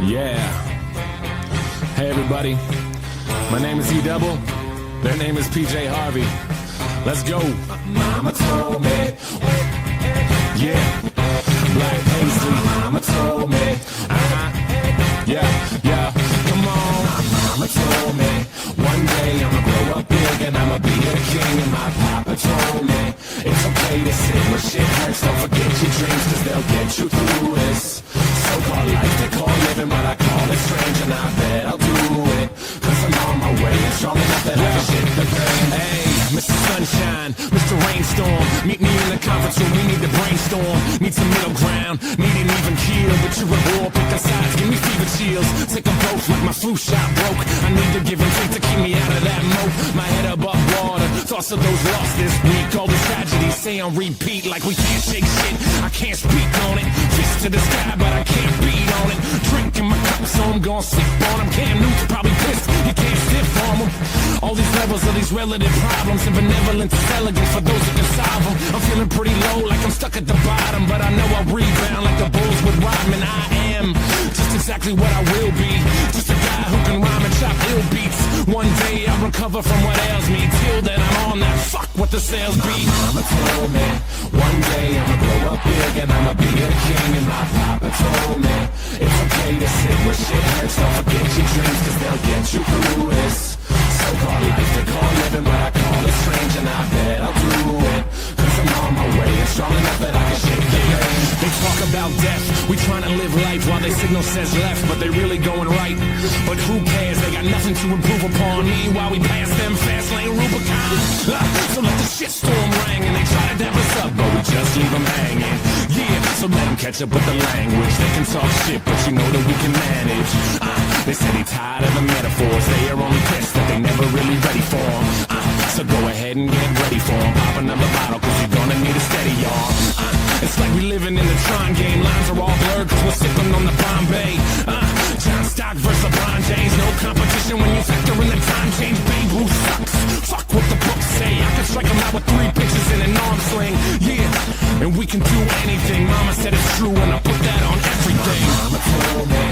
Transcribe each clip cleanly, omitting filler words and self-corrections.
Yeah. Hey, everybody. My name is E-Double. Their name is PJ Harvey. Let's go. Mama told me. Yeah. Black paisley. Mama told me. Yeah. Come on. Mama told me. One day I'ma grow up big and I'ma be a king. And my papa told me it's okay to sit when shit hurts. Don't forget your dreams, cause they'll get you through this so-called life they call living, but I call it strange. And I bet I'll do it, cause I'm on my way and strong enough that I can shit the pain. Hey, Mr. Sunshine, Mr. Rainstorm, meet me in the conference room, we need to brainstorm. Need some middle ground, need an even keel. But you're at war, pick the sides, give me fever chills. Take them both like my flu shot broke. I need to give and take to keep me out of that moat. My head above water, thoughts of those lost this week. All the tragedies say on repeat like we can't shake shit. I can't speak on it, fist to the sky but I can't beat on it. Drinking my cup so I'm gon' sip on them. Cam Newton's probably pissed, you can't stiff on them. All these levels of these relative problems and benevolence is elegant for those who can solve them. I'm feeling pretty low like I'm stuck at the bottom, but I know I'll rebound like the Bulls with Rodman. I am just exactly what I will be, just a guy who can rhyme and chop ill beats. One day I'll recover from what ails me. Till then I'm on that fuck what the sales be. Mama told me one day I'ma grow up big and I'ma be a king. And my papa told me it's okay to sit where shit hurts. Don't forget your dreams, cause they'll get you through this so-called life they call living, but I call it strange. And I bet I'll do it, cause I'm on my way and strong enough that I can shake the pain. They talk about death, we trying to live life while they signal says left, but they really going right. But who cares, they got nothing to improve upon. Meanwhile we pass them fast lane Rubicon. So let the shitstorm ring and they try to dap us up, but we just leave them hanging. Yeah, so let them catch up with the language. They can talk shit, but you know that we can manage. They say they tired of the metaphors, they are only pissed that they never really ready for them. So go ahead and get ready for them. Pop another bottle, cause you're gonna need a steady arm. It's like we living in the Tron game. Lines are all blurred cause we're sipping on the Bombay. John Stock versus LeBron James. No competition when you factor in the time change. Babe, who sucks? Fuck what the books say. I can strike him out with 3 pitches in an arm sling. Yeah, and we can do anything. Mama said it's true and I put that on everything. Mama told me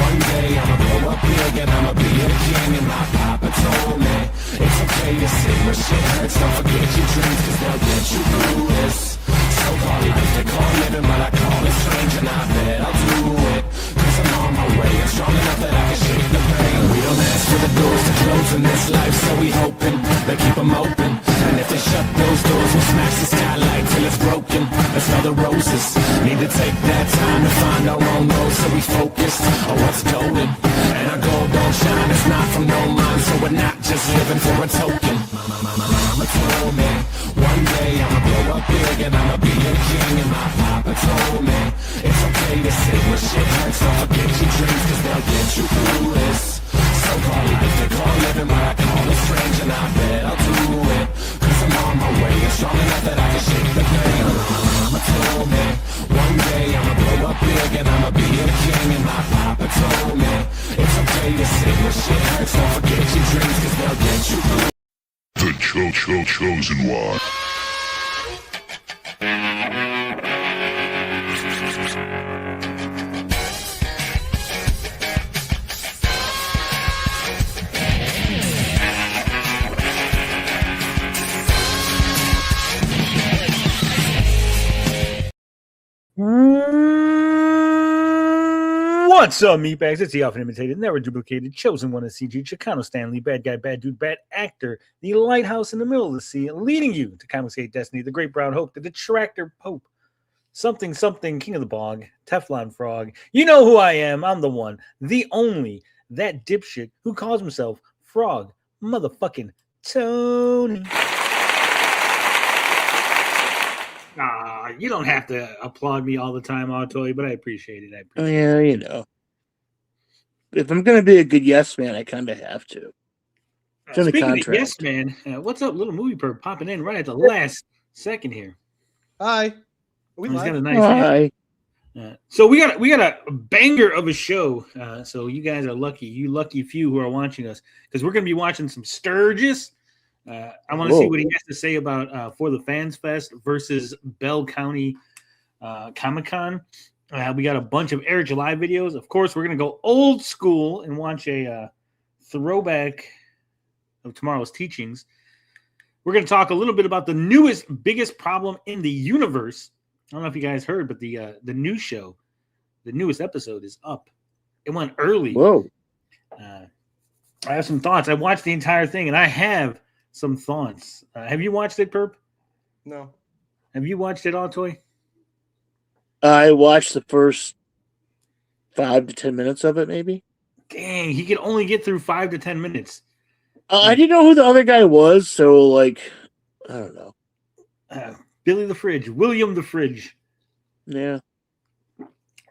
one day I'ma grow up big and I'ma be a king. And my papa told me it's okay to sit where shit hurts. Don't forget your dreams, cause they'll get you through this so-called life they call living, but I call it strange. And I bet I'll do it, cause I'm on my way and strong enough that I can shake the pain. We don't ask for the doors to close in this life, so we hoping they keep them open. And if they shut those doors, we'll smash the skylight till it's broken. Let's smell the roses, need to take that time to find our own road, so we focused on what's going. And our gold don't shine, it's not from no mind, so we're not just living for a token. Mama told me one day I'ma grow up big and I'ma be a king. And my papa told me it's okay to sit where shit hurts. Don't forget your dreams, cause they'll get you through this so-called life they call living, but I call it strange. And I bet I'll do it, cause I'm on my way and strong enough that I can shake the pain. Mama told me one day I'ma grow up big and I'ma be a king. And my papa told me it's okay to sit where shit hurts. Don't forget your dreams, cause they'll get you through. The chosen one. What's up, meatbags? It's the often imitated, never duplicated, chosen one of CG, Chicano Stanley, bad guy, bad dude, bad actor, the lighthouse in the middle of the sea, leading you to Comicsgate Destiny, the great brown hope, the detractor pope, something, king of the bog, Teflon frog. You know who I am. I'm the one, the only, that dipshit who calls himself Frog motherfucking Tony. You don't have to applaud me all the time, Autoy, but I appreciate it. Yeah, you know. If I'm going to be a good yes man, I kind of have to. It's in the contract. Yes man, what's up, little movie perp popping in right at the last second here. Hi. He's got a nice so we got a banger of a show. So you guys are lucky, you lucky few who are watching us, because we're going to be watching some Sturgis. I want to see what he has to say about For the Fans Fest versus Bell County Comic Con. We got a bunch of Eric July videos. Of course, we're going to go old school and watch a throwback of tomorrow's teachings. We're going to talk a little bit about the newest, biggest problem in the universe. I don't know if you guys heard, but the new show, the newest episode is up. It went early. Whoa. I have some thoughts. I watched the entire thing, and I have some thoughts. Have you watched it, Perp? No. Have you watched it all, Toy? I watched the first 5 to 10 minutes of it, maybe. Dang, he could only get through 5 to 10 minutes. I didn't know who the other guy was, so, like, I don't know. Billy the Fridge, William the Fridge. Yeah.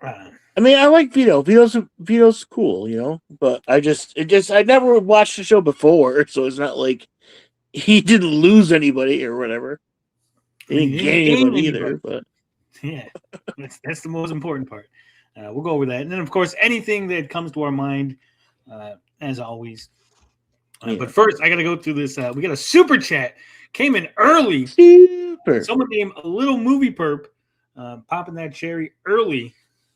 I mean, I like Vito. Vito's cool, you know, but I never watched the show before, so it's not like he didn't lose anybody or whatever. He didn't gain anybody either, but yeah, that's the most important part. We'll go over that, and then of course anything that comes to our mind, as always. But first, I got to go through this. We got a super chat came in early. Super. Someone named a little movie perp, popping that cherry early.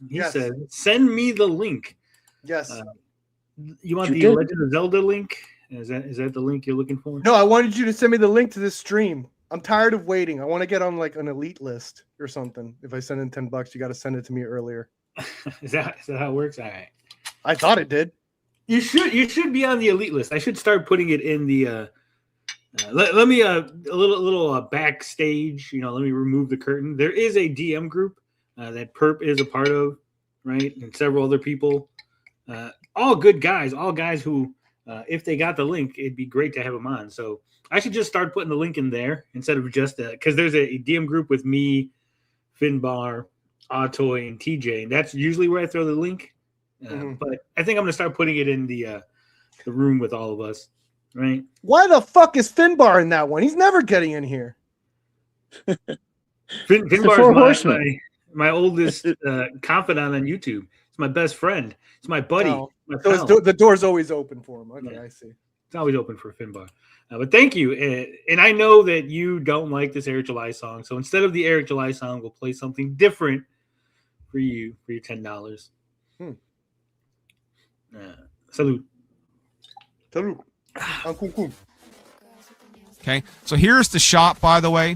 He said, "Send me the link." Yes. You want the Legend of Zelda link? Is that the link you're looking for? No, I wanted you to send me the link to this stream. I'm tired of waiting. I want to get on like an elite list or something. If I send in $10, you got to send it to me earlier. Is that how it works? All right. I thought it did. You should be on the elite list. I should start putting it in the. Let me a little backstage. You know, let me remove the curtain. There is a DM group that Perp is a part of, right, and several other people. All good guys. All guys who, if they got the link, it'd be great to have them on. So I should just start putting the link in there instead of just because there's a DM group with me, Finbar, Autoy, and TJ, and that's usually where I throw the link. But I think I'm gonna start putting it in the room with all of us, right? Why the fuck is Finbar in that one? He's never getting in here. Finbar's my oldest confidant on YouTube. It's my best friend. It's my buddy. Oh. My So pal. the door's always open for him. Okay, Yeah. I see. It's always open for Finbar. But thank you. And I know that you don't like this Eric July song. So instead of the Eric July song, we'll play something different for you for your $10. Salute. Salute. Cool. Okay, so here's the shop, by the way.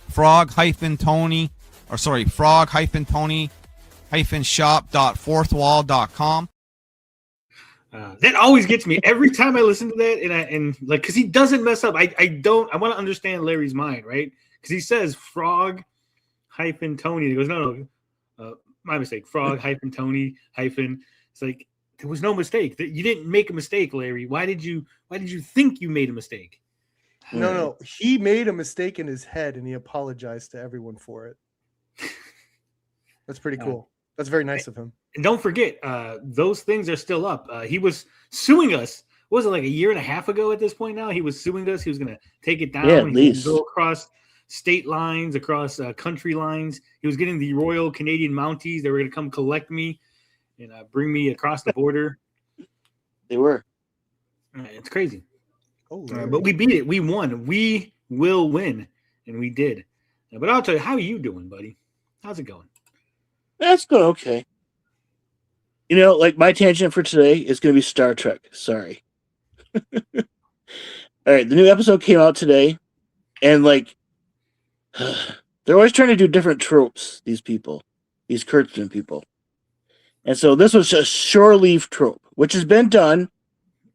frog-tony-shop.fourthwall.com. That always gets me every time I listen to that, and because he doesn't mess up. I want to understand Larry's mind, right? Because he says frog-tony. He goes, no, my mistake. Frog-tony-. It's like there was no mistake. That you didn't make a mistake, Larry. Why did you think you made a mistake? No. He made a mistake in his head and he apologized to everyone for it. That's pretty cool. That's very nice of him. And don't forget, those things are still up. He was suing us. What was it, like a year and a half ago at this point now? He was suing us. He was going to take it down. Yeah, at He least. go across state lines, across country lines. He was getting the Royal Canadian Mounties. They were going to come collect me and bring me across the border. They were. It's crazy. Oh, But we beat it. We won. We will win. And we did. But I'll tell you, how are you doing, buddy? How's it going? That's good. Okay. You know, like my tangent for today is going to be Star Trek. Sorry. All right. The new episode came out today. And like, they're always trying to do different tropes, these people, these Kurtzman people. And so this was a shore leave trope, which has been done.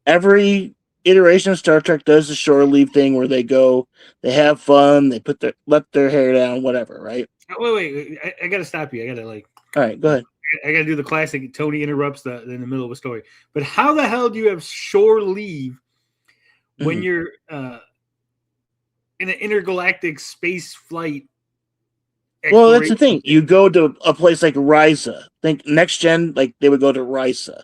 Every iteration of Star Trek does the shore leave thing where they go, they have fun, they let their hair down, whatever, right? Wait. I got to stop you. I got to All right, go ahead. I got to do the classic. Tony interrupts in the middle of a story. But how the hell do you have shore leave when you're in an intergalactic space flight? Well, that's the thing. You go to a place like Risa. Think Next Gen, like they would go to Risa.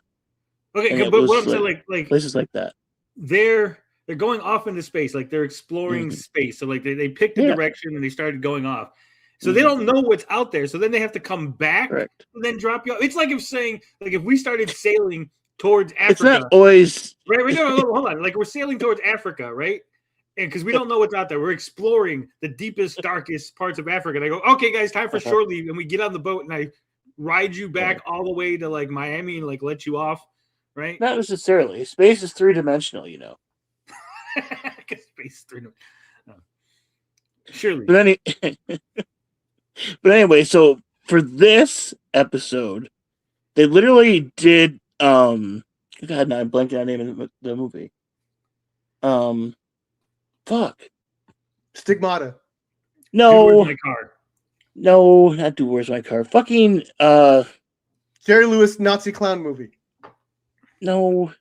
Okay, but what I'm saying, like places like that. They're going off into space, like they're exploring space. So like they picked a direction and they started going off. So they don't know what's out there. So then they have to come back and then drop you off. It's like if we started sailing towards Africa. It's not always right. No, hold on. Like we're sailing towards Africa, right? And because we don't know what's out there, we're exploring the deepest, darkest parts of Africa. And I go, okay, guys, time for shore leave. And we get on the boat and I ride you back all the way to like Miami and like let you off, right? Not necessarily. Space is 3-dimensional, you know. Space 3. Surely. But anyway, so for this episode, they literally did God, now I'm blanking on the name of the movie. Fuck. Stigmata. No. Dude, where's my car? No, not Dude, Where's My Car? Fucking Jerry Lewis Nazi clown movie. no.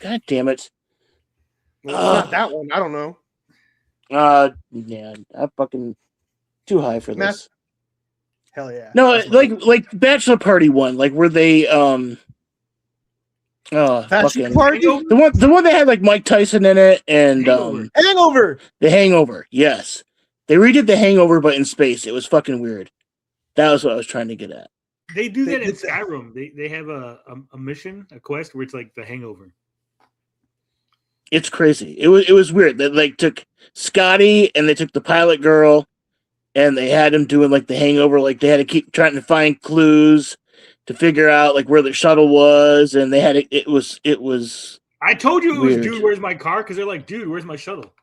God damn it. Well, it's not that one. I don't know. Yeah, I'm fucking too high for this. Hell yeah. No, like Bachelor Party one, like where they Bachelor fucking Party? the one that had like Mike Tyson in it and Hangover. The Hangover. Yes, they redid The Hangover, but in space. It was fucking weird. That was what I was trying to get at. They do that in Skyrim. They have a mission, a quest where it's like The Hangover. It's crazy. It was weird. They like took Scotty and they took the pilot girl, and they had him doing like The Hangover. Like they had to keep trying to find clues to figure out like where the shuttle was, and they had it was. I told you it weird. was Dude, Where's My Car? Because they're like, dude, where's my shuttle?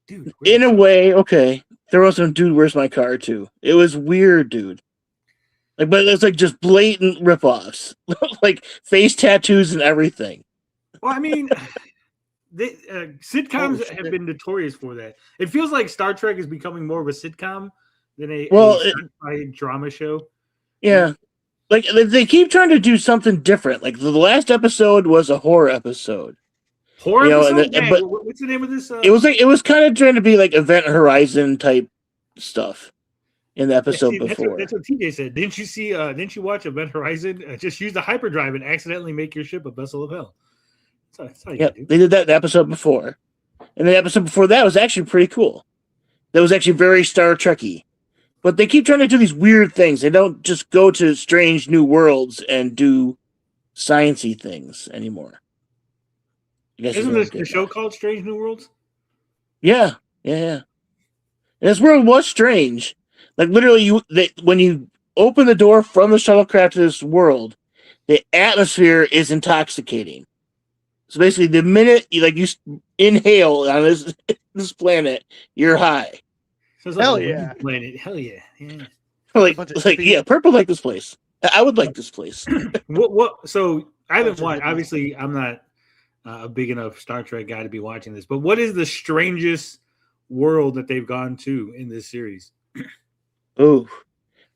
Dude, In a way, okay. There was some Dude, Where's My Car too. It was weird, dude. Like, but it's like just blatant ripoffs, like face tattoos and everything. Well, I mean, sitcoms have been notorious for that. It feels like Star Trek is becoming more of a sitcom than a drama show. Yeah. Like they keep trying to do something different. Like the last episode was a horror episode. Horror episode? But what's the name of this? It was kind of trying to be like Event Horizon type stuff in the episode before. That's what TJ said. Didn't you see? Didn't you watch Event Horizon? Just use the hyperdrive and accidentally make your ship a vessel of hell. That's how you do. They did that in the episode before, and the episode before that was actually pretty cool. That was actually very Star Trek-y. But they keep trying to do these weird things. They don't just go to strange new worlds and do science-y things anymore. Isn't the show called Strange New Worlds? Yeah. And this world was strange. Like literally, when you open the door from the shuttlecraft to this world, the atmosphere is intoxicating. So basically, the minute you inhale on this planet, you're high. Hell yeah! Planet. Hell yeah! Yeah. Purple like this place. I would like this place. What? So I haven't watched. Obviously, I'm not a big enough Star Trek guy to be watching this. But what is the strangest world that they've gone to in this series? Oh,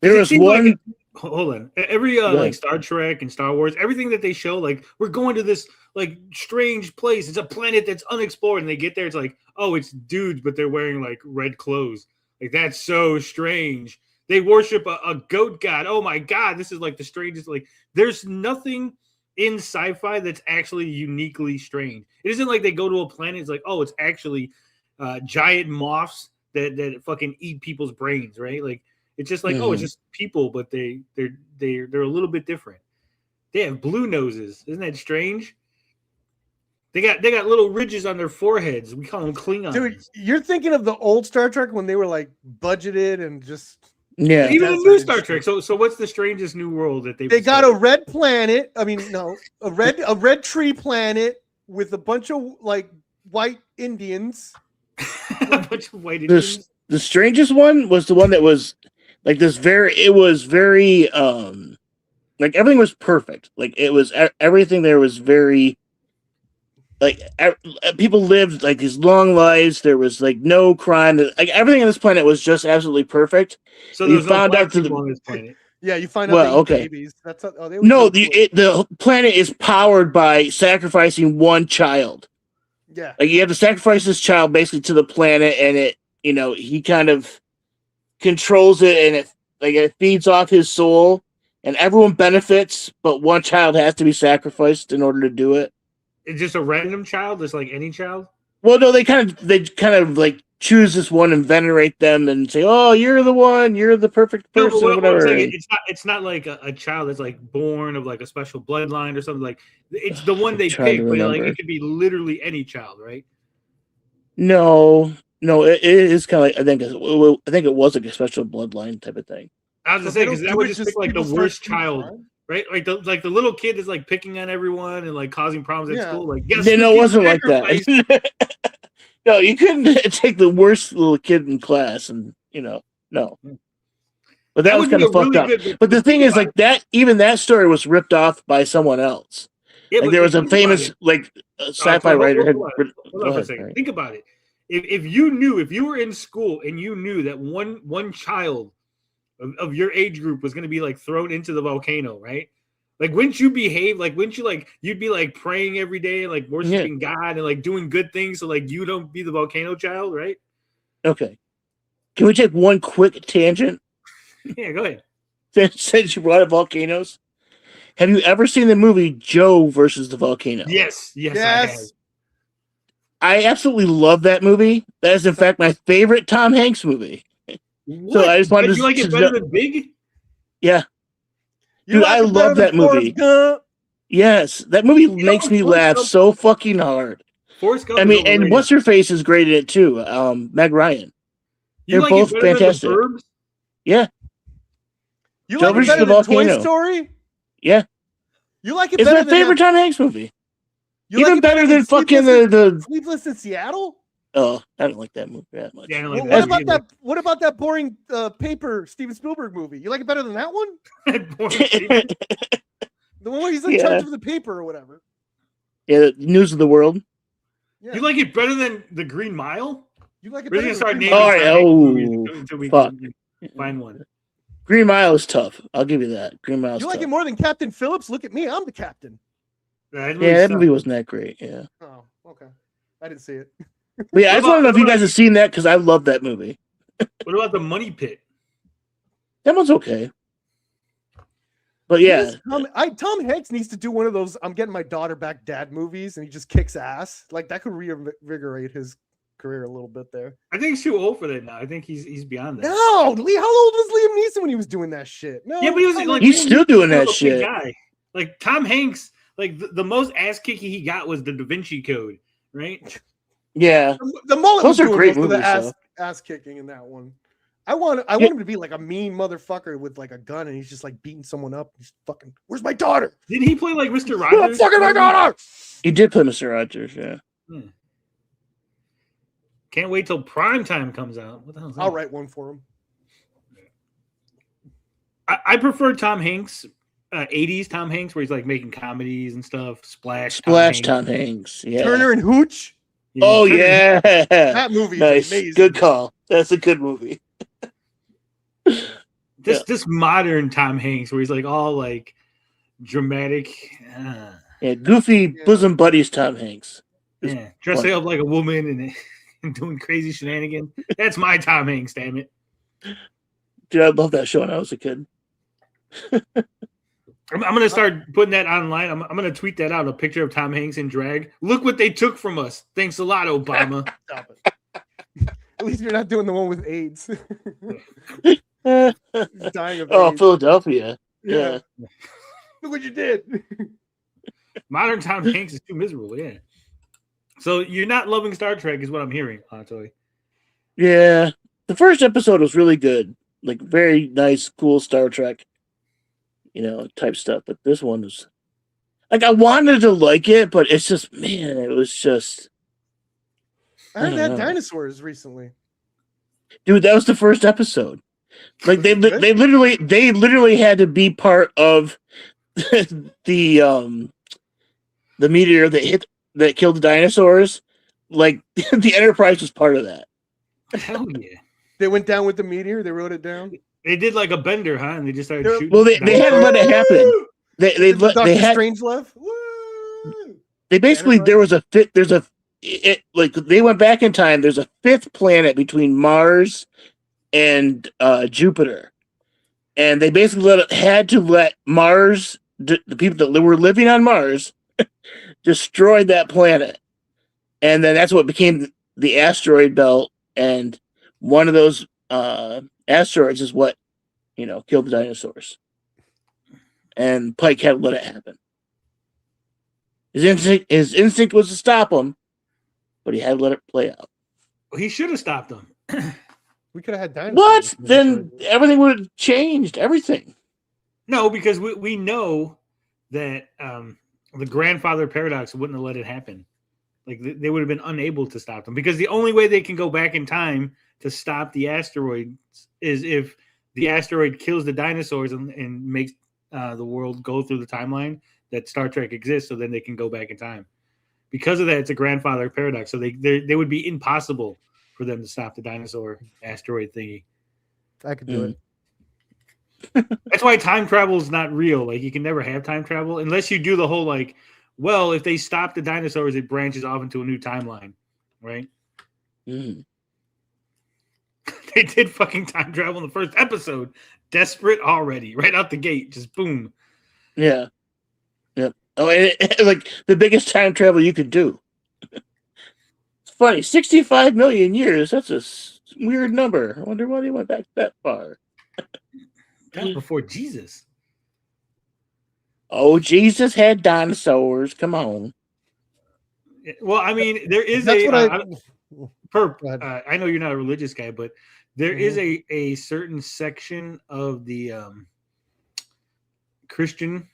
there was one. Hold on. Every like Star Trek and Star Wars, everything that they show, like we're going to this like strange place. It's a planet that's unexplored, and they get there. It's like, oh, it's dudes, but they're wearing like red clothes. Like that's so strange. They worship a goat god. Oh my god, this is like the strangest. Like there's nothing in sci-fi that's actually uniquely strange. It isn't like they go to a planet. It's like, oh, it's actually giant moths that fucking eat people's brains, right? Like it's just like, oh, it's just people, but they're a little bit different. They have blue noses. Isn't that strange? They got little ridges on their foreheads. We call them Klingons. Dude, you're thinking of the old Star Trek when they were like budgeted and just even the new Star Trek. So what's the strangest new world that they got? A red planet. I mean, no, a red tree planet with a bunch of like white Indians. A bunch of white Indians. The strangest one was the one that was like this it was very like everything was perfect. Like it was everything there was very like people lived like these long lives. There was like no crime. Like everything on this planet was just absolutely perfect. So you found out on this planet. Yeah, you find out babies. That's the planet is powered by sacrificing one child. Yeah, like you have to sacrifice this child basically to the planet, and it he kind of controls it, and it feeds off his soul, and everyone benefits, but one child has to be sacrificed in order to do it. It's just a random child, just like any child. Well, no, they kind of like choose this one and venerate them and say, "Oh, you're the one. You're the perfect person." No, whatever. It's not like a child that's like born of like a special bloodline or something. Like it's the one they pick, but like it could be literally any child, right? No, it is kind of like I think it was like a special bloodline type of thing. I was So gonna say they because don't that do would it just just pick like the people start worst shooting child, crime? right? Like the little kid is like picking on everyone and like causing problems at Yeah. school. Like, guess Then who it gets wasn't like sacrificed? that. No, you couldn't take the worst little kid in class, and no. But that was would be kind a of fucked really up. good. But the thing think is, about like that, even that story was ripped off by someone else. it. Yeah, Like there was a think about famous it. sci-fi writer had. Hold Go on for a ahead. second. Right. Think about it. If you knew, if you were in school and you knew that one child of your age group was going to be like thrown into the volcano, right? Like, wouldn't you behave? Like, wouldn't you like you'd be like praying every day, like worshiping God and like doing good things so like you don't be the volcano child, right? Okay. Can we take one quick tangent Yeah, go ahead. since you brought up volcanoes? Have you ever seen the movie Joe versus the Volcano? Yes, I have. Yes. I absolutely love that movie. That is, in fact, my favorite Tom Hanks movie. What? So I just wanted But you like it better than Big? Yeah. You Dude, like I it better love than that Forrest movie. Gump? Yes, that movie makes me Forrest laugh Gump- so fucking hard. Forrest Gump I is mean, and overrated. what's her face is great in it too. Meg Ryan. You They're like both it better fantastic. than the Burbs? Yeah, You Joe like it versus better the than Toy Volcano. Story? Yeah, You like it it's better my than favorite Tom Hanks movie. You Even like it better than fucking Sleepless the. Sleepless in Seattle? Oh, I don't like that movie that much. Yeah, I don't like Well, that what about either. that? What about that boring paper Steven Spielberg movie? You like it better than that one? The one where he's in charge of the paper or whatever. Yeah, News of the World. Yeah. You like it better than the Green Mile? You like it We're better gonna than start Green naming Mile? All right, Tom Hanks movies until we fuck. can find one. Green Mile is tough. I'll give you that. Green Mile is You tough. like it more than Captain Phillips? Look at me, I'm the captain. That Yeah, that sucked. movie wasn't that great. Yeah, Oh, okay. I didn't see it. but yeah, I just want to know if you what guys have seen that because I love that movie. What about the Money Pit? That one's okay. But yeah, Tom Hanks needs to do one of those I'm getting my daughter back dad movies and he just kicks ass. Like that could reinvigorate his career a little bit there. I think he's too old for that now. I think he's beyond that. No, Lee, how old was Liam Neeson when he was doing that shit? No, Yeah, but he was like he's still doing that a big shit. guy. Like Tom Hanks, like the most ass kicking he got was the Da Vinci Code, right? Yeah, the mullet Those was are doing great most of the movies, ass kicking in that one. I want him to be like a mean motherfucker with like a gun and he's just like beating someone up. He's fucking, where's my daughter? Didn't he play like Mr. Where's Rogers? fucking my daughter? he did play Mr. Rogers. Yeah, Can't wait till prime time comes out. What the hell is that? I'll write one for him. I prefer Tom Hanks, 80s Tom Hanks, where he's like making comedies and stuff. Splash Tom Hanks. Yeah. Turner and Hooch. Yeah, Oh Turner- yeah, That movie is nice. amazing. Good call. That's a good movie. This modern Tom Hanks, where he's like all like dramatic. Yeah, goofy bosom buddies. Tom Hanks. Yeah, dressing up like a woman and doing crazy shenanigans. That's my Tom Hanks, damn it. Dude, I love that show when I was a kid. I'm gonna start putting that online. I'm gonna tweet that out. A picture of Tom Hanks in drag. Look what they took from us. Thanks a lot, Obama. Stop it. At least you're not doing the one with AIDS. He's dying of AIDS. Philadelphia. Yeah. Look what you did. Modern Tom Hanks is too miserable. Yeah. So you're not loving Star Trek, is what I'm hearing, Toy. Yeah. The first episode was really good. Like very nice, cool Star Trek, type stuff. But this one was like I wanted to like it, but it's just it was just. I heard don't they had know. dinosaurs recently. Dude, that was the first episode. Like they literally had to be part of the meteor that killed the dinosaurs. Like the Enterprise was part of that. Hell yeah. They went down with the meteor. They wrote it down. They did like a bender, huh? And they just started shooting. Well, they had to let it happen. They had Strange left. Woo! they basically there was a fit. There's a like they went back in time. There's a fifth planet between Mars and Jupiter, and they basically had to let Mars, the people that were living on Mars, destroy that planet, and then that's what became the asteroid belt. And one of those asteroids is what killed the dinosaurs, and Pike had to let it happen. His instinct was to stop him, but he had to let it play out. He should have stopped them. We could have had dinosaurs. What? Then everything would have changed. Everything. No, because we know that the grandfather paradox wouldn't have let it happen. Like they would have been unable to stop them, because the only way they can go back in time to stop the asteroid is if the asteroid kills the dinosaurs and makes the world go through the timeline that Star Trek exists, so then they can go back in time. Because of that, it's a grandfather paradox. So they would be impossible for them to stop the dinosaur asteroid thingy. I could do it. That's why time travel is not real. Like, you can never have time travel unless you do the whole, like, well, if they stop the dinosaurs, it branches off into a new timeline, right? Mm. They did fucking time travel in the first episode. Desperate already, right out the gate, just boom. Yeah. Yep. Oh, like the biggest time travel you could do. It's funny. 65 million years. That's a weird number. I wonder why they went back that far. That was before Jesus. Oh, Jesus had dinosaurs. Come on. Well, I mean, there is That's a what Perp. I know you're not a religious guy, but there is Mm-hmm. a certain section of the Christian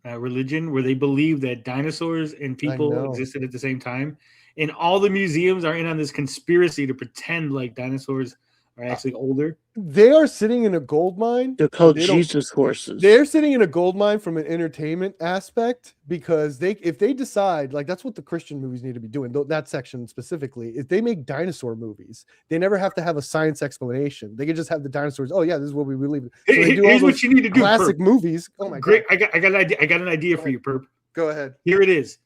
religion where they believe that dinosaurs and people know. existed at the same time, and all the museums are in on this conspiracy to pretend like dinosaurs are actually older. They are sitting in a gold mine. They're called They don't- Jesus horses. They're sitting in a gold mine from an entertainment aspect, because if they decide, like, that's what the Christian movies need to be doing, that section specifically. If they make dinosaur movies, they never have to have a science explanation. They can just have the dinosaurs. Oh yeah, this is what we believe. So they do all Here's what those you need to do. classic Perp. movies. Oh my Great! god! I got an idea. I got an idea for you, Perp. Go ahead. Here it is.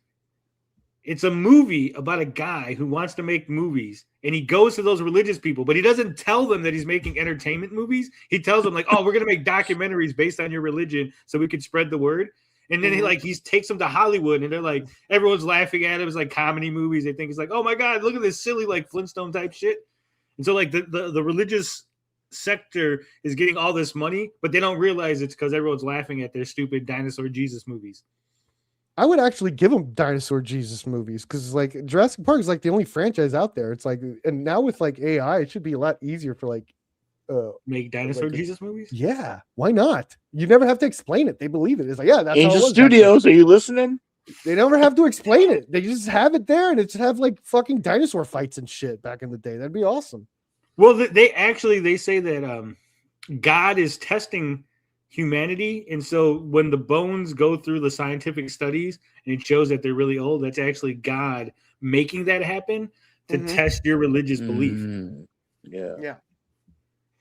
It's a movie about a guy who wants to make movies, and he goes to those religious people, but he doesn't tell them that he's making entertainment movies. He tells them, like, oh, we're going to make documentaries based on your religion so we can spread the word. And then he takes them to Hollywood, and they're like, everyone's laughing at him. It's like comedy movies. They think it's like, oh my God, look at this silly, like, Flintstone type shit. And so, like, the religious sector is getting all this money, but they don't realize it's because everyone's laughing at their stupid dinosaur Jesus movies. I would actually give them dinosaur Jesus movies, because like Jurassic Park is like the only franchise out there. It's like, and now with like AI, it should be a lot easier for like Make dinosaur like Jesus movies? yeah, why not? You never have to explain it. They believe it. It's like, yeah, that's how it Angel was back then. Studios, are you listeing? They never have to explain it. They just have it there, and it should have like fucking dinosaur fights and shit back in the day. That'd be awesome. Well, they say that God is testing humanity, and so when the bones go through the scientific studies and it shows that they're really old, that's actually God making that happen to test your religious belief. Yeah. Yeah.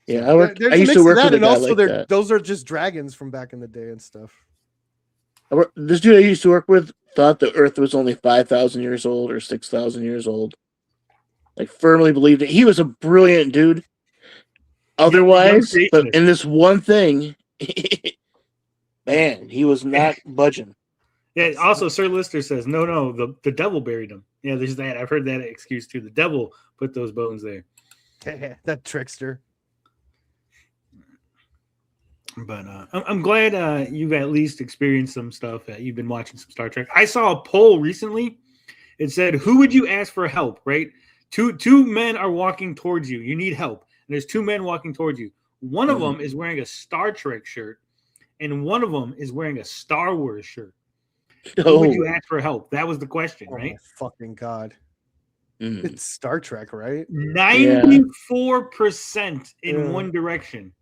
Yeah, I There's used a to mix of work that, with a and guy also like that. those are just dragons from back in the day and stuff. This dude I used to work with thought the Earth was only 5,000 years old or 6,000 years old. Like, firmly believed it. He was a brilliant dude. Otherwise, but in this one thing, man, he was not budging. Yeah. Also, Sir Lister says, no, the devil buried him. Yeah, there's that. I've heard that excuse too. The devil put those bones there. That trickster. But I'm glad you've at least experienced some stuff. You've been watching some Star Trek. I saw a poll recently. It said, "Who would you ask for help?" Right? Two men are walking towards you. You need help, and there's two men walking towards you. One of them is wearing a Star Trek shirt, and one of them is wearing a Star Wars shirt. Who would you ask for help? That was the question, right? My fucking god! It's Star Trek, right? 94% in one direction.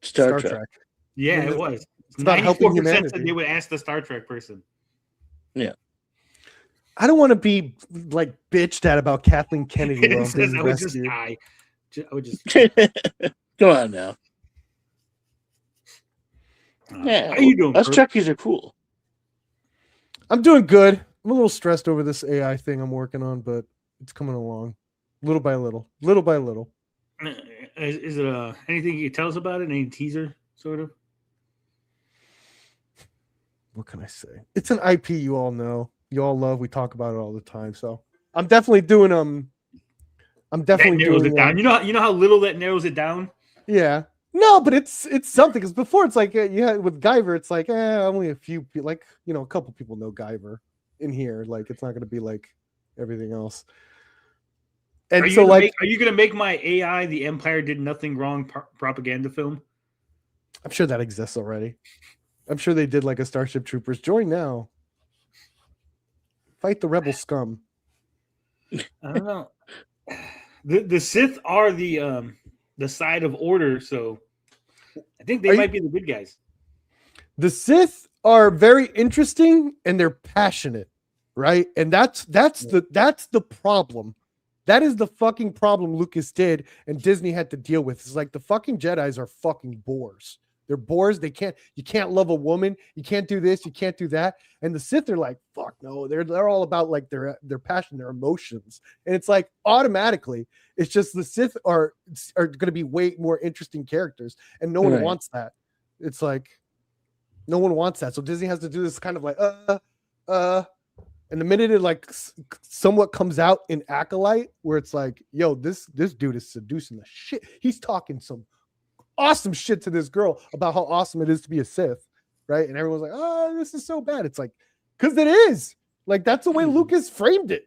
Star Trek. Yeah, it was. It's about helping 94% humanity. said they would ask the Star Trek person. Yeah. I don't want to be like bitched at about Kathleen Kennedy. While I'm It says being I would just rescued. die. I would just. Come on now. Yeah. How are you doing? Us Perp? Trekkies are cool. I'm doing good. I'm a little stressed over this AI thing I'm working on, but it's coming along, little by little, little by little. Is it anything you can tell us about it? Any teaser, sort of? What can I say? It's an IP you all know, you all love. We talk about it all the time. So I'm definitely doing I'm definitely That narrows doing it down. You know how little that narrows it down. Yeah. No, but it's something, because before it's like with Guyver, it's like only a few people, like a couple people know Guyver in here. Like, it's not going to be like everything else. And Are you so gonna like make, are you gonna make my AI the Empire did nothing wrong propaganda film? I'm sure that exists already. I'm sure they did like a Starship Troopers. Join now. Fight the rebel scum. I don't know. The Sith are the side of order, so I think they might be the good guys. The Sith are very interesting and they're passionate, right? And that's the problem. That is the fucking problem Lucas did and Disney had to deal with. It's like the fucking Jedis are fucking bores. They're bores. You can't love a woman. You can't do this. You can't do that. And the Sith are like, fuck no. They're all about like their passion, their emotions. And it's like automatically, it's just the Sith are going to be way more interesting characters. And no one wants that. It's like, no one wants that. So Disney has to do this kind of like, and the minute it like somewhat comes out in Acolyte, where it's like, yo, this dude is seducing the shit. He's talking some awesome shit to this girl about how awesome it is to be a Sith, right? And everyone's like, oh, this is so bad. It's like, because it is. Like, that's the way Lucas framed it.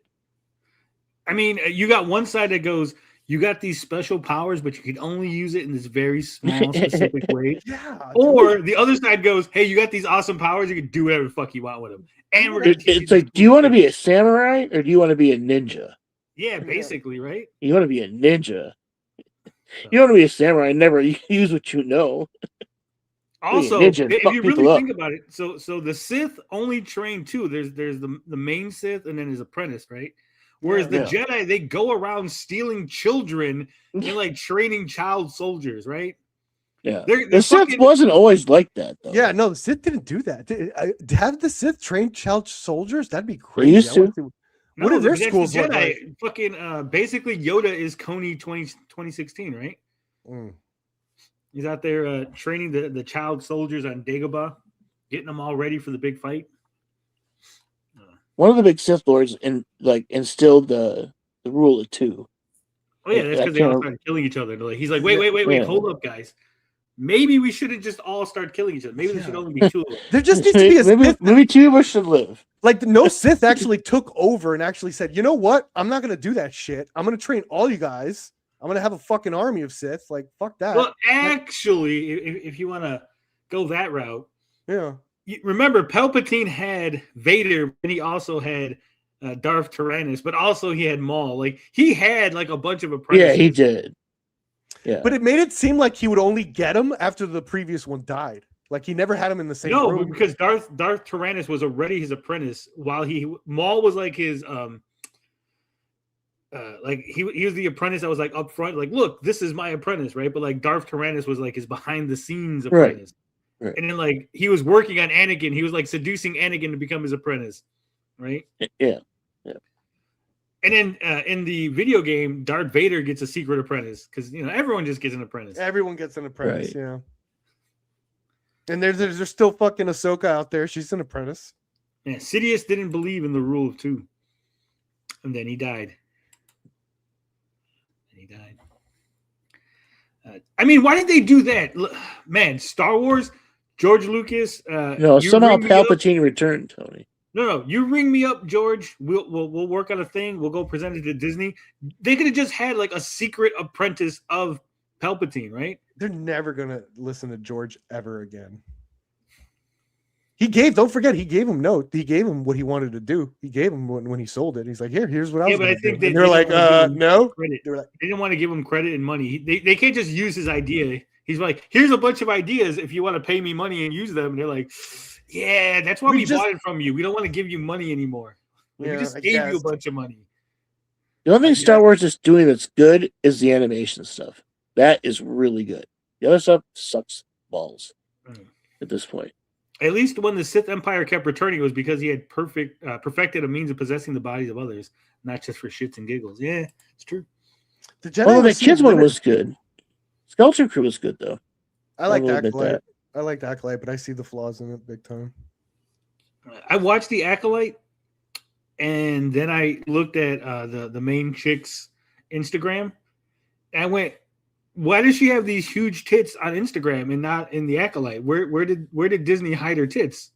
I mean, you got one side that goes, you got these special powers, but you can only use it in this very small, specific way. Yeah. Or the other side goes, hey, you got these awesome powers, you can do whatever the fuck you want with them. And we're gonna it's like, do you want to be a samurai or do you want to be a ninja? Yeah, basically, right? You want to be a ninja. You want to be a samurai, never use what you know. Also, ninja and if fuck you people really up. think about it, so the Sith only train two. There's the main Sith and then his apprentice, right? Whereas the Jedi, they go around stealing children and like training child soldiers, right? Yeah, They're the Sith fucking- wasn't always like that, though. Yeah, no, the Sith didn't do that. Have the Sith train child soldiers? That'd be They crazy. used to. What are their that's the schools look Jedi. like? Fucking basically Yoda is Coney 2016, right? Mm. He's out there training the child soldiers on Dagobah, getting them all ready for the big fight. One of the big Sith lords instilled the rule of two. Oh yeah, that's because they all started killing each other. He's like, wait, hold up, guys. Maybe we shouldn't just all start killing each other. Maybe there should only be two of them. There just needs to be a Sith. Maybe two of us should live. Like no Sith actually took over and actually said, you know what? I'm not gonna do that shit. I'm gonna train all you guys. I'm gonna have a fucking army of Sith. Like fuck that. Well, actually, if you want to go that route, Yeah. Remember Palpatine had Vader, and he also had Darth Tyrannus, but also he had Maul. Like he had like a bunch of apprentices. Yeah, he did. Yeah, But it made it seem like he would only get him after the previous one died. Like he never had him in the same room. No, because Darth Tyrannus was already his apprentice, while Maul was like his like he was the apprentice that was like up front, like, look, this is my apprentice, right? But like Darth Tyrannus was like his behind the scenes apprentice. Right. And then like he was working on Anakin, he was like seducing Anakin to become his apprentice, right? Yeah. And then in the video game, Darth Vader gets a secret apprentice because everyone just gets an apprentice. Everyone gets an apprentice, Right. yeah. And there's still fucking Ahsoka out there. She's an apprentice. Yeah, Sidious didn't believe in the rule of two, and then he died. I mean, why did they do that? Man, Star Wars, George Lucas. No, somehow Palpatine returned, Tony. No, you ring me up, George. We'll work on a thing. We'll go present it to Disney. They could have just had like a secret apprentice of Palpatine, right? They're never gonna listen to George ever again. Don't forget, he gave him note. He gave him what he wanted to do. He gave him when he sold it. He's like, here's what I was. Yeah, but I think they're like, no. Credit. They were like, They didn't want to give him credit and money. They can't just use his idea. He's like, here's a bunch of ideas. If you want to pay me money and use them, and they're like, yeah, that's why we bought it from you. We don't want to give you money anymore. We just gave you a bunch of money. The only thing Star Wars is doing that's good is the animation stuff. That is really good. The other stuff sucks balls at this point. At least when the Sith Empire kept returning, it was because he had perfected a means of possessing the bodies of others, not just for shits and giggles. Yeah, it's true. the Jedi Well, the was kids so one limited. was good. Sculpture Crew was good though. I like I'll admit Acolyte. that. I like Acolyte, but I see the flaws in it big time. I watched the Acolyte, and then I looked at the main chick's Instagram, and I went, why does she have these huge tits on Instagram and not in the Acolyte? Where did Disney hide her tits?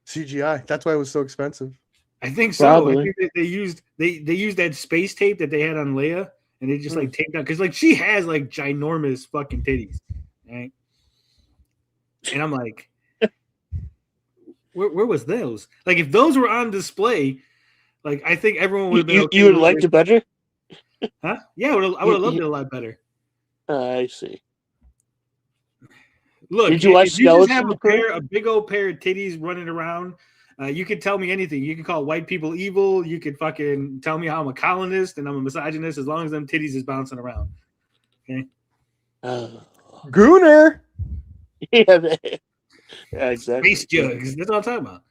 CGI. That's why it was so expensive. I think so. Probably. I think they used that space tape that they had on Leia, and they just like taped out because like she has like ginormous fucking titties, right? And I'm like, where was those? Like if those were on display, like I think everyone would have been okay. You would have liked it better? Huh? Yeah, I would have loved it a lot better. I see. Look, did you watch if you just have Skeleton? a big old pair of titties running around, you could tell me anything. You can call white people evil. You could fucking tell me how I'm a colonist and I'm a misogynist as long as them titties is bouncing around. Okay. Gooner. Yeah, exactly. Space jugs. That's what I'm talking about.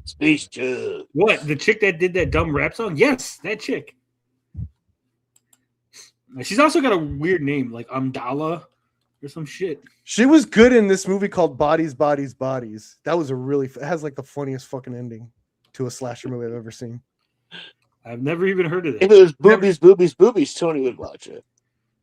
Space jug. What? The chick that did that dumb rap song? Yes, that chick. She's also got a weird name, like Amdala or some shit. She was good in this movie called Bodies, Bodies, Bodies. That was it has like the funniest fucking ending to a slasher movie I've ever seen. I've never even heard of it. If it was boobies, Tony would watch it.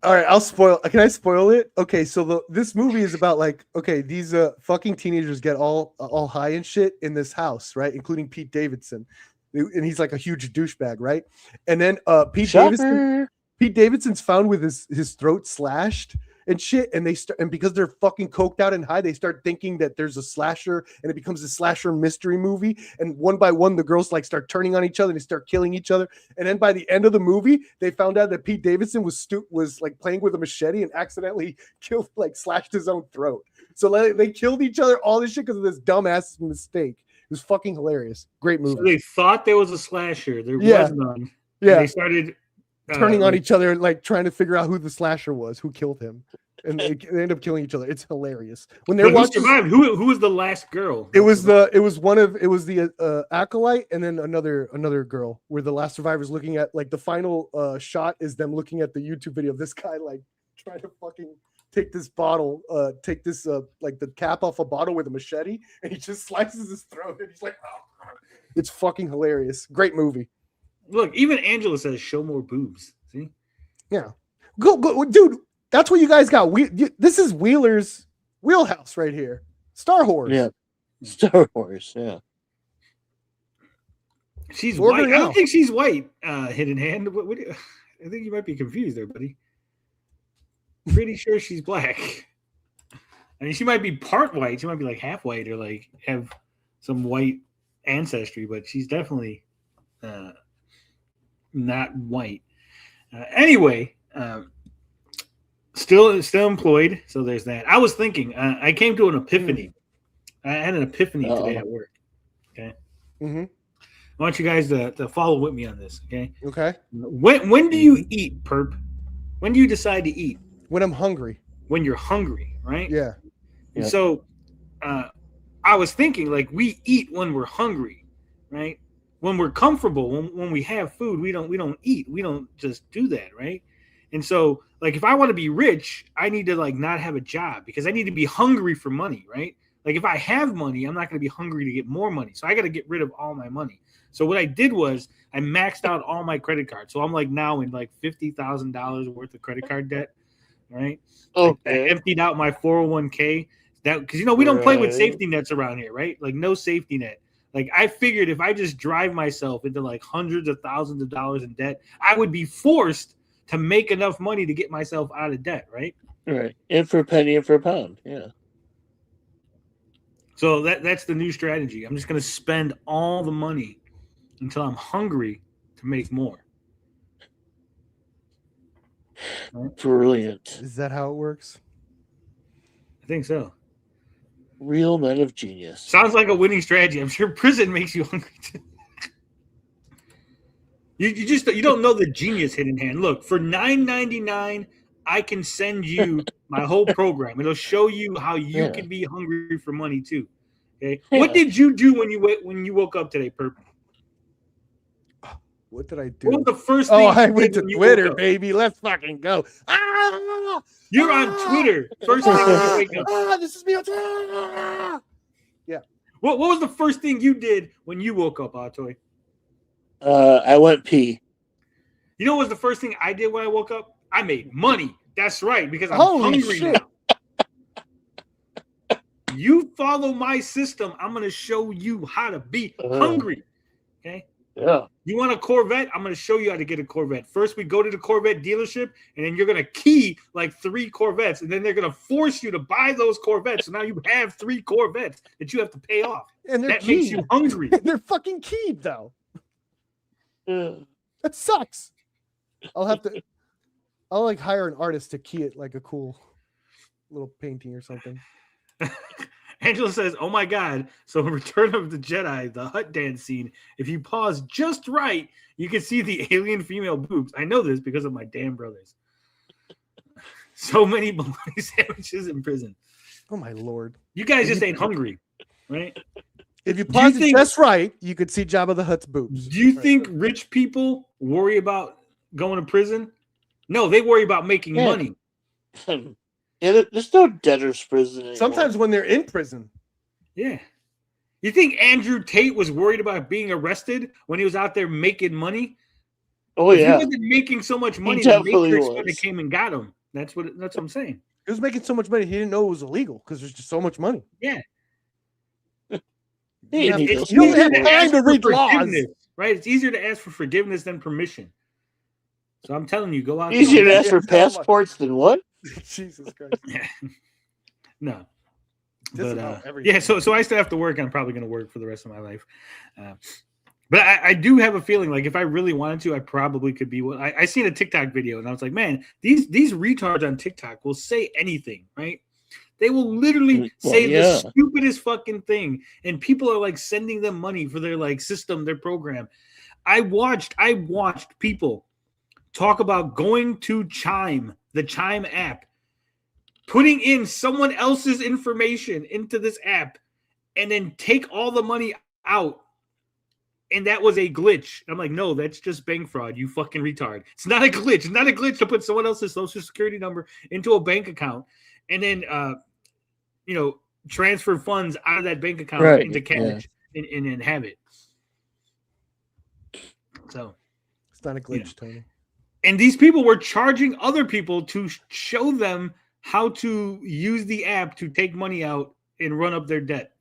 All right, I'll spoil. Can I spoil it? Okay, so this movie is about like, okay, these fucking teenagers get all high and shit in this house, right? Including Pete Davidson, and he's like a huge douchebag, right? And then Pete Davidson's found with his throat slashed and shit, and because they're fucking coked out and high, they start thinking that there's a slasher, and it becomes a slasher mystery movie. And one by one, the girls like start turning on each other and they start killing each other. And then by the end of the movie, they found out that Pete Davidson was like playing with a machete and accidentally slashed his own throat. So they killed each other, all this shit because of this dumbass mistake. It was fucking hilarious. Great movie. So they thought there was a slasher. There was none. Yeah. And they started turning on each other and like trying to figure out who the slasher was, who killed him, and they end up killing each other. It's hilarious when they're watching. Who was the last girl? It was the acolyte and then another girl. Where the last survivors looking at like the final shot is them looking at the YouTube video of this guy like trying to fucking take this bottle, like the cap off a bottle with a machete, and he just slices his throat, and he's like, oh. It's fucking hilarious. Great movie. Look, even Angela says, "Show more boobs." See? Yeah, go, dude. That's what you guys got. This is Wheeler's wheelhouse right here. Star Wars. Yeah, Star Wars. Yeah, she's Order white. now. I don't think she's white. Hidden hand. I think you might be confused there, buddy. Pretty sure she's black. I mean, she might be part white. She might be like half white or like have some white ancestry, but she's definitely not white. Anyway, still employed. So there's that. I was thinking. I came to an epiphany. I had an epiphany today at work. Okay. Mm-hmm. I want you guys to follow with me on this. Okay. Okay. When do you eat, Perp? When do you decide to eat? When I'm hungry. When you're hungry, right? Yeah. And so I was thinking, like, we eat when we're hungry, right? When we're comfortable, when we have food, we don't eat. We don't just do that, right? And so, like, if I want to be rich, I need to like not have a job because I need to be hungry for money, right? Like, if I have money, I'm not going to be hungry to get more money. So I got to get rid of all my money. So what I did was I maxed out all my credit cards. So I'm like now in like $50,000 worth of credit card debt, right? okay. I emptied out my 401k. That because we don't play with safety nets around here, right? Like no safety net. Like I figured if I just drive myself into like hundreds of thousands of dollars in debt, I would be forced to make enough money to get myself out of debt, right? Right. In for a penny, in for a pound. Yeah. So that's the new strategy. I'm just going to spend all the money until I'm hungry to make more. Right? Brilliant. Is that how it works? I think so. Real men of genius. Sounds like a winning strategy. I'm sure prison makes you hungry too. You don't know the genius hidden hand. Look, for $9.99, I can send you my whole program. It'll show you how you can be hungry for money too. Okay. Yeah. What did you do when you woke up today, Perp? What did I do? What was the first thing? Oh, I went to Twitter, baby. Let's fucking go. You're on Twitter. First thing when you wake up. This is me on Twitter. Yeah. What was the first thing you did when you woke up, Atoy? I went pee. You know what was the first thing I did when I woke up? I made money. That's right, because I'm Holy hungry shit. now. You follow my system, I'm going to show you how to be hungry. Okay? Yeah. You want a Corvette? I'm going to show you how to get a Corvette. First, we go to the Corvette dealership, and then you're going to key like 3 Corvettes, and then they're going to force you to buy those Corvettes. So now you have 3 Corvettes that you have to pay off. And they're That makes you keyed. hungry. They're fucking keyed though. Yeah. That sucks. I'll like hire an artist to key it like a cool little painting or something. Angela says, "Oh my God!" So, in Return of the Jedi, the hut dance scene. If you pause just right, you can see the alien female boobs. I know this because of my damn brothers. So many bologna sandwiches in prison. Oh my lord! You guys just ain't hungry, right? If you Do pause think- it just right, you could see Jabba the Hutt's boobs. Do you Right. think rich people worry about going to prison? No, they worry about making Yeah. money. Yeah, there's no debtor's prison anymore. Sometimes when they're in prison, Yeah. You think Andrew Tate was worried about being arrested when he was out there making money? Oh If he yeah, wasn't making so much money, the definitely Matrix would have was. came and got him. That's what I'm saying. he was making so much money he didn't know it was illegal because there's just so much money. Yeah. He Yeah, needs It's those you don't easier have to time ask to for read laws. forgiveness, right? It's easier to ask for forgiveness than permission. So I'm telling you, go out there. easier to ask Yeah, for passports than what? Jesus Christ! No. Just But about everything. yeah, so I still have to work. I'm probably going to work for the rest of my life. But I do have a feeling like if I really wanted to, I probably could be. I seen a TikTok video and I was like, man, these retards on TikTok will say anything, right? They will literally Well, say yeah. the stupidest fucking thing, and people are like sending them money for their like system, their program. I watched people talk about going to Chime, the Chime app, putting in someone else's information into this app, and then take all the money out. And that was a glitch. I'm like, no, that's just bank fraud, you fucking retard. It's not a glitch. It's not a glitch to put someone else's social security number into a bank account and then, transfer funds out of that bank account Right, into cash and have it. So, It's not a glitch, Tony. and these people were charging other people to show them how to use the app to take money out and run up their debt.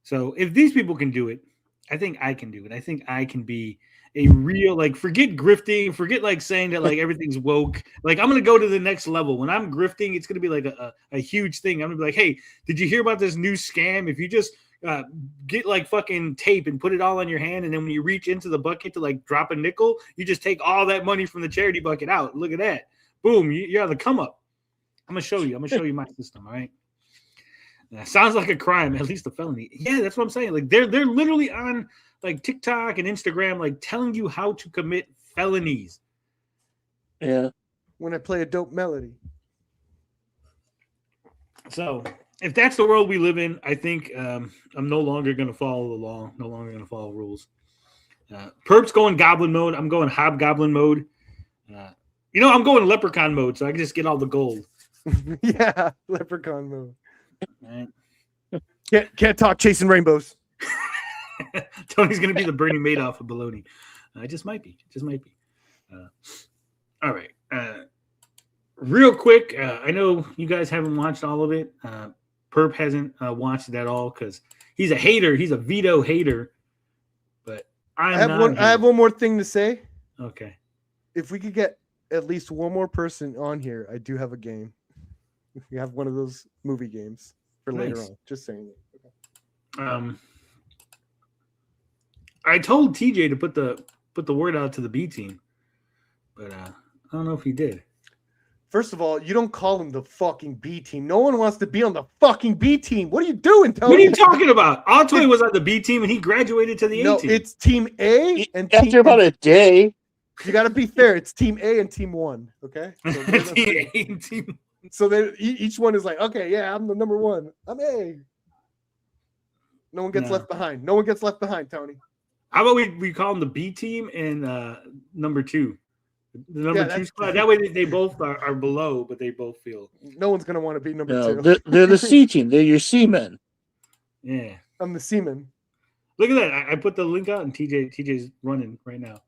So if these people can do it, I think I can do it. I think I can be a real, like, forget grifting, forget like saying that like everything's woke. Like, I'm gonna go to the next level. When I'm grifting, it's gonna be like a huge thing. I'm gonna be like, hey, did you hear about this new scam? If you just get like fucking tape and put it all on your hand, and then when you reach into the bucket to like drop a nickel, you just take all that money from the charity bucket out. Look at that. Boom, you're on the come up. I'm gonna show you my system, all right? That sounds like a crime, at least a felony. Yeah, that's what I'm saying. Like they're literally on like TikTok and Instagram, like telling you how to commit felonies. Yeah. When I play a dope melody. So if that's the world we live in, I think I'm no longer going to follow the law, no longer going to follow rules. Perp's going goblin mode. I'm going hobgoblin mode. I'm going leprechaun mode, so I can just get all the gold. Yeah, leprechaun move. Right? Can't talk chasing rainbows. Tony's going to be the Bernie Madoff of baloney. It just might be. All right. Real quick, I know you guys haven't watched all of it. Perp hasn't watched it at all because he's a hater. He's a veto hater. But I have one more thing to say. Okay. If we could get at least one more person on here, I do have a game. We have one of those movie games for later Nice. on. Just saying it. I told TJ to put the word out to the B team, but I don't know if he did. First of all, you don't call them the fucking B team. No one wants to be on the fucking B team. What are you doing, Tony? What are you talking about? Altoy was on the B team and he graduated to the A No, team. it's Team A and After team, about a day, you got to be fair. It's Team A and Team 1. Okay, so, Team A and team. so then each one is like, okay, yeah, I'm the number one. I'm A. No one gets No. left behind. No one gets left behind, Tony. How about we call them the B team and number 2? The number Yeah, 2 that's- squad. That way they both are below, but they both feel. No one's gonna want to be number no, 2. they're the C team. They're your seamen. Yeah. I'm the seaman. Look at that. I put the link out and TJ's running right now.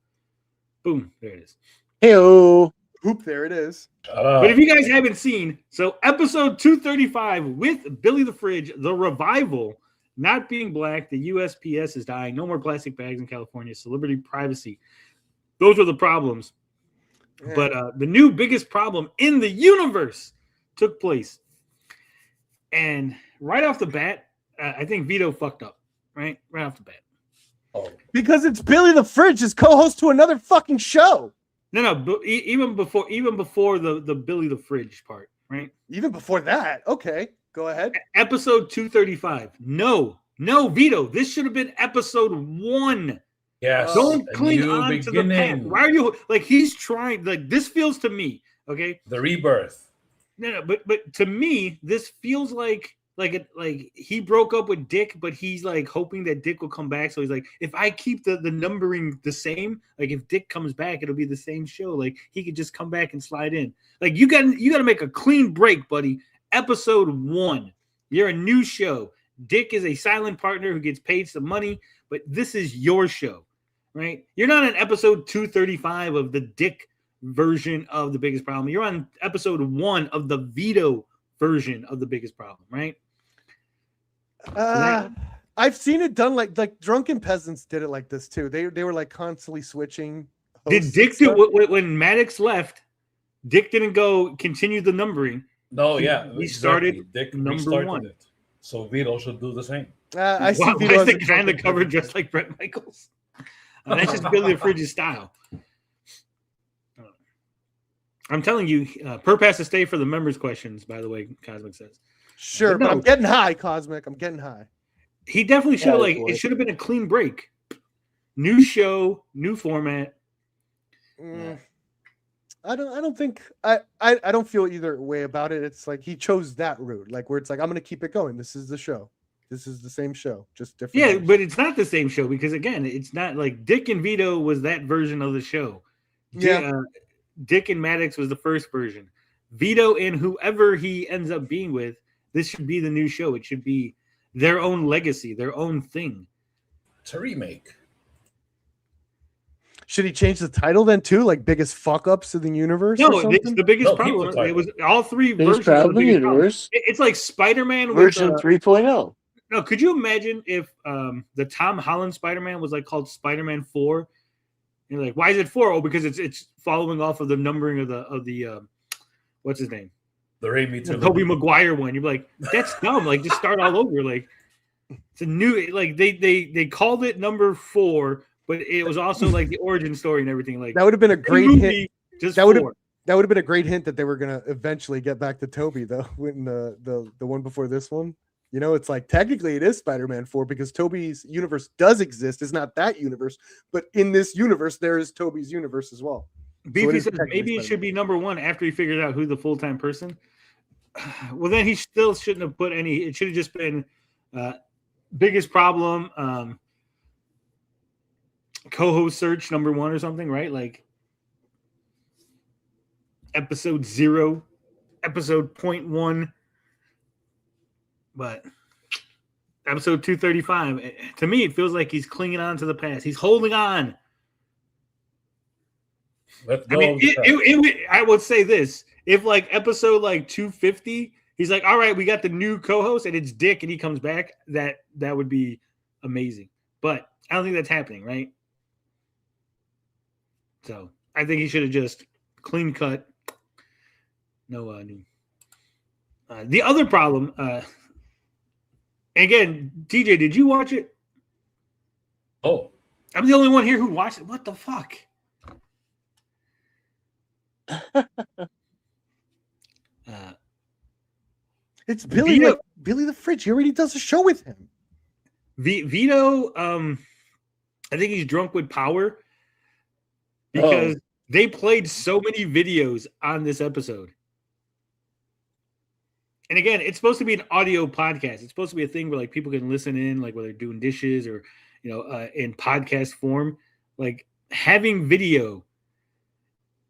Boom. There it is. Hey-o. Hoop, there it is. But if you guys haven't seen, so episode 235 with Billy the Fridge, the revival, Not being black, the USPS is dying. No more plastic bags in California. Celebrity privacy. Those are the problems. But the new biggest problem in the universe took place. And right off the bat, I think Vito fucked up. Right off the bat. Oh. Because it's Billy the Fridge, his co-host to another fucking show. No, but even before the Billy the Fridge part, right? Even before that. Okay, go ahead. Episode 235. No, Vito. This should have been episode 1. Yes. Don't cling on to the past. Why are you like? He's trying. Like this feels to me. Okay. The rebirth. No, but to me, this feels like he broke up with Dick, but he's like hoping that Dick will come back. So he's like, if I keep the numbering the same, like if Dick comes back, it'll be the same show. Like he could just come back and slide in. Like you got to make a clean break, buddy. Episode 1. You're a new show. Dick is a silent partner who gets paid some money, but this is your show, right? You're not on episode 235 of the Dick version of The Biggest Problem. You're on episode 1 of the Vito version of The Biggest Problem, right? I've seen it done like Drunken Peasants did it like this too. They were like constantly switching. Did Dick do when Maddox left? Dick didn't go continue the numbering. No, yeah, he started Dick number 1. It. So Vito should do the same. I see. Why Vito is the guy in the cover dressed like Bret Michaels? That's just Billy the Fridge's style. I'm telling you, Perp has to stay for the members' questions, by the way, Cosmic says. Sure, but I'm getting high, Cosmic. I'm getting high. He definitely should have, it should have been a clean break. New show, new format. I don't think I don't feel either way about it. It's like he chose that route, like where it's like, I'm gonna keep it going. This is the show. This is the same show, just different. Yeah, but it's not the same show because again, it's not like Dick and Vito was that version of the show. Yeah. Dick and Maddox was the first version. Vito and whoever he ends up being with, this should be the new show. It should be their own legacy, their own thing. It's a remake. Should he change the title then too, like biggest fuck ups of the universe? No, it's the biggest problem. It was all 3 versions of the universe. It's like Spider-Man version 3.0. No, could you imagine if the Tom Holland Spider-Man was like called Spider-Man 4? You're like, why is it 4? Oh, because it's following off of the numbering of the what's his name? The Raimi Tobey Maguire one. You're like, that's dumb. Like, just start all over. Like, it's a new. Like they called it number 4, but it was also like the origin story and everything. Like that would have been a great hint. That would have been a great hint that they were gonna eventually get back to Tobey though. When the one before this one. You know, it's like technically it is Spider-Man 4 because Tobey's universe does exist. It's not that universe, but in this universe, there is Tobey's universe as well. Beefy says maybe it should be number 1 after he figured out who the full-time person. Well, then he still shouldn't have put any. It should have just been biggest problem, co-host search number 1 or something, right? Like episode 0, episode 0.1. But episode 235, to me, it feels like he's clinging on to the past. He's holding on. I mean, I would say this. If like episode like 250, he's like, all right, we got the new co-host and it's Dick and he comes back, that would be amazing. But I don't think that's happening, right? So I think he should have just clean cut. No new. The other problem, again, TJ, did you watch it? Oh. I'm the only one here who watched it. What the fuck? It's Billy, Vito, Billy the Fridge. He already does a show with him. Vito, I think he's drunk with power because they played so many videos on this episode. And again, it's supposed to be an audio podcast. It's supposed to be a thing where like people can listen in, like whether they're doing dishes or, in podcast form, like having video.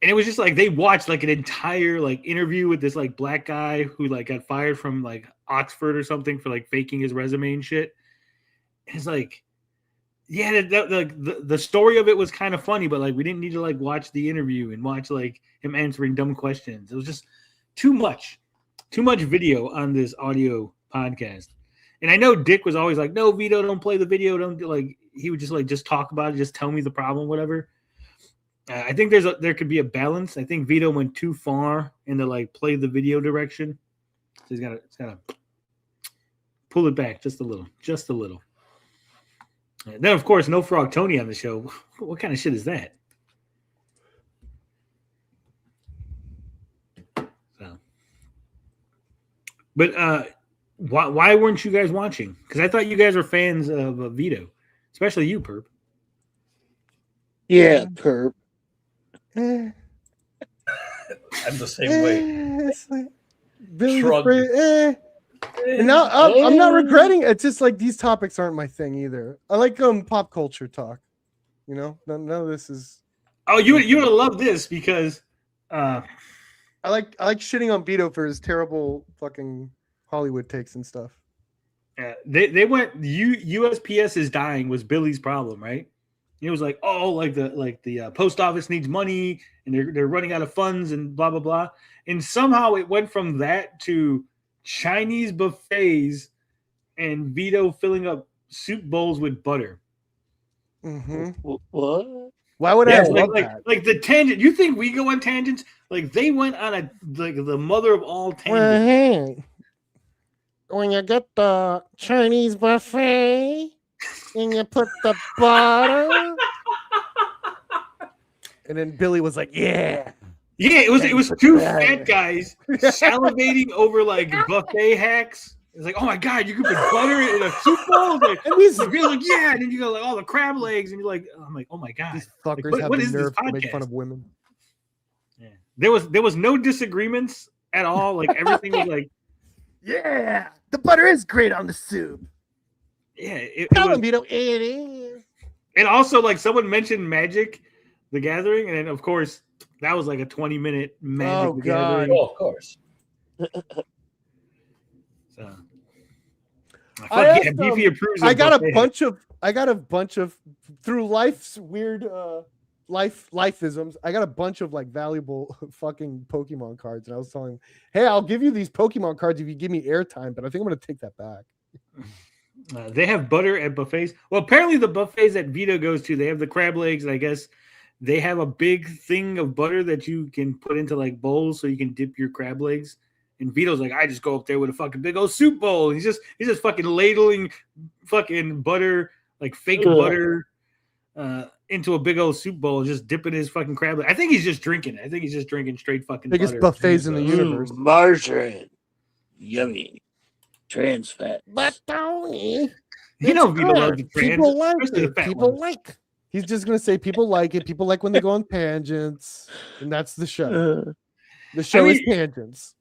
And it was just like they watched like an entire like interview with this like black guy who like got fired from like Oxford or something for like faking his resume and shit. And it's like, yeah, the story of it was kind of funny, but like we didn't need to like watch the interview and watch like him answering dumb questions. It was just too much video on this audio podcast. And I know Dick was always like, "No, Vito, don't play the video. Don't do like." He would just talk about it, just tell me the problem, whatever. I think there could be a balance. I think Vito went too far into like play the video direction. So he's got to pull it back just a little. And then of course, no Frog Tony on the show. What kind of shit is that? So, but why weren't you guys watching? Because I thought you guys were fans of Vito, especially you, Perp. Yeah, Perp. I'm the same way. It's like Billy the Shrug. Free, And now I'm not regretting it. It's just like these topics aren't my thing either. I like pop culture talk. You know, none of this is. Oh, you would love this because I like shitting on Vito for his terrible fucking Hollywood takes and stuff. they went USPS is dying was Billy's problem, right? It was like, oh, like the post office needs money and they're running out of funds and blah blah blah. And somehow it went from that to Chinese buffets and Vito filling up soup bowls with butter. Mm-hmm. What? Why would I Yeah, love that? like the tangent. You think we go on tangents? Like they went on the mother of all tangents. Hey, when you get the Chinese buffet and you put the butter, and then Billy was like, "Yeah." Yeah, it was two fat guys salivating over like buffet hacks. It's like, oh my god, you could put butter in a soup bowl. And these You're like, yeah, and then you go like all the crab legs, and you're like, I'm like, oh my god, these fuckers Like, have what the is this nerve to make podcast? fun of women. Yeah. There was no disagreements at all. Like everything was like, Yeah, the butter is great on the soup. yeah. It Tell was, him, Vito, it is. and also like someone mentioned Magic the Gathering, and then of course that was like a 20-minute Magic Oh, the God. Gathering. Oh, of course. So, I fuck yeah, asked, Beefy approves. I of got a buffet. bunch of through life's weird lifeisms. I got a bunch of like valuable fucking Pokemon cards, and I was telling him, "Hey, I'll give you these Pokemon cards if you give me airtime." But I think I'm gonna take that back. They have butter at buffets. Well, apparently the buffets that Vito goes to, they have the crab legs, and I guess they have a big thing of butter that you can put into like bowls so you can dip your crab legs. And Vito's like, I just go up there with a fucking big old soup bowl. He's just fucking ladling fucking butter, like fake butter, into a big old soup bowl and just dipping his fucking crab leg. I think he's just drinking. I think he's just drinking straight fucking Biggest butter. buffets in the universe. Margarine. Yummy. Trans fat. But Tony, You know Vito loves the trans, people like especially the it. fat People ones. like. He's just gonna say people like it. People like when they go on tangents, and that's the show. The show is mean- tangents.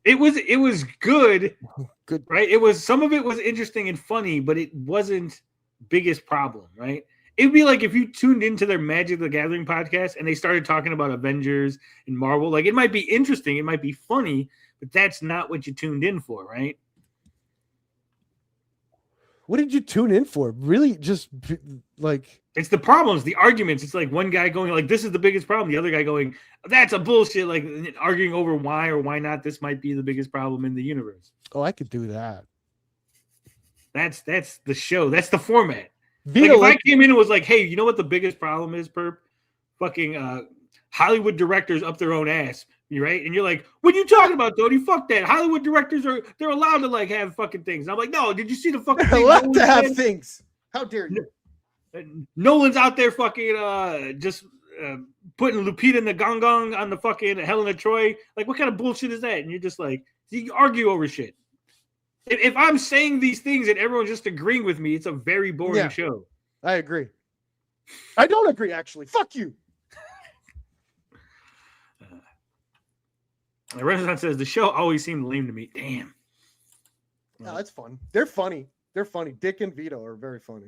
It was good. Good. Right? It was, some of it was interesting and funny, but it wasn't biggest problem, right? It'd be like if you tuned into their Magic the Gathering podcast and they started talking about Avengers and Marvel. Like it might be interesting, it might be funny, but that's not what you tuned in for, right? What did you tune in for? Really, just like It's the problems, the arguments. It's like one guy going like, this is the biggest problem. The other guy going, that's a bullshit. Like arguing over why or why not this might be the biggest problem in the universe. oh, I could do that. That's the show. That's the format. Vito, Like if I came in and was like, hey, you know what the biggest problem is, Perp? Fucking Hollywood directors up their own ass. You right? And you're like, what are you talking about, Tony? Fuck that. Hollywood directors they're allowed to like have fucking things. And I'm like, no, did you see the fucking they're thing allowed Nolan to have did? things. How dare you? Nolan's out there fucking just putting Lupita Nyong'o on the fucking Helena Troy. Like, what kind of bullshit is that? And you're just like, you argue over shit. If I'm saying these things and everyone's just agreeing with me, it's a very boring Yeah. show. I agree. I don't agree, actually. Fuck you. Renaissance says the show always seemed lame to me. Damn. No, it's fun. They're funny. They're funny. Dick and Vito are very funny.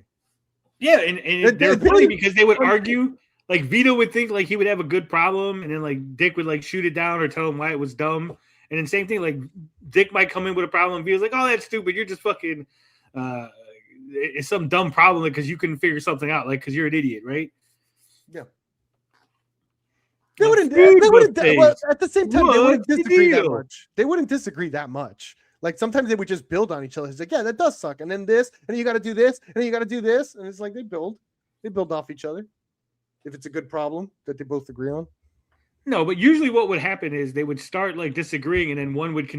Yeah, and they're They- funny because they would argue. Like Vito would think like he would have a good problem, and then like Dick would like shoot it down or tell him why it was dumb. And then same thing, like Dick might come in with a problem, and Vito's like, "Oh, that's stupid. You're just fucking. It's some dumb problem because you couldn't figure something out, like because you're an idiot, right?" Yeah. They Like, wouldn't. food They wouldn't. buffets. Well, at the same time, they What's wouldn't the disagree that deal? much. They wouldn't disagree that much. Like sometimes they would just build on each other. It's like, yeah, that does suck. And then this, and then you got to do this, and then you got to do this. And it's like they build off each other. If it's a good problem that they both agree on. No, but usually what would happen is they would start like disagreeing, and then one would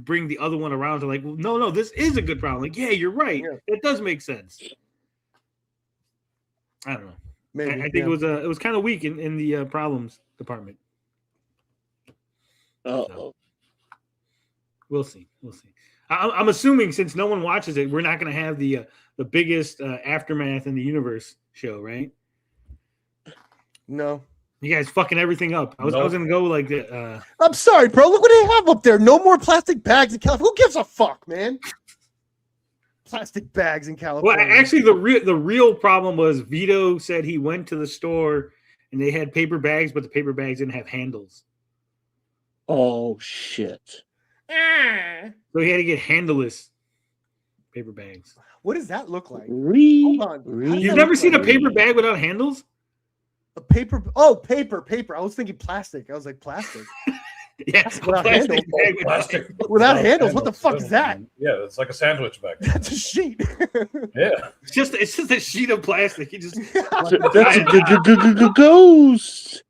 bring the other one around to like, well, no, this is a good problem. Like, yeah, you're right. Yeah. That does make sense. I don't know. Maybe, I think it was kind of weak in the problems department. So, we'll see. I'm assuming since no one watches it, we're not going to have the biggest aftermath in the universe show, right? No. You guys fucking everything up. I was going to go like the. I'm sorry, bro. Look what they have up there. No more plastic bags in California. Who gives a fuck, man? Plastic bags in California. Well, actually, the real problem was Vito said he went to the store and they had paper bags, but the paper bags didn't have handles. Oh shit! So he had to get handleless paper bags. What does that look like? Hold on. You've never seen a paper bag without handles? A paper? Oh, paper. I was thinking plastic. I was like, plastic. Yeah, without handles. Plastic without handles. What the fuck is that? Yeah, it's like a sandwich bag. That's a sheet. Yeah, it's just a sheet of plastic. You just that's a ghost.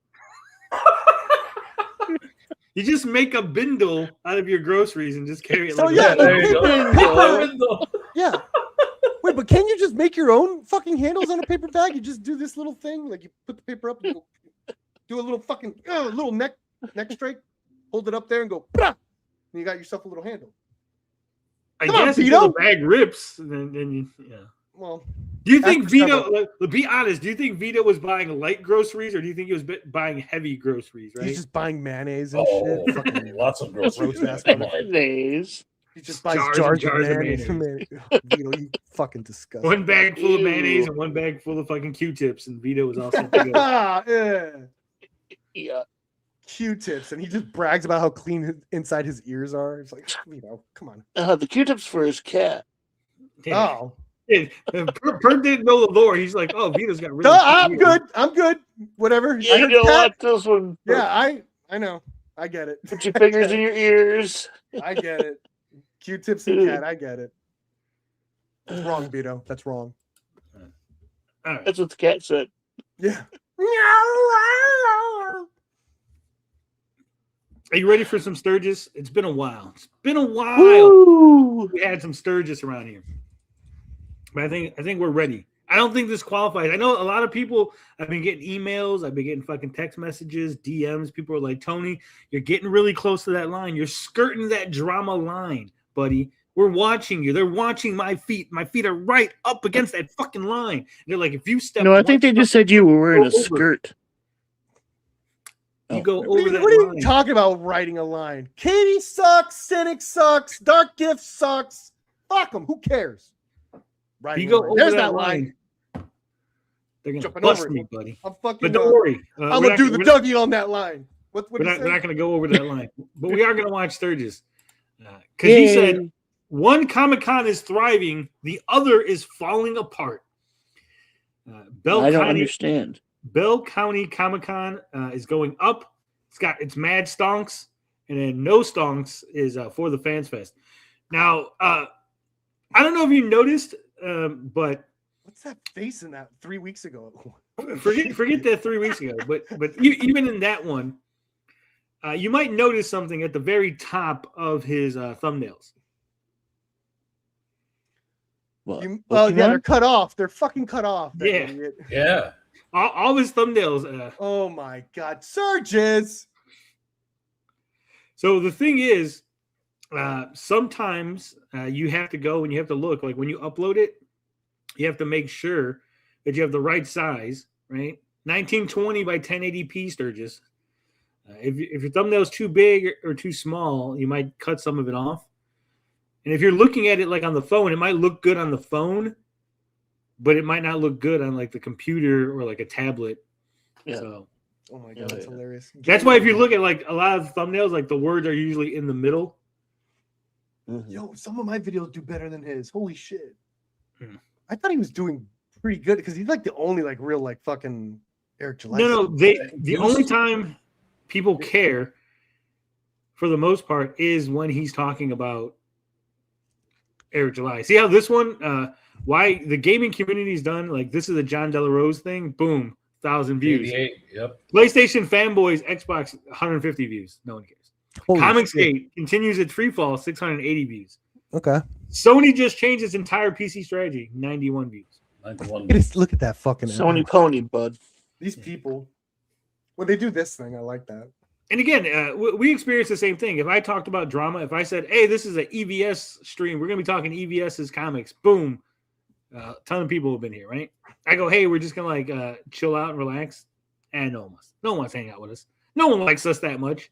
You just make a bindle out of your groceries and just carry it. So like yeah, there you go. Yeah. Wait, but can you just make your own fucking handles on a paper bag? You just do this little thing, like you put the paper up, and go, do a little fucking little neck strike, hold it up there, and go. Brah! And you got yourself a little handle. I guess until the bag rips, then you, yeah. Well, do you think Vito? Be honest. Do you think Vito was buying light groceries, or do you think he was buying heavy groceries? Right? He's just buying mayonnaise and shit. Fucking lots of groceries. Mayonnaise. He just buys jars of mayonnaise. Vito, you fucking disgusting. One bag full of mayonnaise and one bag full of fucking Q-tips, and Vito was all set to go. Yeah. Q-tips, and he just brags about how clean inside his ears are. It's like, come on. The Q-tips for his cat. Yeah. Oh. Per didn't know the lore. He's like, oh, Vito's got really. I'm good. Whatever. You know what? This one. Yeah, I know. I get it. Put your fingers in your ears. I get it. Q-tips and cat. I get it. That's wrong, Vito. That's wrong. Right. That's what the cat said. Yeah. Are you ready for some Sturgis? It's been a while. Woo! We had some Sturgis around here. But I think we're ready. I don't think this qualifies. I know a lot of people. I've been getting emails. I've been getting fucking text messages, DMs. People are like, Tony, you're getting really close to that line. You're skirting that drama line, buddy. We're watching you. They're watching my feet. My feet are right up against that fucking line. And they're like, if you step. No, I think they just said you were wearing a skirt. You go over that. What are you talking about? Writing a line? Katie sucks. Cynic sucks. Dark Gift sucks. Fuck them. Who cares? Right. You go over There's that line. They're gonna jumping bust over me, buddy. I'm fucking. But don't worry. I'm gonna do the Dougie on that line. We're not gonna go over that line, but we are gonna watch Sturgis because he said one Comic-Con is thriving, the other is falling apart. I don't understand. Bell County Comic-Con is going up. It's mad stonks, and then no stonks is for the Fans Fest. Now, I don't know if you noticed, but what's that face in that 3 weeks ago? Forget that 3 weeks ago, but even in that one, you might notice something at the very top of his thumbnails. Yeah, they're cut off. They're fucking cut off. Yeah. All his thumbnails. Oh my God, Sturgis. So the thing is, sometimes you have to go and you have to look. Like when you upload it, you have to make sure that you have the right size, right? 1920 by 1080p Sturgis. If your thumbnail is too big or too small, you might cut some of it off. And if you're looking at it like on the phone, it might look good on the phone, but it might not look good on like the computer or like a tablet. Yeah. So, oh my God, that's hilarious. That's why if you look at like a lot of thumbnails, like the words are usually in the middle. Yo, some of my videos do better than his. Holy shit. I thought he was doing pretty good because he's like the only like real like fucking Eric July. No, the only time people care for the most part is when he's talking about Eric July. See how this one, why the gaming community is done? Like, this is a John De La Rose thing. Boom, 1,000 views. 88. Yep. PlayStation fanboys, Xbox, 150 views. No one cares. Holy Comic shit. Skate continues its free fall, 680 views. Okay. Sony just changed its entire PC strategy, 91 views. 91. Look at that fucking Sony pony, bud. These people, when they do this thing, I like that. And again, we experience the same thing. If I talked about drama, if I said, hey, this is an EVS stream, we're going to be talking EVS's comics, boom, a ton of people have been here, right? I go, hey, we're just going to like chill out and relax. And no one wants to hang out with us. No one likes us that much.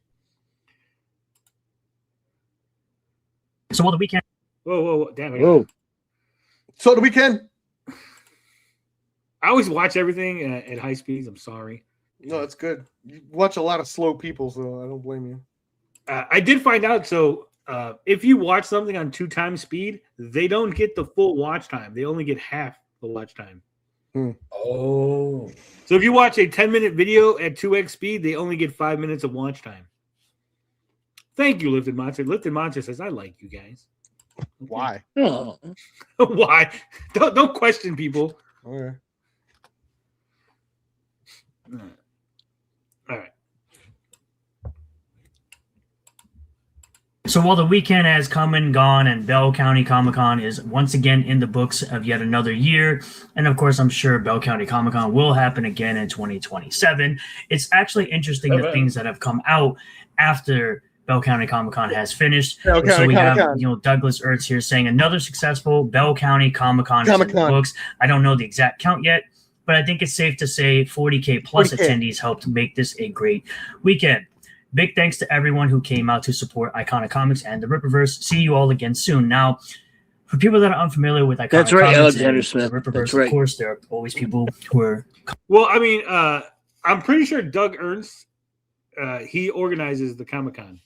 So while the weekend. Whoa. Damn it. Whoa. So the weekend. I always watch everything at high speeds. I'm sorry. No, it's good. You watch a lot of slow people, so I don't blame you. I did find out. So if you watch something on 2x speed, they don't get the full watch time. They only get half the watch time. Oh. So if you watch a 10-minute video at 2x speed, they only get 5 minutes of watch time. Thank you, Lifted Monster. Lifted Monster says, I like you guys. Why? Oh. Why? Don't question people. Okay. All right. So while the weekend has come and gone and Bell County Comic-Con is once again in the books of yet another year, and of course I'm sure Bell County Comic-Con will happen again in 2027, it's actually interesting the things that have come out after Bell County Comic-Con has finished. Bell So County we have Comic-Con. Douglas Ertz here saying another successful Bell County Comic-Con is in the books. I don't know the exact count yet, but I think it's safe to say 40K plus 40K. attendees helped make this a great weekend. Big thanks to everyone who came out to support Iconic Comics and the Rippaverse. See you all again soon. Now, for people that are unfamiliar with Iconic That's right, Comics Alexander and Smith. the Rippaverse, That's right. of course, there are always people who are. Well, I mean, I'm pretty sure Doug Ernst, he organizes the Comic-Con.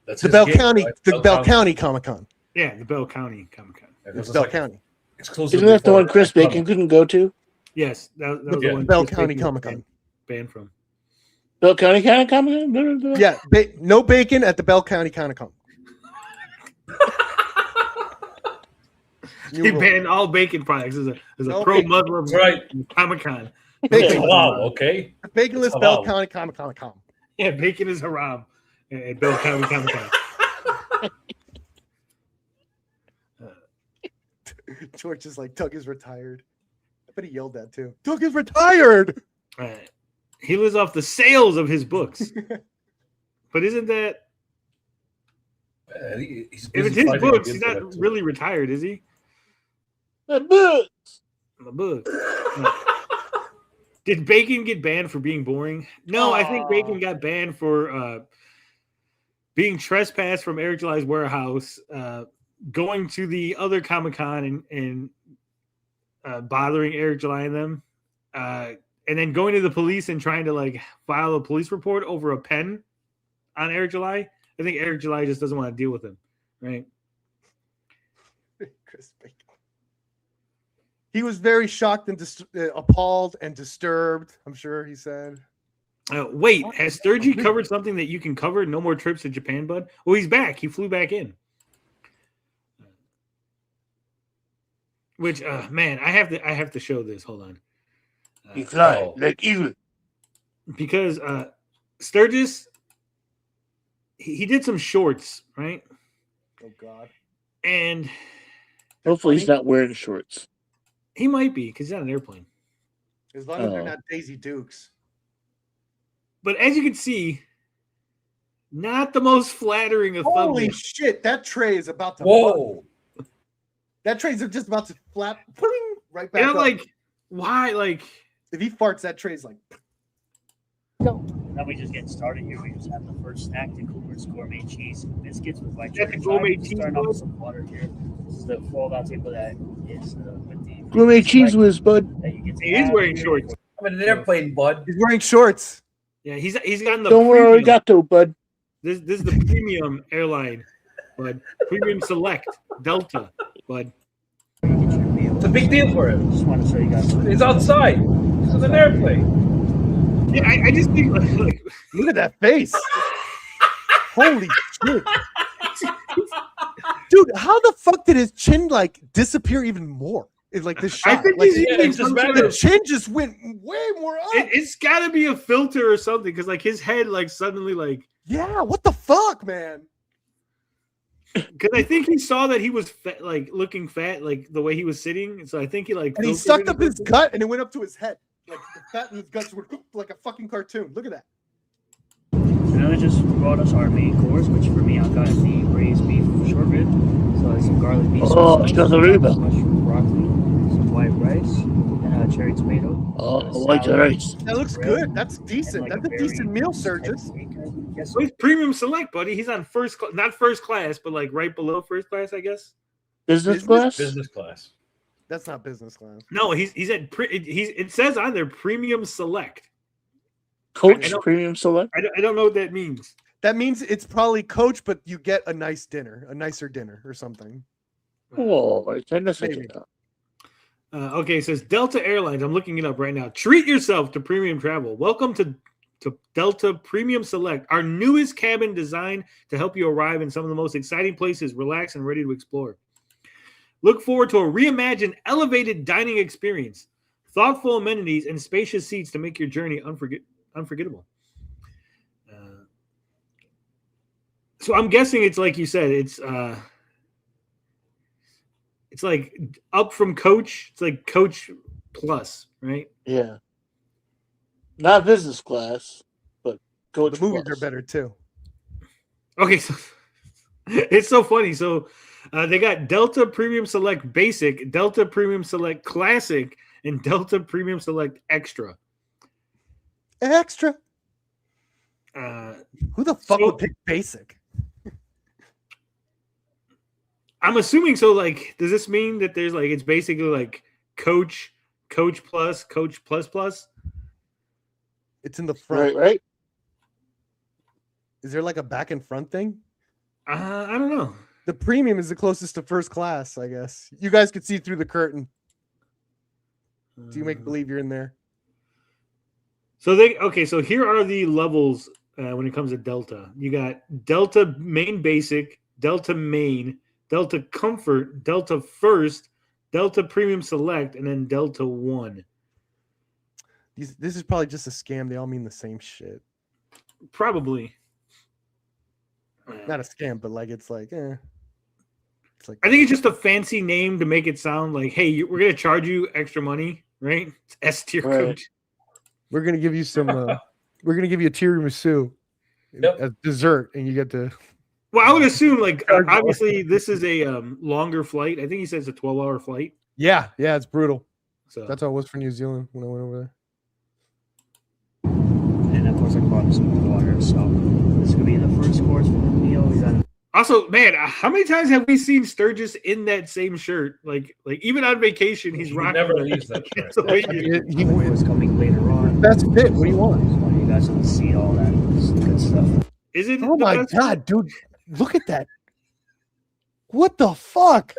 That's The his Bell gig, County, right? the Bell County Comic-Con. Yeah, the Bell County Comic-Con. It's Bell County. Exclusively Isn't that the for one Chris comic. Bacon couldn't go to? Yes, that was the one. Bell Chris County Bacon Comic-Con. Banned from. Bell County Comic-Con? Yeah, no bacon at the Bell County Comic-Con. He banned all bacon products as a No pro-Muslim Right. Comic-Con. Bacon. Wow, okay. Baconless Oh, Bell wow. County Comic-Con. Yeah, bacon is haram at Bell County Comic-Con. George is like, Doug is retired. I bet he yelled that too. Doug is retired. He lives off the sales of his books. But isn't that... He's If it's busy his fighting books, against he's that not too. really retired, is he? The books. The books. No. Did Bacon get banned for being boring? No, I think Bacon got banned for being trespassed from Eric July's warehouse, going to the other Comic-Con and bothering Eric July and them, and then going to the police and trying to like file a police report over a pen on Eric July. I think Eric July just doesn't want to deal with him, right? Chris Bacon. He was very shocked and appalled and disturbed, I'm sure he said. Wait, has Sturgis covered something that you can cover? No more trips to Japan, bud? Well, he's back. He flew back in. Which, man, I have to show this. Hold on. He fly like eagle. Because Sturgis, he did some shorts, right? Oh, God. And Hopefully he's not wearing shorts. he might be because he's on an airplane. As long as they're Oh. not Daisy Dukes. But as you can see, not the most flattering of Holy thumbnails. shit, that tray is about to Whoa. That tray's just about to flap right back You know, up. like, why? Like, if he farts, that tray's like Now we just get started here. We just have the first snack, the Cooper's Gourmet Cheese Biscuits with white That's sugar. the gourmet We're cheese starting off bud? with some water here. This is the fold-out table that is with the Gourmet cheese whiz, bud. that you get to he is have wearing here. shorts. I'm in an airplane, bud. he's wearing shorts. Yeah, he's gotten the Don't worry, premium. arigato, bud. This is the premium airline, bud. Premium Select Delta, bud. It's a big deal for him. Just want to show you guys. He's outside. He's in an airplane. Yeah, I just think like Look at that face. Holy shit. Dude, how the fuck did his chin like disappear even more? It's like this shot. I think like, he's using it's just some better. sort the of, chin just went way more up. it's got to be a filter or something because like his head like suddenly like Yeah, what the fuck, man? because I think he saw that he was fat, like looking fat like the way he was sitting, so I think he like And he filtered sucked it up or his something. gut and it went up to his head. Like the fat in his guts were like a fucking cartoon. Look at that. And then they just brought us our main course, which for me, I've got the braised beef short rib. So it's some garlic beef sauce, mushroom broccoli, some white rice, and a cherry tomato. Oh, white rice. That looks good. That's decent. That's a decent meal, Sturgis. Yes, Well, he's premium select, buddy. He's on not first class, but like right below first class, I guess. Business class? Business class. That's not business class. No, he's at it says on there premium select. Coach I don't- Premium Select? I don't know what that means. That means it's probably coach, but you get a nice dinner, a nicer dinner or something. Oh, I tend to Maybe. think that. Okay, it says Delta Airlines. I'm looking it up right now. Treat yourself to premium travel. Welcome to Delta Premium Select, our newest cabin designed to help you arrive in some of the most exciting places, relax and ready to explore. Look forward to a reimagined, elevated dining experience, thoughtful amenities, and spacious seats to make your journey unforgettable. So I'm guessing it's like you said, it's like up from Coach. It's like Coach Plus, right? Yeah. Not business class, but Coach The movies Plus. are better too. Okay, so it's so funny. So they got Delta Premium Select Basic, Delta Premium Select Classic, and Delta Premium Select Extra. Extra. Who the fuck so- would pick basic? I'm assuming so. Like, does this mean that there's like it's basically like Coach Plus, Coach Plus Plus? It's in the front. Right? Is there like a back and front thing? I don't know. The premium is the closest to first class, I guess. You guys could see through the curtain. Do you make believe you're in there? So so here are the levels when it comes to Delta. You got Delta Main Basic, Delta Main, Delta Comfort, Delta First, Delta Premium Select, and then Delta One. This is probably just a scam. They all mean the same shit. Probably. Not a scam, but like it's like, It's like I think it's just a fancy name to make it sound like, hey, we're gonna charge you extra money, right? It's S tier Right. Coach. we're gonna give you some. We're gonna give you a tiramisu as dessert, and you get to. Well, I would assume like obviously this is a longer flight. I think he says a 12-hour flight. Yeah, it's brutal. So That's how it was for New Zealand when I went over there. And of course, I bought some water. So this is gonna be the first course for the meal. We got also, man, how many times have we seen Sturgis in that same shirt? Like even on vacation, he's He rocking. never that. leaves that shirt. So he- He was coming later on. Best fit. What do you want? Just want you guys to see all that good stuff. is it? Oh the my best? god, dude! Look at that. What the fuck?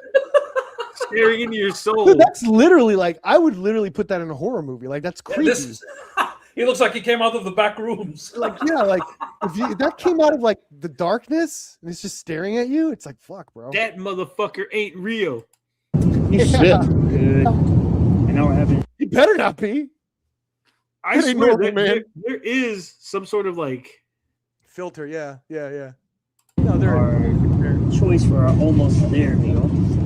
Staring into your soul. Dude, that's literally like I would literally put that in a horror movie. Like that's Yeah, creepy. this is, he looks like he came out of the back rooms. Like like if that came out of like the darkness and it's just staring at you, it's like fuck, bro. That motherfucker ain't real. He's Yeah. sick. Good. And now we're having He better not be. I That ain't swear normal, that man. there is some sort of like Filter, yeah. No, there. our choice for our almost there meal.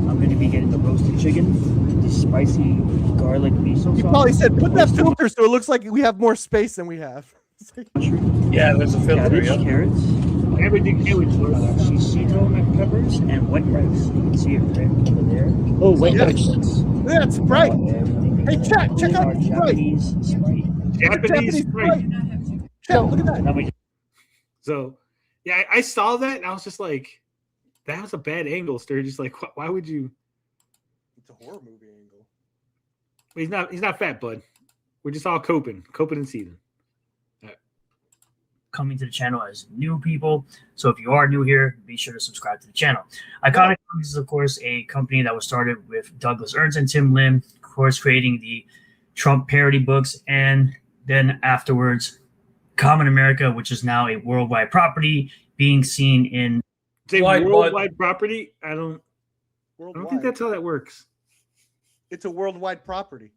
I'm going to be getting the roasted chicken, the spicy garlic miso sauce. He probably said, "Put that filter so it looks like we have more space than we have." It's like, Yeah, there's a filter. Cabbage, Yeah. carrots, everything sandwich. shishito peppers, and white rice. You can see it right over there. Oh, wait, Yeah. nice. look at that Sprite. Hey, check out our the Sprite. Japanese Sprite. Japanese Sprite. Sprite. Check, look at that. And then we So, yeah, I saw that and I was just like, that was a bad angle, Sturgis. Like, why would you? It's a horror movie angle. He's not fat, bud. We're just all coping and seething. coming to the channel as new people. So if you are new here, be sure to subscribe to the channel. Iconic Comics is, of course, a company that was started with Douglas Ernst and Tim Lim, of course, creating the Trump parody books. And then afterwards, Common America, which is now a worldwide property, being seen in Say Wide, worldwide property. I don't Worldwide. think that's how that works. It's a worldwide property.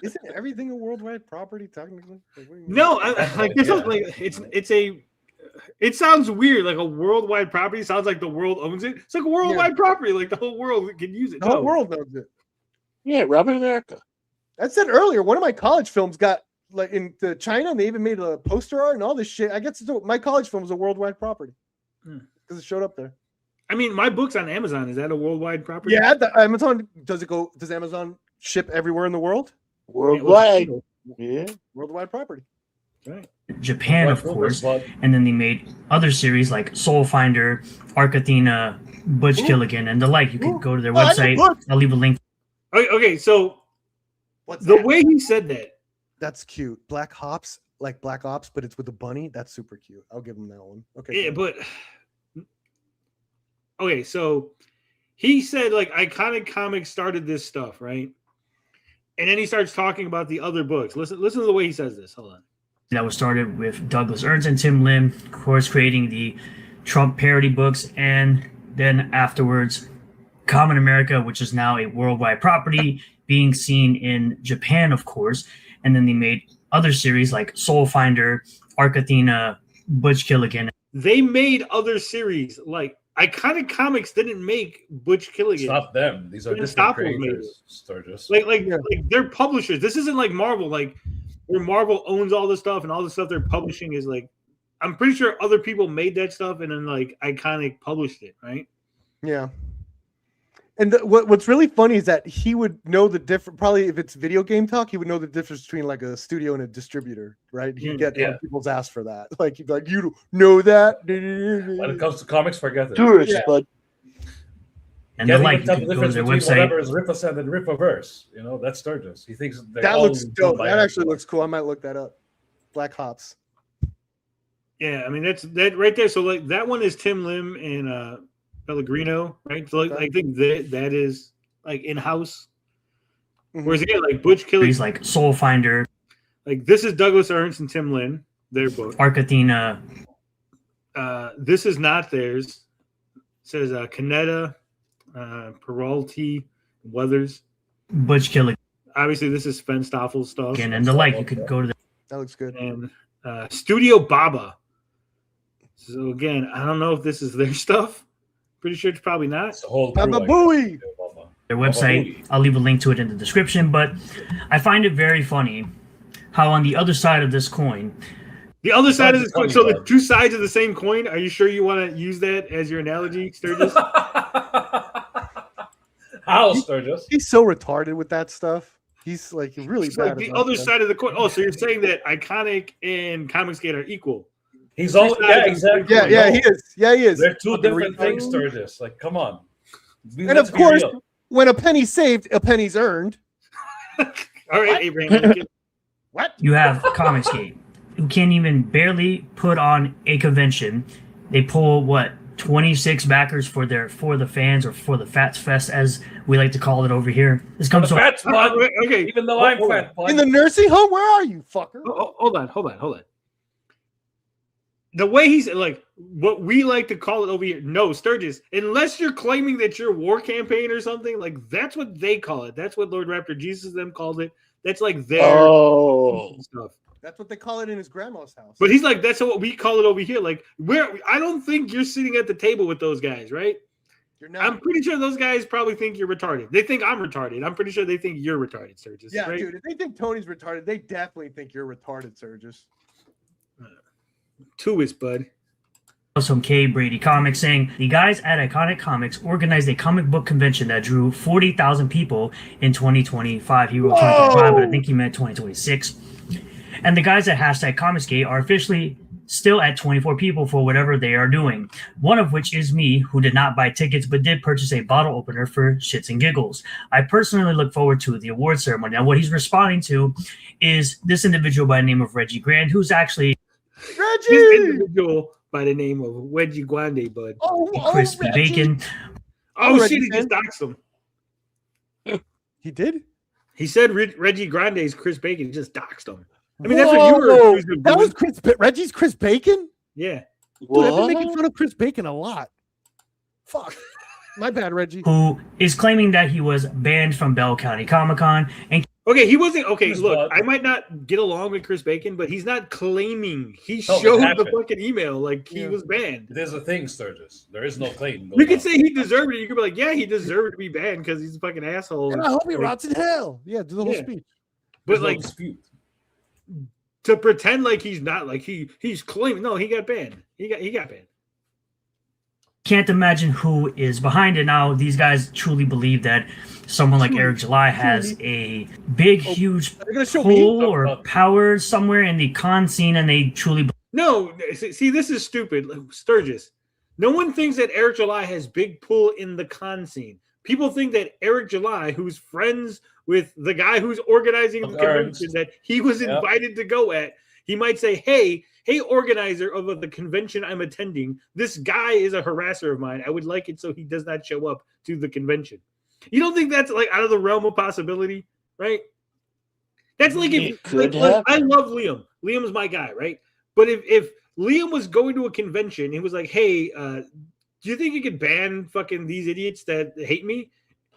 Isn't everything a worldwide property technically? Like, what do you mean? No, like this is like it's a. It sounds weird. Like a worldwide property sounds like the world owns it. It's like a worldwide property. Like the whole world can use it. The whole world knows it. Yeah, Robin America. I said earlier, one of my college films got like in China, and they even made a poster art and all this shit. I guess my college film was a worldwide property because it showed up there. I mean, my book's on Amazon. Is that a worldwide property? Yeah, Amazon does Amazon ship everywhere in the world? Worldwide. Yeah. Worldwide property. Right. Japan, of course, and then they made other series like Soul Finder, Arc Athena, Butch Gilligan, and the like. You can go to their website. I'll leave a link. Okay, so What's the that? way he said that. That's cute. Black Ops, like Black Ops, but it's with a bunny. That's super cute. I'll give him that one. Okay. Yeah, but okay, so he said like Iconic Comics started this stuff, right? And then he starts talking about the other books. Listen to the way he says this. Hold on. That was started with Douglas Ernst and Tim Lim, of course, creating the Trump parody books, and then afterwards, Common America, which is now a worldwide property, being seen in Japan, of course, and then they made other series like Soul Finder, Arc Athena, Butch Gilligan. They made other series like Iconic Comics didn't make Butch Gilligan. It's not them. These are Even different Stopple made creators. Sturgis. Like they're publishers. This isn't like Marvel, like where Marvel owns all the stuff and all the stuff they're publishing is like, I'm pretty sure other people made that stuff and then like Iconic published it, right? Yeah. And what's really funny is that he would know the difference. Probably if it's video game talk, he would know the difference between like a studio and a distributor, right? He'd get on people's ass for that. Like he'd be like, "You don't know that." When it comes to comics, forget it. Tourist, bud. And the like, you the can go to difference their between website. whatever is Ripperson and Ripperverse. You know, that's Sturgis. He thinks That looks dope. That actually looks cool. I might look that up. Black Hops. Yeah, I mean that's that right there. So like that one is Tim Lim and Pellegrino, right? So like, I think that is like in-house. Whereas again, like Butch Gilligan, Series like Soul Finder, like this is Douglas Ernst and Tim Lim, their book. Arc Athena. This is not theirs. It says Canetta, Peralty, Weathers. Butch Gilligan, Obviously, this is Sven Stoffel's stuff. and the like. You could go to the That looks good. And Studio Baba. So again, I don't know if this is their stuff. Pretty sure it's probably not. It's a whole Baba crew, Booey. their website. I'll leave a link to it in the description. But I find it very funny how on the other side of this coin, The other side of That's this coin. funny, So the bud. two sides of the same coin. Are you sure you want to use that as your analogy, Sturgis? How, Sturgis? He's so retarded with that stuff. He's like really It's bad. like the about other that. side of the coin. Oh, so you're saying that Iconic and Comicsgate are equal? He's all sides exactly. Yeah, he is. Yeah, he is. They're two Fucking different retarded. things, Sturgis. Like, come on. And of course, when a penny's saved, a penny's earned. All right, Abraham Lincoln. What? you have Comicsgate, who can't even barely put on a convention. They pull 26 backers for the fans, or for the Fats Fest as we like to call it over here. This comes from Fats, bud. Okay, Even though I'm fat, bud. In the nursing home? Where are you, fucker? Hold on. The way he's like, what we like to call it over here. No, Sturgis. Unless you're claiming that you're war campaign or something, like that's what they call it. That's what Lord Raptor Jesus them called it. That's like their stuff. That's what they call it in his grandma's house. But he's like, that's what we call it over here. Like, I don't think you're sitting at the table with those guys, right? You're not. I'm pretty sure those guys probably think you're retarded. They think I'm retarded. I'm pretty sure they think you're retarded, Sturgis. Yeah, right? dude. If they think Tony's retarded, they definitely think you're retarded, Sturgis. Twist, bud. From K. Brady Comics, saying the guys at Iconic Comics organized a comic book convention that drew 40,000 people in 2025. He wrote 2025, but I think he meant 2026. And the guys at #Comicsgate are officially still at 24 people for whatever they are doing. One of which is me, who did not buy tickets but did purchase a bottle opener for shits and giggles. I personally look forward to the award ceremony. Now, what he's responding to is this individual by the name of Reggie Grand, who's actually This Reggie! individual by the name of Wedgie Guande, bud. Crispy Reggie. Bacon. Oh, Reggie shit, he fan. just doxed him. He did? He said Reggie Grande's Chris Bacon. He just doxed him. I mean, that's what you were Whoa! accused of That doing. was Reggie's Chris Bacon? Yeah. Dude, I've been making fun of Chris Bacon a lot. Fuck. My bad, Reggie. who is claiming that he was banned from Bell County Comic Con. And Okay, he wasn't. Okay, Chris look, Budd. I might not get along with Chris Bacon, but he's not claiming. He No, it showed the happened. fucking email like he Yeah. was banned. There's a thing, Sturgis. There is no claim. You could say he deserved it. You could be like, yeah, he deserved to be banned because he's a fucking asshole. And I hope he Like, rots in hell. Yeah, do the whole Yeah. speech. but like dispute. to pretend like he's not, like he's claiming. No, he got banned. He got banned. can't imagine who is behind it. Now, these guys truly believe that someone like Eric July has a big, huge They're gonna show me. pull or power somewhere in the con scene, and they truly No, see, this is stupid. Like, Sturgis. No one thinks that Eric July has big pull in the con scene. People think that Eric July, who's friends with the guy who's organizing the convention that he was invited to go at, he might say, hey, organizer of the convention I'm attending, this guy is a harasser of mine. I would like it so he does not show up to the convention. You don't think that's like out of the realm of possibility, right? That's like if like, I love Liam. Liam's my guy, right? But if Liam was going to a convention, he was like, hey, do you think you could ban fucking these idiots that hate me?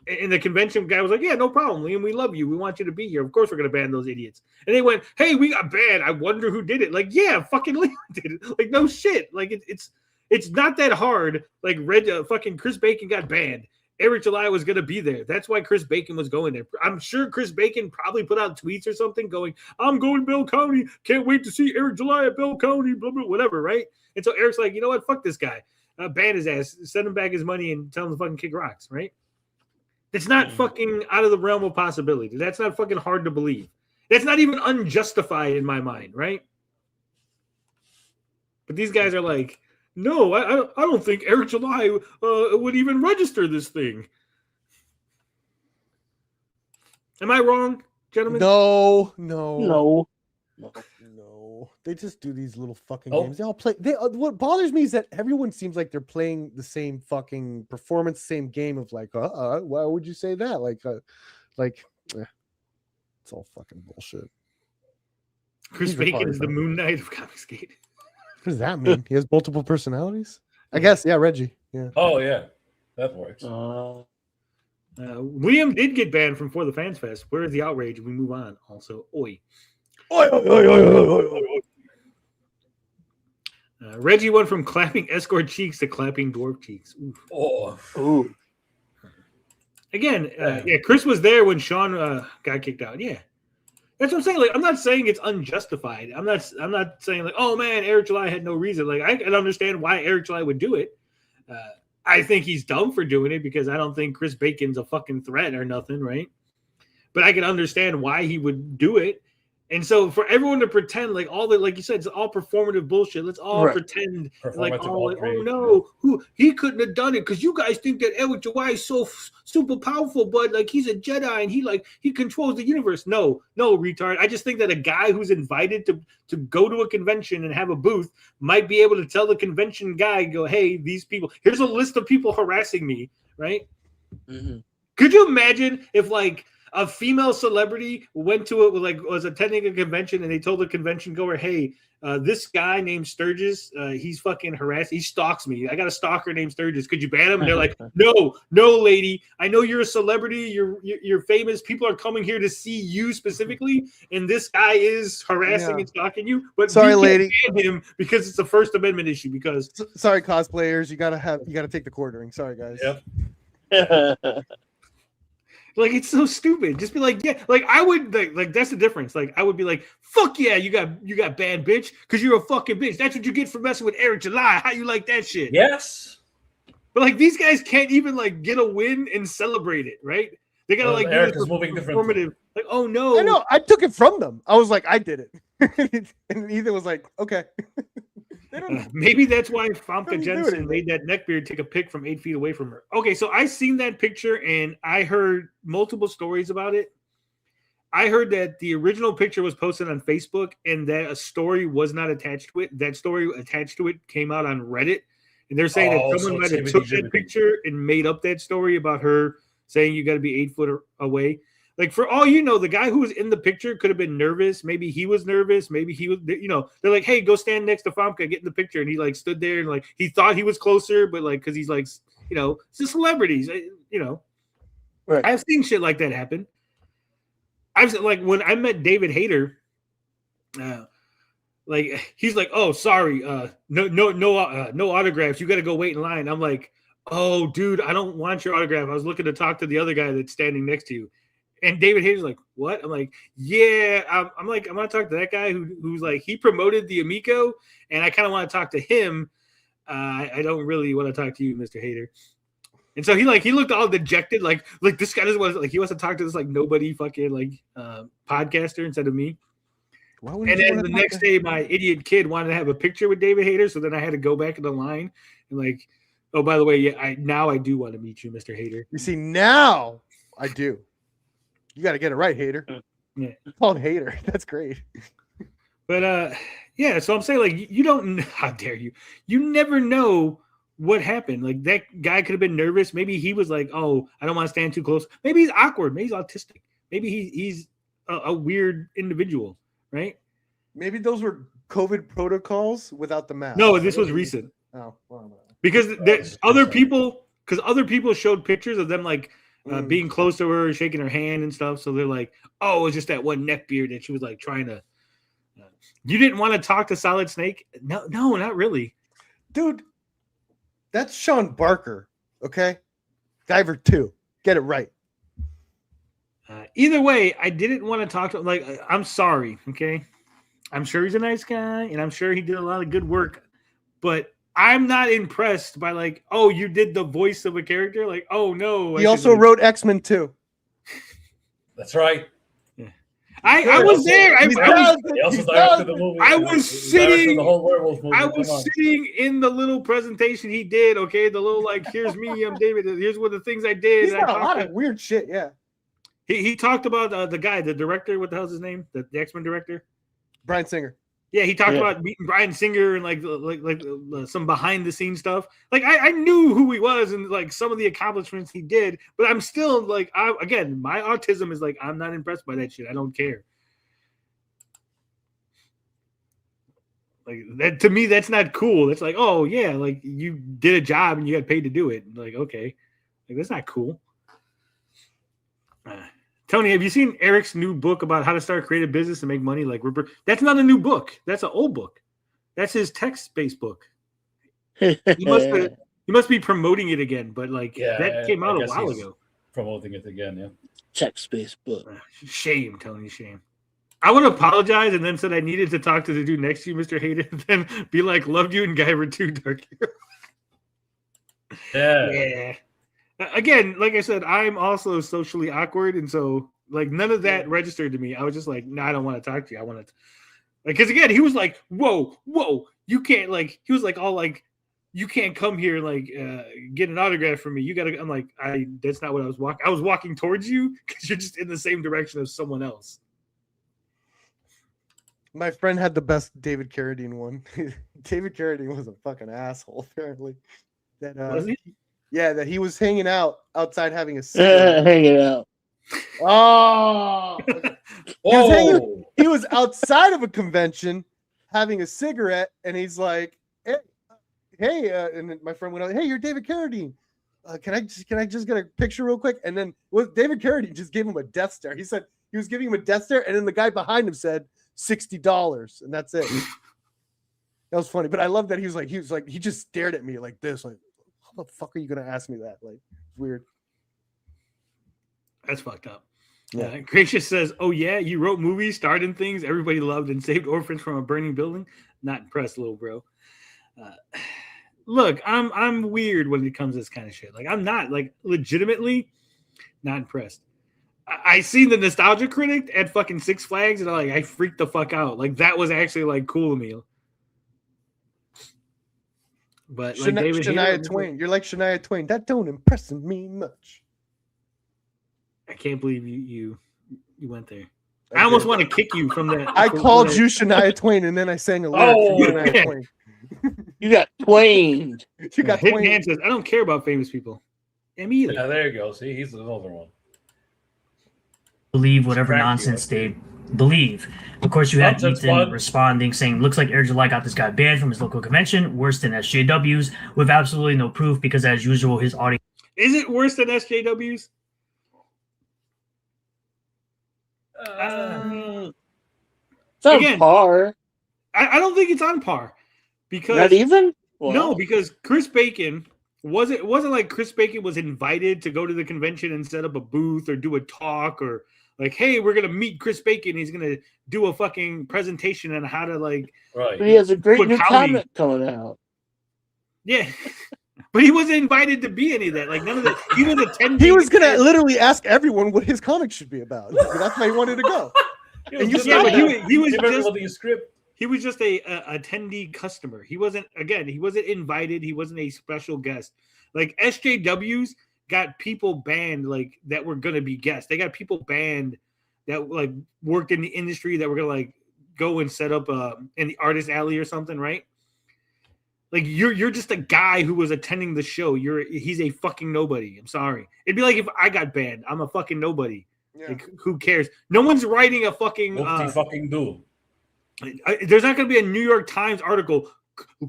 And the convention guy was like, yeah, no problem, Liam. We love you. We want you to be here. Of course we're going to ban those idiots. And they went, hey, we got banned. I wonder who did it. Like, yeah, fucking Liam did it. Like, no shit. Like, it's not that hard. Like, fucking Chris Bacon got banned. Eric July was going to be there. That's why Chris Bacon was going there. I'm sure Chris Bacon probably put out tweets or something going, I'm going to Bell County. Can't wait to see Eric July at Bell County, blah, blah, whatever, right? And so Eric's like, you know what? Fuck this guy. Ban his ass. Send him back his money and tell him to fucking kick rocks, right? It's not fucking out of the realm of possibility. That's not fucking hard to believe. That's not even unjustified in my mind, right? But these guys are like, no, I don't think Eric July would even register this thing. Am I wrong, gentlemen? No. They just do these little fucking games. They all play. What bothers me is that everyone seems like they're playing the same fucking performance, same game of like, why would you say that? It's all fucking bullshit. Chris Bacon is the Moon Knight of Comicsgate. What does that mean? He has multiple personalities? I guess, yeah, Reggie. Yeah. Oh, yeah. That works. William did get banned from For the Fans Fest. Where is the outrage? We move on. Also, oi. Reggie went from clapping escort cheeks to clapping dwarf cheeks. Oof. Ooh. Again, Chris was there when Sean got kicked out. Yeah. That's what I'm saying. Like, I'm not saying it's unjustified. I'm not saying like, oh man, Eric July had no reason. Like, I can understand why Eric July would do it. I think he's dumb for doing it because I don't think Chris Bacon's a fucking threat or nothing, right? But I can understand why he would do it. And so for everyone to pretend like all the, like you said, it's all performative bullshit. Let's all pretend like, oh no, he couldn't have done it because you guys think that Eric July is so super powerful, but like he's a Jedi and he controls the universe. No, retard. I just think that a guy who's invited to go to a convention and have a booth might be able to tell the convention guy, go, hey, these people, here's a list of people harassing me, right? Mm-hmm. Could you imagine if like a female celebrity went to it with was attending a convention and they told the convention goer, hey, this guy named Sturgis, he's fucking harassed. He stalks me. I got a stalker named Sturgis. Could you ban him? And they're like, no, lady. I know you're a celebrity. You're famous. People are coming here to see you specifically. And this guy is harassing and stalking you. But sorry, lady, ban him because it's a First Amendment issue. Because sorry, cosplayers, you gotta take the quartering. Sorry, guys. Yep. Like, it's so stupid. Just be like, yeah, like I would like that's the difference. Like I would be like, fuck yeah, you got banned, bitch, because you're a fucking bitch. That's what you get for messing with Eric July. How you like that shit? Yes. But like these guys can't even like get a win and celebrate it, right? They gotta like Eric do is moving performative. Like, oh no. I know. I took it from them. I was like, I did it. And Ethan was like, okay. Maybe that's why Famke Jensen made that neckbeard take a pic from 8 feet away from her. Okay, so I seen that picture and I heard multiple stories about it. I heard that the original picture was posted on Facebook and that a story was not attached to it. That story attached to it came out on Reddit. And they're saying that someone might have took that picture and made up that story about her saying you got to be 8 foot away. Like, for all you know, the guy who was in the picture could have been nervous. Maybe he was nervous. Maybe he was, they're like, hey, go stand next to Famke, get in the picture. And he like stood there and like, he thought he was closer, but like, cause he's like, it's the celebrities. Right. I've seen shit like that happen. Like when I met David Hayter, like he's like, "Oh, sorry, no autographs. You got to go wait in line." I'm like, "Oh, dude, I don't want your autograph. I was looking to talk to the other guy that's standing next to you." And David Hayter's like, "What?" I'm like, "Yeah." I'm like, I'm gonna talk to that guy who's like, he promoted the Amico, and I kind of want to talk to him. I don't really want to talk to you, Mr. Hayter. And so he looked all dejected, like this guy doesn't want, like, he wants to talk to this like nobody fucking like podcaster instead of me. And then the next day, my idiot kid wanted to have a picture with David Hayter, so then I had to go back in the line and like, oh, by the way, yeah, I do want to meet you, Mr. Hayter. You see, now I do. You got to get it right, Hater. Yeah, called Hater. That's great. But yeah, so I'm saying, like, you don't. How dare you? You never know what happened. Like, that guy could have been nervous. Maybe he was like, "Oh, I don't want to stand too close." Maybe he's awkward. Maybe he's autistic. Maybe he's a weird individual, right? Maybe those were COVID protocols without the mask. No, this was recent. Oh, well, because other people showed pictures of them like being close to her, shaking her hand and stuff. So they're like, "Oh, it's just that one neck beard that she was like trying to." You didn't want to talk to Solid Snake? No, not really, dude. That's Sean Barker. Okay, Diver 2. Get it right. Either way, I didn't want to talk to him. Like, I'm sorry. Okay, I'm sure he's a nice guy, and I'm sure he did a lot of good work, but I'm not impressed by like, oh, you did the voice of a character. Like, oh no. He also wrote X-Men 2. That's right. Yeah. I was there. I was sitting. The whole werewolf movie. I was sitting in the little presentation he did. Okay, the little like, here's me, I'm David. Here's what the things I did. He's got a lot of weird shit. Yeah. He talked about the guy, the director. What the hell's his name? The X-Men director. Bryan Singer. Yeah, he talked about meeting Bryan Singer and like some behind the scenes stuff. Like I knew who he was and like some of the accomplishments he did, but I'm still like, again, my autism is like, I'm not impressed by that shit. I don't care. Like that to me, that's not cool. That's like, oh yeah, like you did a job and you got paid to do it. Like, okay, like that's not cool. Tony, have you seen Eric's new book about how to start a creative business and make money? Like, that's not a new book. That's an old book. That's his text-based book. He must be promoting it again, but like that came out a while ago. Promoting it again, yeah. Text-based book. Shame, Tony, shame. I would apologize and then said I needed to talk to the dude next to you, Mr. Hayden, and then be like, loved you and Guyver 2, Dark Hero. Yeah. Again, like I said, I'm also socially awkward, and so like none of that registered to me. I was just like, no, I don't want to talk to you. I want to, like, because again, he was like, whoa, you can't, like, he was like, all like, you can't come here, like, get an autograph from me. You gotta. I'm like, that's not what I was walking. I was walking towards you because you're just in the same direction as someone else. My friend had the best David Carradine one. David Carradine was a fucking asshole, apparently. That was he? Yeah, that he was hanging out outside having a cigarette. Hanging out. Oh, he was outside of a convention having a cigarette, and he's like, "Hey," and then my friend went out, "Hey, you're David Carradine. Can I just get a picture real quick?" And then David Carradine just gave him a death stare. He said he was giving him a death stare, and then the guy behind him said $60, and that's it. That was funny, but I love that he was like he just stared at me like this, like, how the fuck are you gonna ask me that? Like, weird. That's fucked up. Yeah. Gracious says, "Oh yeah, you wrote movies, starred in things everybody loved, and saved orphans from a burning building." Not impressed, little bro. Look, I'm weird when it comes to this kind of shit. Like, I'm not, like, legitimately not impressed. I seen the Nostalgia Critic at fucking Six Flags, and I freaked the fuck out. Like, that was actually like cool to me. But like Shania Twain, you're like Shania Twain. That don't impress me much. I can't believe you went there. I almost want to kick you from that. I called you Shania Twain, and then I sang a lyric to Shania Twain. You got twained. You got Hidden Twain. Hand says, "I don't care about famous people." Me either. Yeah, there you go. See, he's the older one. Believe whatever nonsense they believe. Of course, you had Nonsense, Ethan bud. responding saying, "Looks like Eric July got this guy banned from his local convention, worse than SJWs, with absolutely no proof because, as usual, his audience." Is it worse than SJWs? It's on Again, par. I don't think it's on par because Not even? no, Wow. because Chris Bacon it wasn't like Chris Bacon was invited to go to the convention and set up a booth or do a talk or like, hey, we're gonna meet Chris Bacon. He's gonna do a fucking presentation on how to like, Right. But he has a great What new comedy? comic coming out. yeah. But he wasn't invited to be any of that. Like none of that. He was attending. He was gonna literally ask everyone what his comic should be about. That's why he wanted to go. And you Yeah, but he was Give just everybody a script. he was just a attendee customer. He wasn't invited. He wasn't a special guest. Like SJWs got people banned like that were gonna be guests. They got people banned that like worked in the industry that were gonna like go and set up in the artist alley or something, right? Like you're just a guy who was attending the show. He's a fucking nobody. I'm sorry. It'd be like if I got banned. I'm a fucking nobody. Yeah. Like who cares? No one's writing a fucking Fucking do. there's not going to be a New York Times article.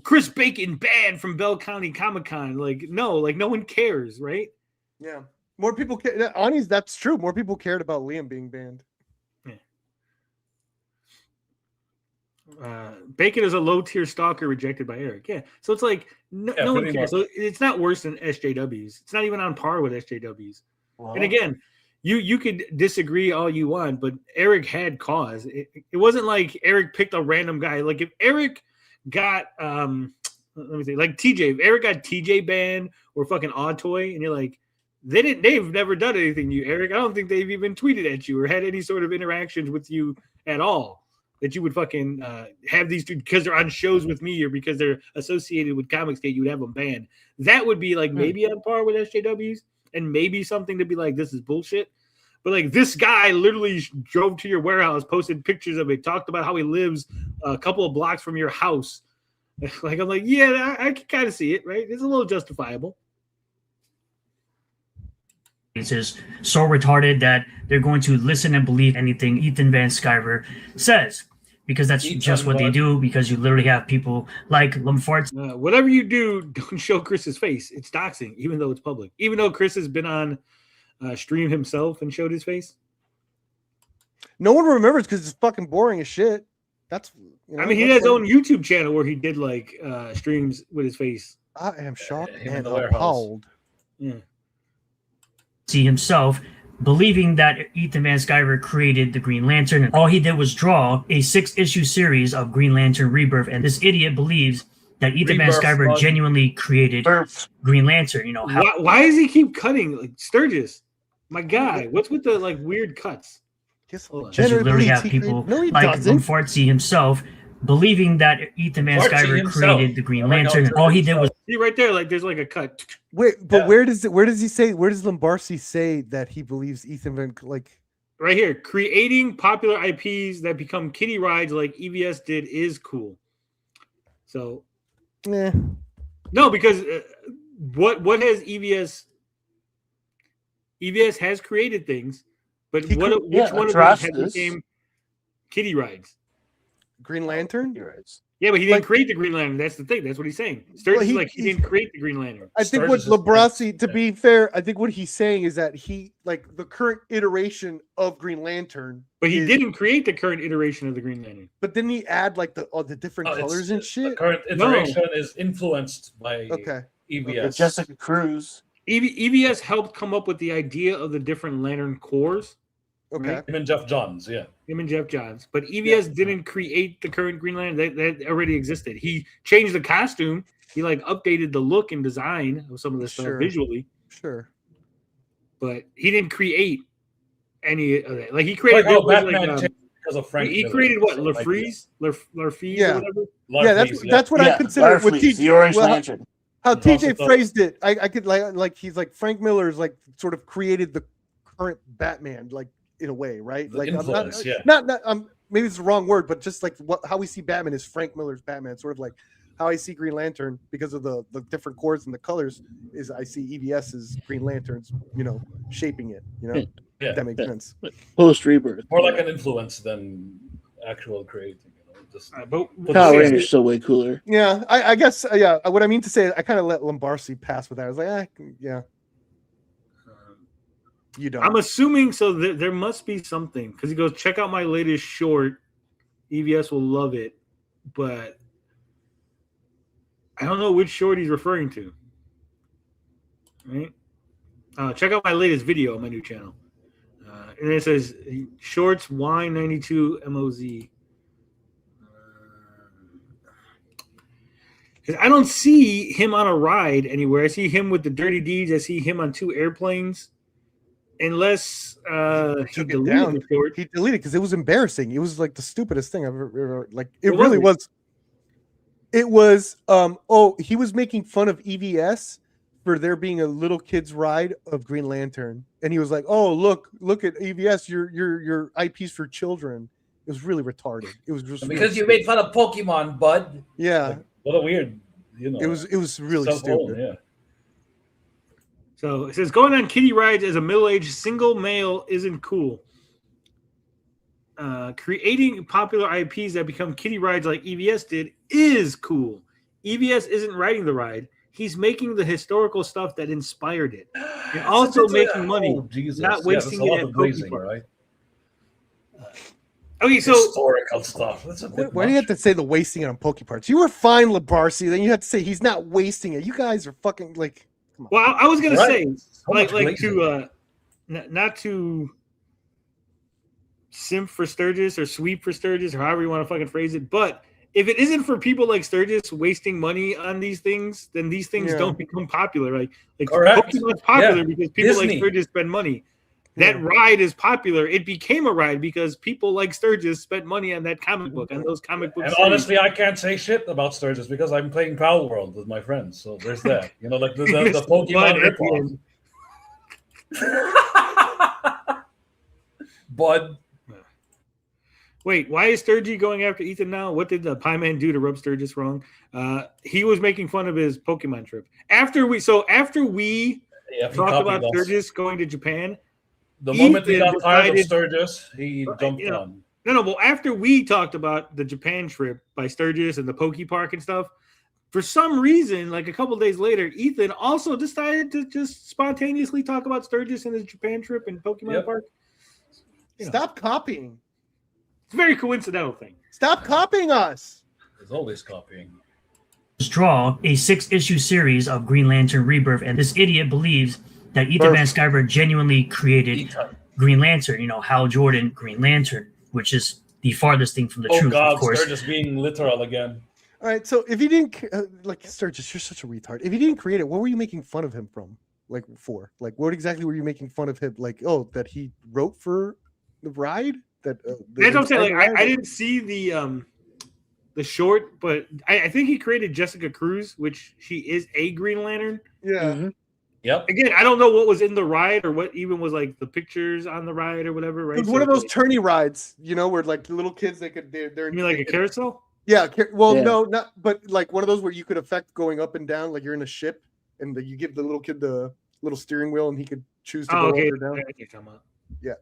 Chris Bacon banned from Bell County Comic Con. Like no one cares, right? Yeah. More people care. Honest, that's true. More people cared about Liam being banned. Bacon is a low tier stalker rejected by Eric. Yeah, so it's like no one pretty cares. much. So it's not worse than SJWs. It's not even on par with SJWs. Wow. And again, you could disagree all you want, but Eric had cause. It wasn't like Eric picked a random guy. Like if Eric got let me see, like TJ, if Eric got TJ banned or fucking Autoy, and you're like, they've never done anything to you, Eric. I don't think they've even tweeted at you or had any sort of interactions with you at all. That you would fucking have these two because they're on shows with me or because they're associated with Comic State, you would have them banned. That would be like maybe on par with SJWs and maybe something to be like, this is bullshit. But like this guy literally drove to your warehouse, posted pictures of it, talked about how he lives a couple of blocks from your house. Like I'm like, yeah, I can kind of see it, right? It's a little justifiable. Is so retarded that they're going to listen and believe anything Ethan Van Sciver says because that's just what they do. Because you literally have people like Lamfort. Whatever you do, don't show Chris's face. It's doxing, even though it's public. Even though Chris has been on stream himself and showed his face. No one remembers because it's fucking boring as shit. That's. I mean, he has his own YouTube channel where he did like streams with his face. I am shocked him in and the warehouse. appalled. Yeah. See himself believing that Ethan Van Sciver created the Green Lantern, and all he did was draw a 6-issue series of Green Lantern Rebirth. And this idiot believes that Ethan Van Sciver genuinely created Green Lantern. You know how? Why does he keep cutting like Sturgis? My guy, what's with the like weird cuts? Yes, Because you literally have people no, he like doesn't. Lamfortzi himself believing that Ethan Van Fartsy Sciver himself. created the Green I like how Lantern, and it's all he did was See right there, like there's like a cut. Wait, but Yeah. where does he say? Where does Lombardi say that he believes Ethan Van like? Right here, creating popular IPs that become kiddie rides like EVS did is cool. So Eh. no, because what has EVS? EVS has created things, but which one of them has became kiddie rides? Green Lantern. Yeah, but he didn't Like- create the Green Lantern. That's the thing. That's what he's saying. Sturgis is like he didn't create the Green Lantern. I think what Sturgis is Labrasi, to be fair, I think what he's saying is that he like the current iteration of Green Lantern. But he is- didn't create the current iteration of the Green Lantern. But didn't he add like all the different colors and The shit? current iteration is influenced by Okay. EBS. Jessica Cruz. EVS helped come up with the idea of the different Lantern cores. Okay. Him and Jeff Johns, yeah. Him and Jeff Johns. But EVS didn't create the current Green Lantern. That already existed. He changed the costume. He like updated the look and design of some of the stuff Sure. visually. Sure. But he didn't create any of that. Like he created Like how like, Batman changed because of Frank he Miller created or what? something like Lafreeze? Lafreeze Yeah. or whatever? Yeah, that's what I consider with Larfleeze, the Orange well, Lantern. how And also TJ the- phrased it. I could like he's like Frank Miller's like sort of created the current Batman like in a way, right? The Like influence, yeah. not maybe it's the wrong word, but just like how we see Batman is Frank Miller's Batman. Sort of like how I see Green Lantern because of the different chords and the colors is I see EVS's Green Lanterns, shaping it, Yeah. If that makes sense. Post rebirth. More like an influence than actual creating. Just But Power Yeah. Rangers still way cooler. Yeah, I guess. Yeah, what I mean to say, I kind of let Lombardi pass with that. I was like, yeah. You don't. I'm assuming so. There must be something because he goes, check out my latest short. EVS will love it, but I don't know which short he's referring to. Right? Check out my latest video on my new channel. And it says shorts Y92 MOZ. Because I don't see him on a ride anywhere. I see him with the Dirty Deeds. I see him on 2 airplanes. Unless he took it deleted down. the short. He deleted because it was embarrassing. It was like the stupidest thing I've ever like. It What really was was. It was. He was making fun of EVS for there being a little kid's ride of Green Lantern, and he was like, "Oh, look at EVS. Your IPs for children." It was really retarded. It was just Because really you made fun of Pokemon, bud. Yeah, what a weird, it was really stupid. Yeah. So it says going on kiddie rides as a middle-aged single male isn't cool. Creating popular IPs that become kiddie rides like EVS did is cool. EVS isn't riding the ride. He's making the historical stuff that inspired it. And also making money, not wasting it at blazing, Pokemon. right? Okay, so Historical stuff. That's a bit Why do you have much. to say the wasting it on Pokeparts? You were fine, Labarsi. Then you have to say he's not wasting it. You guys are fucking like. Come on. well, I was gonna Right. say So like much to not to simp for Sturgis or sweep for Sturgis or however you want to fucking phrase it, but if it isn't for people like Sturgis wasting money on these things, then these things Yeah. don't become popular. Like Correct. Pokemon's popular Yeah. because people like Disney. Sturgis spend money. That ride is popular. It became a ride because people like Sturgis spent money on that comic book, and those comic books. And honestly, I can't say shit about Sturgis because I'm playing Pal World with my friends. So there's that. You know, like the Pokemon ripoff. Bud. Wait, why is Sturgis going after Ethan now? What did the Pie Man do to rub Sturgis wrong? He was making fun of his Pokemon trip. After we Yeah, he talked copied about us. Sturgis going to Japan, The moment he Ethan got tired of decided- Sturgis, he jumped you know, on. No, well, after we talked about the Japan trip by Sturgis and the Poke Park and stuff, for some reason, like a couple days later, Ethan also decided to just spontaneously talk about Sturgis and his Japan trip and Pokemon Yep. Park. You know. Stop copying. It's a very coincidental thing. Stop copying us. There's always copying. Draw a 6-issue series of Green Lantern Rebirth, and this idiot believes that Ethan Van Sciver genuinely created Green Lantern. You know, Hal Jordan, Green Lantern, which is the farthest thing from the Oh truth, God, of course. Sturgis being literal again. All right, so if you didn't like Sturgis, you're such a retard. If you didn't create it, what were you making fun of him from? Like for? Like what exactly were you making fun of him? Like that he wrote for the ride? That's what I'm saying. Like I didn't see the short, but I think he created Jessica Cruz, which she is a Green Lantern. Yeah. Mm-hmm. Yep. Again, I don't know what was in the ride or what even was like the pictures on the ride or whatever. Right? It was one of those like, tourney rides, where like the little kids they're you mean like a carousel? Yeah. Well, Yeah. no, not but like one of those where you could affect going up and down, like you're in a ship, and you give the little kid the little steering wheel, and he could choose to go up or down. I think you're talking about. Yeah.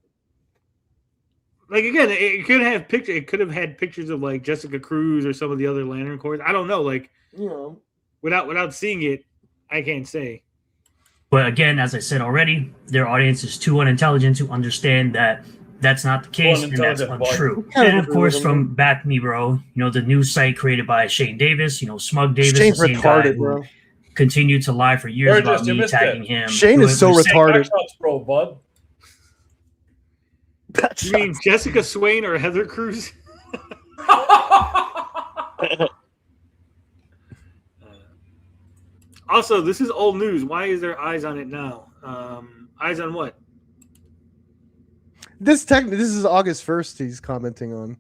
Like again, it could have picture. It could have had pictures of like Jessica Cruz or some of the other Lantern Corps. I don't know. Like without seeing it, I can't say. But again, as I said already, their audience is too unintelligent to understand that that's not the case and that's Unintelligent, boy. untrue. Kind of And of agree course, with from Back Me Bro, the new site created by Shane Davis, Smug Davis, Shane's the same guy retarded, who bro. continued to lie for years Burgess, about you me missed tagging it. him. Shane Who is so was saying- retarded. Backshots, bro, bud. You mean Jessica Swain or Heather Cruz? Also, this is old news. Why is there eyes on it now? Eyes on what? This is August 1st. He's commenting on.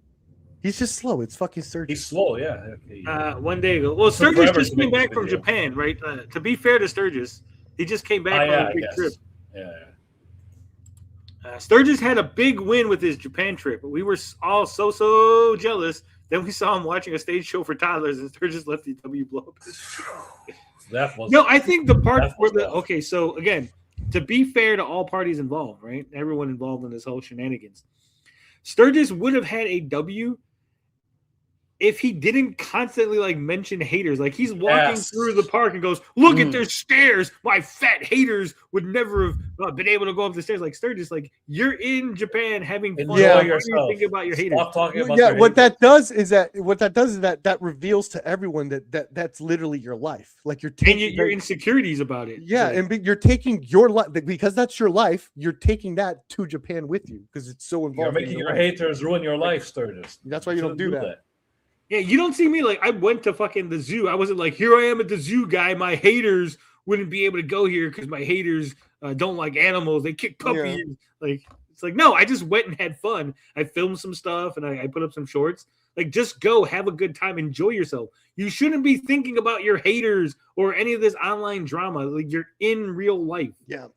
He's just slow. It's fucking Sturgis. He's slow, yeah. Okay. 1 day ago. Well, Took Sturgis forever just to came make this back from video. Japan, right? To be fair to Sturgis, he just came back Ah, from yeah, a I big guess. trip. Yeah. Sturgis had a big win with his Japan trip, but we were all so jealous. Then we saw him watching a stage show for toddlers, and Sturgis let the W blow up. That was No, I think the part That where was the rough. okay. So again, to be fair to all parties involved, right? Everyone involved in this whole shenanigans. Sturgis would have had a W if he didn't constantly like mention haters. Like he's walking through the park and goes, "Look at their stairs. My fat haters would never have been able to go up the stairs." Like Sturgis, like you're in Japan having fun. Enjoy What yourself. do you think about your haters? Stop talking about Yeah, your what haters. that does is that reveals to everyone that's literally your life. Like you're And taking your insecurities about it. yeah, Like, and you're taking your life because that's your life. You're taking that to Japan with you because it's so involved. You're in making your life. haters ruin your life, Sturgis. That's why you don't do that. yeah, you don't see me like I went to fucking the zoo. I wasn't like, here I am at the zoo, guy. My haters wouldn't be able to go here because my haters don't like animals. They kick puppies. Like it's like no, I just went and had fun. I filmed some stuff and I put up some shorts. Like just go have a good time, enjoy yourself. You shouldn't be thinking about your haters or any of this online drama. Like you're in real life. Yeah.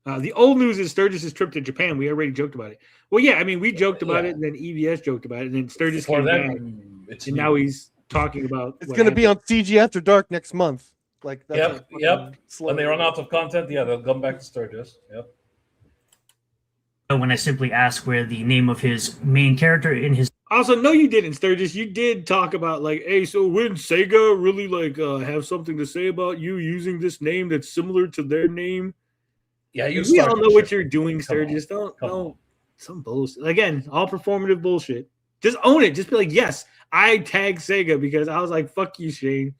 The old news is Sturgis' trip to Japan. We already joked about it. Well, yeah, I mean, we joked about it, and then EVS joked about it, and then Sturgis For came back, them, it's and new. now he's talking about It's what going to be happened. on CG After Dark next month. Like that's Yep, yep. When they run out of content, yeah, they'll come back to Sturgis. Yep. When I simply ask where the name of his main character in his Also, no, you didn't, Sturgis. You did talk about like, hey, so when Sega really like have something to say about you using this name that's similar to their name? Yeah, you We all started know what shit. you're doing, Come Sturgis. on. Come on. Don't some bullshit. Again, all performative bullshit. Just own it. Just be like, yes, I tagged Sega because I was like, fuck you, Shane.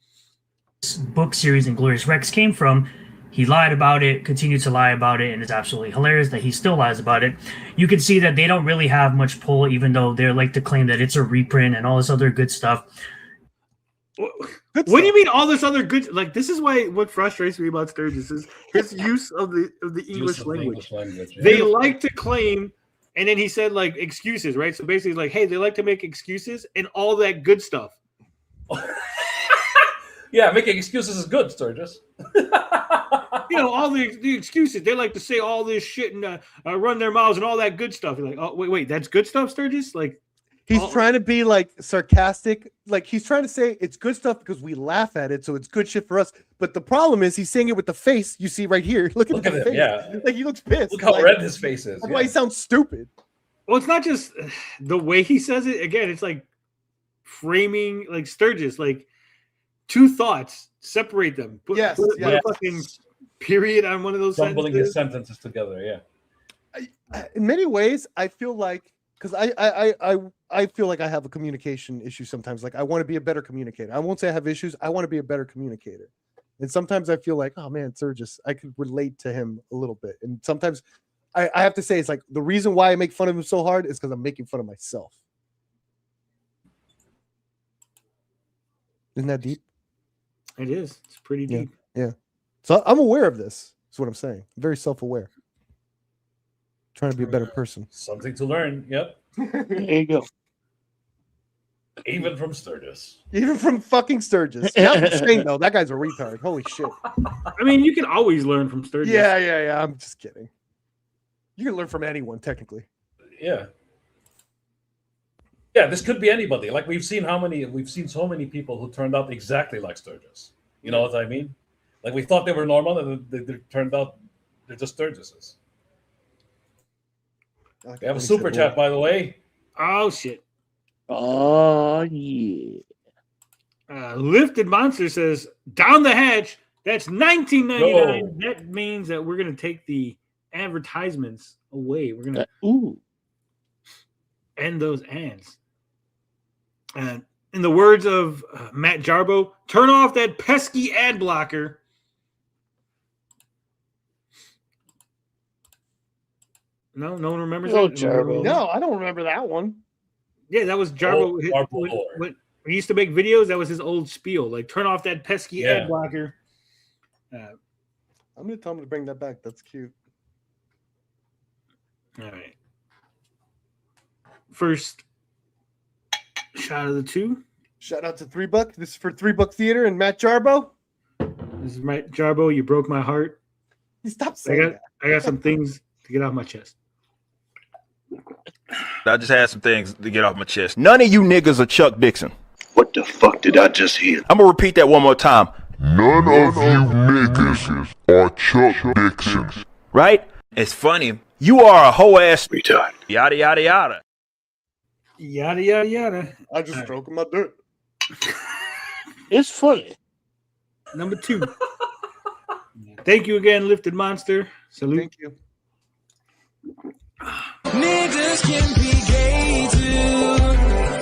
book series Inglorious Rex came from. He lied about it, continued to lie about it, and it's absolutely hilarious that he still lies about it. You can see that they don't really have much pull, even though they like to claim that it's a reprint and all this other good stuff. What do you mean all this other good? Like this is why what frustrates me about Sturgis is his use of the English language. Yeah. They like to claim, and then he said like excuses, right? So basically, like, hey, they like to make excuses and all that good stuff. Yeah, making excuses is good, Sturgis. You know, all the excuses. They like to say all this shit and run their mouths and all that good stuff. You're like, oh wait, that's good stuff, Sturgis. Like he's trying to be like sarcastic. Like he's trying to say it's good stuff because we laugh at it, so it's good shit for us. But the problem is he's saying it with the face you see right here. Look at him, the face. yeah. Like he looks pissed. Look how like, red his face is. That's why he sounds stupid. well, it's not just the way he says it. Again, it's like framing, like Sturgis, like two thoughts, separate them. Put a fucking period on one of those Jumbling his sentences. sentences together. Yeah. In many ways, I feel like because I feel like I have a communication issue sometimes. Like I want to be a better communicator. I won't say I have issues. I want to be a better communicator. And sometimes I feel like, oh man, Sturgis, I could relate to him a little bit. And sometimes I have to say it's like the reason why I make fun of him so hard is because I'm making fun of myself. Isn't that deep? It is. It's pretty deep. Yeah. So I'm aware of this. That's what I'm saying. I'm very self-aware. Trying to be a better person. Something to learn. Yep. There you go. Even from Sturgis. Even from fucking Sturgis. Not from Shane, though. That guy's a retard. Holy shit. I mean, you can always learn from Sturgis. Yeah. I'm just kidding. You can learn from anyone, technically. Yeah. Yeah, this could be anybody. Like we've seen so many people who turned out exactly like Sturgis. You know what I mean? Like we thought they were normal, and they turned out they're just Sturgises. We have a super chat, by the way. Oh shit. Oh yeah. Lifted Monster says, down the hatch. That's $19.99. Yo. That means that we're gonna take the advertisements away. We're gonna end those ads. And in the words of Matt Jarbo, turn off that pesky ad blocker. No one remembers Oh, that? Jarbo. No, I don't remember that one. Yeah, that was Jarbo. Jarbo. When he used to make videos, that was his old spiel. Like, turn off that pesky ad blocker. I'm going to tell him to bring that back. That's cute. All right. First shot of the two. Shout out to $3. This is for $3 Theater and Matt Jarbo. This is Matt Jarbo. You broke my heart. Stop saying that. I got some things to get off my chest. I just had some things to get off my chest. None of you niggas are Chuck Dixon. What the fuck did I just hear? I'm gonna repeat that one more time. None of you niggas are Chuck Dixon. Right? It's funny. You are a whole ass retard. Yada yada yada. Yada yada yada. I just stroking my dick. It's funny. Number 2. Thank you again, Lifted Monster. Salute. Thank you. Niggas can be gay too.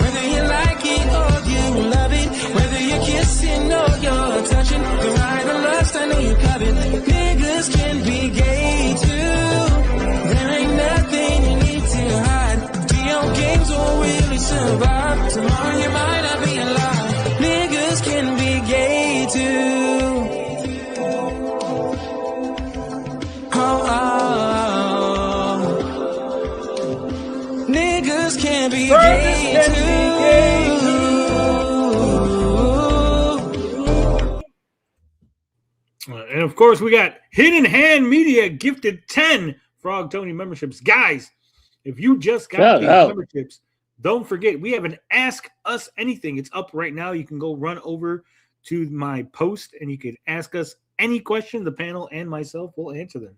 Whether you like it or you love it. Whether you're kissing or you're touching. The ride or lust, I know you love it. Niggas can be gay too. There ain't nothing you need to hide. Video games won't really survive. Tomorrow you might not be alive. Niggas can be gay too. Niggas can be gay too. And of course, we got Hidden Hand Media gifted 10 Frog Tony memberships. Guys, if you just got these memberships, don't forget, we have an Ask Us Anything. It's up right now. You can go run over to my post and you can ask us any question. The panel and myself will answer them.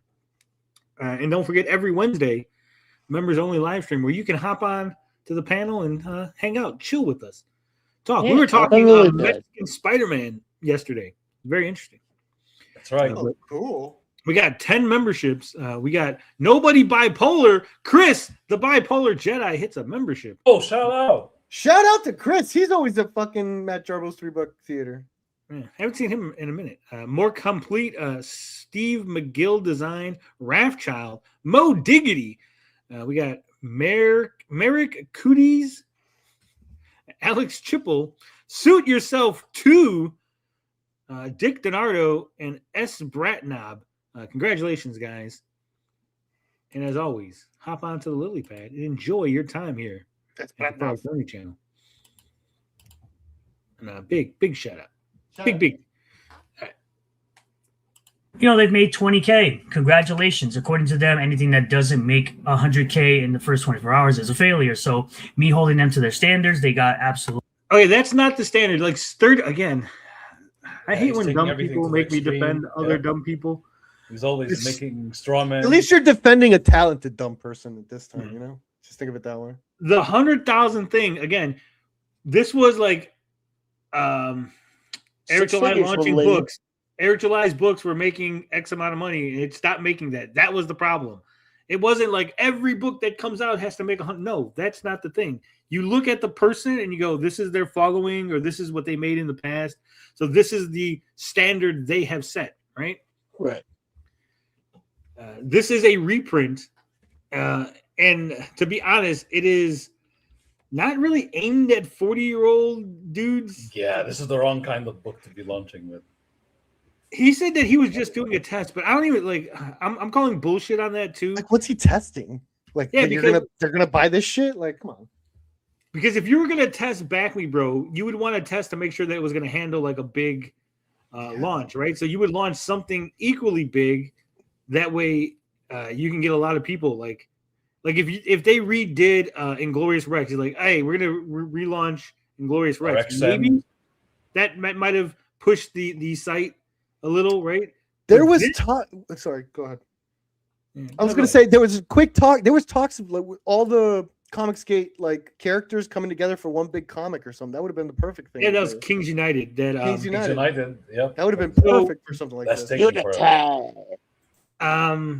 And don't forget, every Wednesday, members only live stream where you can hop on to the panel and hang out, chill with us, talk. We were talking about Mexican Spider-Man yesterday. Very interesting. That's right. Oh, cool. We got 10 memberships. We got Nobody Bipolar. Chris, the Bipolar Jedi, hits a membership. Oh, shout out. Shout out to Chris. He's always at fucking Matt Jarbo's $3 theater. Yeah, haven't seen him in a minute. More complete, Steve McGill design, Raffchild, Mo Diggity. We got Merrick Cooties, Alex Chipple, Suit Yourself 2, Dick Donardo, and S. Bratnob. Congratulations, guys. And as always, hop onto the lily pad and enjoy your time here That's at the Frog Tony channel. And a big shout out. Big. You know, they've made 20K. Congratulations. According to them, anything that doesn't make 100K in the first 24 hours is a failure. So me holding them to their standards, they got absolutely. Okay, that's not the standard. Like again, I hate he's when taking dumb everything people to the make me extreme. defend other dumb people. He's always making straw man. At least you're defending a talented dumb person at this time, you know? Just think of it that way. The 100,000 thing, again, this was like Eric July launching books. Eric July's books were making X amount of money, and it stopped making that. That was the problem. It wasn't like every book that comes out has to make 100. No, that's not the thing. You look at the person and you go, this is their following, or this is what they made in the past. So this is the standard they have set, right? Right. This is a reprint. And to be honest, it is not really aimed at 40-year-old dudes. Yeah, this is the wrong kind of book to be launching with. He said that he was just doing a test, but I don't even like. I'm calling bullshit on that too. Like, what's he testing? Like, Yeah, they're gonna buy this shit? Like, come on. Because if you were gonna test Back Me Bro, you would want to test to make sure that it was gonna handle like a big launch, right? So you would launch something equally big. That way, you can get a lot of people. Like if they redid Inglorious Rex, you're like, hey, we're gonna relaunch Inglorious Rex. Maybe that might have pushed the site a little, right? There was talk. Sorry, go ahead. Yeah, I was gonna say there was a quick talk. There was talks of like all the Comicsgate like characters coming together for one big comic or something. That would have been the perfect thing. Yeah, that was Kings United. Kings United. Yeah, that would have been perfect for something like this.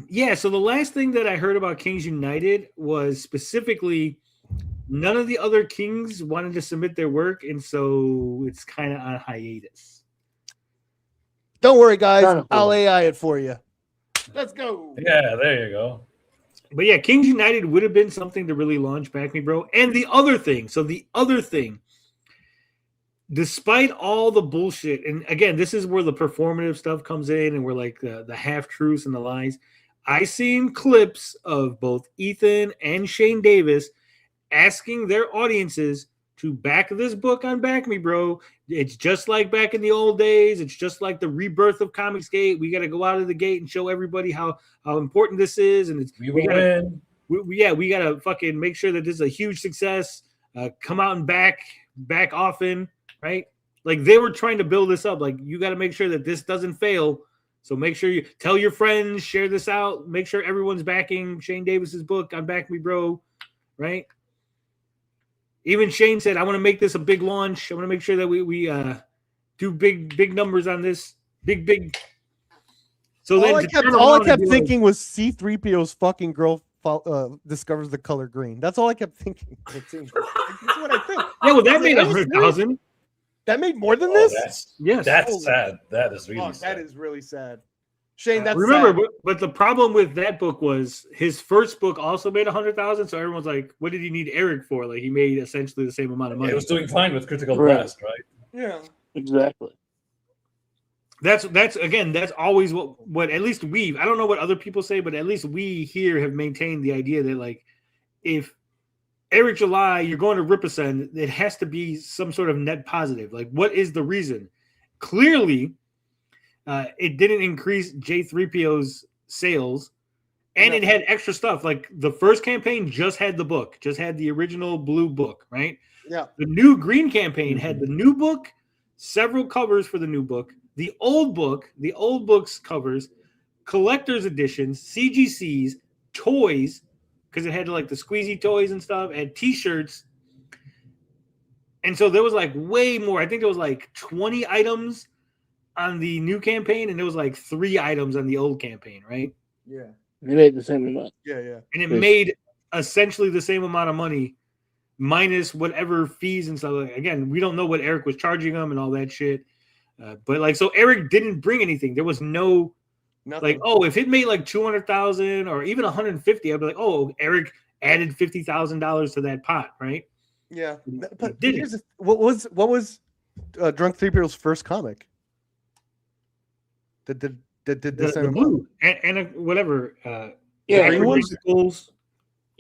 Yeah, so the last thing that I heard about Kings United was specifically none of the other Kings wanted to submit their work, and so it's kind of on hiatus. Don't worry, guys. I'll AI it for you. Let's go. Yeah, there you go. But yeah, Kings United would have been something to really launch Back Me Bro. And the other thing, despite all the bullshit, and again, this is where the performative stuff comes in and we're like the half-truths and the lies. I seen clips of both Ethan and Shane Davis asking their audiences to back this book on Back Me Bro. It's just like back in the old days. It's just like the rebirth of Comicsgate. We got to go out of the gate and show everybody how important this is. And we got to fucking make sure that this is a huge success. Come out and back often, right? Like they were trying to build this up. Like you got to make sure that this doesn't fail. So make sure you tell your friends, share this out, make sure everyone's backing Shane Davis's book. I'm Back Me Bro, right? Even Shane said, I want to make this a big launch. I want to make sure that we do big numbers on this. Big. So all I kept like, thinking was C-3PO's fucking girl discovers the color green. That's all I kept thinking. That's what I think. Yeah, well, that made 100,000. That made more than this? That's sad. That is really sad. That is really sad. Shane, that's remember, sad. But the problem with that book was his first book also made 100,000. So everyone's like, what did he need Eric for? Like he made essentially the same amount of money. It was doing fine with Critical Blast, right? Yeah, exactly. That's always what at least I don't know what other people say, but at least we here have maintained the idea that like if Eric July, you're going to Ripperson, it has to be some sort of net positive. Like what is the reason? Clearly, it didn't increase J3PO's sales, and it had extra stuff. Like the first campaign just had the book, just had the original blue book, right? Yeah. The new green campaign had the new book, several covers for the new book, the old book's covers, collector's editions, CGCs, toys, because it had like the squeezy toys and stuff, and T-shirts. And so there was like way more. I think there was like 20 items on the new campaign, and there was like 3 items on the old campaign, right? Yeah. They made the same amount. Yeah. And it made essentially the same amount of money minus whatever fees and stuff. Again, we don't know what Eric was charging them and all that shit. But like, so Eric didn't bring anything. There was nothing. Like, oh, if it made like 200,000 or even 150, I'd be like, oh, Eric added $50,000 to that pot, right? Yeah. But what was Drunk 3PO's first comic? Did the blue and whatever. Chronicles.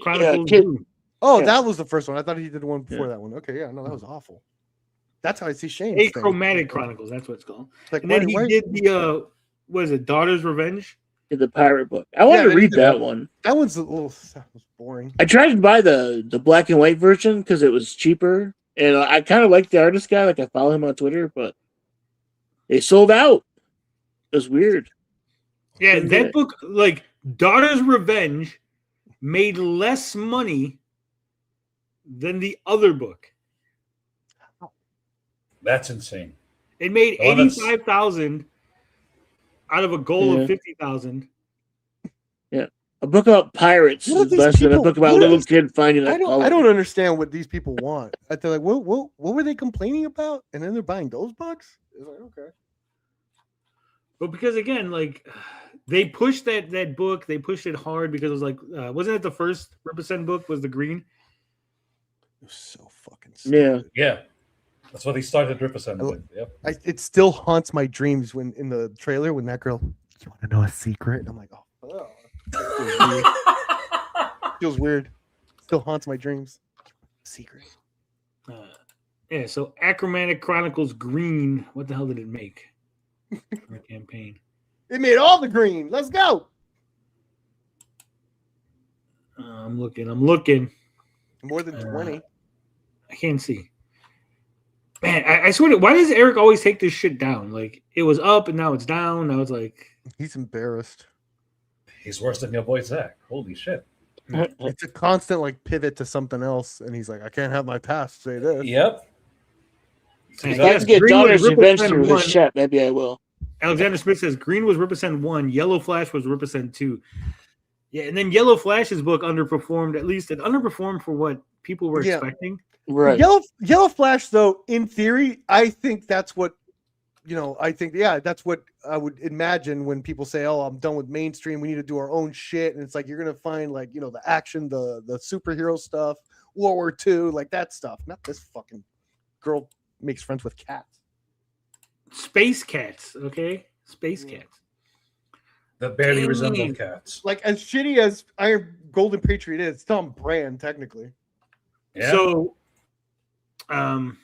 Blue. Oh, that was the first one. I thought he did one before that one. Okay, yeah, no, that was awful. That's how I see Shane. Achromatic Chronicles, that's what it's called. Like, and then he did the what is it, Daughter's Revenge? The pirate book. I wanted to read that one. That one's a little boring. I tried to buy the black and white version because it was cheaper, and I kind of like the artist guy. Like I follow him on Twitter, but they sold out. It was weird. Yeah, that book, like Daughter's Revenge, made less money than the other book. That's insane. It made 85,000 out of a goal of 50,000. Yeah, a book about pirates is less than a book about a little kid finding. I don't understand what these people want. They're like, what were they complaining about? And then they're buying those books. It's like, okay. But because again, like they pushed that book, they pushed it hard because it was like, wasn't it the first Represent book was the green? It was so fucking stupid. Yeah. That's what he started Represent with. Yep. It still haunts my dreams when in the trailer when that girl, you want to know a secret? And I'm like, oh. Feels weird. Still haunts my dreams. Secret. Yeah, so Achromatic Chronicles Green. What the hell did it make? For a campaign. It made all the green. Let's go. I'm looking. More than 20. I can't see. Man, I swear to, why does Eric always take this shit down? Like it was up and now it's down. Now it's like he's embarrassed. He's worse than your boy Zach. Holy shit. It's a constant like pivot to something else, and he's like, I can't have my past say this. Yep. If I can get Daughter's Revenge through this chat, maybe I will. Alexander Smith says green was Represent 1, Yellow Flash was Represent 2. Yeah, and then Yellow Flash's book underperformed. At least it underperformed for what people were expecting. Right. Yellow Flash, though, in theory, I think that's what, that's what I would imagine when people say, oh, I'm done with mainstream. We need to do our own shit. And it's like, you're going to find like, the action, the superhero stuff, World War II, like that stuff. Not this fucking girl makes friends with cats. Space cats, okay? Space cats. That barely resemble cats. Like as shitty as Iron Golden Patriot is, it's still on brand, technically. Yeah. So, on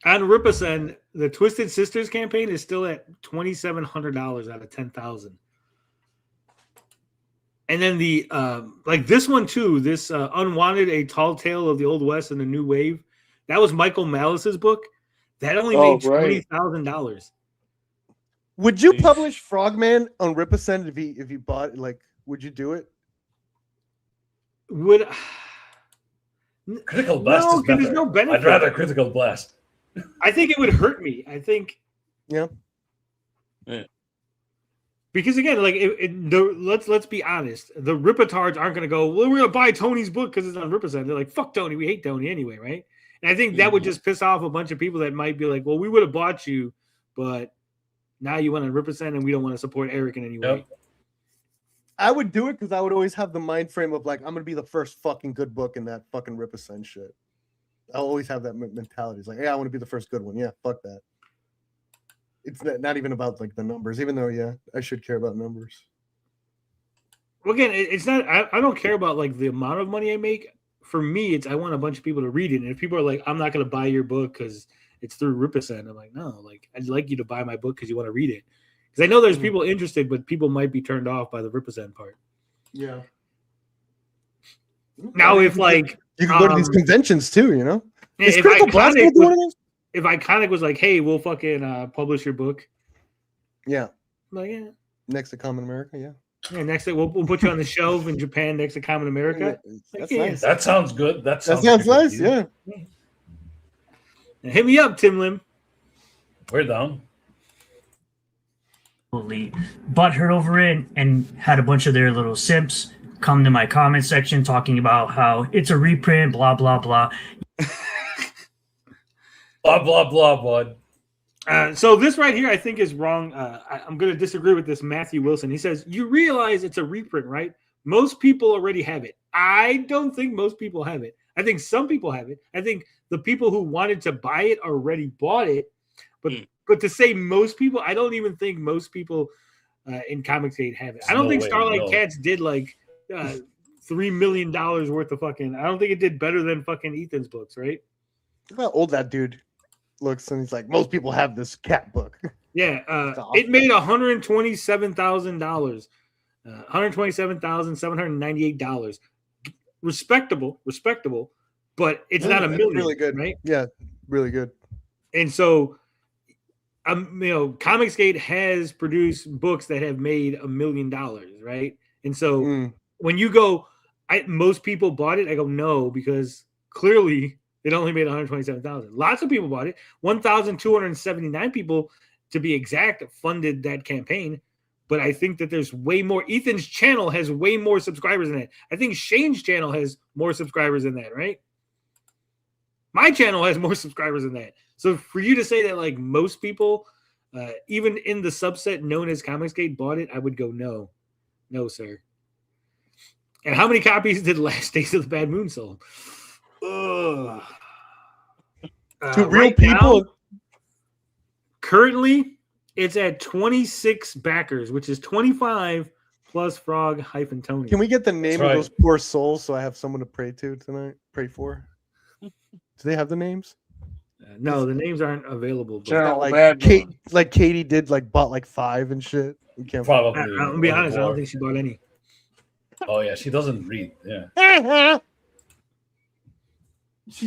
Ripperson, the Twisted Sisters campaign is still at $2,700 out of 10,000. And then the like this one too, this Unwanted: A Tall Tale of the Old West and the New Wave, that was Michael Malice's book. That only Oh, made right. $20,000. Would you publish Frogman on Ripascent if you bought it? Like, would you do it? Would Critical Blast no, is because better. there's no benefit. I'd rather Critical Blast. I think it would hurt me. I think. Yeah. Because again, like let's be honest, the Ripatards aren't going to go. Well, we're going to buy Tony's book because it's on Ripascent. They're like, fuck Tony, we hate Tony anyway, right? And I think that would just piss off a bunch of people that might be like, well, we would have bought you, but now you went on Ripascent and we don't want to support Eric in any way. Yep. I would do it because I would always have the mind frame of like, I'm gonna be the first fucking good book in that fucking Ripascent shit. I'll always have that mentality. It's like, yeah, I want to be the first good one. Yeah, fuck that. It's not even about like the numbers, even though I should care about numbers. Well, again, it's not. I don't care about like the amount of money I make. For me, it's I want a bunch of people to read it. And if people are like, I'm not going to buy your book because it's through Ripascent, I'm like, no, like I'd like you to buy my book because you want to read it. Because I know there's people interested, but people might be turned off by the Ripascent part. Yeah. Now, if like you can go to these conventions too, you know. Is if Critical Blast gonna do one of those? If Iconic was like, hey, we'll fucking publish your book. Yeah. I'm like, yeah. Next to Common America, yeah. Yeah, next thing we'll put you on the shelf in Japan next to Common America. That's yeah. nice. That sounds good. That sounds nice. Yeah. Hit me up, Tim Lim. We're down. Butthurt over it and had a bunch of their little simps come to my comment section talking about how it's a reprint, blah, blah, blah. Blah, blah, blah, bud. So this right here, I think is wrong. I'm going to disagree with this Matthew Wilson. He says, you realize it's a reprint, right? Most people already have it. I don't think most people have it. I think some people have it. I think the people who wanted to buy it already bought it. But to say most people, I don't even think most people in Comicsgate have it. I don't think Starlight Cats did like $3 million worth of fucking. I don't think it did better than fucking Ethan's books, right? Look how old that dude looks, and he's like, most people have this cat book. Yeah, it made $127,000, $127,798. Respectable, but it's not a million. Really good, right? Yeah, really good. And so, Comicsgate has produced books that have made $1 million, right? And so when you go, most people bought it. I go no, because clearly it only made 127,000. Lots of people bought it. 1,279 people, to be exact, funded that campaign. But I think that there's way more. Ethan's channel has way more subscribers than that. I think Shane's channel has more subscribers than that, right? My channel has more subscribers than that. So for you to say that like most people, even in the subset known as Comicsgate, bought it, I would go no, sir. And how many copies did Last Days of the Bad Moon sell? To real right people. Now, currently, it's at 26 backers, which is 25 plus Frog-Tony. Can we get the name of those poor souls so I have someone to pray to tonight? Pray for. Do they have the names? No, the names aren't available. But like Katie did, like bought like 5 and shit. You can't Probably. I'll be honest. I don't think she bought any. Oh yeah, she doesn't read. Yeah.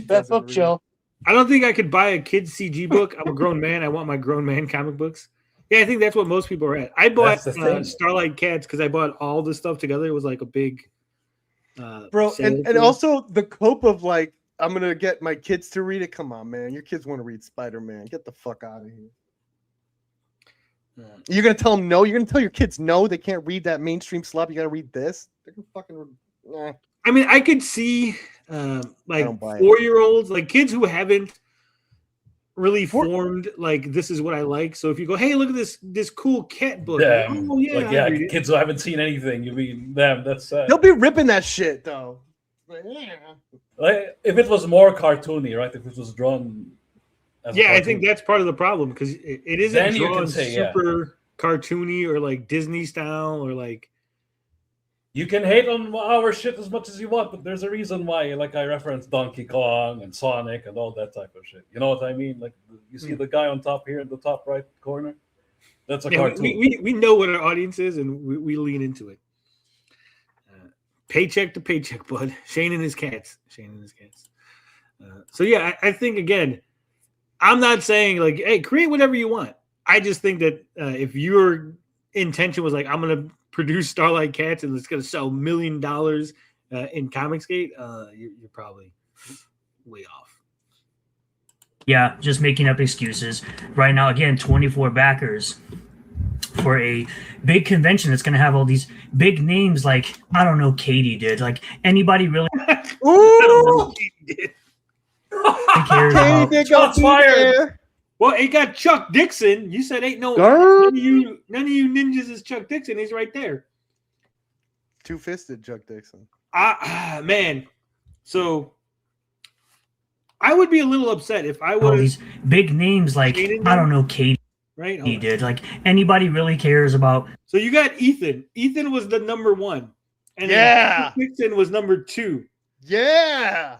That book, Joe. I don't think I could buy a kid's CG book. I'm a grown man. I want my grown man comic books. Yeah, I think that's what most people are at. I bought Starlight Cats because I bought all the stuff together. It was like a big bro, and also the cope of like, I'm gonna get my kids to read it. Come on, man. Your kids want to read Spider-Man. Get the fuck out of here. You're gonna tell them no. You're gonna tell your kids no. They can't read that mainstream slop. You gotta read this. They're gonna fucking. I mean, I could see like 4-year-olds, like kids who haven't really formed like this is what I like. So if you go, hey, look at this cool cat book. Yeah, like, oh, yeah, like kids who haven't seen anything. You mean them? That's they'll be ripping that shit though. Like if it was more cartoony, right? If it was drawn. Yeah, I think that's part of the problem because it isn't drawn super cartoony or like Disney style or like. You can hate on our shit as much as you want, but there's a reason why. Like I referenced Donkey Kong and Sonic and all that type of shit. You know what I mean? Like you see the guy on top here in the top right corner. That's a cartoon. We know what our audience is, and we lean into it. Paycheck to paycheck, bud. Shane and his cats. So yeah, I think again, I'm not saying like, hey, create whatever you want. I just think that if your intention was like, I'm gonna produce Starlight Cats and it's gonna sell $1 million in Comicsgate, you're probably way off. Yeah, just making up excuses. Right now, again, 24 backers for a big convention that's going to have all these big names like, I don't know, Katie did. Like, anybody really Ooh, cares about... Katie got fired. Well, it got Chuck Dixon. You said ain't none of you ninjas is Chuck Dixon. He's right there. Two-fisted Chuck Dixon. Man. So I would be a little upset if I would all these big names like, I don't know, Katie. Right? He did. Like, anybody really cares about... So you got Ethan. Ethan was the number 1. And Yeah. Dixon was number 2. Yeah.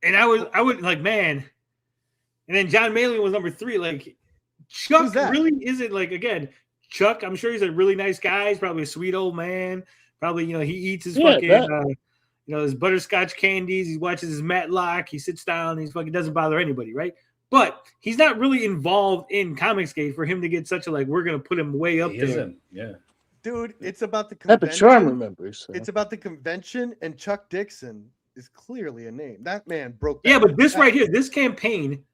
And I would like, man. And then John Malin was number 3. Like, Chuck really isn't like, again, Chuck, I'm sure he's a really nice guy. He's probably a sweet old man. Probably, he eats his fucking, his butterscotch candies. He watches his Matlock. He sits down. He fucking doesn't bother anybody, right? But he's not really involved in Comicsgate for him to get such a, like, we're going to put him way up there. Isn't. Yeah. Dude, it's about the convention. That's a charm, remember. So. It's about the convention, and Chuck Dixon is clearly a name. That man broke. Yeah, but this right here, this campaign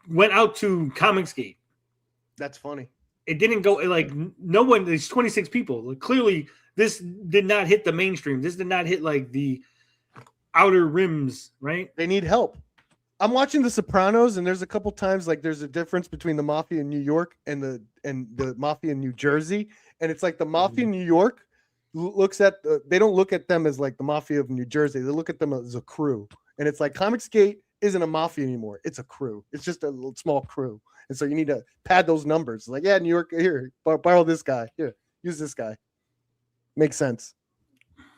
went out to Comicsgate. That's funny. It didn't go, like, no one, there's 26 people. Like, clearly, this did not hit the mainstream. This did not hit, like, the outer rims, right? They need help. I'm watching The Sopranos, and there's a couple times like there's a difference between the mafia in New York and the mafia in New Jersey, and it's like the mafia in New York looks at they don't look at them as like the mafia of New Jersey. They look at them as a crew, and it's like Comicsgate isn't a mafia anymore. It's a crew. It's just a little small crew, and so you need to pad those numbers. Like, yeah, New York, here, borrow this guy, here, use this guy. Makes sense.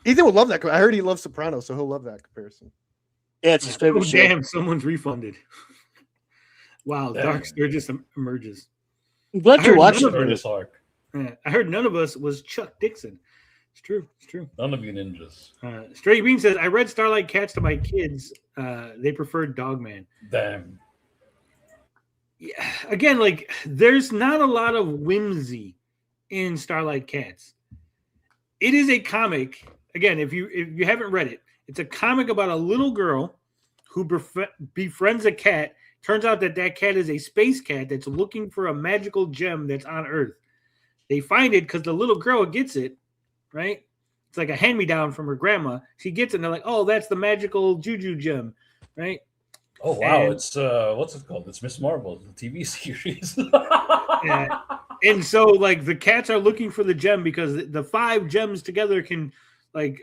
Ethan would love that. I heard he loves Sopranos, so he'll love that comparison. Yeah, it's his favorite show. Damn, someone's refunded. Wow, Damn. Dark Sturgis emerges. I'm glad you watched it. This arc. I heard none of us was Chuck Dixon. It's true. It's true. None of you ninjas. Stray Bean says, I read Starlight Cats to my kids. They preferred Dogman. Damn. Yeah. Again, like, there's not a lot of whimsy in Starlight Cats. It is a comic. Again, if you haven't read it, it's a comic about a little girl who befriends a cat. Turns out that cat is a space cat that's looking for a magical gem that's on Earth. They find it because the little girl gets it, right? It's like a hand-me-down from her grandma. She gets it, and they're like, oh, that's the magical juju gem, right? Oh, wow. And it's, what's it called? It's Miss Marvel, the TV series. Yeah. And so, like, the cats are looking for the gem because the 5 gems together can, like,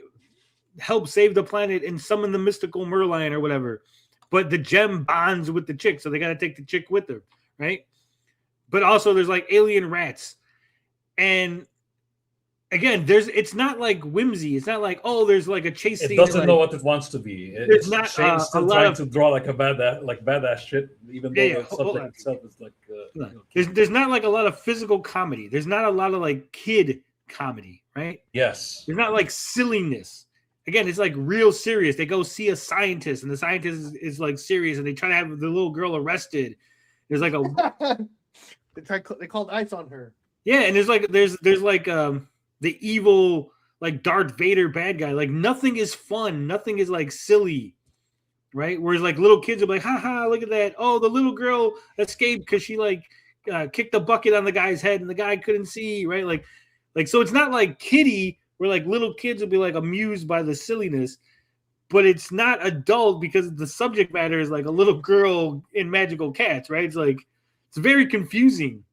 help save the planet and summon the mystical Merlion or whatever. But the gem bonds with the chick, so they got to take the chick with her, right? But also there's like alien rats. And again, it's not like whimsy. It's not like, oh, there's like a chase scene. It doesn't like, know what it wants to be. There's not Shane's still trying to draw like a badass shit, even though the subject itself is like there's not like a lot of physical comedy. There's not a lot of like kid comedy, right? Yes. There's not like silliness. Again, it's like real serious. They go see a scientist, and the scientist is like serious, and they try to have the little girl arrested. There's like a they called ice on her. Yeah, and there's like the evil like Darth Vader bad guy. Like nothing is fun, nothing is like silly, right? Whereas like little kids are like, haha, look at that. Oh, the little girl escaped because she like kicked a bucket on the guy's head and the guy couldn't see, right? Like so it's not like kiddie where like little kids will be like amused by the silliness, but it's not adult because the subject matter is like a little girl in magical cats, right? It's like it's very confusing.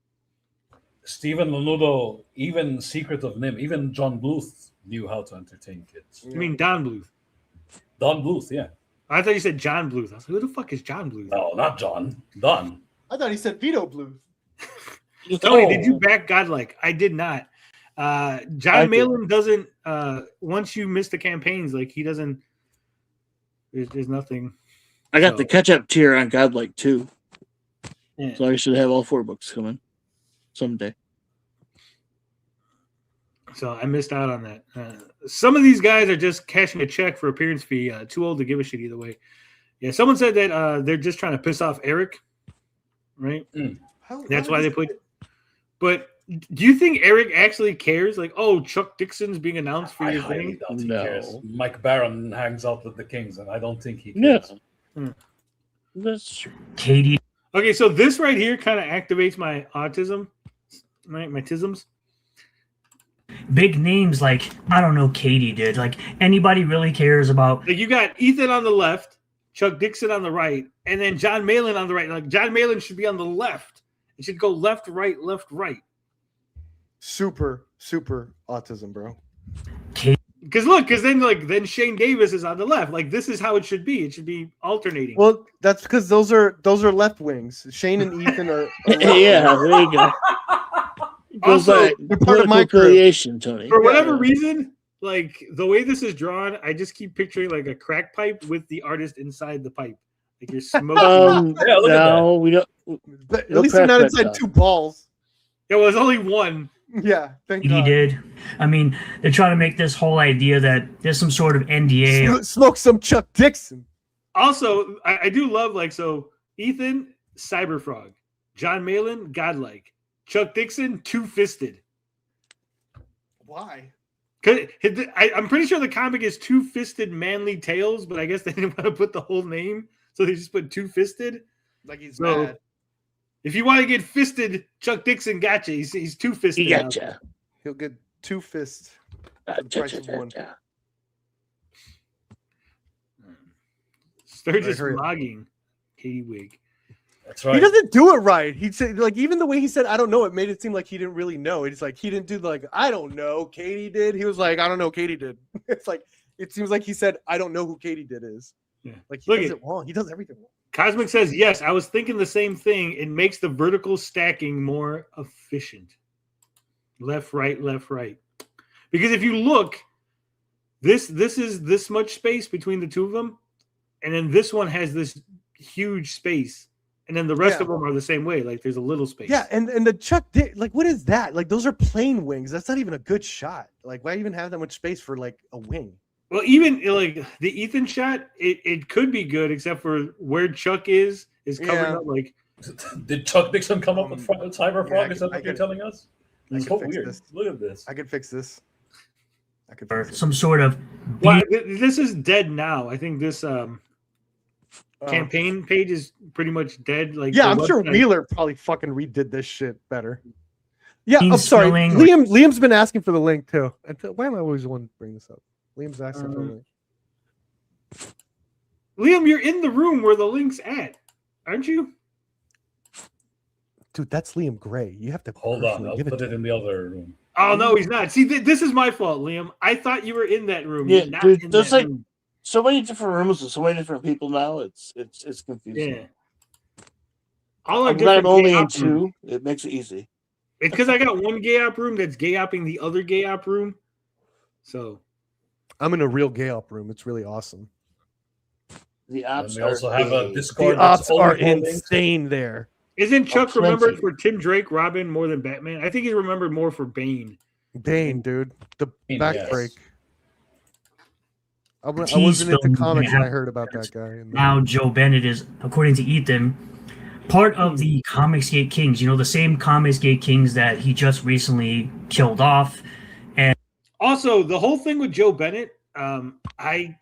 Stephen Lanudo, even Secret of Nim, even John Bluth knew how to entertain kids. You mean Don Bluth? Don Bluth, yeah. I thought you said John Bluth. I was like, who the fuck is John Bluth? No, not John. Don. I thought he said Vito Bluth. Tony, did you back Godlike? I did not. John Malin doesn't. Once you miss the campaigns, like he doesn't. There's nothing. I got the catch-up tier on Godlike too, yeah. So I should have all 4 books coming someday. So I missed out on that. Some of these guys are just cashing a check for appearance fee. Too old to give a shit either way. Yeah, someone said that they're just trying to piss off Eric, right? That's why they put. But do you think Eric actually cares? Like, oh, Chuck Dixon's being announced for I your highly thing? doubt he No. cares. Mike Barron hangs out with the Kings, and I don't think he No. cares. That's true. Katie. Okay, so this right here kind of activates my autism, my tisms. Big names like, I don't know, Katie did. Like, anybody really cares about. Like, you got Ethan on the left, Chuck Dixon on the right, and then John Malin on the right. Like, John Malin should be on the left. It should go left, right, left, right. Super autism, bro. Because then Shane Davis is on the left. Like, this is how it should be. It should be alternating. Well, that's because those are left wings. Shane and Ethan are Yeah, there you go. Goes Also, back they're part of my political affiliation, Tony. For whatever reason, like the way this is drawn, I just keep picturing like a crack pipe with the artist inside the pipe. Like you're smoking. Yeah, look at No, we don't. But at No least they're not crack inside pipe two balls. Yeah, well, there's only one. Yeah, thank He God. did. I mean, they're trying to make this whole idea that there's some sort of NDA. Smoke some Chuck Dixon. Also, I do love like so Ethan Cyberfrog, John Malin Godlike, Chuck Dixon Two-Fisted. Why? I'm pretty sure the comic is Two-Fisted Manly Tales, but I guess they didn't want to put the whole name, so they just put Two-Fisted. Like he's So, mad. if you want to get fisted, Chuck Dixon gotcha. He's Two-Fisted. He gotcha. He'll get two fists. Sturgis Hurry up. vlogging. Katie Wig. That's He right. doesn't do it right. He said, like, even the way he said, "I don't know," it made it seem like he didn't really know. It's like he didn't do like, "I don't know." Katie did. He was like, "I don't know." Katie did. It's like it seems like he said, "I don't know who Katie did is." Yeah. Like he Look does at- it wrong. He does everything wrong. Cosmic says, yes, I was thinking the same thing. It makes the vertical stacking more efficient. Left, right, left, right. Because if you look, this is this much space between the two of them, and then this one has this huge space, and then the rest Yeah. of them are the same way. Like there's a little space. Yeah, and the Chuck like, what is that? Like those are plane wings. That's not even a good shot. Like, why even have that much space for like a wing? Well, even like the Ethan shot, it could be good, except for where Chuck is covered Yeah. up. Like Did Chuck Dixon come up with Cyberfrog? Yeah, Is that I what you're could- telling us? I It's could so fix weird. this. Look at this. I could fix this. I could Or fix it. some sort of. well, this is dead now. I think this Oh. campaign page is pretty much dead. Like Yeah, the I'm sure website- Wheeler probably fucking redid this shit better. Yeah, Bean I'm sorry. spilling. Liam's been asking for the link too. Why am I always the one to bring this up? Liam's asking for the link. Liam, you're in the room where the link's at, aren't you? Dude, that's Liam Gray. You have to Hold on. personally I'll give put to it in the other room. Oh no, he's not. See, this is my fault, Liam. I thought you were in that room. Yeah, You're not dude, in there's that like room. so many different rooms with so many different people now. It's confusing. Yeah. All our I'm glad I'm different only gay in op rooms. two. It makes it easy. It's because I got one gay op room that's gay opping the other gay op room. So I'm in a real gay op room. It's really awesome. The And ops we also are have a gay. Discord. The ops that's only are holding- insane there. isn't Chuck plenty. remembered for Tim Drake, Robin more than Batman? I think he's remembered more for Bane. Bane, dude. The Bane, back yes. break. I Tease wasn't into film comics when I have- heard about that guy. And Now Joe Bennett is, according to Ethan, part of the Comicsgate Kings. You know, the same Comicsgate Kings that he just recently killed off. Also, the whole thing with Joe Bennett, I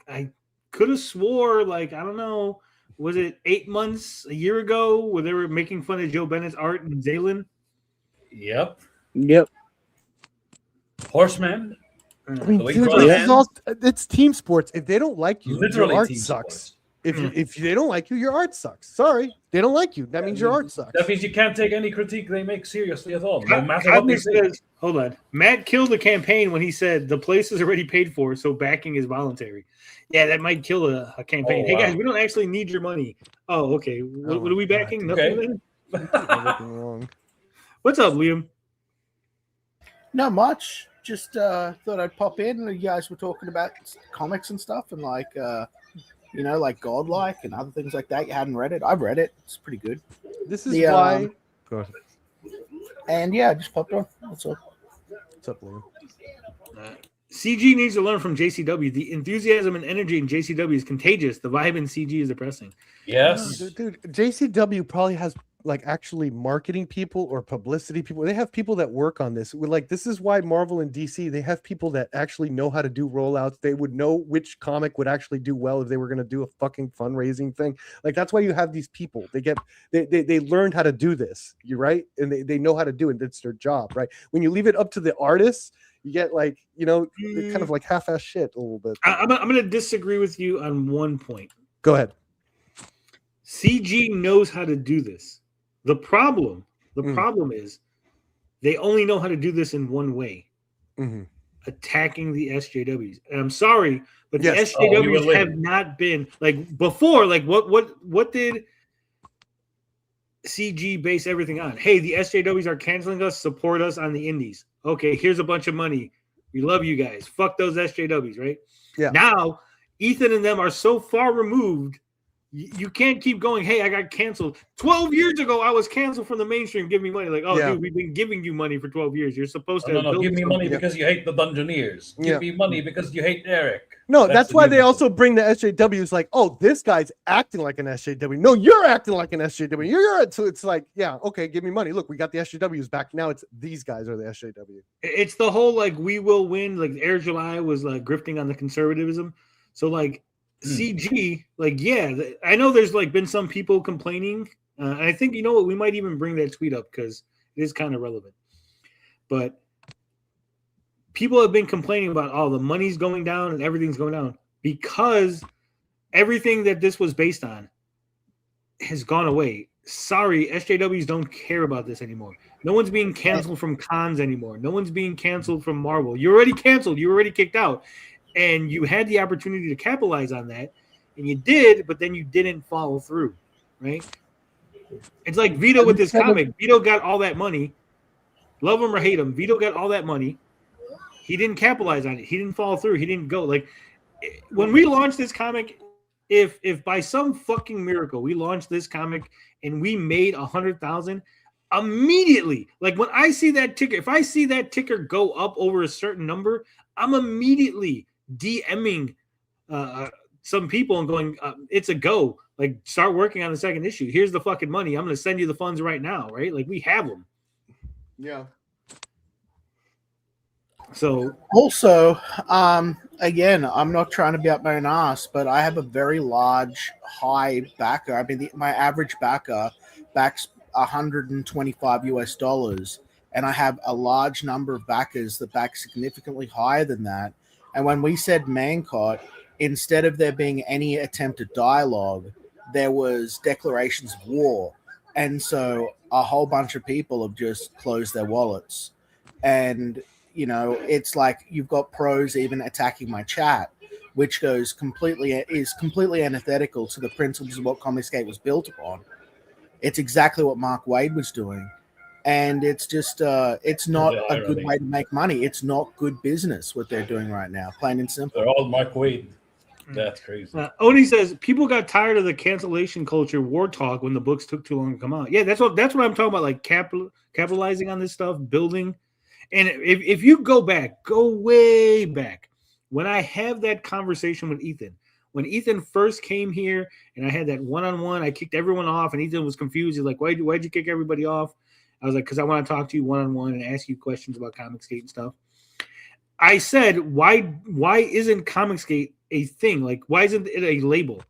could have swore, like, I don't know, was it 8 months, a year ago, where they were making fun of Joe Bennett's art in Zaylan? Yep. Yep. Horseman. I mean, The way dude, he draws this it. is all, it's team sports. If they don't like you, Literally your art team sucks. sports. If they don't like you, your art sucks. Sorry, they don't like you. That means your art sucks. That means you can't take any critique they make seriously at all, no matter what Cosmic they say. says, hold on. Matt killed the campaign when he said the place is already paid for, so backing is voluntary. Yeah, that might kill a campaign. Oh, Hey, wow. guys, we don't actually need your money. Oh, okay. What are we backing? Okay. Nothing then? Everything wrong. What's up, Liam? Not much. Just thought I'd pop in. You guys were talking about comics and stuff, and like like Godlike and other things like that. You hadn't read it. I've read it. It's pretty good. This is The, why. Go ahead. And yeah, I just popped on. That's all. What's up, Liam? CG needs to learn from JCW. The enthusiasm and energy in JCW is contagious. The vibe in CG is depressing. Yes. Dude, JCW probably has like actually marketing people or publicity people. They have people that work on this. Like, this is why Marvel and DC, they have people that actually know how to do rollouts. They would know which comic would actually do well if they were going to do a fucking fundraising thing. Like, that's why you have these people. They learned how to do this. You're right. And they know how to do it. It's their job, right? When you leave it up to the artists, you get like, kind of like half-ass shit a little bit. I'm going to disagree with you on one point. Go ahead. CG knows how to do this. The problem is they only know how to do this in one way. Attacking the SJWs. And I'm sorry, but the SJWs have not been like before. Like what did CG base everything on? Hey, the SJWs are canceling us, support us on the indies. Okay, here's a bunch of money. We love you guys. Fuck those SJWs, right? Yeah. Now, Ethan and them are so far removed. You can't keep going, hey, I got canceled. 12 years ago, I was canceled from the mainstream. Give me money. Like, dude, we've been giving you money for 12 years. You're supposed to give me money because you hate the Dungeoneers. Give me money because you hate Eric. No, that's why they also bring the SJWs like, oh, this guy's acting like an SJW. No, you're acting like an SJW. You're so it's like, yeah, okay, give me money. Look, we got the SJWs back. Now it's these guys are the SJW. It's the whole like we will win. Like Air July was like grifting on the conservatism. So like CG, like, yeah, I know there's like been some people complaining. And I think, you know what, we might even bring that tweet up because it is kind of relevant. But people have been complaining about, oh, the money's going down and everything's going down because everything that this was based on has gone away. Sorry, SJWs don't care about this anymore. No one's being canceled from cons anymore. No one's being canceled from Marvel. You're already canceled. You were already kicked out. And you had the opportunity to capitalize on that, and you did, but then you didn't follow through, right? It's like Vito with this comic. Vito got all that money. Love him or hate him, Vito got all that money. He didn't capitalize on it. He didn't follow through. He didn't go. Like, when we launched this comic, if by some fucking miracle we launched this comic and we made 100,000, immediately, like when I see that ticker, if I see that ticker go up over a certain number, I'm immediately DMing some people and going, it's a go. Like, start working on the second issue. Here's the fucking money. I'm going to send you the funds right now, right? Like, we have them. Yeah. So also, again, I'm not trying to be up my own ass, but I have a very large, high backer. I mean, my average backer backs $125 and I have a large number of backers that back significantly higher than that. And when we said Mancot, instead of there being any attempt at dialogue, there was declarations of war. And so a whole bunch of people have just closed their wallets. And, it's like you've got pros even attacking my chat, which is completely antithetical to the principles of what Comicsgate was built upon. It's exactly what Mark Waid was doing. And it's just, it's not a good way to make money. It's not good business what they're doing right now, plain and simple. They're all Mark Waid. That's crazy. Oni says people got tired of the cancellation culture war talk when the books took too long to come out. Yeah, that's what I'm talking about. Like capitalizing on this stuff, building. And if you go way back, when I have that conversation with Ethan, when Ethan first came here and I had that one-on-one, I kicked everyone off, and Ethan was confused. He's like, why'd you kick everybody off? I was like, because I want to talk to you one-on-one and ask you questions about Comicsgate and stuff. I said, why isn't Comicsgate a thing? Like, why isn't it a label,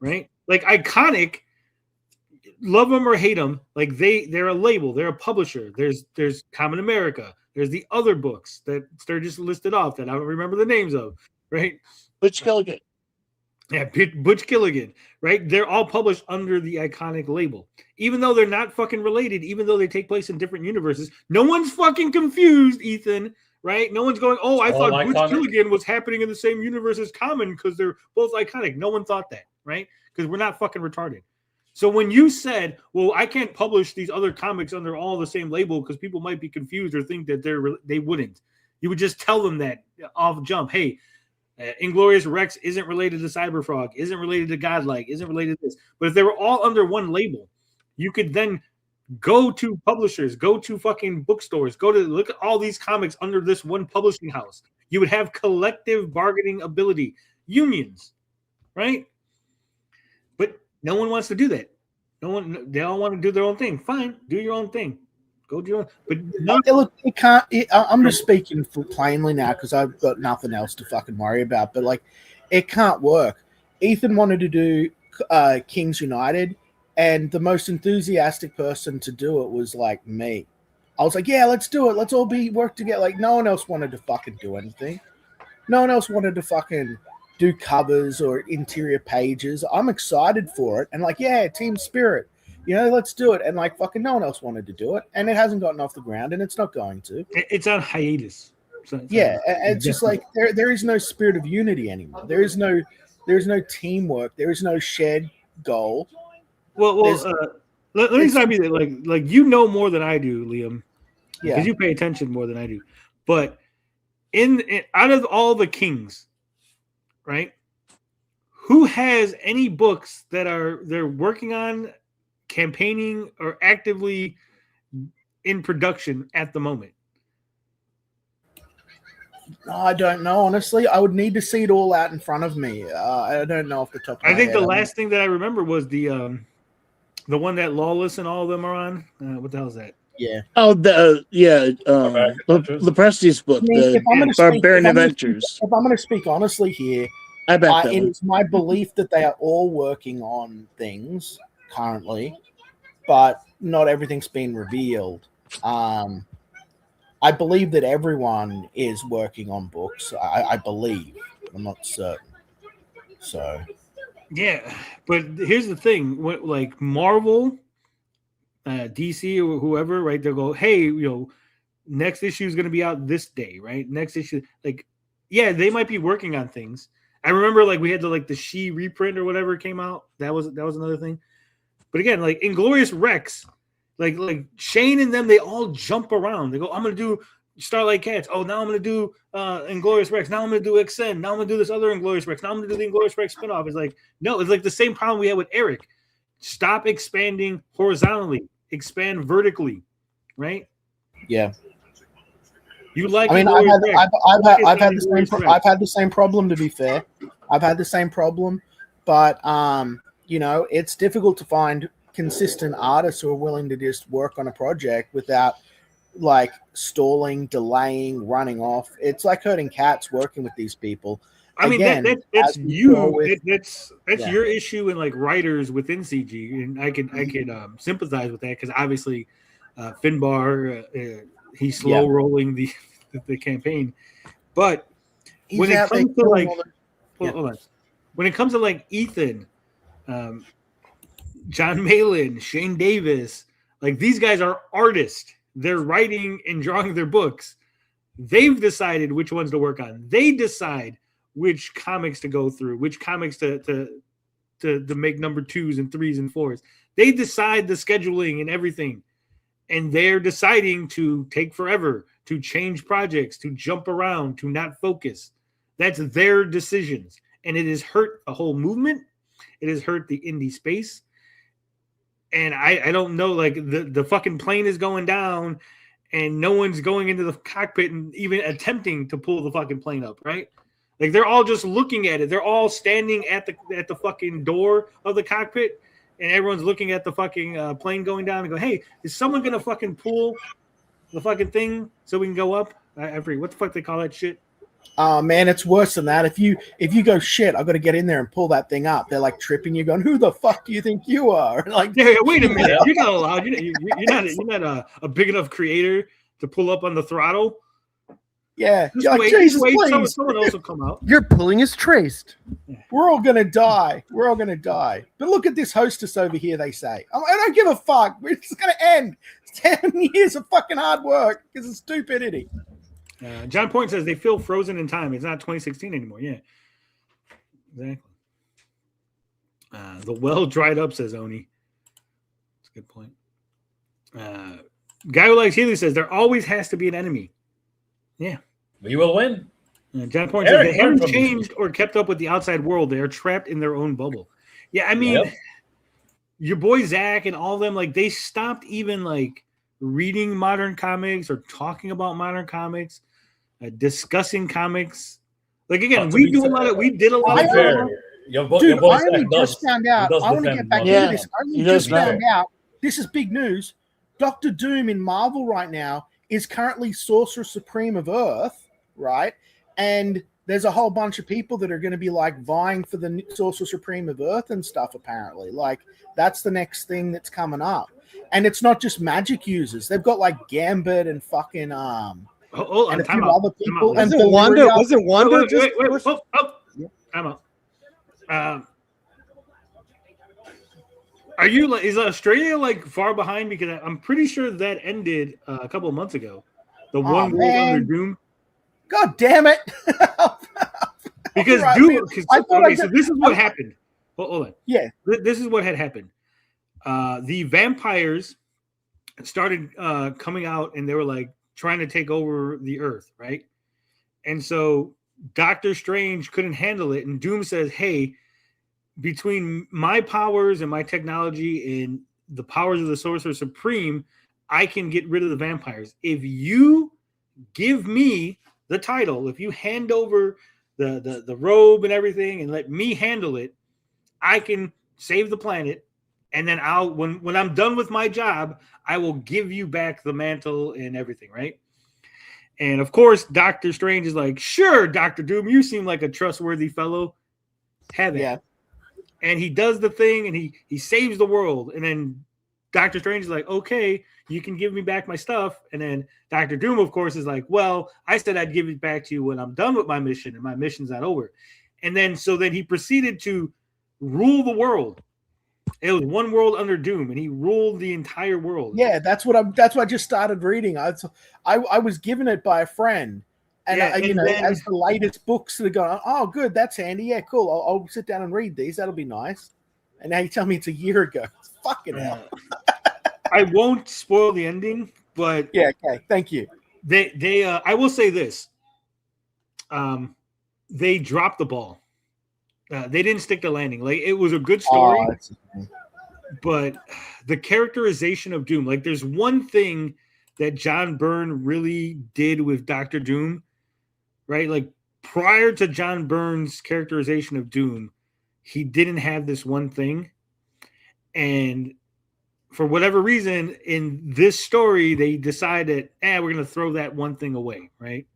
right? Like, Iconic, love them or hate them, like they're a label. They're a publisher. There's Common America. There's the other books that Sturgis listed off that I don't remember the names of, right? Butch Gilligan. Yeah, Butch Gilligan, right? They're all published under the Iconic label. Even though they're not fucking related, even though they take place in different universes, no one's fucking confused, Ethan, right? No one's going, oh, I thought Iconic. Butch Gilligan was happening in the same universe as Common because they're both Iconic. No one thought that, right? Because we're not fucking retarded. So when you said, well, I can't publish these other comics under all the same label because people might be confused or think that they wouldn't. You would just tell them that off jump. Hey, Inglorious Rex isn't related to Cyberfrog, isn't related to Godlike, isn't related to this. But if they were all under one label, you could then go to publishers, go to fucking bookstores, go to look at all these comics under this one publishing house. You would have collective bargaining ability, unions, right? But no one wants to do that. They all want to do their own thing. Fine, do your own thing. Go do your own. But look, it can't. I'm just speaking plainly now because I've got nothing else to fucking worry about. But like, it can't work. Ethan wanted to do Kings United, and the most enthusiastic person to do it was like me. I was like, yeah, let's do it. Let's all work together. Like, no one else wanted to fucking do anything. No one else wanted to fucking do covers or interior pages. I'm excited for it. And like, yeah, team spirit. You know, let's do it. And like, fucking no one else wanted to do it. And it hasn't gotten off the ground, and it's not going to. It's on hiatus. It's just like there is no spirit of unity anymore. There's no teamwork. There is no shared goal. Let me stop you there. Like you know more than I do, Liam. Yeah, because you pay attention more than I do. But in out of all the kings, right? Who has any books that they're working on, campaigning, or actively in production at the moment? I don't know, honestly. I would need to see it all out in front of me. I don't know off the top of my I think head. the last thing that I remember was the one that Lawless and all of them are on. What the hell is that? Yeah. Oh, Lepresti's book, the Barbarian Adventures. If I'm going to speak honestly here, I bet it is my belief that they are all working on things currently, but not everything's been revealed. I believe that everyone is working on books. I believe. I'm not certain. So. Yeah, but here's the thing: like Marvel, DC, or whoever, right? They'll go, "Hey, next issue is going to be out this day, right? Next issue, like, yeah, they might be working on things." I remember, like, we had the She reprint or whatever came out. That was another thing. But again, like Inglorious Rex, like Shane and them, they all jump around. They go, "I'm going to do Starlight Cats. Oh, now I'm going to do Inglorious Rex. Now I'm going to do XN. Now I'm going to do this other Inglorious Rex. Now I'm going to do the Inglorious Rex spinoff." It's like, no, it's like the same problem we had with Eric. Stop expanding horizontally. Expand vertically, right? Yeah. You like? I mean, I've had the same problem. To be fair, I've had the same problem, but it's difficult to find consistent artists who are willing to just work on a project without like stalling, delaying, running off. It's like herding cats working with these people. I mean, that's you. That's your issue and like writers within CG, and I could sympathize with that because obviously Finbar he's slow rolling the campaign, but when it comes to like when it comes to like Ethan, John Malin, Shane Davis, like these guys are artists. They're writing and drawing their books. They've decided which ones to work on. They decide which comics to go through, which comics to make number 2s and 3s and 4s. They decide the scheduling and everything. And they're deciding to take forever, to change projects, to jump around, to not focus. That's their decisions. And it has hurt the whole movement. It has hurt the indie space. And I don't know, like the fucking plane is going down and no one's going into the cockpit and even attempting to pull the fucking plane up, right? Like they're all just looking at it. They're all standing at the fucking door of the cockpit and everyone's looking at the fucking plane going down and go, "Hey, is someone going to fucking pull the fucking thing so we can go up?" I forget what the fuck they call that shit. Oh man, it's worse than that. If you go, shit, I got to get in there and pull that thing up. They're like tripping you, going, "Who the fuck do you think you are?" Like, yeah, wait a minute, you're not allowed. You're not a big enough creator to pull up on the throttle. Yeah, wait, Jesus, someone else will come out. Your pulling is traced. We're all gonna die. We're all gonna die. But look at this hostess over here. They say, "I don't give a fuck. It's gonna end. It's 10 years of fucking hard work because of stupidity." John Point says they feel frozen in time. It's not 2016 anymore. Yeah, exactly. The well dried up, says Oni. That's a good point. Guy who likes Healy says there always has to be an enemy. Yeah, we will win. John Point says they haven't changed or kept up with the outside world. They are trapped in their own bubble. Yeah, I mean, your boy Zach and all of them, like they stopped even like reading modern comics or talking about modern comics. discussing comics. Like again, To we be do a fair- lot of we did a To lot be of fair, your Dude, boy I Zach only just found out. does I want to defend get back Marvel. into this. I only he just does found out. This is big news. Doctor Doom in Marvel right now is currently Sorcerer Supreme of Earth, right? And there's a whole bunch of people that are going to be like vying for the Sorcerer Supreme of Earth and stuff. Apparently, like that's the next thing that's coming up. And it's not just magic users. They've got like Gambit and fucking Hold on, and a time few out. other Time people. out. And Wasn't Wanda? Valyria. Wasn't Wanda just? Time out. Are you like? Is Australia like far behind? Because I'm pretty sure that ended a couple of months ago. The one world under Doom. God damn it! Because Right, Doom. I thought Okay, so this is what happened. Hold on. Yeah. This is what had happened. The vampires started coming out, and they were like trying to take over the Earth, right? And so Doctor Strange couldn't handle it, and Doom says, "Hey, between my powers and my technology and the powers of the Sorcerer Supreme, I can get rid of the vampires. If you give me the title, if you hand over the robe and everything and let me handle it, I can save the planet. And then I'll when I'm done with my job, I will give you back the mantle and everything, right?" And of course, Doctor Strange is like, "Sure, Dr. Doom, you seem like a trustworthy fellow. Have it." Yeah. And he does the thing and he saves the world. And then Doctor Strange is like, "Okay, you can give me back my stuff." And then Dr. Doom, of course, is like, "Well, I said I'd give it back to you when I'm done with my mission, and my mission's not over." And then he proceeded to rule the world. It was one world under Doom, and he ruled the entire world. Yeah, that's what I just started reading. I was given it by a friend, and, as the latest books that are going, "Oh, good, that's handy. Yeah, cool. I'll sit down and read these. That'll be nice." And now you tell me it's a year ago. Fucking hell. I won't spoil the ending, but yeah, okay. Thank you. They I will say this. They dropped the ball. They didn't stick the landing. Like, it was a good story, but the characterization of Doom, like, there's one thing that John Byrne really did with Dr. Doom, right? Like, prior to John Byrne's characterization of Doom, he didn't have this one thing. And for whatever reason, in this story, they decided, we're going to throw that one thing away, right?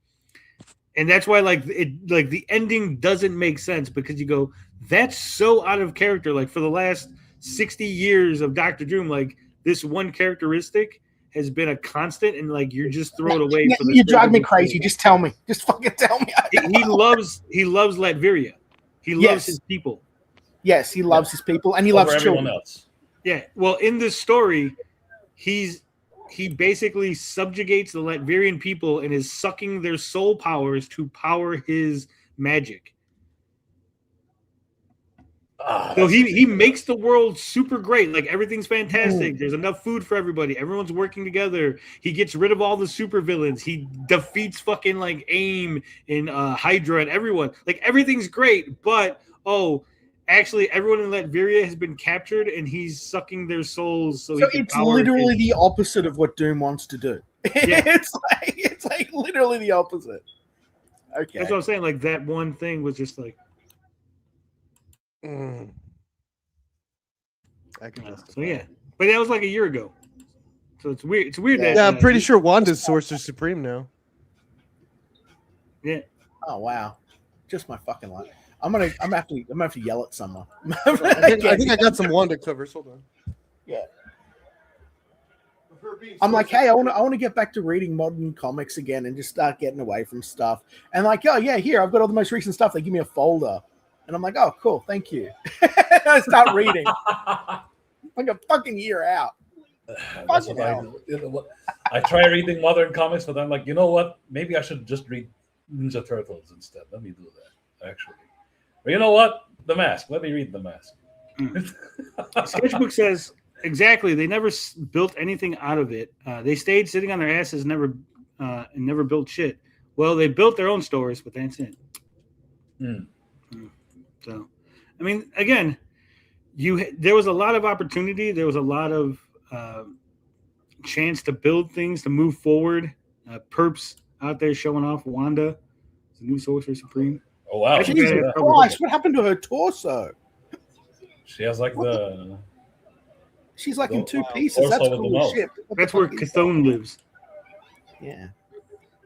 And that's why, like, the ending doesn't make sense, because you go, that's so out of character. Like, for the last 60 years of Dr. Doom, like, this one characteristic has been a constant, and like, you're just throwing it away. For you drive me crazy. Just tell me. Just fucking tell me. He loves Latveria. He loves his people. Yes, he loves his people, and he loves children. Else. Yeah. Well, in this story, he basically subjugates the Latverian people and is sucking their soul powers to power his magic. So he makes the world super great. Like, everything's fantastic. There's enough food for everybody. Everyone's working together. He gets rid of all the super villains. He defeats fucking like AIM and Hydra and everyone. Like, everything's great, but actually, everyone in Latveria has been captured, and he's sucking their souls. So it's literally the opposite of what Doom wants to do. Yeah. it's like literally the opposite. Okay, that's what I'm saying. Like, that one thing was just like. I can justify. So yeah, but that was like a year ago. So it's weird. It's weird that. Yeah, I'm pretty sure Wanda's Sorcerer Supreme now. Yeah. Oh wow, just my fucking life. I'm gonna have to yell at someone. I think I got some Wanda covers. Hold on. Yeah. I'm like, hey, I want to get back to reading modern comics again and just start getting away from stuff. And like, oh yeah, here I've got all the most recent stuff. They give me a folder, and I'm like, oh cool, thank you. I start reading. Like a fucking year out. That's what I do. You know what? I try reading modern comics, but I'm like, you know what? Maybe I should just read Ninja Turtles instead. Let me do that, actually. But you know what? The Mask. Let me read The Mask. Sketchbook says, exactly. They never built anything out of it. They stayed sitting on their asses, and never built shit. Well, they built their own stores, but that's it. So, I mean, again, there was a lot of opportunity. There was a lot of chance to build things, to move forward. Perps out there showing off Wanda as the new Sorcerer Supreme. Oh wow! I think I Jesus have covered Christ, it. what happened to her torso? She has like the. She's like in two Wow. pieces. That's Torso with the cool as mouth. shit. What the That's where fuck is Cthulhu lives. that? Yeah.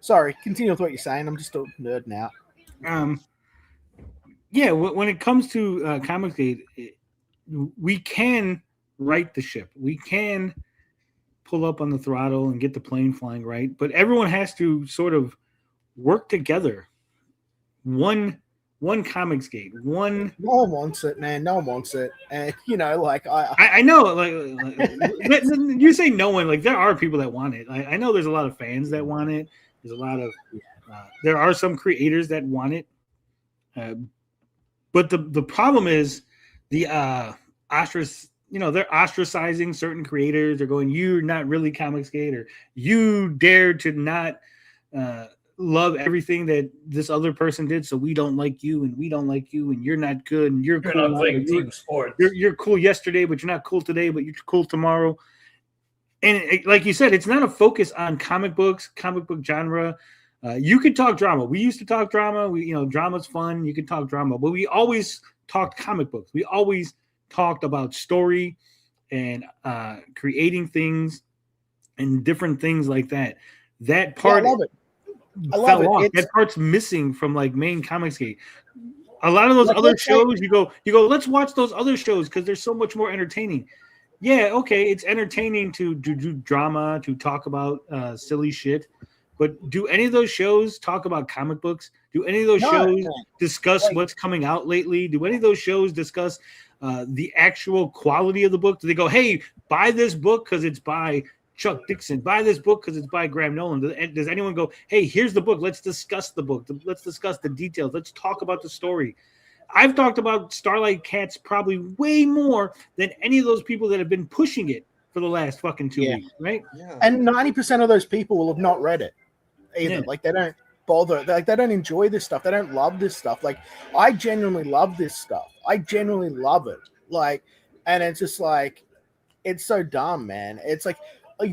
Sorry, continue with what you're saying. I'm just a nerd now. Yeah, when it comes to Comicsgate, we can right the ship. We can pull up on the throttle and get the plane flying right, but everyone has to sort of work together. One Comicsgate, one. No one wants it, man. No one wants it. And you know, like I know, like you say no one. Like there are people that want it. I know there's a lot of fans that want it. There's a lot of there are some creators that want it. But the problem is the they're ostracizing certain creators. They're going, you're not really Comicsgate, or you dare to not love everything that this other person did, so we don't like you, and we don't like you, and you're not good, and you're cool. Not playing team sports. You're cool yesterday, but you're not cool today, but you're cool tomorrow. And like you said, it's not a focus on comic books, comic book genre. You could talk drama. We used to talk drama. Drama's fun. You can talk drama, but we always talked comic books. We always talked about story and creating things and different things like that. That part, I love it. I love it. off. That part's missing from like main Comicsgate. A lot of those other shows, you go, let's watch those other shows because they're so much more entertaining. Yeah, okay, it's entertaining to do drama, to talk about silly shit. But do any of those shows talk about comic books? Do any of those shows discuss what's coming out lately? Do any of those shows discuss the actual quality of the book? Do they go, hey, buy this book because it's by Chuck Dixon? Buy this book because it's by Graham Nolan? Does anyone go, hey, here's the book. Let's discuss the book. Let's discuss the details. Let's talk about the story. I've talked about Starlight Cats probably way more than any of those people that have been pushing it for the last fucking 2 weeks, right? Yeah. And 90% of those people will have not read it either. Yeah. Like they don't bother. Like they don't enjoy this stuff. They don't love this stuff. Like I genuinely love this stuff. I genuinely love it. Like, and it's just like, it's so dumb, man. It's like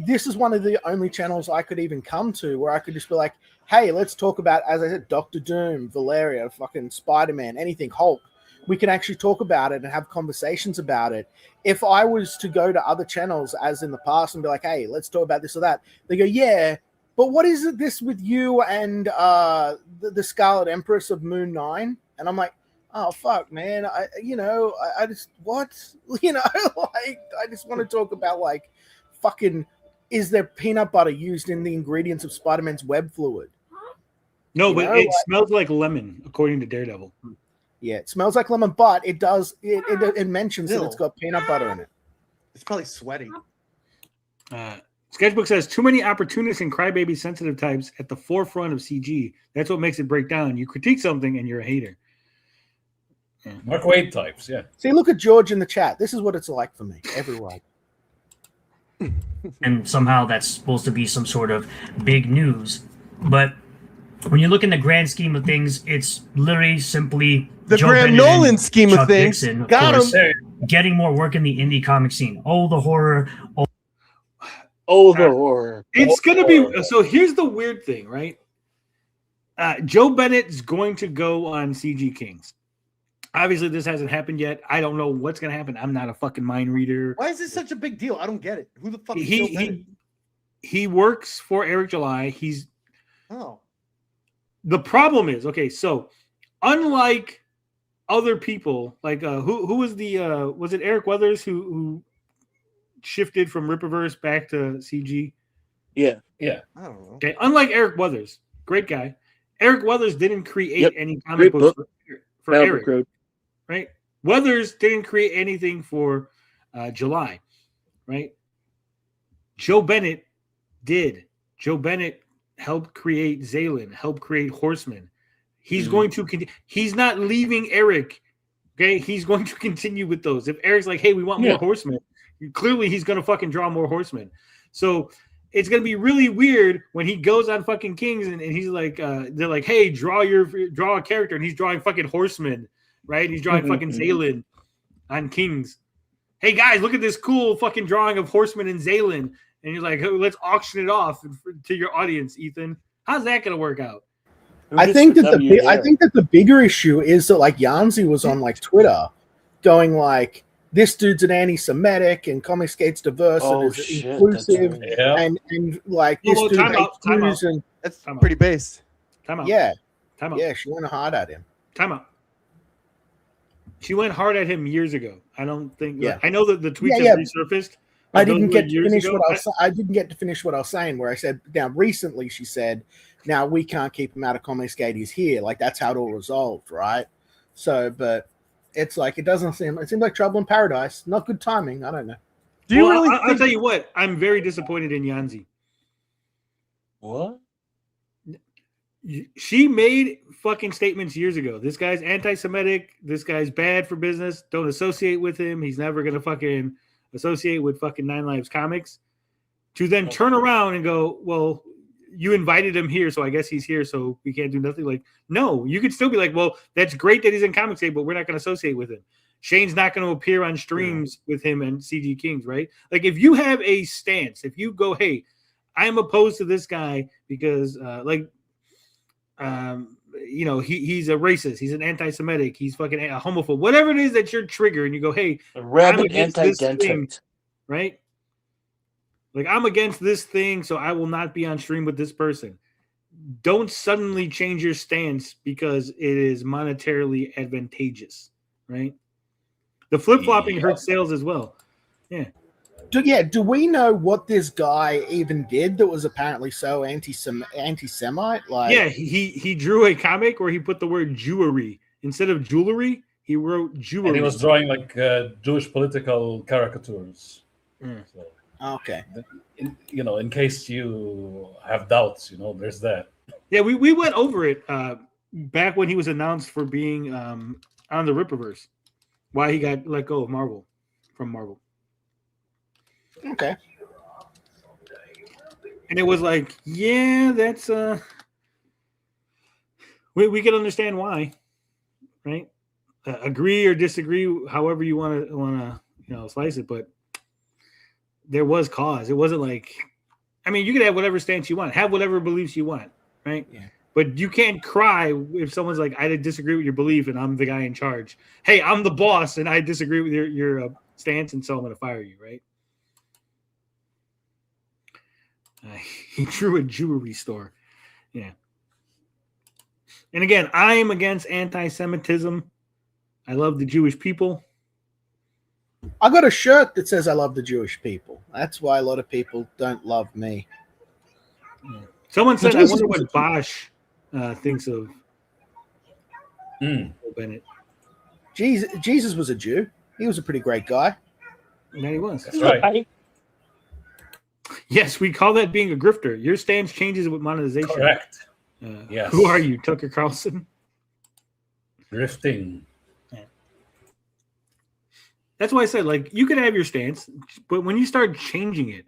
this is one of the only channels I could even come to where I could just be like, hey, let's talk about, as I said, Doctor Doom, Valeria, fucking Spider-Man, anything, Hulk. We can actually talk about it and have conversations about it. If I was to go to other channels as in the past and be like, hey, let's talk about this or that, they go, yeah, but what is it this with you and the Scarlet Empress of Moon 9? And I'm like, oh, fuck, man. I just, what? Like, I just want to talk about, like, fucking, is there peanut butter used in the ingredients of Spider-Man's web fluid? No, but it smells like lemon, according to Daredevil. Yeah, it smells like lemon, but it does. It mentions that it's got peanut butter in it. It's probably sweaty. Sketchbook says too many opportunists and crybaby sensitive types at the forefront of CG. That's what makes it break down. You critique something and you're a hater. Yeah. Mark Wade types, yeah. See, look at George in the chat. This is what it's like for me everywhere. And somehow that's supposed to be some sort of big news. But when you look in the grand scheme of things, it's literally simply the Joe Graham Bennett Nolan and scheme Chuck of things. Dixon, of Got course, him. getting more work in the indie comic scene. Oh, the horror. Oh, the horror. It's going to be. So here's the weird thing, right? Joe Bennett is going to go on CG Kings. Obviously, this hasn't happened yet. I don't know what's going to happen. I'm not a fucking mind reader. Why is this such a big deal? I don't get it. Who the fuck is Joe Bennett? He works for Eric July. Oh. The problem is, okay, so unlike other people, like who was was it Eric Weathers who shifted from Rippaverse back to CG? Yeah. I don't know. Okay, unlike Eric Weathers, great guy. Eric Weathers didn't create any comic books for Eric, right? Weathers didn't create anything for July, right? Joe Bennett did. Joe Bennett helped create Zaylan, helped create Horseman. He's going to he's not leaving Eric. Okay, he's going to continue with those. If Eric's like, hey, we want more Horsemen, clearly he's going to fucking draw more Horsemen. So it's going to be really weird when he goes on fucking Kings and he's like, they're like, hey, draw a character, and he's drawing fucking Horsemen, right? He's drawing fucking Zaylan on Kings. Hey guys, look at this cool fucking drawing of Horseman and Zaylan. And you're like, oh, let's auction it off to your audience, Ethan. How's that going to work out? I think that the bigger issue is that like Yanzi was on like Twitter, going like, "This dude's an anti-Semitic and Comicsgate's diverse and is inclusive," and like this dude hates Jews and that's pretty base. Time out. Yeah, Time out. yeah, she went hard at him. Time out. She went hard at him years ago. I don't think. Yeah. I know that the tweets have resurfaced. I didn't get to finish I didn't get to finish what I was saying. Where I said, now recently she said, "Now we can't keep him out of Comicsgate. He's here." Like that's how it all resolved, right? So, but it's like it doesn't seem. It seems like trouble in paradise. Not good timing. I don't know. Do you really? I'll tell you what. I'm very disappointed in Yanzi. What? She made fucking statements years ago. This guy's anti-Semitic. This guy's bad for business. Don't associate with him. He's never gonna fucking associate with fucking Nine Lives Comics. To then turn around and go, well, you invited him here, so I guess he's here, so we can't do nothing. Like, no, you could still be like, well, that's great that he's in Comicsgate, but we're not going to associate with him. Shane's not going to appear on streams with him and CG Kings, right? Like, if you have a stance, if you go, hey, I'm opposed to this guy because, you know, he's a racist, he's an anti-Semitic, he's fucking a homophobe, whatever it is that you're triggered, and you go, hey, a rabid anti-dentate, right? Like, I'm against this thing, so I will not be on stream with this person. Don't suddenly change your stance because it is monetarily advantageous, right? The flip-flopping hurts sales as well. Yeah. Do we know what this guy even did that was apparently so anti-Semite? Like, yeah, he drew a comic where he put the word Jewery instead of jewelry. He wrote Jewery, and he was drawing like Jewish political caricatures. So, okay, in case you have doubts, there's that. Yeah, we went over it back when he was announced for being on the Rippaverse. Why he got let go of from Marvel. Okay. And it was like, yeah, that's we can understand why, right? Agree or disagree, however you want to slice it, but there was cause. It wasn't like, I mean, you could have whatever stance you want, have whatever beliefs you want, right? Yeah. But you can't cry if someone's like, I disagree with your belief and I'm the guy in charge. Hey, I'm the boss and I disagree with your stance, and so I'm going to fire you, right? He drew a jewelry store. Yeah. And again, I am against anti-Semitism. I love the Jewish people. I got a shirt that says I love the Jewish people. That's why a lot of people don't love me. Yeah. Someone said, I wonder what Bosch thinks of Bennett. Jesus was a Jew. He was a pretty great guy. And he was. That's right. Yes, we call that being a grifter. Your stance changes with monetization. Correct. Yes. Who are you, Tucker Carlson? Grifting. Yeah. That's why I said, like, you can have your stance, but when you start changing it,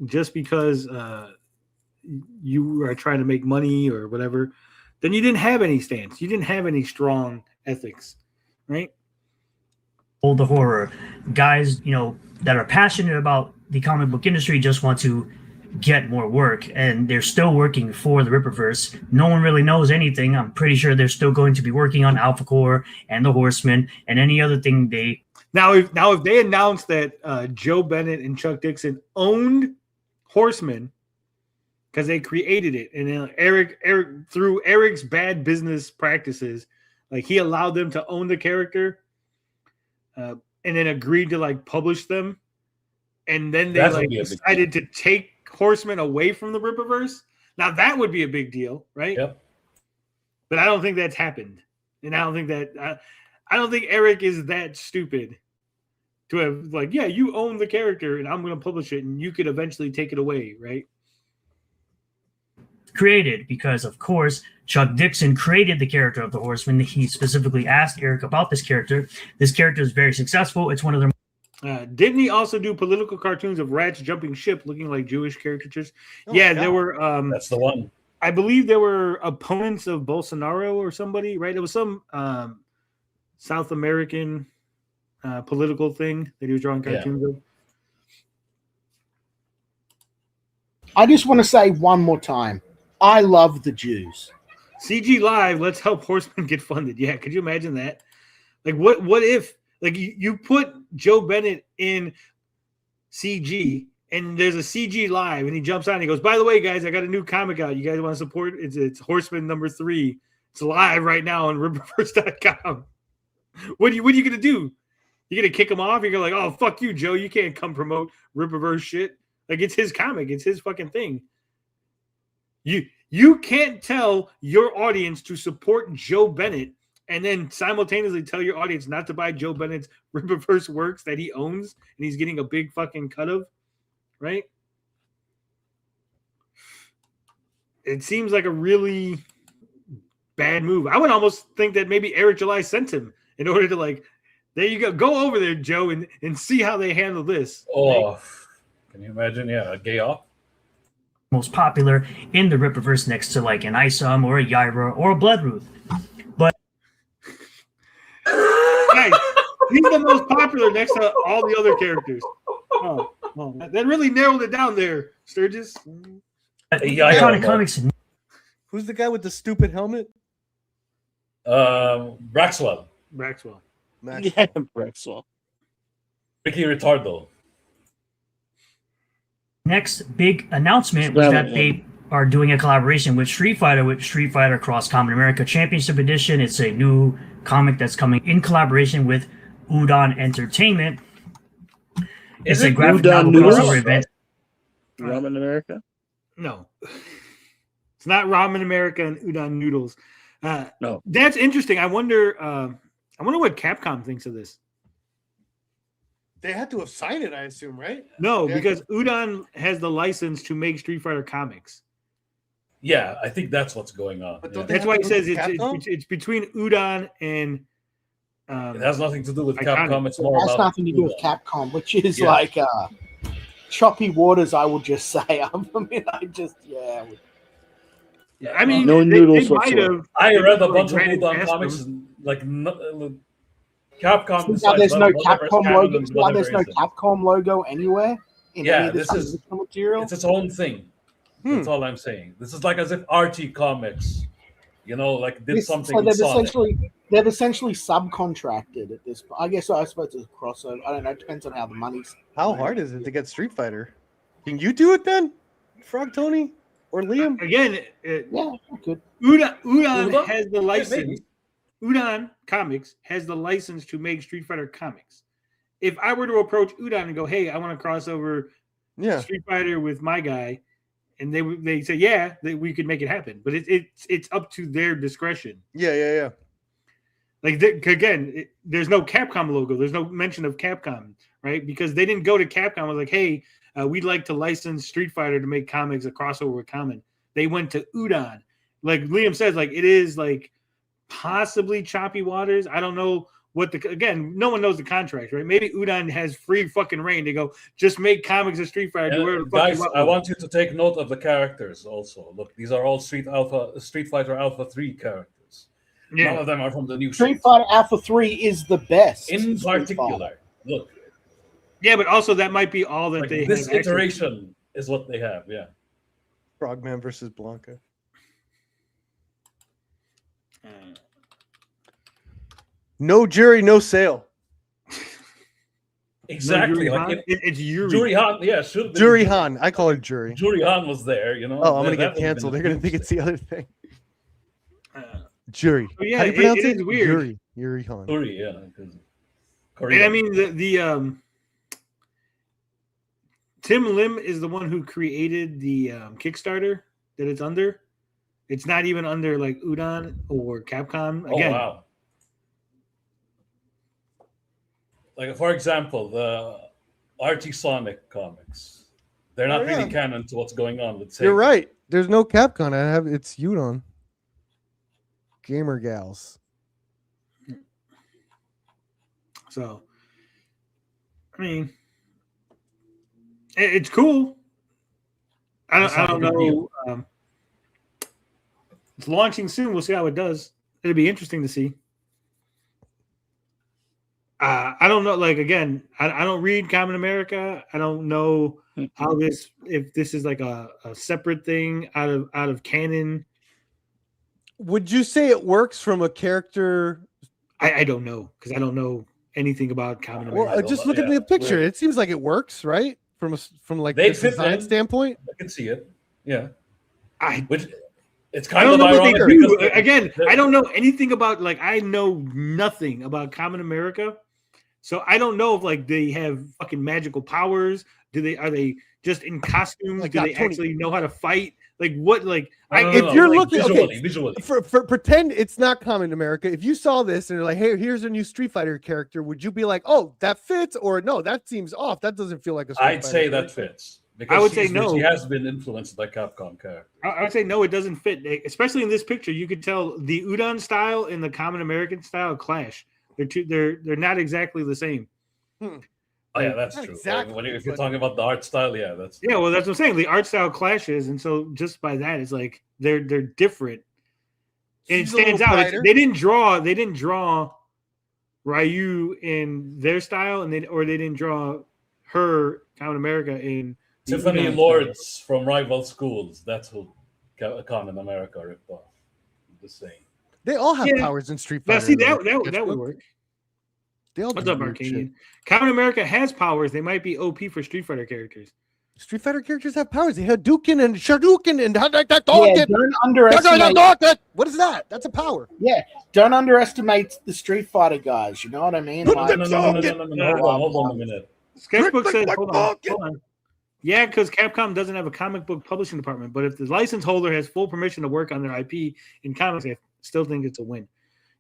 just because you are trying to make money or whatever, then you didn't have any stance. You didn't have any strong ethics, right? The horror guys, that are passionate about the comic book industry just want to get more work, and they're still working for the Rippaverse. No one really knows anything. I'm pretty sure they're still going to be working on Alpha Core and the Horsemen and any other thing they. Now if they announced that Joe Bennett and Chuck Dixon owned Horsemen because they created it, and then Eric through Eric's bad business practices, like he allowed them to own the character. And then agreed to like publish them, and then they decided to take Horsemen away from the Rippaverse. Now that would be a big deal, right? Yep. But I don't think that's happened, and I don't think Eric is that stupid to have like, yeah, you own the character, and I'm going to publish it, and you could eventually take it away, right? Created because, of course, Chuck Dixon created the character of the Horseman. He specifically asked Eric about this character. This character is very successful. It's one of their. Didn't he also do political cartoons of rats jumping ship, looking like Jewish caricatures? Oh, yeah, there were. That's the one. I believe there were opponents of Bolsonaro or somebody, right? It was some South American political thing that he was drawing cartoons of. I just want to say one more time, I love the Jews. CG Live, let's help Horseman get funded. Yeah, could you imagine that? Like, what if, like, you put Joe Bennett in CG, and there's a CG Live, and he jumps on and he goes, by the way, guys, I got a new comic out. You guys want to support? It's Horseman #3. It's live right now on Ripperverse.com. What are you going to do? You're going to kick him off? You're going to like, oh, fuck you, Joe. You can't come promote Ripperverse shit. Like, it's his comic. It's his fucking thing. You can't tell your audience to support Joe Bennett and then simultaneously tell your audience not to buy Joe Bennett's Ripperverse works that he owns and he's getting a big fucking cut of, right? It seems like a really bad move. I would almost think that maybe Eric July sent him in order to, like, there you go over there, Joe, and see how they handle this. Oh, can you imagine? Yeah, a gay op. Most popular in the Ripperverse next to like an Isom or a Yaira or a Bloodruth. But Guys, he's the most popular next to all the other characters. Oh, that really narrowed it down there, Sturgis. Iconic Comics. Who's the guy with the stupid helmet? Braxwell. Yeah, Braxwell. Ricky Ritardo. Next big announcement was that they are doing a collaboration with Street Fighter Cross Common America Championship Edition. It's a new comic that's coming in collaboration with Udon Entertainment. It's a graphic novel crossover event. Ramen America? No. It's not Ramen America and Udon Noodles. No. That's interesting. I wonder what Capcom thinks of this. They had to have signed it, I assume, right? No, because Udon has the license to make Street Fighter comics. Yeah, I think that's what's going on. Yeah. That's why he says it's between Udon and. It has nothing to do with Capcom. It's more It has about nothing to do with Capcom, which is like choppy waters. I would just say. I mean, I mean, no noodles they might have. I read a bunch of Udon comics, like Capcom. There's no Capcom logo. There's no Capcom logo anywhere in any of this is material. It's its own thing. That's all I'm saying. This is like as if RT Comics, like did something. So they've essentially subcontracted at this point. I suppose it's a crossover. I don't know. It depends on how the money's. How hard is it to get Street Fighter? Can you do it then, Frog Tony or Liam? Again, yeah, I could. Udon has the license. Udon Comics has the license to make Street Fighter comics. If I were to approach Udon and go, "Hey, I want to cross over Street Fighter with my guy," and they say, "Yeah, we could make it happen," but it's up to their discretion. Yeah. Like there's no Capcom logo. There's no mention of Capcom, right? Because they didn't go to Capcom and was like, "Hey, we'd like to license Street Fighter to make comics a crossover with Common." They went to Udon. Like Liam says, like it is like possibly choppy waters. I don't know what no one knows the contract, right? Maybe Udon has free fucking reign to go just make comics of Street Fighter. Guys, I want you to take note of the characters also. Look, these are all Street Fighter Alpha 3 characters. Yeah. None of them are from the new Street Fighter Alpha 3 is the best. In particular, look. Yeah, but also that might be all that they this have iteration is what they have, yeah. Frogman versus Blanca. No jury, no sale. Exactly. No, it's Yuri. Han, yeah, should Jury Han. I call it Jury. Jury Han was there, Oh, I'm gonna get canceled. They're gonna think it's the other thing. Jury. Yeah, how do you pronounce it? Is weird. Yuri Han. Yuri, yeah. And I mean the Tim Lim is the one who created the Kickstarter that it's under. It's not even under like Udon or Capcom. Again, oh wow. Like for example, the RT Sonic comics, they're not really canon to what's going on with Sega. You're right. There's no Capcom. It's Udon. Gamer Gals. So, I mean, it's cool. I don't know. It's launching soon. We'll see how it does. It'll be interesting to see. I don't know. Like again, I don't read Common America. I don't know how if this is like a separate thing out of canon. Would you say it works from a character? I don't know because I don't know anything about Common America. Well, just look at the picture. It seems like it works, right? From like They the fit design in. standpoint. I can see it. Yeah. Which it's I kind don't of know what ironic they do. because Again, I don't know anything about I know nothing about Common America, so I don't know if they have fucking magical powers. Are they just in costumes? Do they actually know how to fight? Like what? If you're looking visually. For pretend it's not Common America. If you saw this and you're like, hey, here's a new Street Fighter character, would you be like, oh, that fits, or no, that seems off? That doesn't feel like a Street I'd Fighter say character. that fits. Because I would say no. She has been influenced by Capcom characters. I would say no, it doesn't fit. Especially in this picture, you could tell the Udon style and the Common American style clash. They're not exactly the same. Oh yeah, that's true. Exactly, If you're talking about the art style, yeah, that's well, that's what I'm saying. The art style clashes, and so just by that, it's like they're different, and She's it stands out. brighter. They didn't draw Ryu in their style, and they didn't draw her Common America in the Tiffany Udon Lords style. from rival schools. That's who Common America ripped off. The same. They all have powers in Street Fighter. Now, see that would work. They all What's do up, weird shit. Arcadian? Common America has powers. They might be OP for Street Fighter characters. Street Fighter characters have powers. They have Hadouken and Shadouken and don't underestimate. What is that? That's a power. Yeah, don't underestimate the Street Fighter guys. You know what I mean? No. Hold on a minute. Sketchbook says, hold on. Yeah, because Capcom doesn't have a comic book publishing department, but if the license holder has full permission to work on their IP in comics, I still think it's a win.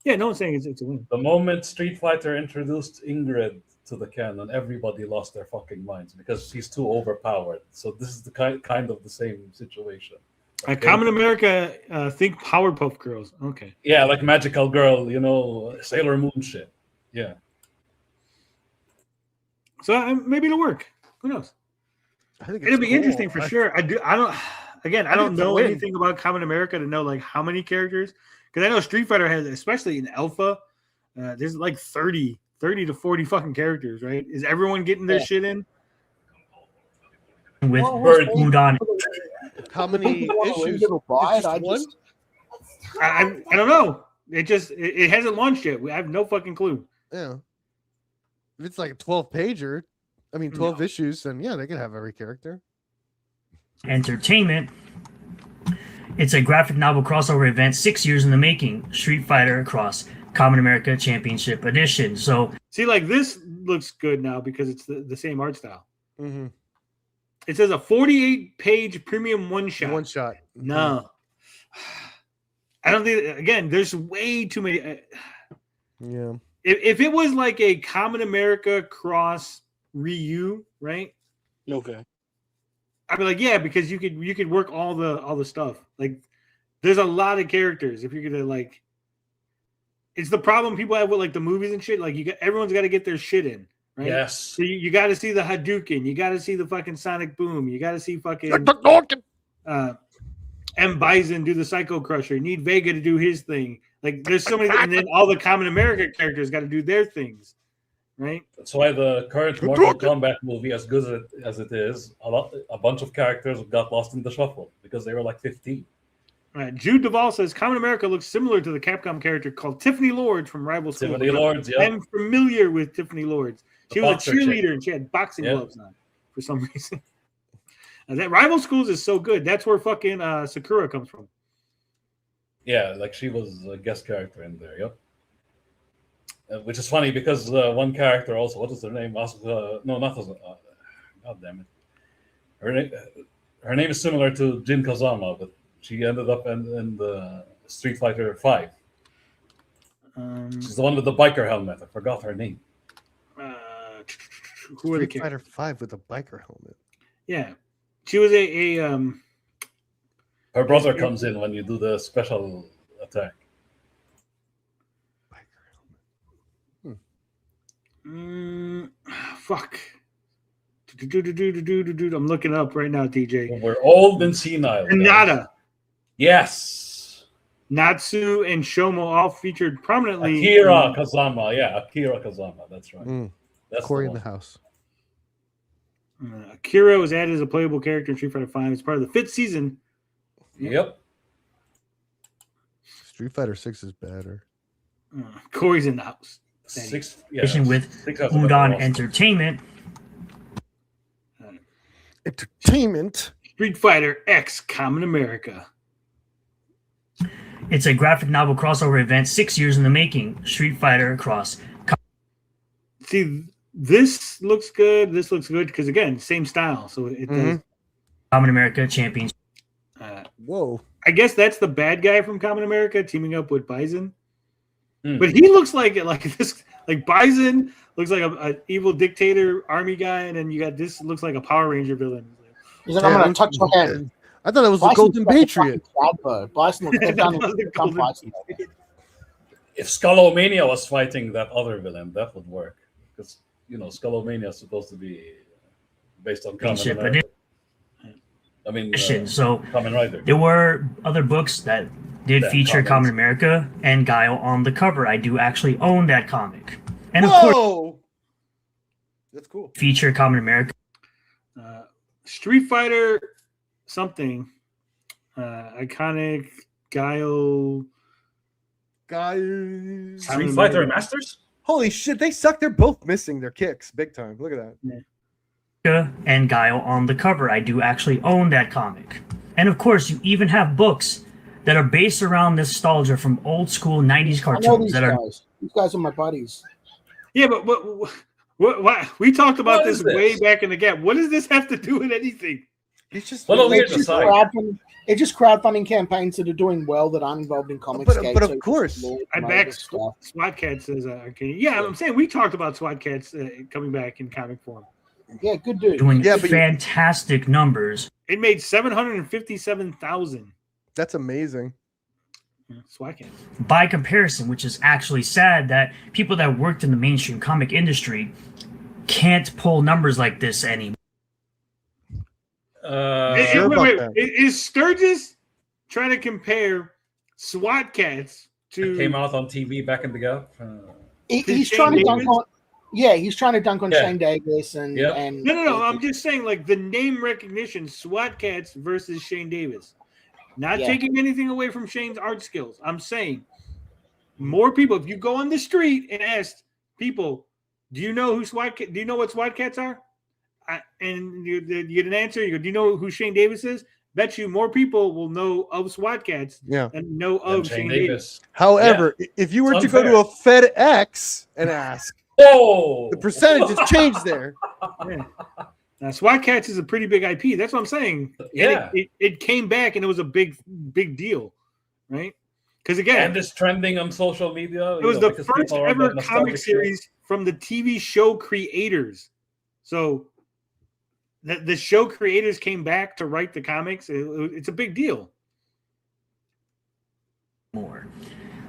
Yeah, no one's saying it's a win. The moment Street Fighter introduced Ingrid to the canon, everybody lost their fucking minds because she's too overpowered. So this is the kind of the same situation. Okay? Common America, think Powerpuff Girls. Okay. Yeah, like Magical Girl, Sailor Moon shit. Yeah. So maybe it'll work. Who knows? I think It'll be interesting for sure. I don't know win. anything about Common America to know how many characters. Because I know Street Fighter has, especially in Alpha, there's 30 to 40 fucking characters, right? Is everyone getting their shit in? With Bird Udon. How many issues? I don't know. It hasn't launched yet. I have no fucking clue. Yeah. If it's like a 12-pager, 12 issues, then yeah, they can have every character. Entertainment. It's a graphic novel crossover event 6 years in the making. Street Fighter Cross Common America Championship Edition. So see, this looks good now because it's the same art style. Mm-hmm. It says a 48-page premium one-shot. Mm-hmm. No. I don't think, again, there's way too many. Yeah. If it was like a Common America cross Ryu, right? Okay. I'd be like, yeah, because you could work all the stuff. There's a lot of characters. If you're gonna it's the problem people have with the movies and shit. Everyone's got to get their shit in, right? Yes. So you got to see the Hadouken. You got to see the fucking Sonic Boom. You got to see fucking M. Bison do the Psycho Crusher. You need Vega to do his thing. There's so many, and then all the Common America characters got to do their things, right? That's why the current Mortal Kombat movie, as good as it is, a bunch of characters got lost in the shuffle because they were 15. Right. Jude Duvall says Common America looks similar to the Capcom character called Tiffany Lords from Rival Schools. Tiffany Lords, yeah. I'm familiar with Tiffany Lords. She was a cheerleader and she had boxing gloves on for some reason. That Rival Schools is so good. That's where fucking Sakura comes from. Yeah, she was a guest character in there. Yep. Which is funny because one character also, what is her name? No, not God damn it. Her name is similar to Jin Kazama, but she ended up in the Street Fighter 5. She's the one with the biker helmet. I forgot her name. Who are the Street Fighter 5 with a biker helmet? Yeah. She was a her brother comes in when you do the special attack. Fuck. I'm looking up right now, TJ. We're old and senile. Renata. Yes. Natsu and Shomo all featured prominently. Akira Kazama. Yeah, Akira Kazama. That's right. That's Corey the in the one. house. Akira was added as a playable character in Street Fighter V as part of the 5th season. Yep. Street Fighter 6 is better. Corey's in the house. Six, with Udon Entertainment. Entertainment. Street Fighter X Common America. It's a graphic novel crossover event 6 years in the making. Street Fighter Cross. See, this looks good. This looks good because, again, same style. So it does. Common America Championship. Whoa. I guess that's the bad guy from Common America teaming up with Bison. But he looks like this. Like Bison looks like a evil dictator army guy, and then you got this looks like a Power Ranger villain. He's like, I'm gonna touch your head. I thought it was the Golden Patriot. Bison will take down Bison. If Skullomania was fighting that other villain, that would work. Because, Skullomania is supposed to be based on Kamen Rider. Kamen Rider. There were other books that did feature Common America and Guile on the cover. I do actually own that comic. And of course, that's cool. Feature Common America. Street Fighter something. Iconic Guile. Street Fighter Masters? Holy shit, they suck. They're both missing their kicks big time. Look at that. And Guile on the cover. I do actually own that comic. And of course, you even have books that are based around nostalgia from old school 90s cartoons. These guys are my buddies. Yeah, but what we talked about this way back in the gap. What does this have to do with anything? It's just it's just crowdfunding campaigns that are doing well that aren't involved in comics. But of course, I back SWAT Cats as I'm saying we talked about SWAT Cats coming back in comic form. Yeah, good dude. Doing fantastic numbers. It made 757,000. That's amazing. SWAT Cats. By comparison, which is actually sad that people that worked in the mainstream comic industry can't pull numbers like this anymore. Wait. Is Sturgis trying to compare SWAT Cats to? It came out on TV back in the gap. He's trying to dunk on. Yeah, he's trying to dunk on Shane Davis and. No. I'm just saying, like the name recognition, SWAT Cats versus Shane Davis. Not taking anything away from Shane's art skills. I'm saying more people. If you go on the street and ask people, "Do you know who Do you know what SWAT Cats are?" And you get an answer. You go, "Do you know who Shane Davis is?" Bet you more people will know of SWAT Cats and know of Shane Davis. However, if you were to go to a FedEx and ask, the percentages change there. Now, SWAT Cats is a pretty big IP. That's what I'm saying. Yeah, it came back and it was a big deal, right? Because again, and it's trending on social media. It was the first ever comic series from the TV show creators. So the show creators came back to write the comics. It's a big deal. More.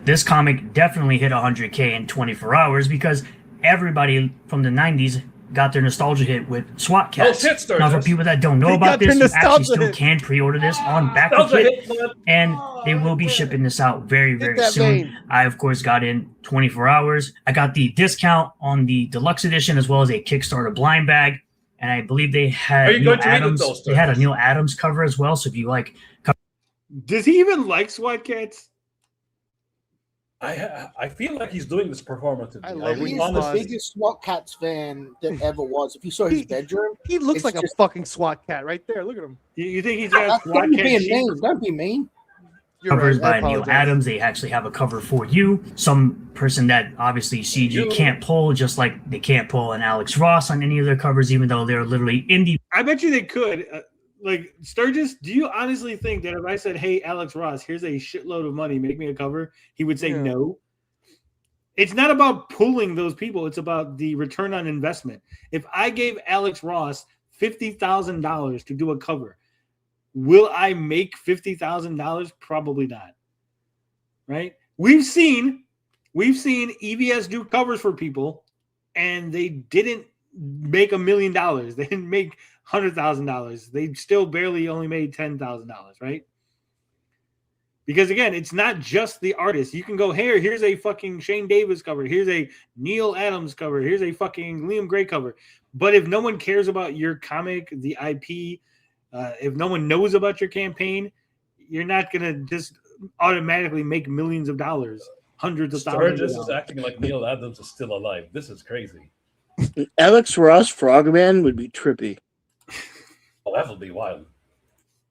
This comic definitely hit 100K in 24 hours because everybody from the 90s got their nostalgia hit with SWAT Cats. Now, for people that don't know about this, you actually still can pre-order this on Back to Kit, and they will be shipping this out very, very soon. I, of course, got in 24 hours. I got the discount on the deluxe edition as well as a Kickstarter blind bag, and I believe they had Neil Adams. They had a Neil Adams cover as well. So if you like, does he even like SWAT Cats? I feel like he's doing this performatively. He's the biggest SWAT Cats fan that ever was. If you saw his bedroom, he looks like a fucking SWAT cat right there. Look at him. You think he's got SWAT Cat? Don't be mean. Covers by Neil Adams. They actually have a cover for you. Some person that obviously CG can't pull, just like they can't pull an Alex Ross on any of their covers, even though they're literally indie. I bet you they could. Like Sturgis, do you honestly think that if I said, "Hey, Alex Ross, here's a shitload of money, make me a cover," he would say no? It's not about pulling those people; it's about the return on investment. If I gave Alex Ross $50,000 to do a cover, will I make $50,000? Probably not. Right? We've seen EVS do covers for people, and they didn't make $1 million. They didn't make $100,000. They still barely only made $10,000, right? Because again, it's not just the artist. You can go, here's a fucking Shane Davis cover. Here's a Neil Adams cover. Here's a fucking Liam Gray cover. But if no one cares about your comic, the IP, if no one knows about your campaign, you're not going to just automatically make millions of dollars, hundreds of thousands of Sturgis dollars. is acting like Neil Adams is still alive. This is crazy. Alex Ross Frogman would be trippy. Oh, that would be wild.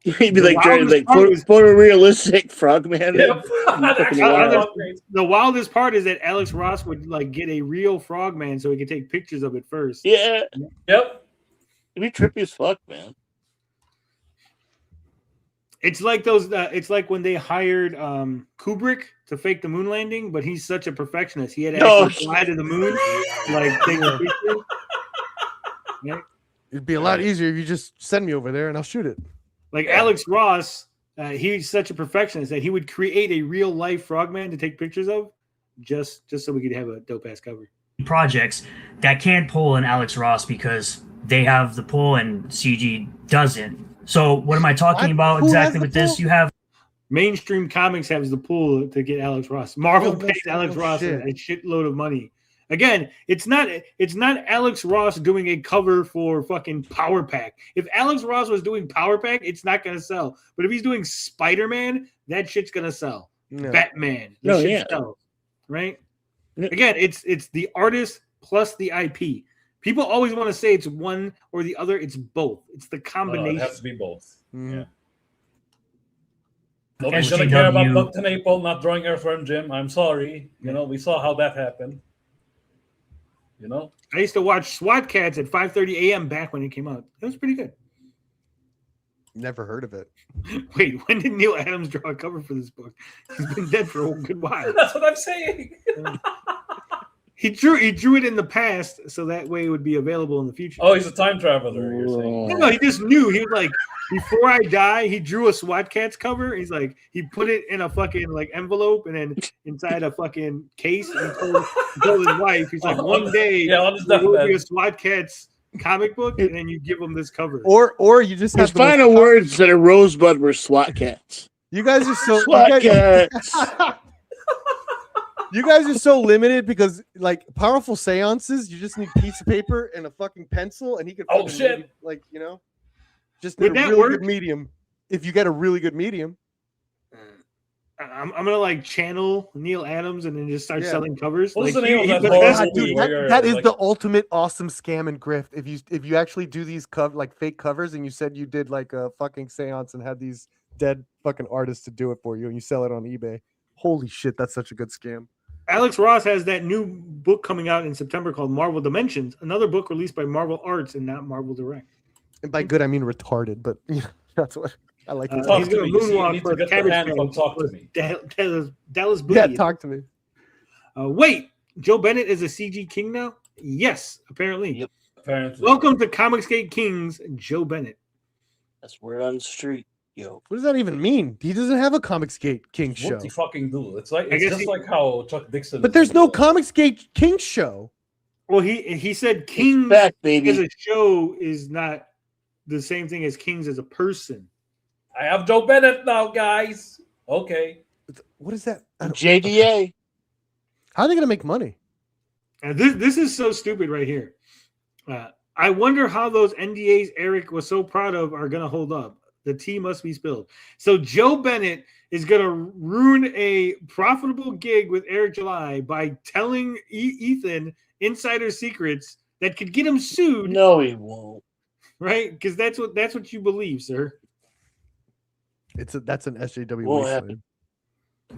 He'd be like photorealistic Frogman. Yep. The wildest part is that Alex Ross would like get a real Frogman so he could take pictures of it first. Yeah. Yep. It'd be trippy as fuck, man. It's like those. It's like when they hired Kubrick to fake the moon landing, but he's such a perfectionist. He had to actually fly to the moon, like take a picture. Yeah. It'd be a lot easier if you just send me over there and I'll shoot it. Like Alex Ross, he's such a perfectionist that he would create a real life Frogman to take pictures of, just so we could have a dope ass cover. Projects that can't pull an Alex Ross because they have the pull and CG doesn't. So what am I talking about exactly with this? You have mainstream comics has the pull to get Alex Ross. Marvel pays Alex Ross a shitload of money. Again, it's not Alex Ross doing a cover for fucking Power Pack. If Alex Ross was doing Power Pack, it's not gonna sell. But if he's doing Spider-Man, that shit's gonna sell. No. Batman, sells, right? No. Again, it's the artist plus the IP. People always want to say it's one or the other. It's both. It's the combination. It has to be both. Mm. Yeah. Nobody's gonna care about Buckton April not drawing Earthworm Jim. I'm sorry. You know, we saw how that happened. You know, I used to watch SWAT Cats at 5:30 a.m. back when it came out. It was pretty good. Never heard of it. Wait, when did Neil Adams draw a cover for this book? He's been dead for a good while. That's what I'm saying. He drew it in the past, so that way it would be available in the future. Oh, he's a time traveler. You're saying? No, he just knew. He was like, before I die, he drew a SWAT Cats cover. He's like, he put it in a fucking like envelope and then inside a fucking case and told his wife, he's like, one day there will be a SWAT Cats comic book, and then you give him this cover. Or you just have his final words that a rosebud were SWAT cats. You guys are so SWAT cats. You guys are so limited because, like, powerful seances, you just need a piece of paper and a fucking pencil, and he could. Oh shit! Maybe, like, you know, just need a really good medium. If you get a really good medium, I'm gonna like channel Neil Adams and then just start selling covers. What's like, the name of that that is the ultimate awesome scam and grift. If you actually do these like fake covers, and you said you did like a fucking seance and had these dead fucking artists to do it for you, and you sell it on eBay. Holy shit, that's such a good scam. Alex Ross has that new book coming out in September called Marvel Dimensions, another book released by Marvel Arts and not Marvel Direct. And by good, I mean retarded, but that's what I like. He's going to moonwalk for Cabbage Patch. Talk to me. Dallas Booty. Yeah, talk to me. Wait, Joe Bennett is a CG king now? Yes, apparently. Yep. Apparently. Welcome to Comicsgate Kings, Joe Bennett. That's word on the street. Yo, what does that even mean? He doesn't have a Comicsgate King show. What he fucking do? It's just like how Chuck Dixon. But there's no Comicsgate King show. Well, he said Kings back, baby. as a show is not the same thing as Kings as a person. I have Joe Bennett now, guys. Okay. What is that? JDA. How are they gonna make money? This is so stupid right here. I wonder how those NDAs Eric was so proud of are gonna hold up. The tea must be spilled. So Joe Bennett is going to ruin a profitable gig with Eric July by telling Ethan insider secrets that could get him sued. No, he won't. Right? Because that's what you believe, sir. That's an SJW. Won't happen.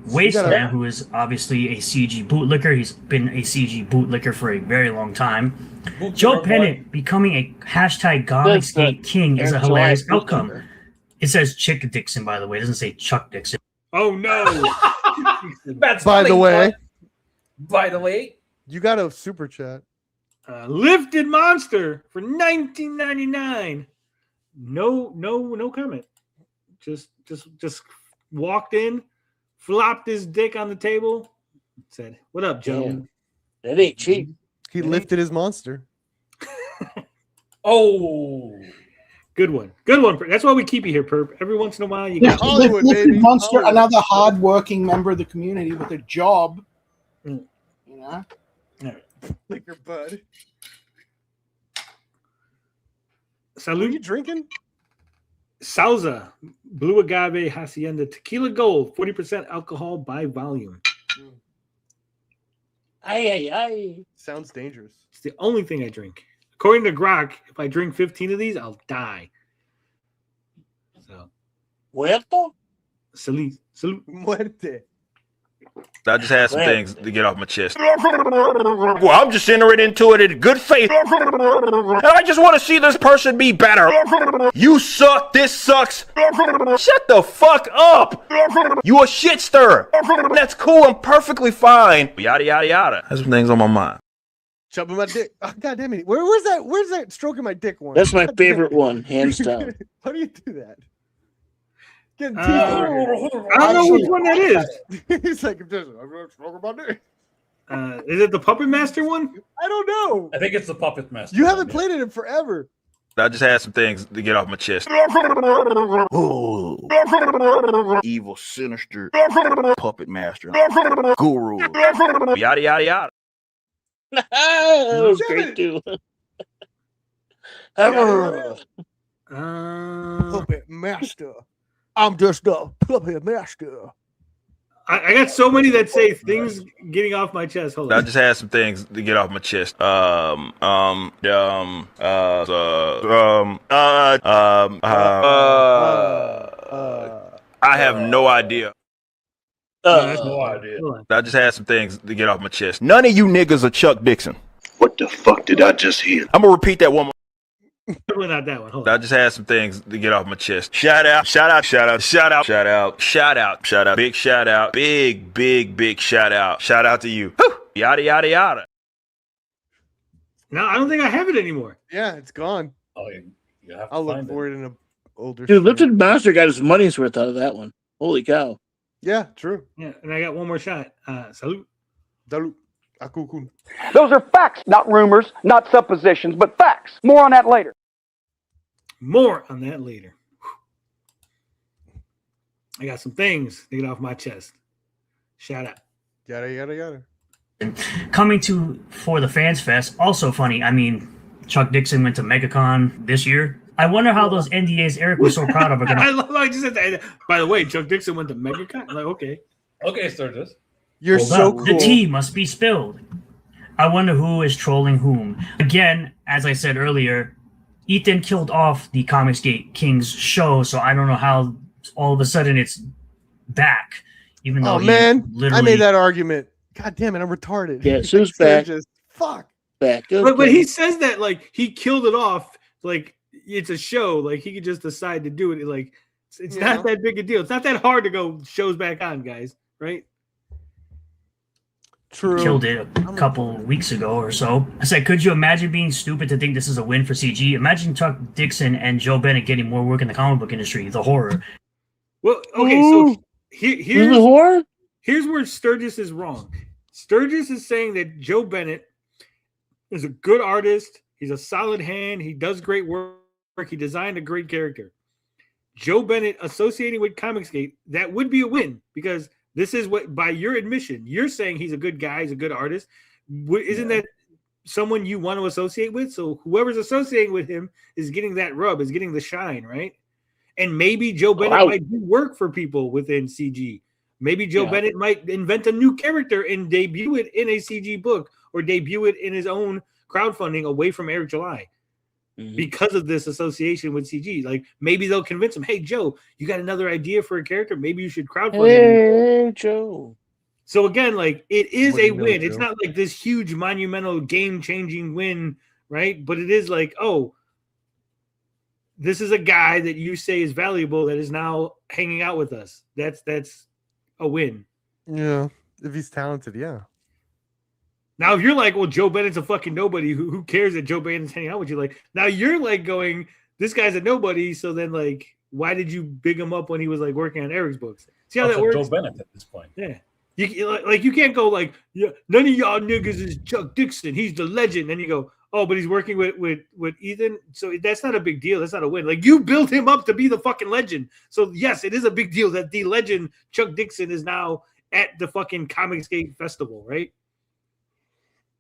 Wasteman, who is obviously a CG bootlicker. He's been a CG bootlicker for a very long time. Joe Bennett becoming a hashtag Comicsgate King is a hilarious outcome. It says Chick Dixon, by the way. It doesn't say Chuck Dixon. Oh, no. By the way, you got a super chat. Lifted Monster for $19.99. No comment. Just walked in, flopped his dick on the table, said, "What up, gentlemen?" That ain't cheap. He lifted his monster. Oh. Good one. That's why we keep you here, Perp. Every once in a while, you Yeah, got Hollywood, lifted baby. monster, Hollywood. another hard-working member of the community with a job. Mm. You know, Liquor bud. What are Salute. you drinking? Sauza, Blue Agave Hacienda Tequila Gold, 40% alcohol by volume. Aye. Sounds dangerous. It's the only thing I drink. According to Grok, if I drink 15 of these, I'll die. So, Muerto? salute. Muerte. I just had some things to get off my chest. Well, I'm just entering into it in good faith. And I just want to see this person be better. You suck. This sucks. Shut the fuck up. You a shit stirrer. That's cool. I'm perfectly fine. Yada, yada, yada. That's some things on my mind. Chopping my dick. Oh, God damn it. Where's that stroking my dick one? That's my God damn favorite it. one, hands down. How do you do that? Getting teased I over here. don't know which one that is. He's like, I'm gonna stroke my dick. Is it the Puppet Master one? I don't know. I think it's the Puppet Master. You haven't played it in forever. I just had some things to get off my chest. Evil, sinister, puppet master, guru. Yada, yada, yada. That was great too. Puppet master. I'm just a puppet master. I got so many that say things getting off my chest. Hold I on. just had some things to get off my chest. I have no idea. No idea. I just had some things to get off my chest. None of you niggas are Chuck Dixon. What the fuck did I just hear? I'm gonna repeat that one more. Definitely not that one. Hold on. I just had some things to get off my chest. Shout out, shout out, shout out, shout out, shout out, shout out, shout out, big shout out, big shout out. Shout out to you. Whew. Yada, yada, yada. No, I don't think I have it anymore. Yeah, it's gone. Oh, you have to I'll look find for it in a older. Dude, stream. Lifted Master got his money's worth out of that one. Holy cow. Yeah, true. Yeah, and I got one more shot. Salute. Salud. Akukun. Those are facts, not rumors, not suppositions, but facts. More on that later. More on that later. I got some things to get off my chest. Shout out. Yada yada yada. Coming for the Fans Fest, also funny. I mean, Chuck Dixon went to MegaCon this year. I wonder how those NDAs Eric was so proud of are I gonna. love how I just said that. By the way, Chuck Dixon went to MegaCon. I'm like, okay. Okay, Sturgis. You're Hold so up. cool. The tea must be spilled. I wonder who is trolling whom. Again, as I said earlier, Ethan killed off the Comicsgate Kings show, so I don't know how all of a sudden it's back. Even though Oh he man, literally I made that argument. God damn it, I'm retarded. Yeah, Sue's back. Just fuck. Back. But he says that like he killed it off. Like it's a show. Like he could just decide to do it. Like it's Yeah. not that big a deal. It's not that hard to go shows back on, guys. Right? True. killed it a couple weeks ago or so. I said, could you imagine being stupid to think this is a win for CG? Imagine Chuck Dixon and Joe Bennett getting more work in the comic book industry, the horror. Well, okay, so here's where Sturgis is wrong. Sturgis is saying that Joe Bennett is a good artist. He's a solid hand. He does great work. He designed a great character. Joe Bennett associating with Comicsgate, that would be a win because this is what, by your admission, you're saying he's a good guy, he's a good artist. Isn't that someone you want to associate with? So whoever's associating with him is getting that rub, is getting the shine, right? And maybe Joe Bennett might do work for people within CG. Maybe Joe Bennett might invent a new character and debut it in a CG book or debut it in his own crowdfunding away from Eric July. Because of this association with CG. Like maybe they'll convince him, hey Joe, you got another idea for a character, maybe you should crowdfund Hey Joe. So again, like it is a win. Joe? It's not like this huge monumental game-changing win, right? But it is like, oh, this is a guy that you say is valuable that is now hanging out with us. That's a win. Yeah, if he's talented, yeah. Now, if you're like, well, Joe Bennett's a fucking nobody, who cares that Joe Bennett's hanging out with you? Like, now you're like going, this guy's a nobody. So then, like, why did you big him up when he was like working on Eric's books? See how that works? Joe Bennett at this point. Yeah. You can't go like, yeah, none of y'all niggas is Chuck Dixon. He's the legend. Then you go, oh, but he's working with Ethan. So that's not a big deal. That's not a win. Like, you built him up to be the fucking legend. So yes, it is a big deal that the legend Chuck Dixon is now at the fucking Comicsgate Festival, right?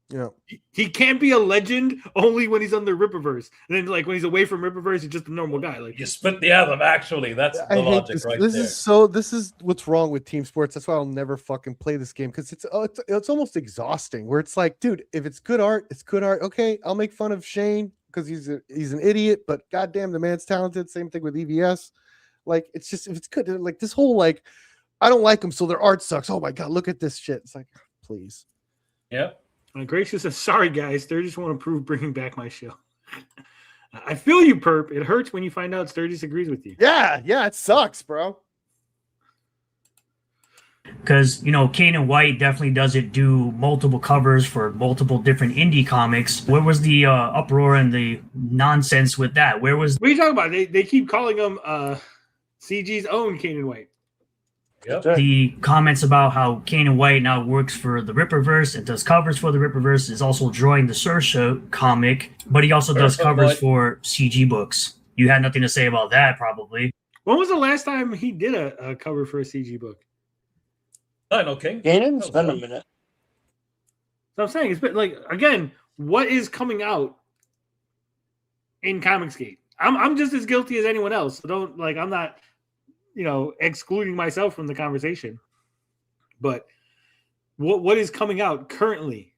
Yeah. He can't be a legend only when he's under Rippaverse. And then like when he's away from Rippaverse, he's just a normal guy. Like, You split the atom, actually. That's the I hate logic this. right This there. this is what's wrong with team sports. That's why I'll never fucking play this game, because it's almost exhausting. Where it's like, dude, if it's good art, it's good art. Okay, I'll make fun of Shane because he's an idiot, but goddamn, the man's talented. Same thing with EVS. Like, it's just, if it's good, like this whole like, I don't like them, so their art sucks. Oh my god, look at this shit. It's like, please. Yep. Gracious says, sorry guys, Sturgis won't approve bringing back my show. I feel you, Perp. It hurts when you find out Sturgis agrees with you. Yeah, it sucks, bro. Because, Kane and White definitely doesn't do multiple covers for multiple different indie comics. Where was the uproar and the nonsense with that? What are you talking about? They keep calling him CG's own Kane and White. Yep. The comments about how Kane and White now works for the Rippaverse and does covers for the Rippaverse, is also drawing the Saoirse comic, but he also does covers for CG books. You had nothing to say about that, probably. When was the last time he did a cover for a CG book? Dino King. It's been a minute. So I'm saying, it's been like, again, what is coming out in Comicsgate? I'm just as guilty as anyone else. So don't, like, I'm not, excluding myself from the conversation. But what is coming out currently?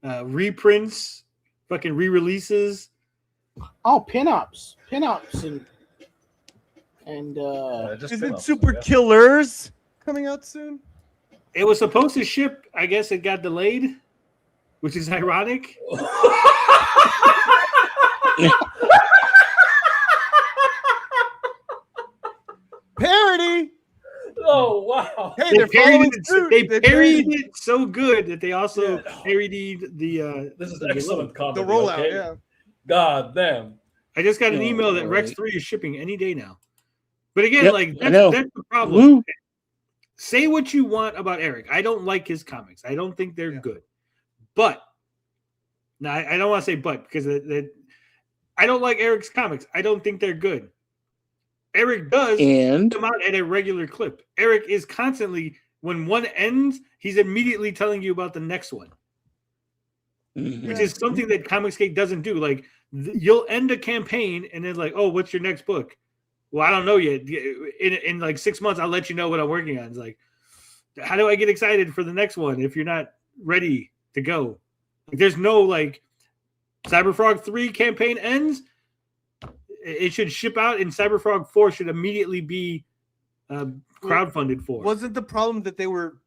Reprints, fucking re-releases. Oh, pinups, and Isn't Super Killers coming out soon? It was supposed to ship. I guess it got delayed, which is ironic. Parody. Oh wow! Hey, they're following suit. They parodied it so good that they also parodied the. This is excellent comedy. The rollout, okay? yeah. God damn! I just got an email that Rex 3 is shipping any day now. But again, that's the problem. Woo. Say what you want about Eric. I don't like his comics. I don't think they're good. But now I don't want to say but, because I don't like Eric's comics. I don't think they're good. Eric does come out at a regular clip. Eric is constantly, when one ends, he's immediately telling you about the next one, which is something that Comicsgate doesn't do. Like, you'll end a campaign and then like, oh, what's your next book? Well, I don't know yet. In like 6 months, I'll let you know what I'm working on. It's like, how do I get excited for the next one if you're not ready to go? Like, there's no like, Cyberfrog 3 campaign ends. It should ship out, and Cyberfrog 4 should immediately be crowdfunded for. Wasn't the problem that they were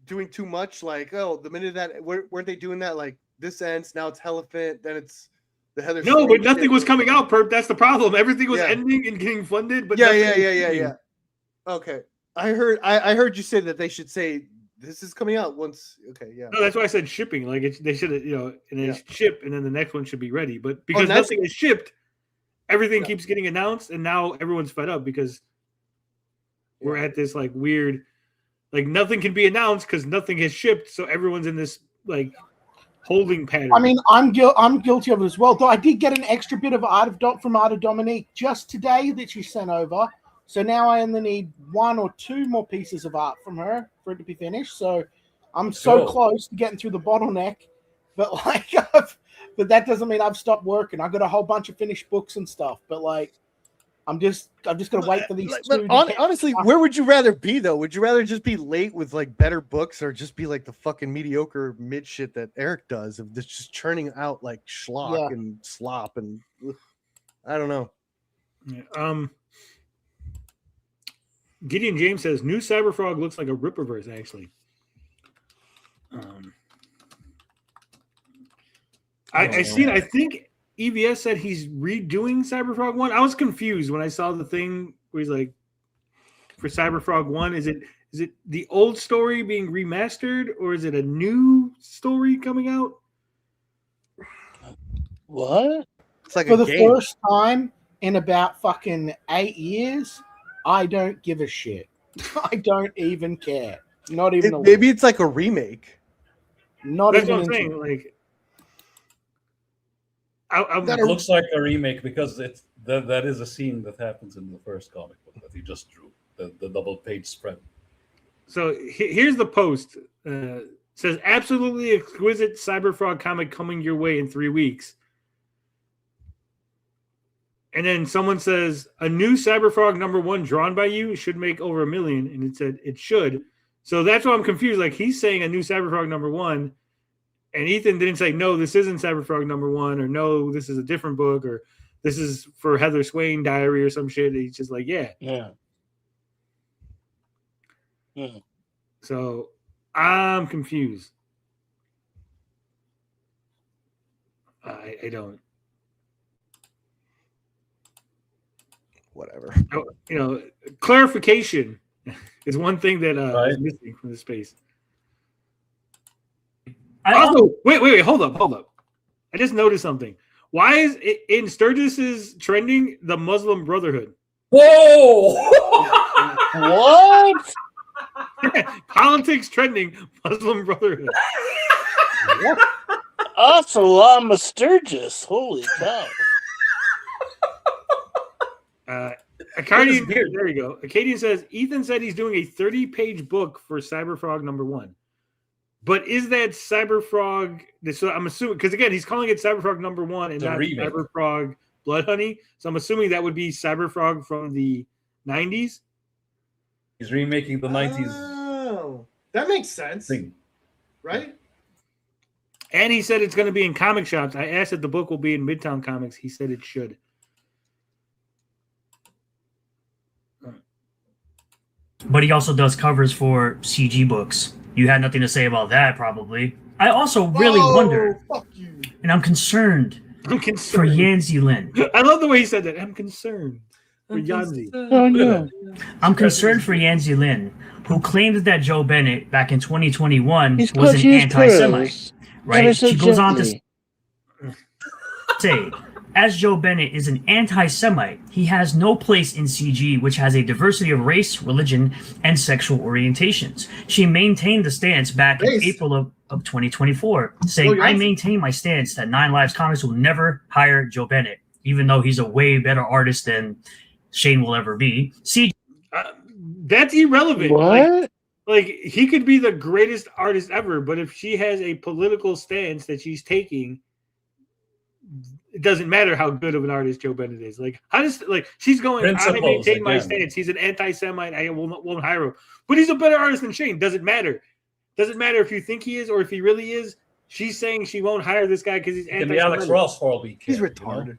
doing too much? Like, oh, the minute that weren't they doing that? Like, this ends, now it's Helephant, then it's the Heather. No, Storm but nothing shit. was coming out, Perp. That's the problem. Everything was ending and getting funded, but yeah. Okay, I heard you say that they should say this is coming out once. Okay, yeah. No, that's why I said shipping. Like, they should have, and then ship, and then the next one should be ready. But because nothing is shipped, everything keeps getting announced, and now everyone's fed up because we're at this like weird, like nothing can be announced because nothing has shipped, so everyone's in this like holding pattern. I mean, I'm guilty of it as well. Though I did get an extra bit of art from Art of Dominique just today that she sent over. So now I only need 1 or 2 more pieces of art from her for it to be finished. So I'm so close to getting through the bottleneck, but like, but that doesn't mean I've stopped working. I've got a whole bunch of finished books and stuff. But like, I'm just gonna wait for these two. Honestly, where would you rather be though? Would you rather just be late with like better books, or just be like the fucking mediocre mid shit that Eric does of just churning out like schlock and slop and I don't know. Yeah, Gideon James says new Cyberfrog looks like a Rippaverse actually. I think EVS said he's redoing Cyberfrog 1. I was confused when I saw the thing where he's like, for Cyberfrog 1, is it the old story being remastered, or is it a new story coming out? What? It's like for the first time in about fucking 8 years, I don't give a shit. I don't even care. Not even. Maybe it's like a remake. Not That's even. what I'm saying. Like, It looks like a remake because that is a scene that happens in the first comic book that he just drew, the double page spread. So here's the post. Says absolutely exquisite Cyberfrog comic coming your way in 3 weeks. And then someone says a new Cyberfrog #1 drawn by you should make over 1 million, and it said it should. So that's why I'm confused. Like he's saying a new Cyberfrog #1, and Ethan didn't say no, this isn't Cyberfrog #1, or no, this is a different book, or this is for Heather Swain diary or some shit. He's just like, yeah. So I'm confused. I don't. Whatever. You know, clarification is one thing that is missing from the space. Also, wait, hold up. I just noticed something. Why is it in Sturgis's trending the Muslim Brotherhood? Whoa! What? Politics trending Muslim Brotherhood. Assalamu Sturgis. Holy cow. Acadian, there you go. Acadian says Ethan said he's doing a 30-page book for Cyberfrog #1. But is that Cyberfrog? So I'm assuming, because again, he's calling it Cyberfrog #1 and not Cyberfrog Blood Honey. So I'm assuming that would be Cyberfrog from the 90s. He's remaking the 90s. Oh, that makes sense. Thing. Right? And he said it's going to be in comic shops. I asked if the book will be in Midtown Comics. He said it should. But he also does covers for CG books. You had nothing to say about that, probably. I also really wonder, and I'm concerned for Yanzi Lin. I love the way he said that. I'm concerned for Yanzi. Oh, no. I'm concerned for Yanzi Lin, who claimed that Joe Bennett back in 2021 was an anti-Semite. Right? She goes on to say, as Joe Bennett is an anti-Semite, he has no place in CG, which has a diversity of race, religion, and sexual orientations. She maintained the stance back in April of 2024, saying, I maintain my stance that 9 Lives Comics will never hire Joe Bennett, even though he's a way better artist than Shane will ever be. CG. That's irrelevant. What? Like, he could be the greatest artist ever, but if she has a political stance that she's taking, it doesn't matter how good of an artist Joe Bennett is. Like, how does she's going? I maintain my stance. He's an anti-Semite. I won't hire him, but he's a better artist than Shane. Doesn't matter. Doesn't matter if you think he is or if he really is. She's saying she won't hire this guy because he's anti-Semite. And the Alex Ross for He's retarded. You know?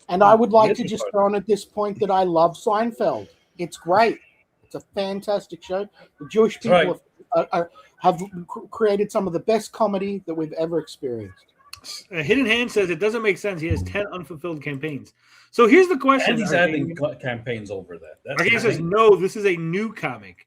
And I would like to just throw in at this point that I love Seinfeld. It's great. It's a fantastic show. The Jewish people have created some of the best comedy that we've ever experienced. Hidden Hand says it doesn't make sense. He has 10 unfulfilled campaigns. So here's the question. And he's adding campaigns over that. Arcane says, no, this is a new comic.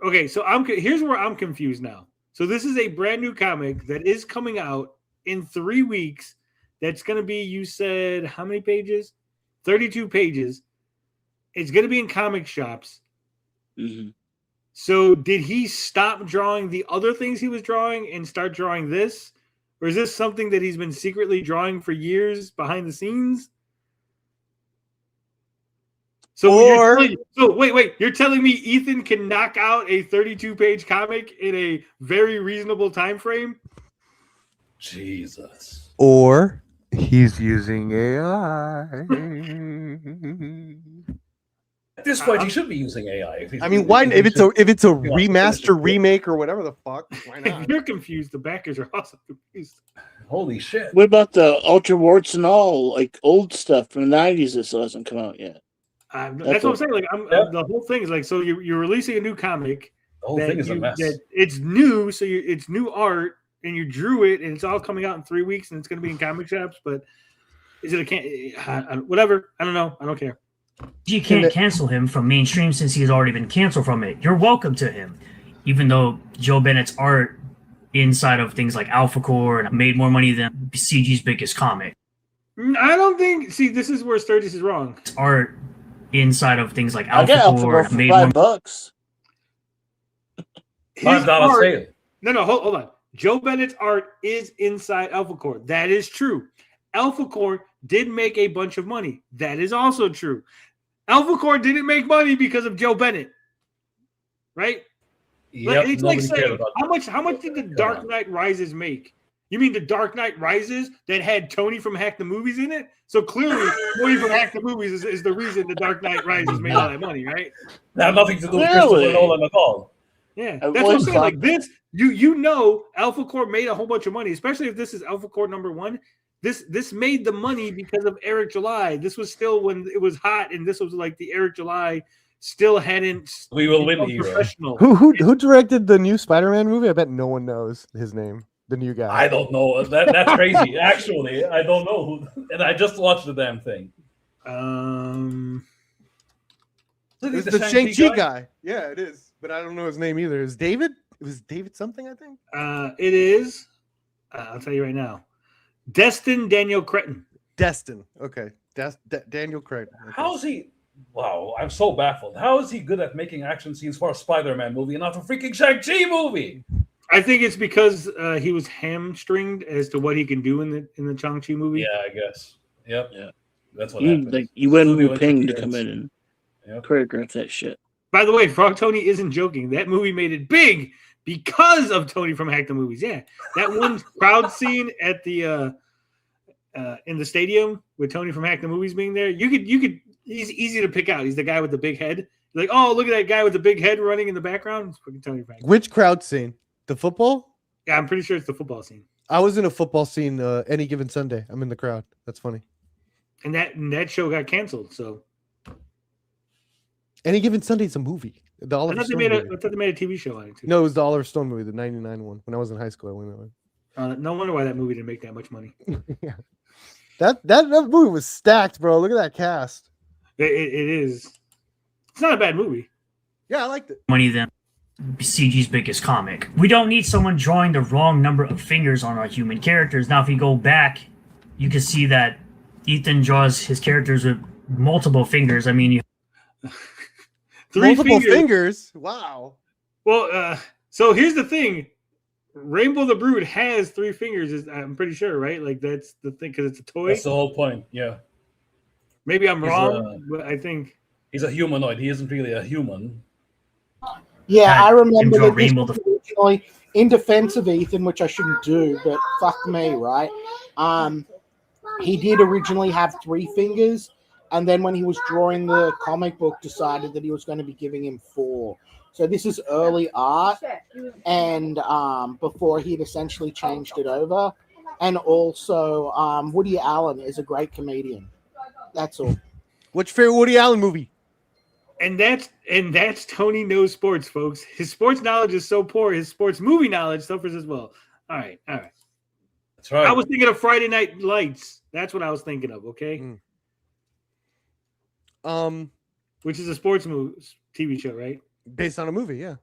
Okay, so here's where I'm confused now. So this is a brand new comic that is coming out in 3 weeks. That's going to be, you said, how many pages? 32 pages. It's going to be in comic shops. Mm-hmm. So did he stop drawing the other things he was drawing and start drawing this? Or is this something that he's been secretly drawing for years behind the scenes? So wait, you're telling me Ethan can knock out a 32-page comic in a very reasonable time frame? Jesus. Or he's using AI. At this point, he should be using AI. I mean, why? If it's a remaster, remake, or whatever the fuck, why not? If you're confused, the backers are also confused. Holy shit! What about the Ultra Warts and all, like old stuff from the 90s that still hasn't come out yet? That's what I'm saying. Like, the whole thing is like, so you're releasing a new comic. The whole thing is a mess. It's new, so it's new art, and you drew it, and it's all coming out in 3 weeks, and it's going to be in comic shops. But is it whatever? I don't know. I don't care. You can't cancel him from mainstream since he's already been canceled from it. You're welcome to him, even though Joe Bennett's art inside of things like Alpha Core made more money than CG's biggest comic. I don't think. See, this is where Sturgis is wrong. Art inside of things like Alpha Core for made $5. $5 art, sale. No, hold on. Joe Bennett's art is inside Alpha Core. That is true. Alpha Core did make a bunch of money. That is also true. Alpha Core didn't make money because of Joe Bennett, right? Yep, It's like nobody cared saying about how much did the Dark Knight Rises make? You mean the Dark Knight Rises that had Tony from Hack the Movies in it? So clearly, Tony from Hack the Movies is the reason the Dark Knight Rises made all that money, right? That had nothing to do with Christopher Nolan at all. Yeah, that's what I'm saying. Like this, you know, Alpha Core made a whole bunch of money, especially if this is Alpha Core #1. This made the money because of Eric July. This was still when it was hot, and this was like the Eric July still hadn't. We will win here. Professional. Who directed the new Spider-Man movie? I bet no one knows his name. The new guy. I don't know. That's crazy. Actually, I don't know who. And I just watched the damn thing. It's the Shang-Chi guy. Yeah, it is. But I don't know his name either. Is David? It was David something, I think. It is. I'll tell you right now. Destin Daniel Cretton. Destin. Okay. Daniel Cretton. Okay. How is he? Wow, I'm so baffled. How is he good at making action scenes for a Spider-Man movie and not a freaking Shang-Chi movie? I think it's because he was hamstringed as to what he can do in the Shang-Chi movie. Yeah, I guess. Yep. Yeah. That's what you, happened. like, you wouldn't be paying to come in and choreograph that shit. By the way, Frog Tony isn't joking. That movie made it big because of Tony from Hack the Movies. Yeah, that one crowd scene at the in the stadium with Tony from Hack the Movies being there. You could. He's easy to pick out. He's the guy with the big head. Like, oh, look at that guy with the big head running in the background. It's fucking Tony from Hack. Which crowd scene? The football? Yeah, I'm pretty sure it's the football scene. I was in a football scene any given Sunday. I'm in the crowd. That's funny. And that show got canceled. So Any Given Sunday is a movie. The I Oliver thought Stone they movie. made a TV show on it too. No, it was the Oliver Stone movie, the '99 one. When I was in high school, I went that way. No wonder why that movie didn't make that much money. Yeah, that movie was stacked, bro. Look at that cast. It is. It's not a bad movie. Yeah, I liked it. Money than CG's biggest comic. We don't need someone drawing the wrong number of fingers on our human characters. Now, if you go back, you can see that Ethan draws his characters with multiple fingers. I mean, multiple fingers. Wow. Well, so here's the thing. Rainbow the Brood has 3 fingers. I'm pretty sure, right? Like that's the thing because it's a toy. That's the whole point. Yeah. Maybe I'm wrong, but I think he's a humanoid. He isn't really a human. Yeah, I remember that this Rainbow was originally in defense of Ethan, which I shouldn't do, but fuck me, right? He did originally have 3 fingers, and then when he was drawing the comic book, decided that he was going to be giving him 4. So this is early art, and before he'd essentially changed it over. And also, Woody Allen is a great comedian. That's all. What's your favorite Woody Allen movie? And that's Tony knows sports, folks. His sports knowledge is so poor. His sports movie knowledge suffers as well. All right. That's right. I was thinking of Friday Night Lights. That's what I was thinking of. Okay. Which is a sports movie TV show, right? Based on a movie, yeah.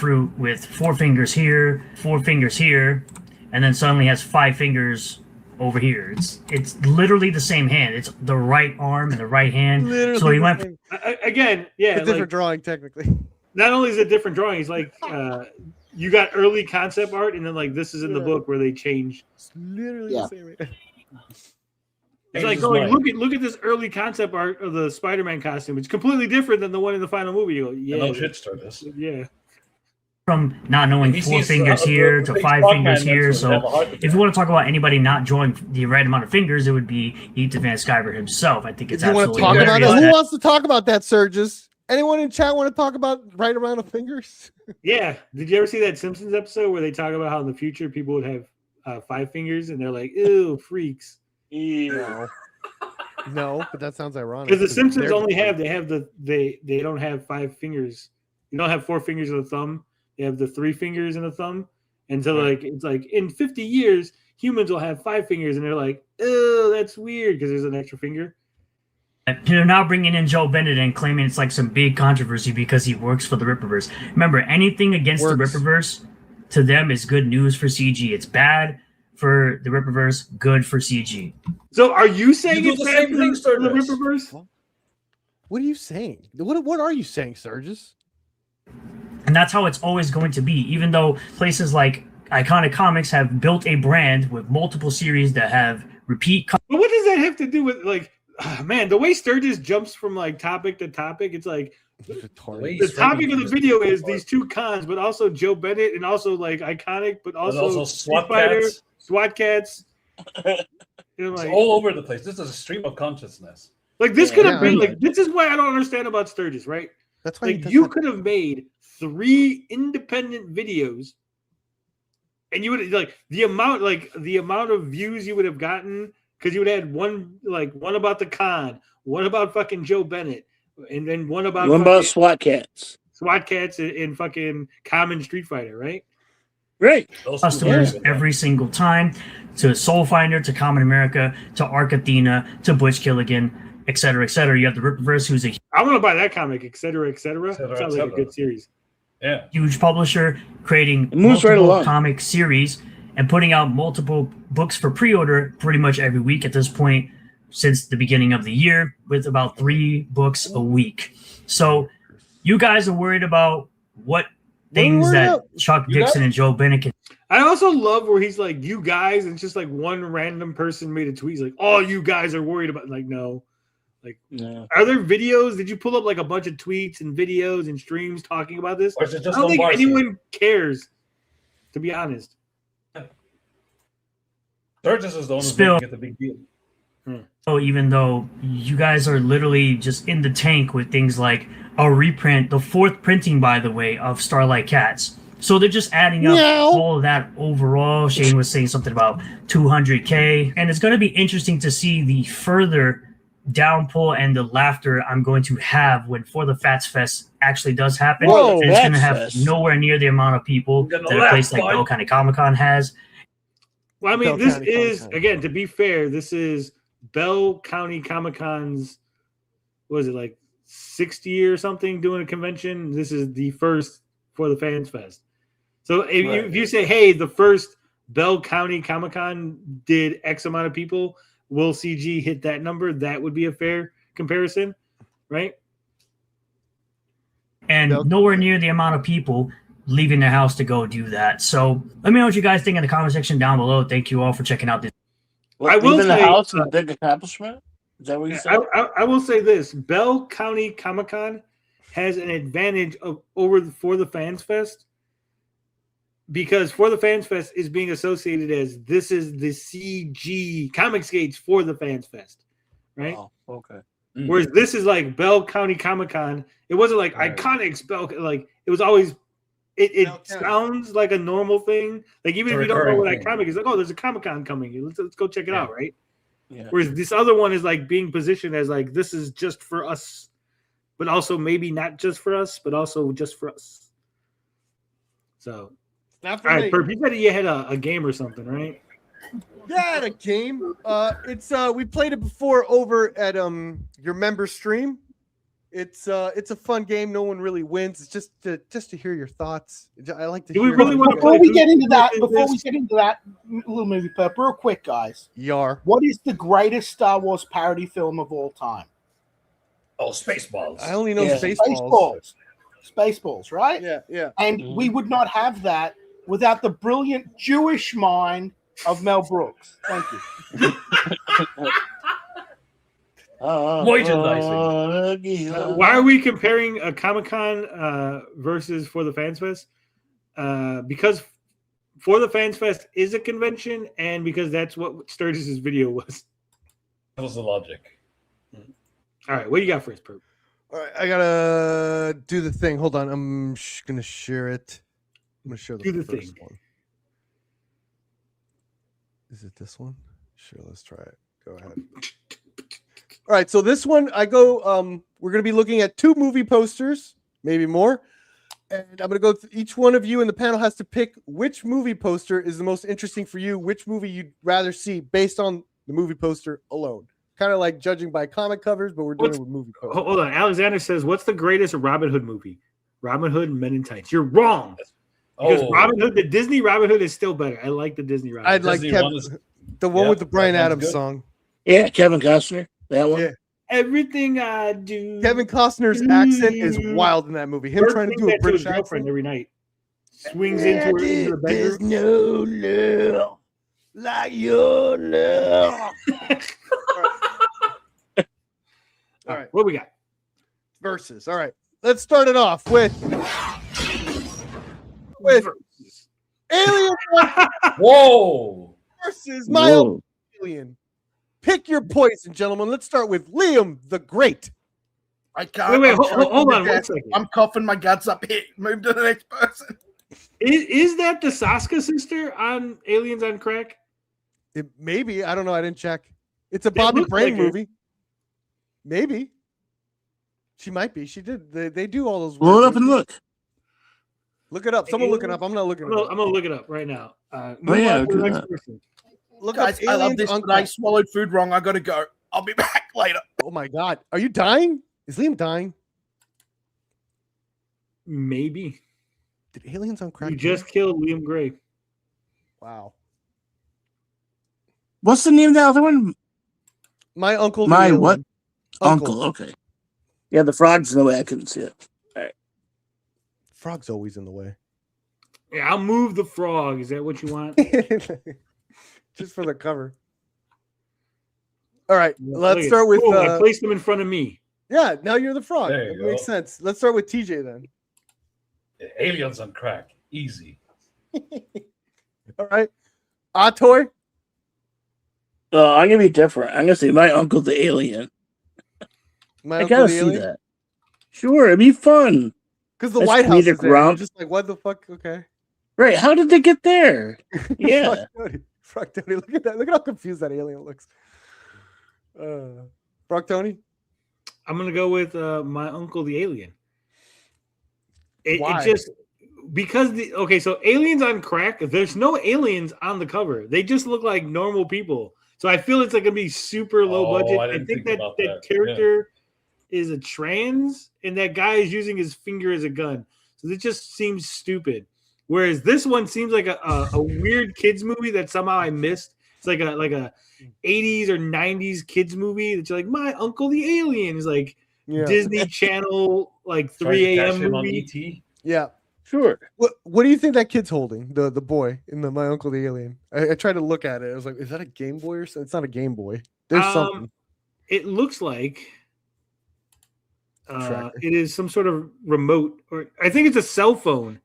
fruit with 4 fingers here, 4 fingers here, and then suddenly has 5 fingers over here. It's literally the same hand. It's the right arm and the right hand. Literally so he went again. Yeah, it's a different drawing technically. Not only is it different drawing, it's like you got early concept art, and then like this is in the book where they change. It's literally the same. It's like going look at this early concept art of the Spider-Man costume. It's completely different than the one in the final movie. You go, yeah, no shit, Sturgis. Yeah. From not knowing 4 fingers here to 5 fingers here. So if you want to talk about anybody not drawing the right amount of fingers, it would be Ethan Van Sciver himself. I think it's you want to talk about that? Who wants to talk about that, Sturgis? Anyone in chat want to talk about right amount of fingers? Yeah. Did you ever see that Simpsons episode where they talk about how in the future people would have 5 fingers and they're like, ew, freaks. No, but that sounds ironic. Because the Simpsons they don't have 5 fingers. You don't have 4 fingers and a thumb. They have the 3 fingers and a thumb. And so like it's like in 50 years, humans will have 5 fingers, and they're like, oh, that's weird because there's an extra finger. They're now bringing in Joe Bennett and claiming it's like some big controversy because he works for the Rippaverse. Remember, anything against the Rippaverse to them is good news for CG. It's bad for the Rippaverse, good for CG. So are you saying you it's bad for the Rippaverse? What are you saying? What are you saying, Sturgis? And that's how it's always going to be, even though places like Iconic Comics have built a brand with multiple series that have repeat. But what does that have to do with, like, man, the way Sturgis jumps from like topic to topic, it's like the topic of the video is these two cons, but also Joe Bennett and also like Iconic, but also SWAT Fighter, Cats. SWAT Cats. Like, It's all over the place. This is a stream of consciousness. Like this could have been like, this is why I don't understand about Sturgis, right? That's why like you could have made 3 independent videos, and you would like the amount of views you would have gotten, because you would have had one about the con, one about fucking Joe Bennett, and then one about SWAT Cats. SWAT Cats and fucking Common Street Fighter, right? Right. Customers every single time, to Soul Finder, to Common America, to Arc Athena, to Butch Killigan, etc., etc. You have the Ripverse, who's a I want to buy that comic, etc., etc. Sounds like a good series. Yeah, huge publisher creating moves right multiple along. comic series and putting out multiple books for pre-order pretty much every week at this point since the beginning of the year, with about 3 books a week. So you guys are worried about what things that Chuck Dixon and Joe Bennett can. I also love where he's like, you guys, and it's just like one random person made a tweet. He's like, all you guys are worried about. Like, no. Like, are there videos? Did you pull up like a bunch of tweets and videos and streams talking about this? Or is it just I don't think Lombardi? anyone cares, to be honest. Sturgis is the only Spill. one to get the big deal. So even though you guys are literally just in the tank with things like a reprint, the 4th printing, by the way, of Starlight Cats. So they're just adding up all of that overall. Shane was saying something about 200K. And it's going to be interesting to see the further downpour and the laughter I'm going to have when For the Fats Fest actually does happen. Whoa, And it's going to Fats have Fest. nowhere near the amount of people that a place like Bell County Comic Con has. Well, I mean, Bell this County is, Comic-Con. again, to be fair, this is Bell County Comic Con's, what is it, like 60 or something doing a convention. This is the first For the Fans Fest. So if you say, hey, the first Bell County Comic Con did X amount of people, will CG hit that number? That would be a fair comparison, right? And nowhere near the amount of people leaving their house to go do that. So let me know what you guys think in the comment section down below. Thank you all for checking out this. What, I will leaving the say- house is a big accomplishment? Is that what you said? I will say this: Bell County Comic Con has an advantage over For the Fans Fest, because For the Fans Fest is being associated as this is the CG Comic Skates for the Fans Fest, right? Oh, okay. Whereas this is like Bell County Comic Con. It wasn't like Iconics Bell, like it was always. It sounds like a normal thing. Like even if you don't know what Iconic is, like, oh, there's a Comic Con coming. Let's go check it out, right? Yeah. Whereas this other one is like being positioned as like this is just for us, but also maybe not just for us, but also just for us. So, Not for all right, me. Perp, you said you had a game or something, right? Yeah, I had a game. It's we played it before over at your member stream. It's a fun game. No one really wins. It's just to hear your thoughts. I like to. Do we hear really want to Before play? we get into that, little movie perp, real quick, guys. Yar. What is the greatest Star Wars parody film of all time? Oh, Spaceballs. I only know Spaceballs. Spaceballs. Spaceballs, right? Yeah. And we would not have that without the brilliant Jewish mind of Mel Brooks. Thank you. Why are we comparing a Comic-Con versus For the Fans Fest? Because For the Fans Fest is a convention, and because that's what Sturgis' video was. That was the logic. All right, what do you got for us, Perp? All right, I gotta do the thing. Hold on, I'm gonna share it. I'm gonna share the first one. Is it this one? Sure, let's try it. Go ahead. All right, so this one I go. We're gonna be looking at 2 movie posters, maybe more, and I'm gonna go. Each one of you in the panel has to pick which movie poster is the most interesting for you. Which movie you'd rather see based on the movie poster alone. Kind of like judging by comic covers, but we're doing it with movie posters. Hold on, Alexander says, "What's the greatest Robin Hood movie?" Robin Hood, Men in Tights. You're wrong. Because Robin Hood, the Disney Robin Hood is still better. I like the Disney Robin Hood. I'd like the one with the Brian Adams song. Yeah, Kevin Costner. That one. Yeah. Everything I do. Kevin Costner's accent is wild in that movie. Him Bert trying to sings do a that to British his girlfriend accent. every night. Swings into the There's bedroom. no love like your love. All right, what we got? Versus. All right, let's start it off with Alien Whoa! versus My Own Alien. Pick your poison, gentlemen. Let's start with Liam the Great. I can't. Wait, I'm hold choking on to 1 death. second. I'm coughing my guts up here. Move to the next person. Is that the Saska sister on Aliens on Crack? Maybe. I don't know. I didn't check. It's a Bobby looks Brain like her. movie. Maybe. She might be. She did. They do all those. Roll it weird up and movies. look. Look it up. Someone look it up. I'm not looking it up. I'm gonna look it up right now. Oh, Move yeah, on to the do next that. person. Look Guys, up I love Aliens this, on but I Crack. swallowed food wrong. I gotta go. I'll be back later. Oh my God. Are you dying? Is Liam dying? Maybe. Did Aliens on Crack? You just killed Liam Gray. Wow. What's the name of the other one? My Uncle. the My Alien. what? Uncle. Okay. Yeah, the frog's in the way. I couldn't see it. All right. Frog's always in the way. Yeah, I'll move the frog. Is that what you want? Just for the cover. All right. Let's Look at- start with. Boom, I placed him in front of me. Yeah, now you're the frog. There That you makes go. sense. Let's start with TJ then. Aliens on Crack. Easy. All right. Atoy. I'm gonna be different. I'm gonna say my uncle the alien. My I Uncle gotta the see Alien. that. Sure, it'd be fun. Because the That's White House comedic is there. You're romp. just like, what the fuck? Okay. Right? How did they get there? Yeah. Frog Tony. Look at that. Look at how confused that alien looks. Frog Tony. I'm gonna go with my uncle the alien. It Why? just because so Aliens on Crack. There's no aliens on the cover. They just look like normal people. So I feel it's like gonna be super low Oh, budget. I I didn't think think that about that that. character is a trans, and that guy is using his finger as a gun. So it just seems stupid. Whereas this one seems like a weird kids movie that somehow I missed. It's like a 80s or 90s kids movie that you're like, my uncle the alien is like Yeah. Disney Channel like Trying to 3 cash a.m. in on movie. ET. Yeah. Sure. What do you think that kid's holding? The boy in the My Uncle the Alien. I tried to look at it. I was like, is that a Game Boy or something? It's not a Game Boy. There's something. It looks like Tracker. it is some sort of remote, or I think it's a cell phone.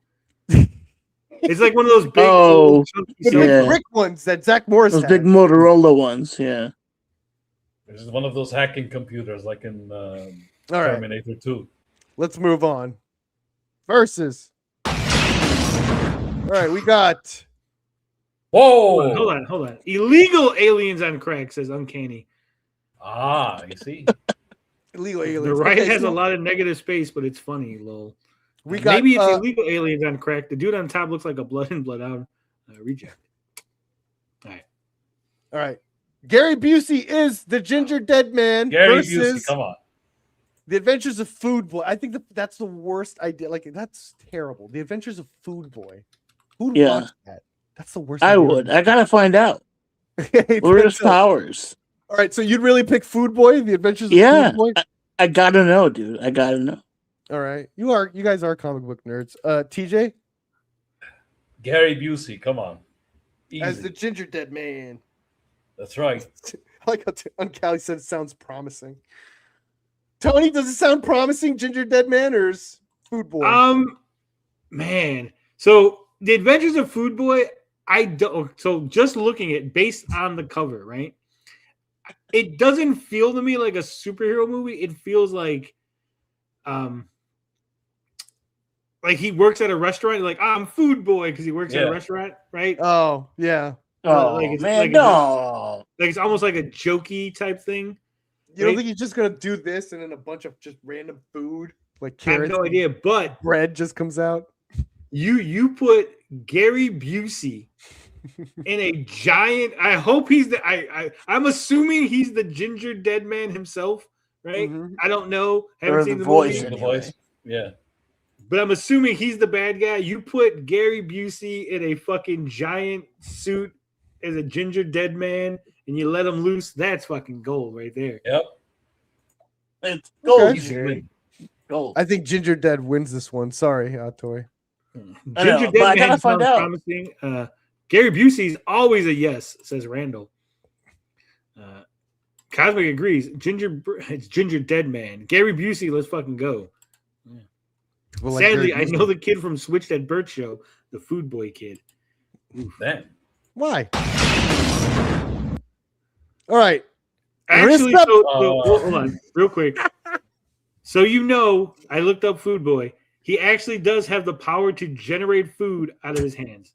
It's like one of those big Oh, old chunky The cell big yeah. brick ones that Zach Morris Those had. big Motorola ones. Yeah. This is one of those hacking computers like in All right. Terminator 2. Let's move on. Versus. All right, we got. Whoa! Hold on. Illegal aliens on crack says uncanny. Ah, you see. Illegal The aliens. right Okay, has so a lot of negative space, but it's funny, lol. we got. Maybe it's illegal aliens on crack. The dude on top looks like a blood in, blood out reject. All right. All right. Gary Busey is the ginger dead man Gary versus Busey, come on. The Adventures of Food Boy. I think that's the worst idea. Like, that's terrible. The Adventures of Food Boy. Who'd Yeah. watch that? That's the worst. I idea. would. I gotta find out. It What are his turns out- powers? All right, so you'd really pick Food Boy, The Adventures of Yeah. Food Boy? I gotta know, dude. I gotta know. All right. You guys are comic book nerds. TJ? Gary Busey, come on. Easy. As the ginger dead man. That's right. I like how Uncali said it sounds promising. Tony, does it sound promising, ginger dead man, or is Food Boy? Man. So the Adventures of Food Boy, I don't. So just looking at based on the cover, right? It doesn't feel to me like a superhero movie. It feels like he works at a restaurant. Like, I'm Food Boy because he works at a restaurant, right? Oh, yeah. Oh, man, no. Like it's almost like a jokey type thing. You don't think he's just gonna do this and then a bunch of just random food, like I have carrots? no idea, but bread just comes out. You put Gary Busey in a giant. I hope he's the. I'm assuming he's the ginger dead man himself, right? I don't know. Haven't seen the voice. movie. The voice. Yeah. But I'm assuming he's the bad guy. You put Gary Busey in a fucking giant suit as a ginger dead man, and you let him loose. That's fucking gold right there. Yep. It's gold. Okay. Easily. Gold. I think Ginger Dead wins this one. Sorry, Toy. I know, Ginger but I Dead gotta Man find sounds out. promising. Gary Busey's always a yes, says Randall. Cosmic agrees. It's Ginger Dead Man. Gary Busey, let's fucking go. Well, like Sadly, Gary I know the kid from Switch That Bird Show, the Food Boy kid. Damn. Why? All right. Actually, Wrist up. hold on, real quick. So I looked up Food Boy. He actually does have the power to generate food out of his hands.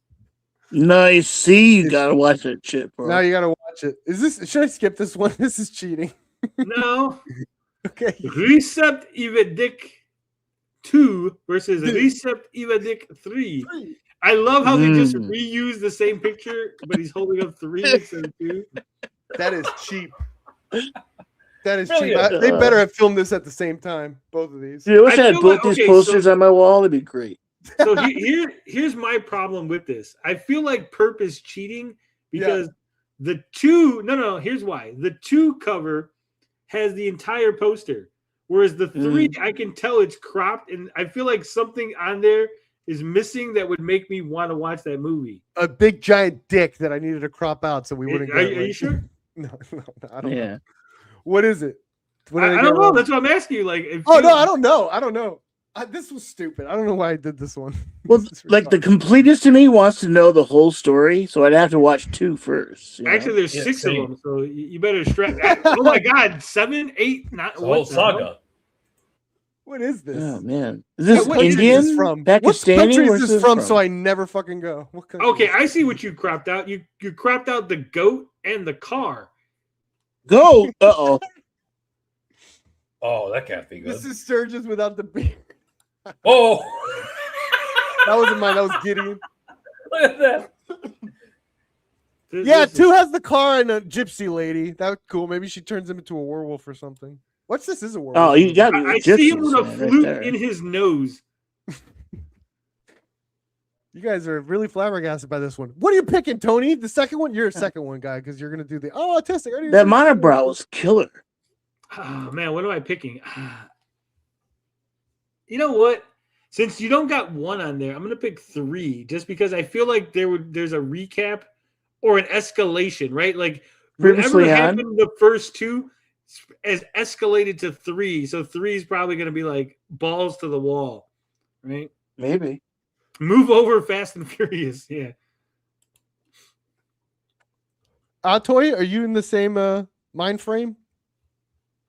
Nice. See, you gotta watch that shit, bro. Now you gotta watch it. Should I skip this one? This is cheating. No. Okay. Recept Ivedik 2 versus Recept Ivedik 3. I love how they just reuse the same picture, but he's holding up 3 instead of 2. That is cheap. That is Really? cheap. They better have filmed this at the same time. Both of these. Dude, I wish I had feel both like- these okay, posters so- on my wall. That'd be great. So here's my problem with this. I feel like Perp is cheating because the 2 here's why. The 2 cover has the entire poster, whereas the 3 I can tell it's cropped, and I feel like something on there is missing that would make me want to watch that movie. A big giant dick that I needed to crop out so we wouldn't. Are you sure? No, I don't know. Yeah. What is it? What did I get don't know. wrong? That's what I'm asking you. Like, Oh no, I don't know. I don't know. This was stupid. I don't know why I did this one. Well, like the completist in me wants to know the whole story, so I'd have to watch 2 first. you know? Actually, there's Yeah, 6 same. of them, so you better strap. Oh my God, 7, 8, 9. The whole saga. What is this? Oh man, is this What country Indian? is this from? What Pakistani? country Where's is this this from? So I never fucking go. What country? Okay, I see what you cropped out. You cropped out the goat and the car. Go. Uh-oh. Oh, that can't be good. This is Sturgis without the beard. Oh, That wasn't mine. That was Gideon. look at that. Yeah, 2 has the car and a gypsy lady. That was cool. Maybe she turns him into a werewolf or something. What's this? Is a werewolf? Oh, you got me. I with see him gypsies, with a man, right flute there. in his nose. You guys are really flabbergasted by this one. What are you picking, Tony? The second one? You're a second one guy because you're gonna do the autistic. I didn't That even- monobrow was killer. Oh man, what am I picking? You know what? Since you don't got 1 on there, I'm gonna pick 3 just because I feel like there's a recap or an escalation, right? Like whatever Previously on? happened the first 2 has escalated to 3, so 3 is probably gonna be like balls to the wall, right? Maybe. Move over Fast and Furious, yeah. Toy, are you in the same mind frame?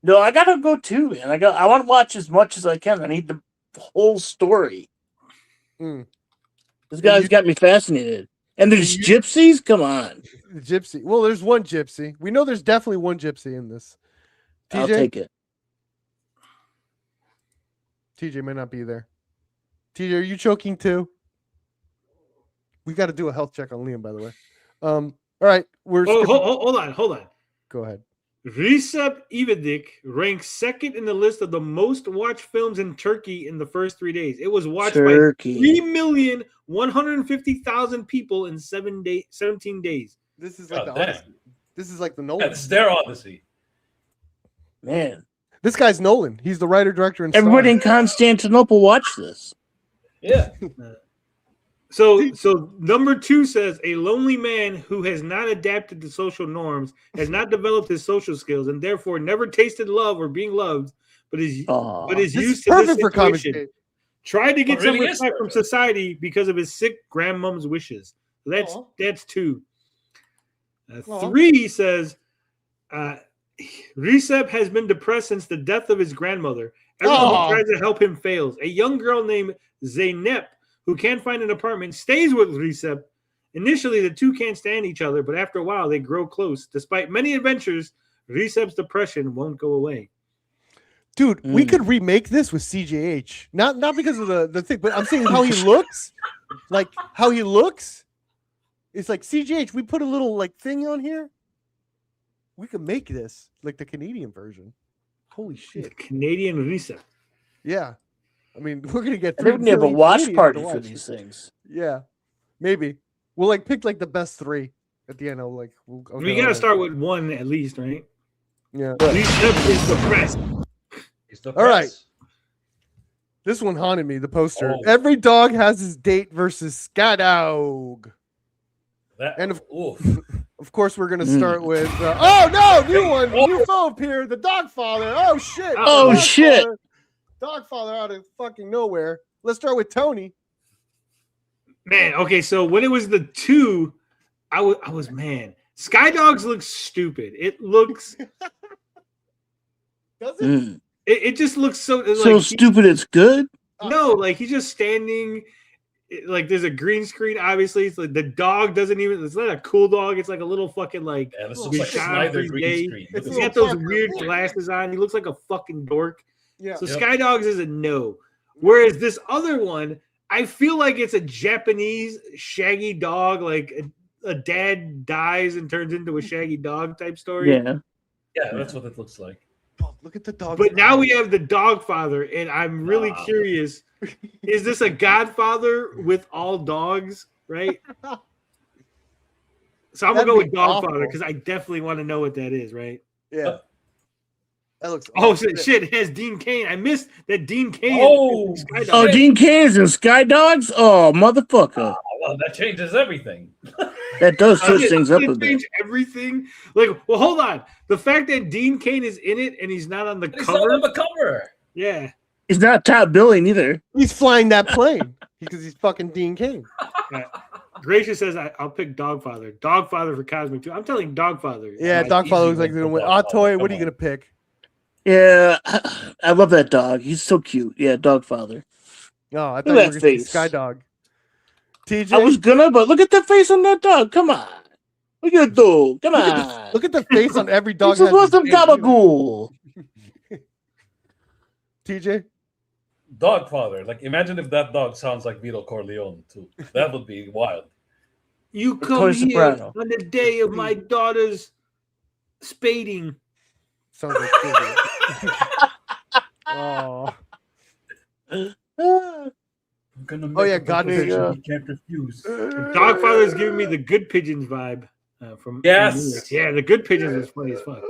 No, I gotta go too, man. I want to watch as much as I can. I need the whole story. Mm. This guy's got me fascinated. And there's gypsies? Come on. Gypsy. Well, there's one gypsy. We know there's definitely one gypsy in this. TJ? I'll take it. TJ might not be there. TJ, are you choking too? We got to do a health check on Liam, by the way. All right, we're. Oh, skipping- hold on. Go ahead. Recep İvedik ranks 2nd in the list of the most watched films in Turkey in the first 3 days. It was watched Turkey. by 3,150,000 people in 17 days. This is like God the damn. Odyssey. This is like the Nolan. That's their Odyssey. Man. This guy's Nolan. He's the writer, director, and Everybody in star. Constantinople watch this. Yeah. So number 2 says a lonely man who has not adapted to social norms, has not developed his social skills, and therefore never tasted love or being loved, but is This used is to this perfect for comic situation. book. Tried to get It really some is respect from perfect. society because of his sick grandmom's wishes. So that's 2. 3 says Recep has been depressed since the death of his grandmother. Everyone Aw. who tries to help him fails. A young girl named Zeynep, who can't find an apartment, stays with Recep. Initially, the 2 can't stand each other, but after a while, they grow close. Despite many adventures, Recep's depression won't go away. Dude, we could remake this with CJH. Not because of the thing, but I'm saying how he looks. Like how he looks. It's like CJH, we put a little like thing on here. We could make this like the Canadian version. Holy shit. Canadian Recep. Yeah. I mean, we're gonna get I think we have a 3 watch Canadians party to for watch. these things. Yeah. Maybe. We'll like pick like the best 3 at the end. We got to start with 1 at least, right? Yeah. Recep is depressed. All right. This one haunted me, the poster. Oh. Every dog has his date versus Sky Dog. And of course, we're going to start with... oh, no! New one! New foe appeared. The Dog Father. Oh, shit. Oh, shit. Dog Father out of fucking nowhere. Let's start with Tony. Man, okay, so when it was the 2, I was man. Sky Dogs looks stupid. It looks... Does it? It just looks so... So stupid it's good? No, like he's just standing... Like there's a green screen, obviously. It's like the dog doesn't even. It's not a cool dog. It's like a little fucking like. Yeah, this looks like Snyder green screen. He's got those weird glasses on. He looks like a fucking dork. Yeah. So Sky Dogs is a no. Whereas this other one, I feel like it's a Japanese shaggy dog. Like a dad dies and turns into a shaggy dog type story. Yeah. Yeah, that's what it looks like. Oh, look at the dog. But now we have the Dog Father, and I'm really curious. Is this a Godfather with all dogs, right? So I'm going to go with Dogfather because I definitely want to know what that is, right? Yeah. That looks shit, it has Dean Cain. I missed that Dean Cain. Oh, Dean Cain is in Sky Dogs? Oh, motherfucker. Well, that changes everything. That does switch things up a bit. Change everything. Like, well, hold on. The fact that Dean Cain is in it and he's not on the cover. He's not on the cover. Yeah. He's not top billing either. He's flying that plane because he's fucking Dean Cain. Yeah. Gracious says I'll pick Dogfather. Dogfather for Cosmic 2. I'm telling Dogfather. Yeah, Dogfather looks like they're gonna win. Toy, what are you gonna pick? Yeah, I love that dog. He's so cute. Yeah, Dogfather. Oh, I thought you were gonna say Sky Dog. TJ, I was gonna, but look at the face on that dog. Come on. Look at the dog. Come on. Look at the face on every dog. He just wants some gabagool. TJ? Dogfather. Like, imagine if that dog sounds like Vito Corleone, too. That would be wild. You come here on the day of my daughter's spading. Sounds like oh. Oh yeah, God Pigeon. He can't refuse. Dogfather is giving me the Good Pigeons vibe from yeah, the Good Pigeons is funny as fuck.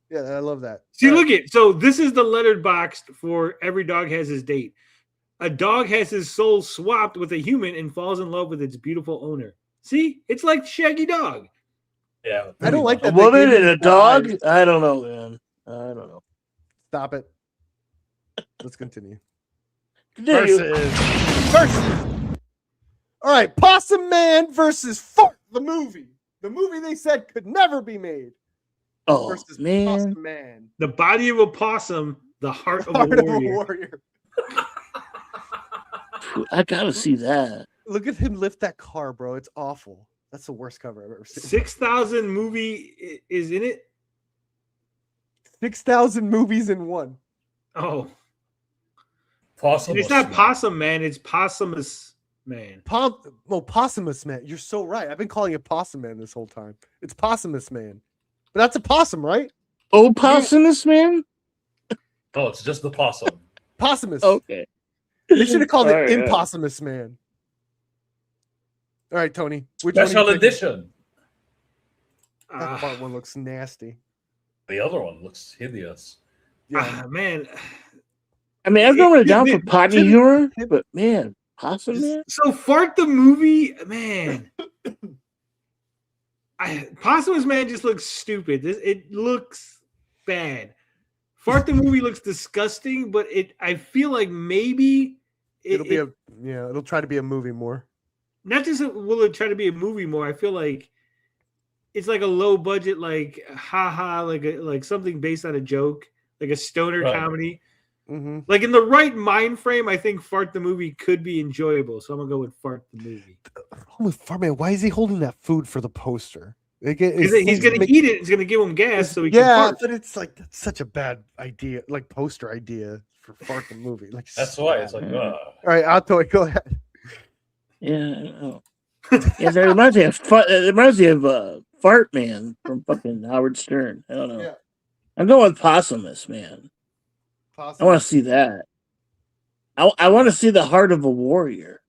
Yeah, I love that. See, look at so this is the lettered box for every dog has his date. A dog has his soul swapped with a human and falls in love with its beautiful owner. See, it's like Shaggy Dog. Yeah, I don't like that. A woman and a dog? I don't know, man. I don't know. Stop it. Let's continue. Versus. All right, Possum Man versus Fart the movie. The movie they said could never be made. Oh, versus man. Possum Man. The body of a possum, the heart of a warrior. I gotta see that. Look at him lift that car, bro. It's awful. That's the worst cover I've ever seen. 6,000 movie is in it. 6,000 movies in one. Oh, Possum. it's not Possum Man. It's Possumus Man. Possumus Man. You're so right. I've been calling it Possum Man this whole time. It's Possumus Man. But that's a possum, right? Oh, Possumus Man? No, it's just the possum. Possumus. Okay. They should have called it All right. Impossumus Man. All right, Tony. Special edition. That part one looks nasty. The other one looks hideous. Man. I mean, I'm going down for potty humor, but man, Possum Man? So Fart the movie, man. Possumus Man just looks stupid. It looks bad. Fart the movie looks disgusting, but I feel like maybe it'll try to be a movie more. Not just will it try to be a movie more. I feel like it's like a low budget, like haha, like something based on a joke, like a stoner comedy. Mm-hmm. Like in the right mind frame, I think Fart the movie could be enjoyable. So I'm gonna go with Fart the movie. With Fart Man, why is he holding that food for the poster? He's gonna eat it. It's gonna give him gas, so he can fart. But it's like that's such a bad idea, like poster idea for Fart the movie. Like that's why it's like. All right, Altoy, go ahead. Yeah, I know. Yeah, that reminds me of Fart Man from fucking Howard Stern. I don't know. Yeah. I'm going with Possumus Man. I want to see that. I want to see the heart of a warrior,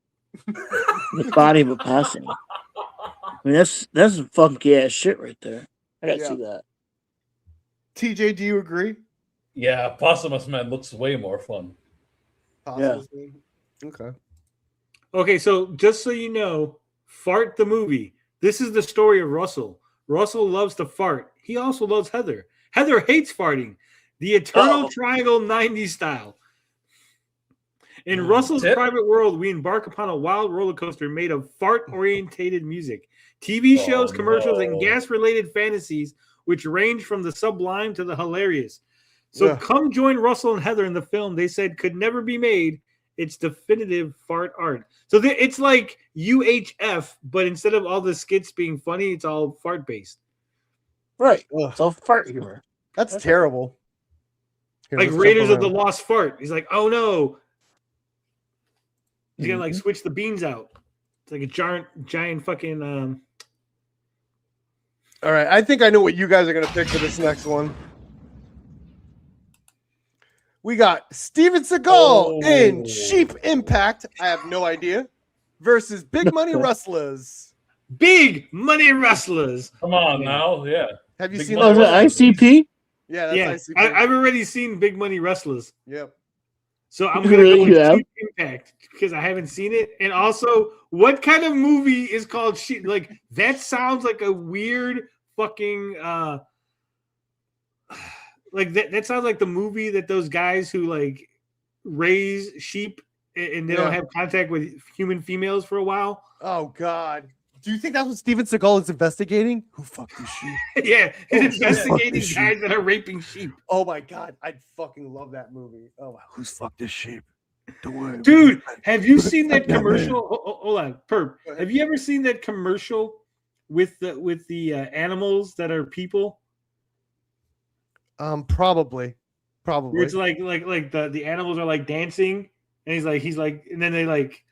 the body of a possum. I mean, that's some funky ass shit right there. I gotta see that. TJ, do you agree? Yeah, Posthumous Man looks way more fun. Possibly. Okay. Okay, so just so you know, Fart the movie. This is the story of Russell. Russell loves to fart. He also loves Heather. Heather hates farting. The eternal triangle 90s style. In Russell's private world, we embark upon a wild roller coaster made of fart-orientated music, TV shows, commercials, and gas-related fantasies, which range from the sublime to the hilarious. So come join Russell and Heather in the film they said could never be made. It's definitive fart art. So it's like UHF, but instead of all the skits being funny, it's all fart-based. Right. It's all fart humor. That's terrible. Here, Like let's Raiders jump of the around. Lost Fart. He's like, oh no. He's gonna like switch the beans out. It's like a giant fucking All right, I think I know what you guys are gonna pick for this next one. We got Steven Seagal in Sheep Impact. I have no idea. Versus Big Money Rustlers. Big Money Rustlers. Come on now, yeah. Have you Big seen Money that? ICP? Yeah, that's ICP. I've already seen Big Money Rustlers. Yep. So I'm gonna go with Sheep Impact because I haven't seen it. And also, what kind of movie is called Sheep? Like that sounds like a weird fucking like that sounds like the movie that those guys who like raise sheep and they don't have contact with human females for a while. Oh God. Do you think that's what Steven Seagal is investigating? Who fucked the sheep? Yeah, he's investigating Who fucked the guys sheep? that are raping sheep. Oh my God, I'd fucking love that movie. Oh, wow. Who's fucked this sheep? Don't worry. Dude, have you seen that commercial? Hold on, Perp. Have you ever seen that commercial with the animals that are people? Probably. Where it's like the animals are like dancing, and he's like, and then they like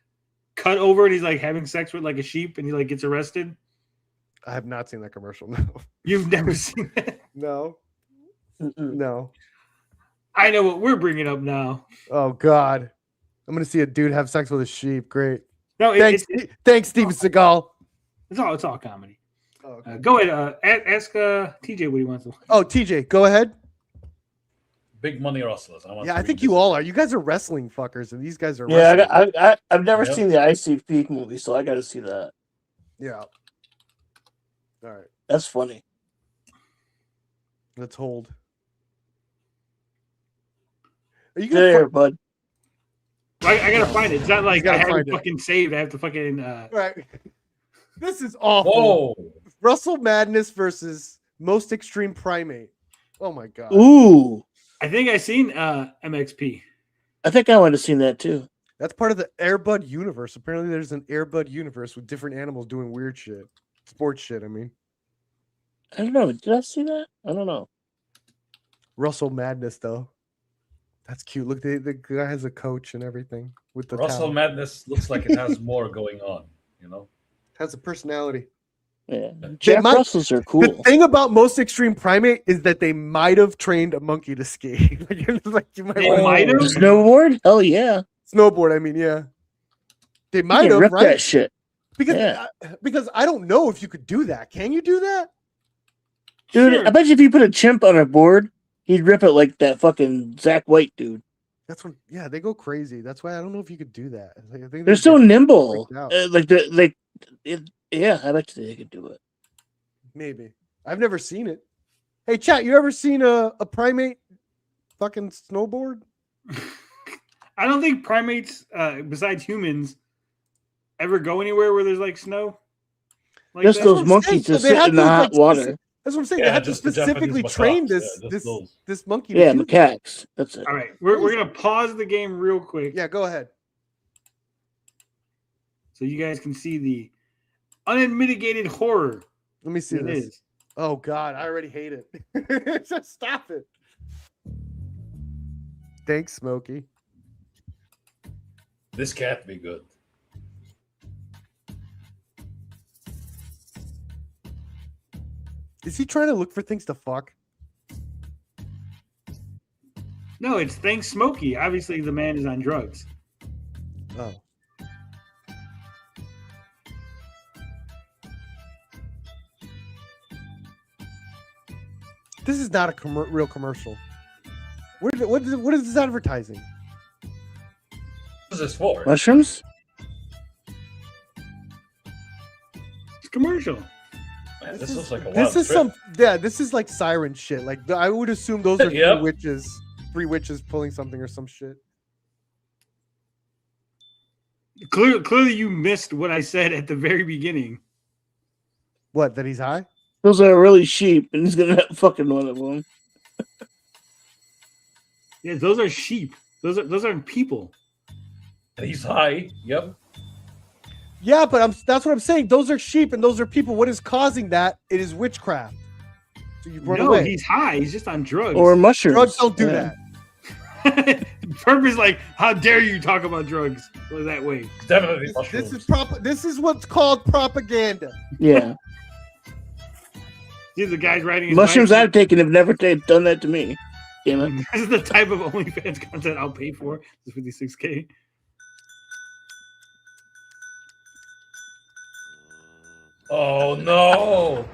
cut over, and he's like having sex with like a sheep, and he like gets arrested. I have not seen that commercial. No. You've never seen that? No. No. I know what we're bringing up now. Oh God. I'm gonna see a dude have sex with a sheep. Great. No, thanks, Steven Seagal. It's all comedy. Oh, okay. Go ahead. Ask TJ what he wants to. Oh, TJ, go ahead. Big Money Rustlers. I think you all are. You guys are wrestling fuckers, and these guys are. Yeah, wrestling. I've never seen the ICP movie, so I got to see that. Yeah. All right. That's funny. Let's hold. Are you there, bud? I gotta find it. It's not like I have find it fucking saved. I have to fucking. Right. This is awful. Whoa. Russell Madness versus Most Extreme Primate. Oh my God. Ooh. I think I seen MXP. I think I would have seen that too. That's part of the Airbud universe. Apparently, there's an Airbud universe with different animals doing weird shit, sports shit. I mean, I don't know. Did I see that? I don't know. Russell Madness though. That's cute. Look, the guy has a coach and everything with the Russell towel. Madness looks like it has more going on, you know? Has a personality. Yeah. Jack Russells are cool. The thing about Most Extreme Primate is that they might have trained a monkey to ski. Like you might have snowboard? Hell yeah. Snowboard, I mean, yeah. They might have, rip right? that shit. Because I don't know if you could do that. Can you do that? Dude, Sure. I bet you if you put a chimp on a board, he'd rip it like that fucking Zach White dude. That's when, yeah, they go crazy. That's why I don't know if you could do that. Like, I think They're so nimble. freaked out. Yeah, I bet you they could do it. Maybe. I've never seen it. Hey, chat, you ever seen a primate fucking snowboard? I don't think primates, besides humans, ever go anywhere where there's like snow. Like Just that. those monkeys just sit in the hot water. That's what I'm saying. Yeah, they have to just the specifically Japanese train macaques. this monkey. To Yeah, do that. macaques. That's it. All right, we're gonna pause the game real quick. Yeah, go ahead. So you guys can see the unmitigated horror. Let me see it this. is. Oh God, I already hate it. Just stop it. Thanks, Smokey. This can't be good. Is he trying to look for things to fuck? No, it's thanks Smokey. Obviously, the man is on drugs. Oh. This is not a real commercial. What is this advertising? What is this for? Mushrooms? It's commercial. Man, this looks like a wild This is trip. this is like siren shit. Like I would assume those are Yep. three witches pulling something or some shit. Clearly, you missed what I said at the very beginning. What? That he's high? Those are really sheep, and he's gonna have fucking one of them. Yeah, those are sheep. Those aren't people. He's high. Yep. Yeah, but that's what I'm saying. Those are sheep and those are people. What is causing that? It is witchcraft. So you run No, away. he's high. He's just on drugs. Or mushrooms. Drugs don't do that. Purpose, like, how dare you talk about drugs that way? Definitely This is This is what's called propaganda. Yeah. These are the guys riding his Mushrooms bike. I've taken have never done that to me. Damn it. This is the type of OnlyFans content I'll pay for. It's $56K. Oh no!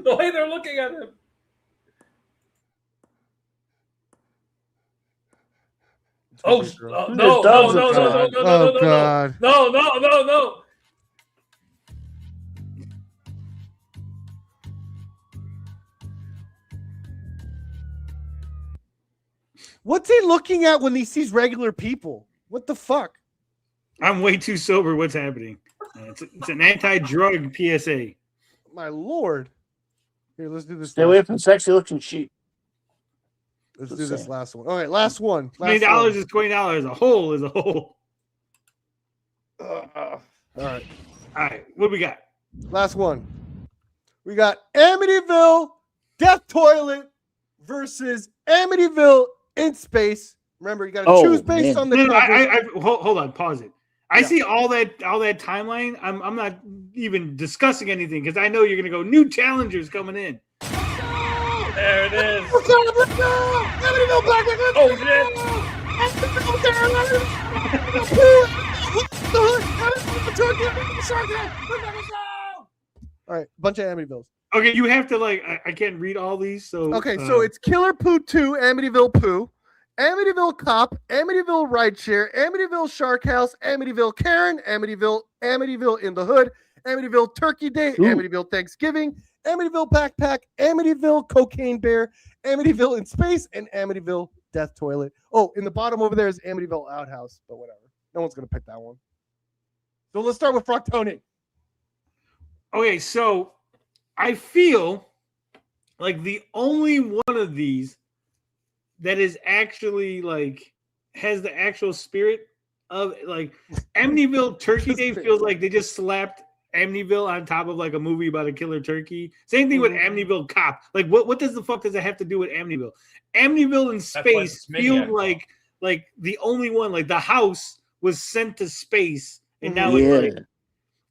The way they're looking at him. Oh no! No! No! No! No! No! No! Oh, God. No! No! No! No! What's he looking at when he sees regular people? What the fuck? I'm way too sober. What's happening? It's an anti-drug PSA. My lord. Here, let's do this. Stay away from sexy looking sheep. Let's do this last one. All right, last one. $20 is $20. A hole is a hole. All right. All right. What we got? Last one. We got Amityville Death Toilet versus Amityville in Space. Remember, you got to choose based on the cover. Hold on. Pause it. I see all that timeline. I'm not even discussing anything because I know you're gonna go new challengers coming in. There it is. Let's go! Amityville Black. Oh shit! All right, bunch of Amityvilles. Okay, you have to I can't read all these. So Okay, so it's Killer Poo 2, Amityville Poo, Amityville Cop, Amityville Rideshare, Amityville Shark House, Amityville Karen, Amityville in the Hood, Amityville Turkey Day, Amityville Thanksgiving, Amityville Backpack, Amityville Cocaine Bear, Amityville in Space, and Amityville Death Toilet. Oh, in the bottom over there is Amityville Outhouse, but whatever. No one's going to pick that one. So let's start with Froctoni. Okay, so I feel like the only one of these that is actually has the actual spirit of Amityville Turkey Day feels like they just slapped Amityville on top of a movie about a killer turkey. Same thing with Amityville Cop. What does the fuck does it have to do with Amityville? Amityville in space feels like the only one. Like the house was sent to space and now it's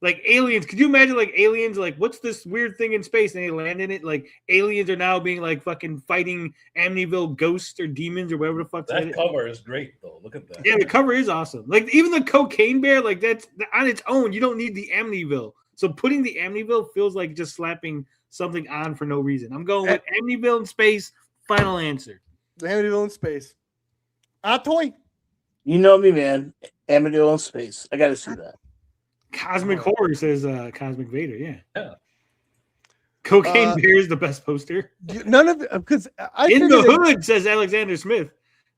like aliens. Could you imagine aliens? What's this weird thing in space? And they land in it. Aliens are now being fucking fighting Amityville ghosts or demons or whatever the fuck. That cover is great though. Look at that. Yeah, the cover is awesome. Even the Cocaine Bear, that's on its own. You don't need the Amityville. So putting the Amityville feels like just slapping something on for no reason. I'm going with Amityville in space. Final answer. The Amityville in space. Toy. You know me, man. Amityville in space. I got to see that. Cosmic Horror says Cosmic Vader. Yeah. Cocaine Bear is the best poster. None of because In the Hood says Alexander Smith.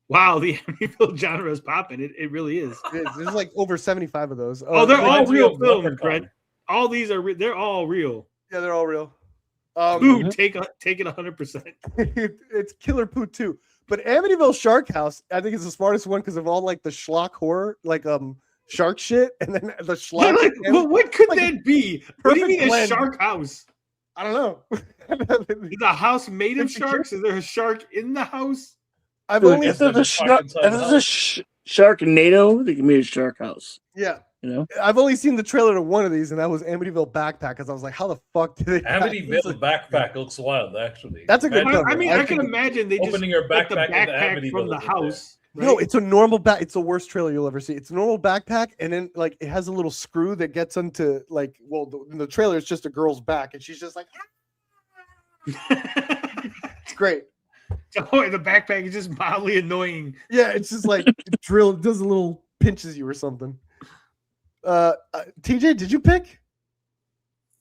Wow, the Amityville genre is popping. It really is. There's over 75 of those. Oh, they're all real films, Brett. All these are they're all real. Yeah, they're all real. Take it 100%. It's Killer Poo 2. But Amityville Shark House, I think, is the smartest one because of all the schlock horror, shark shit, and then the schlock. What could that be? What do you mean a shark house? I don't know. Is a house made of sharks? Is there a shark in the house? If there's a Sharknado, they can be a shark house. Yeah. You know, I've only seen the trailer to one of these, and that was Amityville Backpack. Because I was like, "How the fuck did they?" Amityville Backpack looks wild, actually. That's a good cover. I mean, I can imagine they just opening your put the backpack backpack from the house No, it's a normal back. It's the worst trailer you'll ever see. It's a normal backpack, and then like it has a little screw that gets into like. Well, the trailer is just a girl's back, and she's just like. It's great. Oh, the backpack is just mildly annoying. Yeah, it's just like drill. It does a little pinches you or something. TJ, did you pick?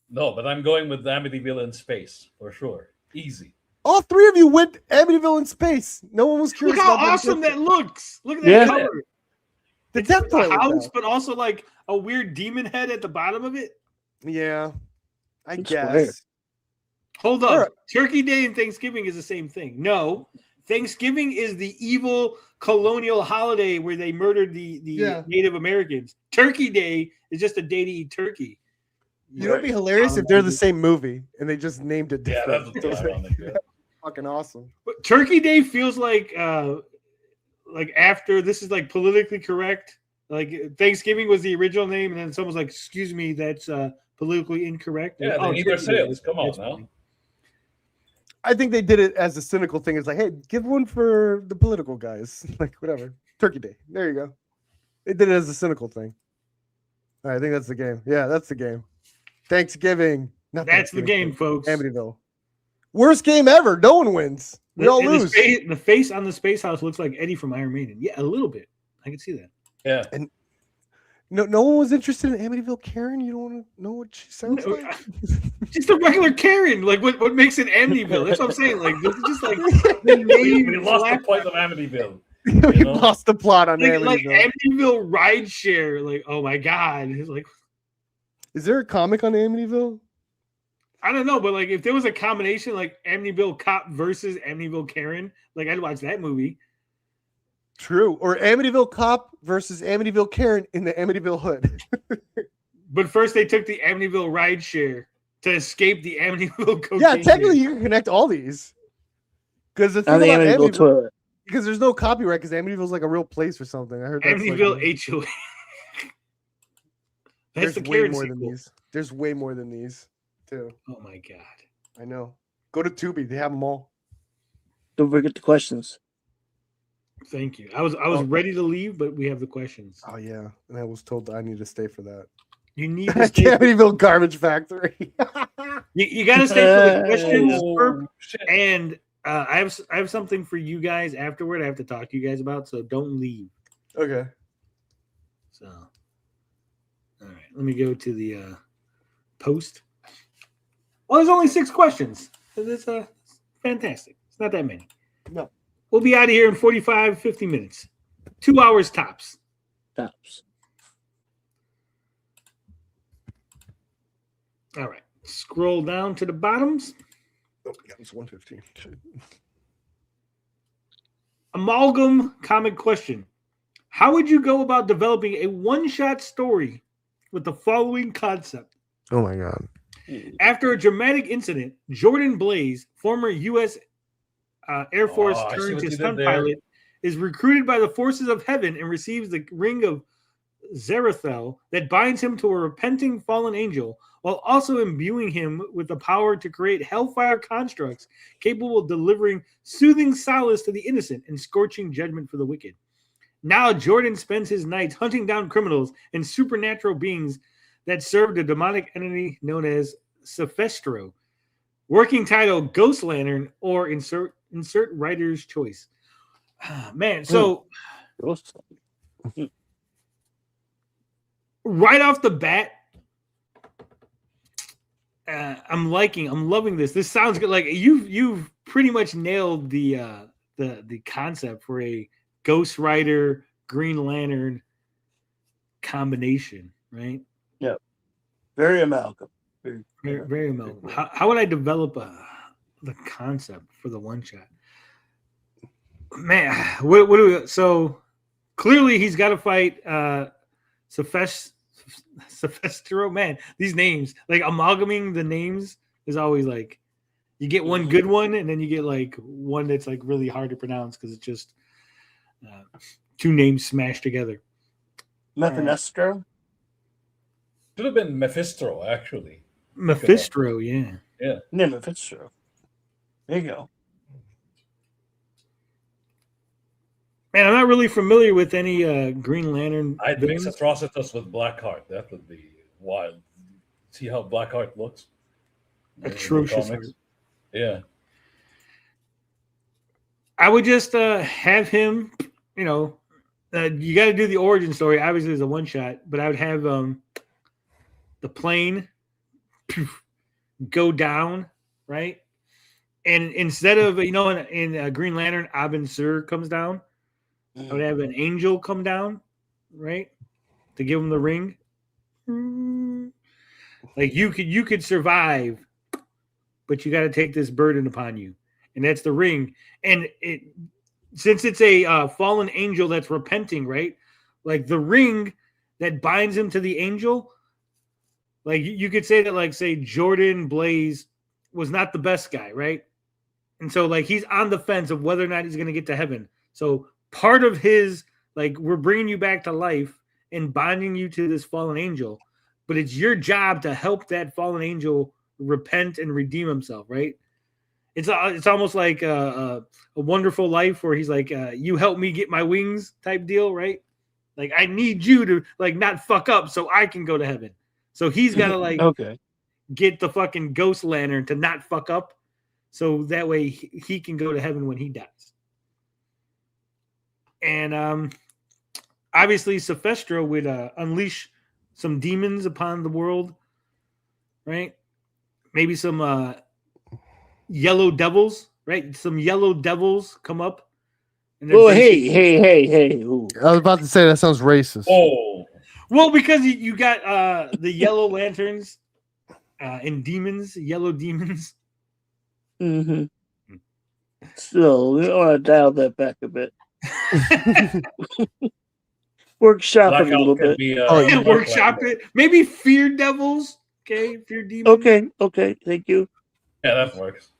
No, but I'm going with Amityville in space for sure. Easy. All three of you went Amityville in space. No one was curious. Look how about awesome the that looks. Look at that cover. The It's death a toy. house, but also like a weird demon head at the bottom of it. Yeah, I It's guess. weird. Hold up. Alright. Turkey Day and Thanksgiving is the same thing. No, Thanksgiving is the evil colonial holiday where they murdered the Native Americans. Turkey Day is just a day to eat turkey. You know, it'd be hilarious if they're the same movie and they just named it Yeah, different. that's ironic. Yeah. Fucking awesome. But Turkey Day feels like after this is like politically correct. Like Thanksgiving was the original name, and then someone's like, "Excuse me, that's politically incorrect." Yeah, Oh, they need their Turkey Day. sales. Come on That's now. funny. I think they did it as a cynical thing. It's like, hey, give one for the political guys. Like, whatever. Turkey Day. There you go. They did it as a cynical thing. All right, I think that's the game. Yeah, that's the game. Thanksgiving. Not That's the Thanksgiving. game, folks. Amityville. Worst game ever. No one wins. We all And lose. The face on the space house looks like Eddie from Iron Maiden. Yeah, a little bit. I can see that. Yeah. And no one was interested in Amityville Karen. You don't want to know what she sounds like? Just a regular Karen. Like what makes it Amityville? That's what I'm saying. Like this is just like the name. We lost the point of Amityville. We lost the plot on like Amityville. Amityville rideshare. Like, oh my god. It's like, Is there a comic on Amityville? I don't know, but like if there was a combination like Amityville Cop versus Amityville Karen, like I'd watch that movie. True. Or Amityville Cop versus Amityville Karen in the Amityville Hood. But first they took the Amityville rideshare to escape the Amityville cocaine. Yeah, technically you can connect all these. Because the thing And the about Amityville Amityville, toilet. because there's no copyright, because Amityville's like a real place or something. I heard that's Amityville like, HOA. That's there's the way Karen more sequel. than these. There's way more than these, too. Oh my god. I know. Go to Tubi. They have them all. Don't forget the questions. Thank you. I was ready to leave, but we have the questions. Oh, yeah. And I was told that I need to stay for that. You need to stay. Amityville Garbage Factory. You got to stay for the questions, Oh, Perp. shit. And I have something for you guys afterward. I have to talk to you guys about, so don't leave. Okay. So, all right, let me go to the post. Well, there's only 6 questions. It's fantastic. It's not that many. No. We'll be out of here in 45, 50 minutes. 2 hours tops. Tops. All right. Scroll down to the bottoms. Oh, yeah, it's 115. Shit. Amalgam comic question. How would you go about developing a one-shot story with the following concept? Oh my god. After a dramatic incident, Jordan Blaze, former U.S. Air Force I see turned what to you did stunt there. pilot, is recruited by the forces of heaven and receives the ring of Zerathel that binds him to a repenting fallen angel, while also imbuing him with the power to create hellfire constructs capable of delivering soothing solace to the innocent and scorching judgment for the wicked. Now Jordan spends his nights hunting down criminals and supernatural beings that serve the demonic entity known as Sephestro. Working title Ghost Lantern or insert writer's choice. Man, so right off the bat, I'm loving this. This sounds good. Like you've pretty much nailed the concept for a Ghost Rider Green Lantern combination, right? Yep. Very amalgam. Very amalgam. How would I develop the concept for the one shot? Man, what do we? So clearly he's got to fight Sephestro. Man, these names, like amalgamating the names is always like you get one good one and then you get like one that's like really hard to pronounce because it's just 2 names smashed together. Mephisto? Should have been Mephisto, actually. Mephisto, yeah. Yeah. Yeah, Mephisto. There you go. Man, I'm not really familiar with any Green Lantern. I'd mix villains. Atrocitus with Blackheart. That would be wild. See how Blackheart looks? In the Atrocious comics? art. Yeah. I would just have him, you know, you got to do the origin story. Obviously, it's a one shot, but I would have the plane go down, right? And instead of, you know, in Green Lantern, Abin Sur comes down, I would have an angel come down, right? To give him the ring. Like you could survive, but you got to take this burden upon you. And that's the ring. And since it's a fallen angel that's repenting, right? Like the ring that binds him to the angel, like you could say that, like, say Jordan Blaze was not the best guy, right? And so like he's on the fence of whether or not he's going to get to heaven. So part of his, like, we're bringing you back to life and binding you to this fallen angel, but it's your job to help that fallen angel repent and redeem himself, right? It's almost like a Wonderful Life, where he's like, you help me get my wings type deal, right? Like, I need you to, like, not fuck up so I can go to heaven. So he's got to, like, get the fucking Ghost Lantern to not fuck up, so that way he can go to heaven when he dies. And obviously Sephestra would unleash some demons upon the world, right? Maybe some yellow devils, right? Some yellow devils come up. And Oh, hey. Ooh. I was about to say that sounds racist. Oh, well, because you got the yellow lanterns and demons, yellow demons. Mm-hmm. So we want to dial that back a bit. Workshop it a little bit. Workshop it. Maybe fear devils. Okay, fear demons. Okay. Thank you. Yeah, that works.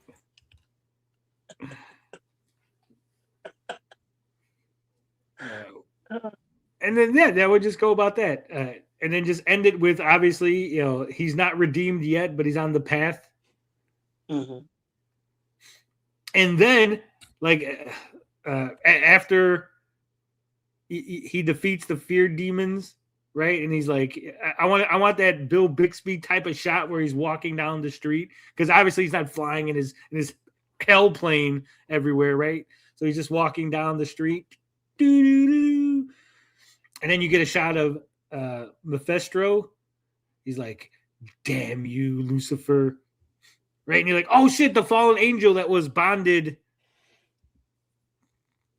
And then that would just go about that, and then just end it with, obviously, you know, he's not redeemed yet, but he's on the path. Mm-hmm. And then, like, after he defeats the fear demons, right? And he's like, I want that Bill Bixby type of shot where he's walking down the street, because obviously he's not flying in his hell plane everywhere, right? So he's just walking down the street. Doo-doo-doo. And then you get a shot of Mephisto. He's like, damn you, Lucifer. Right? And you're like, oh shit, the fallen angel that was bonded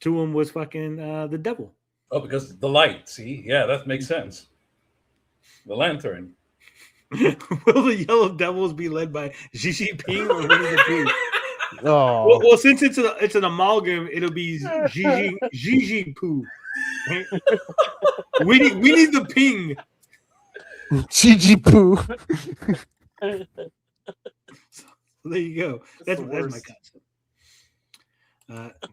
to him was fucking the devil. Oh, because the light, see? Yeah, that makes sense. The lantern. Will the yellow devils be led by Gigi Ping or Winnie the Pooh? Oh. Well, since it's an amalgam, it'll be Gigi Pooh. Right? Winnie the Ping. Gigi Poo. There you go. That's my concept.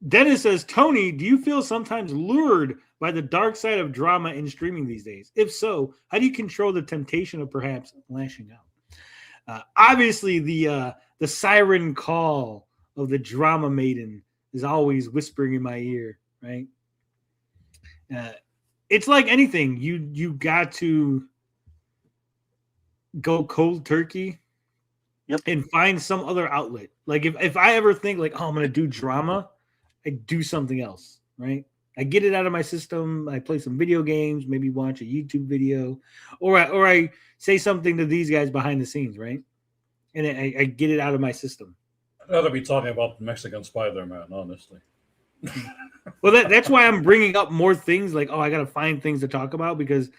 Dennis says, Tony, do you feel sometimes lured by the dark side of drama in streaming these days? If so, how do you control the temptation of perhaps lashing out? Obviously, the siren call of the drama maiden is always whispering in my ear, right? It's like anything. You got to go cold turkey. Yep. And find some other outlet. Like if I ever think like, oh, I'm gonna do drama, I do something else, right? I get it out of my system. I play some video games, maybe watch a YouTube video, or I say something to these guys behind the scenes, right? And I get it out of my system. I'd rather be talking about Mexican Spider-Man, honestly. Well, that's why I'm bringing up more things. Like, oh, I gotta find things to talk about, because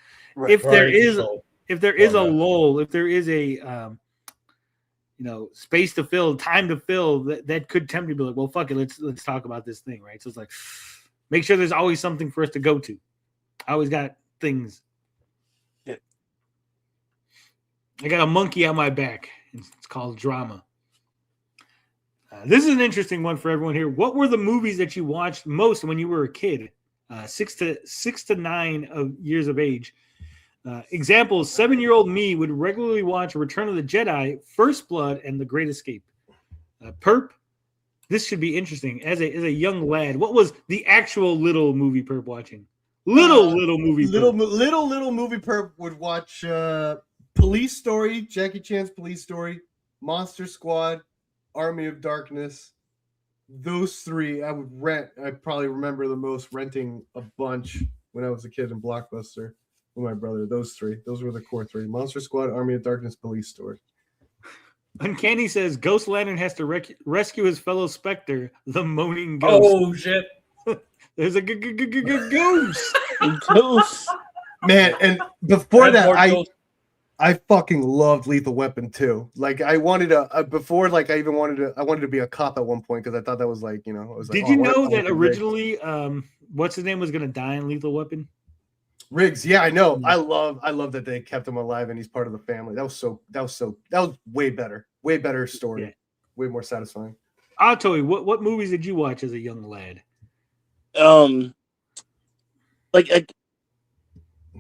if there is a lull, if there is a space to fill, time to fill, that could tempt me to be like, well, fuck it, let's talk about this thing, right? So it's like, make sure there's always something for us to go to. I always got things. Yeah. I got a monkey on my back. It's called drama. This is an interesting one for everyone here. What were the movies that you watched most when you were a kid? 6 to 9 years of age. Examples: 7-year-old me would regularly watch Return of the Jedi, First Blood, and The Great Escape. Perp, This should be interesting. As a young lad, what was the actual little movie perp watching? Little movie perp. Little movie perp would watch Police Story, Jackie Chan's Police Story, Monster Squad, Army of Darkness. Those three I would rent. I probably remember the most renting a bunch when I was a kid in Blockbuster with my brother. Those three. Those were the core three. Monster Squad, Army of Darkness, Police Story. Uncanny says Ghost Lantern has to rescue his fellow Spectre, the moaning ghost. Oh shit! There's a ghost. Ghost. Man, and before Red that, Lord I fucking loved Lethal Weapon too. Like I wanted before, like I wanted to be a cop at one point because I thought that was like, you know, I was like, Did you know that originally, what's his name was gonna die in Lethal Weapon? Riggs? Yeah, I know. I love that they kept him alive and he's part of the family. That was way better story, Yeah. way more satisfying. I'll tell you what movies did you watch as a young lad? Like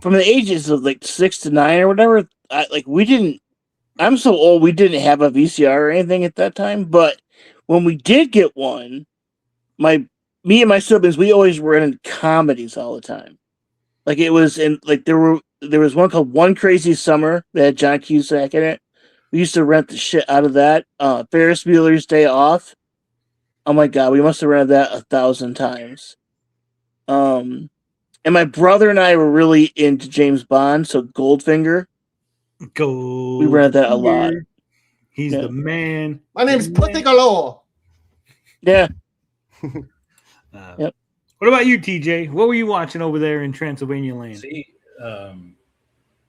from the ages of like 6 to 9 or whatever. I'm so old we didn't have a VCR or anything at that time. But when we did get one, me and my siblings, we always were in comedies all the time. Like it was in like there was one called One Crazy Summer that had John Cusack in it. We used to rent the shit out of that. Ferris Bueller's Day Off. Oh my god, we must have rented that 1,000 times. And my brother and I were really into James Bond, so Goldfinger. We rented that a lot. He's the man. My name's Pussy Galore. Yeah. Yep. What about you, TJ? What were you watching over there in Transylvania land? See,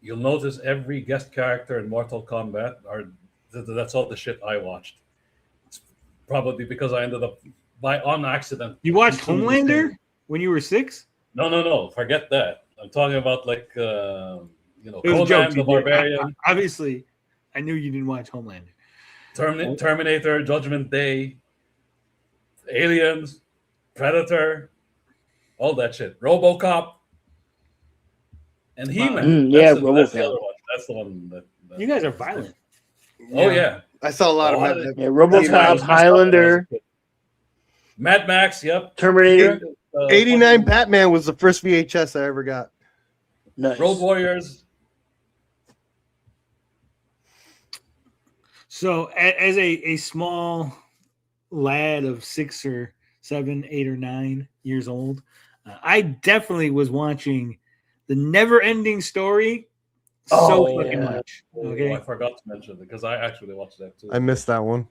you'll notice every guest character in Mortal Kombat that's all the shit I watched. It's probably because I ended up on accident. You watched Homelander when you were 6? No. Forget that. I'm talking about like Conan Joke, the Barbarian. Obviously, I knew you didn't watch Homelander. Terminator, Judgment Day, Aliens, Predator, all that shit. RoboCop, and He-Man. That's the other one. That's the one that you guys are violent. Oh yeah, I saw a lot of RoboCop, Highlander, Mad Max. Yep, Terminator. 89 Batman was the first VHS I ever got. Nice. Road Warriors. So, as a small lad of 6 or 7, 8 or 9 years old, I definitely was watching the Never-Ending Story so fucking much. Okay, I forgot to mention it because I actually watched that too. I missed that one.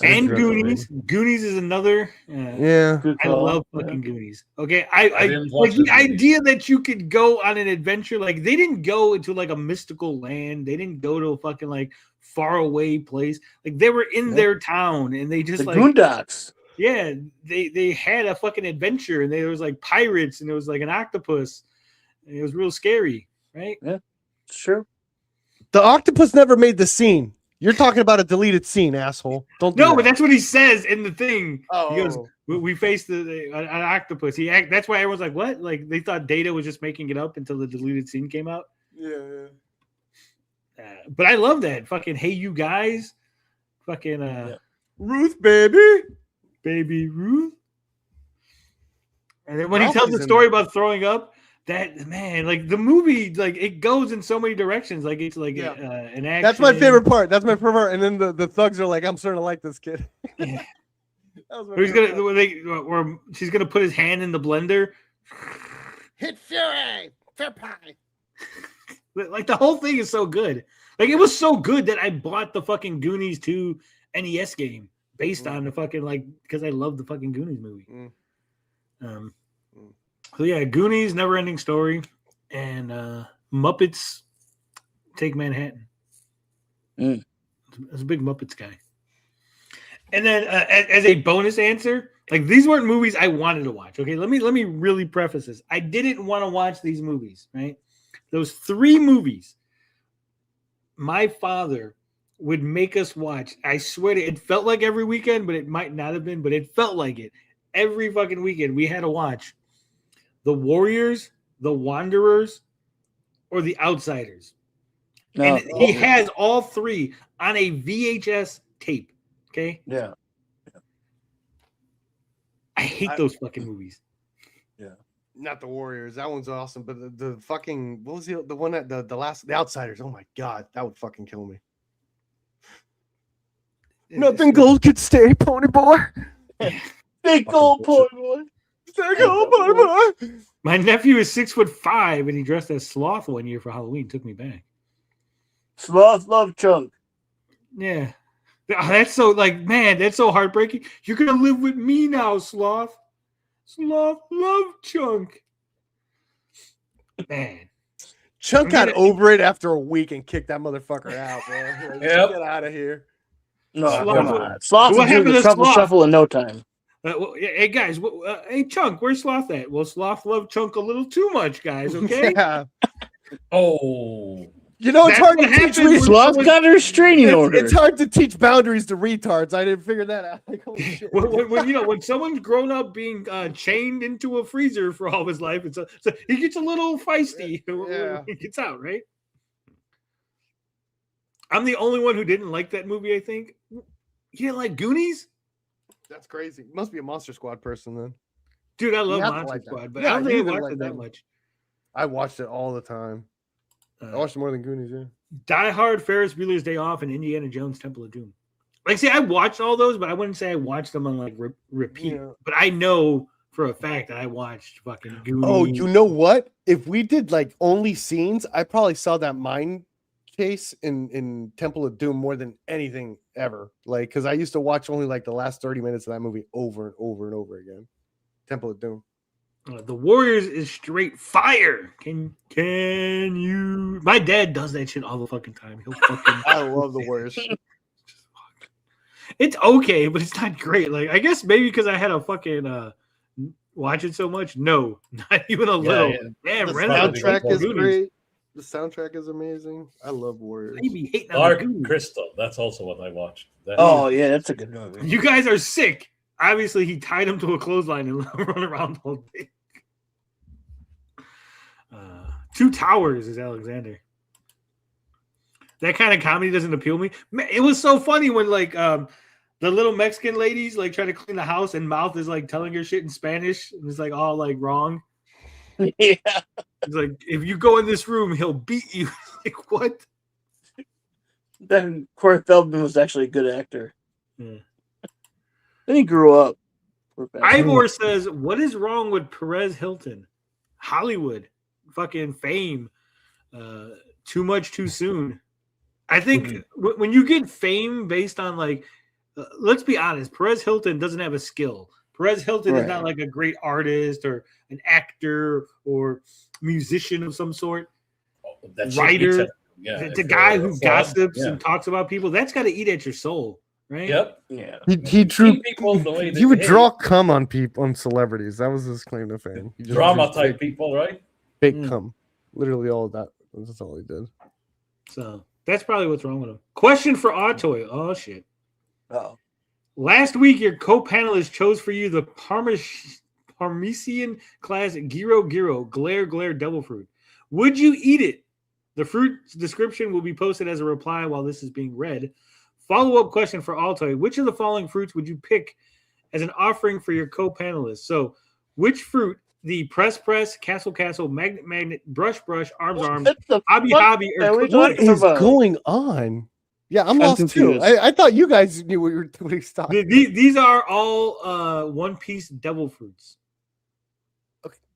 And Goonies. Goonies is another. Yeah, I love fucking Goonies. Okay, I like the idea that you could go on an adventure. Like they didn't go into like a mystical land. They didn't go to a fucking like far away place. Like they were in their town and they just the like Boondocks. Yeah, they had a fucking adventure and there was like pirates and there was like an octopus. And it was real scary, right? Yeah, sure. The octopus never made the scene. You're talking about a deleted scene, asshole. Don't do No, that. but that's what he says in the thing. Oh. He goes, "We faced an octopus." That's why everyone's like, "What?" Like they thought Data was just making it up until the deleted scene came out. Yeah. But I love that fucking "Hey, you guys," fucking Ruth, baby Ruth. And then when Ralphie's he tells the in story there. about throwing up, that man, like the movie, like it goes in so many directions. Like it's like an action. That's my favorite part. That's my favorite part. And then the thugs are like, I'm starting to like this kid. Yeah. That was my Or he's favorite gonna, or she's gonna put his hand in the blender. Hit Fury! Fair pie! Like the whole thing is so good. Like it was so good that I bought the fucking Goonies 2 NES game based on the fucking because I love the fucking Goonies movie. So yeah, Goonies, Never-Ending Story, and Muppets Take Manhattan. I was a big Muppets guy. And then as a bonus answer, like these weren't movies I wanted to watch. Okay, let me really preface this. I didn't want to watch these movies, right? Those 3 movies, my father would make us watch. I swear to it felt like every weekend, but it might not have been, but it felt like it. Every fucking weekend we had to watch The Warriors, The Wanderers, or The Outsiders. And he has all 3 on a VHS tape. Okay. Yeah. I hate those fucking movies. Yeah. Not the Warriors. That one's awesome. But the fucking what was the one that the Outsiders? Oh my god, that would fucking kill me. Nothing gold could stay, pony boy. Big gold pony boy. Big gold pony boy. My nephew is 6'5", and he dressed as Sloth one year for Halloween. Took me back. Sloth love chunk. Yeah. That's so man, that's so heartbreaking. You're gonna live with me now, Sloth. Sloth love Chunk. Man. Chunk got over it after a week and kicked that motherfucker out, bro. Like, Yep. Get out of here. No, Sloth- come on. Sloth What will do happened the to truffle Sloth? shuffle in no time. Hey guys, hey Chunk, where's Sloth at? Well, Sloth loved Chunk a little too much, guys. Okay. Yeah. Oh. You know, it's That's hard what to teach happened when Sloth got a restraining order. It's hard to teach boundaries to retards. I didn't figure that out. Like, holy shit. when someone's grown up being chained into a freezer for all of his life, so he gets a little feisty when he gets out, right? I'm the only one who didn't like that movie. I think you didn't like Goonies. That's crazy. You must be a Monster Squad person then. Dude, I love You have to Monster like that. Squad, but Yeah, I don't you think I either watched like it that that. much. I watched it all the time. I watched more than Goonies, yeah. Die Hard, Ferris Bueller's Day Off, and Indiana Jones Temple of Doom. See, I watched all those, but I wouldn't say I watched them on repeat. Yeah. But I know for a fact that I watched fucking Goonies. Oh, you know what? If we did only scenes, I probably saw that mine case in Temple of Doom more than anything ever. Because I used to watch only the last 30 minutes of that movie over and over and over again. Temple of Doom. The Warriors is straight fire. Can you? My dad does that shit all the fucking time. He'll fucking. I love the Warriors. It's okay, but it's not great. I guess maybe because I had a fucking watch it so much. No, not even a little. Yeah. Damn, The Renzo, soundtrack is Goonies. great. The soundtrack is amazing. I love Warriors. You be hating on Dark the Goonies. Crystal. That's also what I watched. Oh yeah, that's a good movie. You guys are sick. Obviously, he tied him to a clothesline and run around all day. Two Towers is Alexander. That kind of comedy doesn't appeal to me. Man, it was so funny when the little Mexican ladies try to clean the house and Mouth is telling her shit in Spanish and it's all wrong. Yeah. It's if you go in this room, he'll beat you. What? Then Corey Feldman was actually a good actor. Yeah. Then he grew up. Ivor says, "What is wrong with Perez Hilton? Hollywood, fucking fame, too much too soon." I think when you get fame based on let's be honest, Perez Hilton doesn't have a skill. Perez Hilton is not a great artist or an actor or musician of some sort. Writer, the guy who gossips and talks about people. That's got to eat at your soul, right? Yep. Yeah. He drew. People the way He would behave. draw cum on people, on celebrities. That was his claim to fame. He just Drama drew type people, right? fake cum. Literally all of that. That's all he did. So that's probably what's wrong with him. Question for Autoy. Oh shit. Oh. Last week, your co-panelists chose for you the Parmesan classic Giro Glare Devil Fruit. Would you eat it? The fruit description will be posted as a reply while this is being read. Follow-up question for Altoy. Which of the following fruits would you pick as an offering for your co-panelists? So, which fruit? The Press, Castle, Magnet, Brush, Arms, Hobby, or What Cookie? is going on? Yeah, I'm lost confused. too. I thought you guys knew what you were doing. Stop. These are all one-piece devil fruits.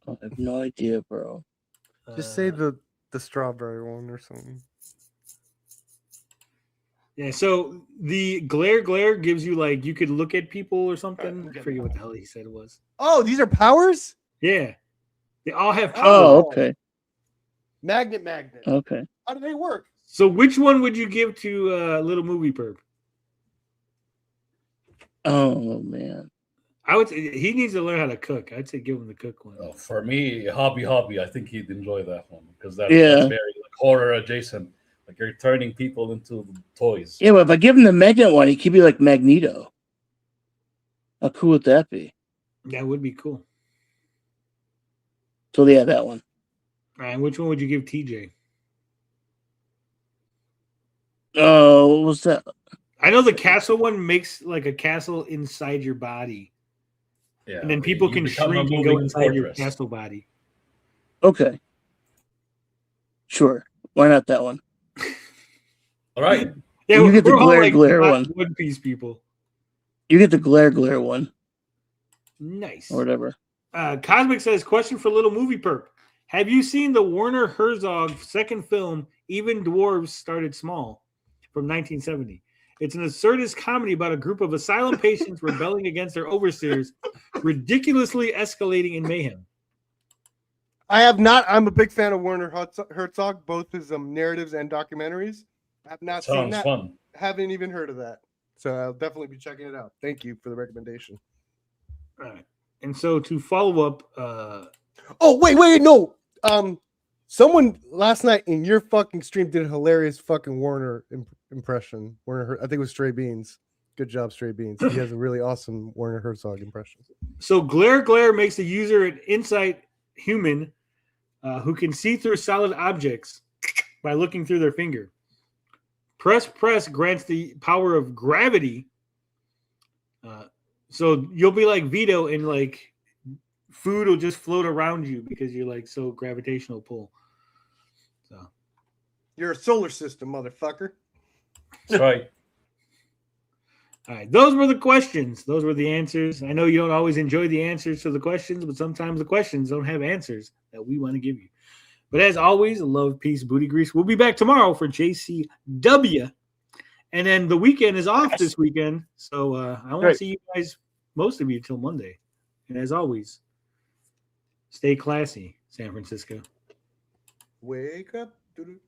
I have no idea, bro. Just say the strawberry one or something. Yeah, so the glare gives you you could look at people or something. I forget what the hell he said it was. Oh, these are powers? Yeah. They all have power. Oh, okay. Magnet. Okay. How do they work? So which one would you give to Little Movie Perp? Oh man. I would say he needs to learn how to cook. I'd say give him the cook one. Oh, for me, hobby. I think he'd enjoy that one because that's Yeah. very horror adjacent. You're turning people into toys. Yeah, but if I give him the magnet one, he could be like Magneto. How cool would that be? That would be cool. So yeah, that one. All right, which one would you give TJ? Oh, what was that? I know the castle one makes a castle inside your body. Yeah, and then people you can become a shrink and go moving inside your fortress. castle body. Okay. Sure. Why not that one? All right. Yeah, You get the we're all glare like glare not one. One Piece people. You get the glare one Nice. or whatever. Cosmic says, question for Little Movie Perk. Have you seen the Werner Herzog second film, Even Dwarves Started Small, from 1970? It's an absurdist comedy about a group of asylum patients rebelling against their overseers, ridiculously escalating in mayhem. I have not. I'm a big fan of Werner Herzog, both his narratives and documentaries. I've not seen Sounds that. fun. Haven't even heard of that. So I'll definitely be checking it out. Thank you for the recommendation. All right. And so to follow up, oh wait, no. Someone last night in your fucking stream did a hilarious fucking Warner impression. I think it was Stray Beans. Good job, Stray Beans. He has a really awesome Werner Herzog impression. So Glare makes the user an insight human who can see through solid objects by looking through their finger. Press grants the power of gravity. So you'll be like Vito, and like food will just float around you because you're like so gravitational pull. So you're a solar system, motherfucker. That's right. All right, those were the questions. Those were the answers. I know you don't always enjoy the answers to the questions, but sometimes the questions don't have answers that we want to give you. But as always, love, peace, booty grease. We'll be back tomorrow for JCW. And then the weekend is off this weekend. So I won't see you guys, most of you, till Monday. And as always, stay classy, San Francisco. Wake up. Doo-doo.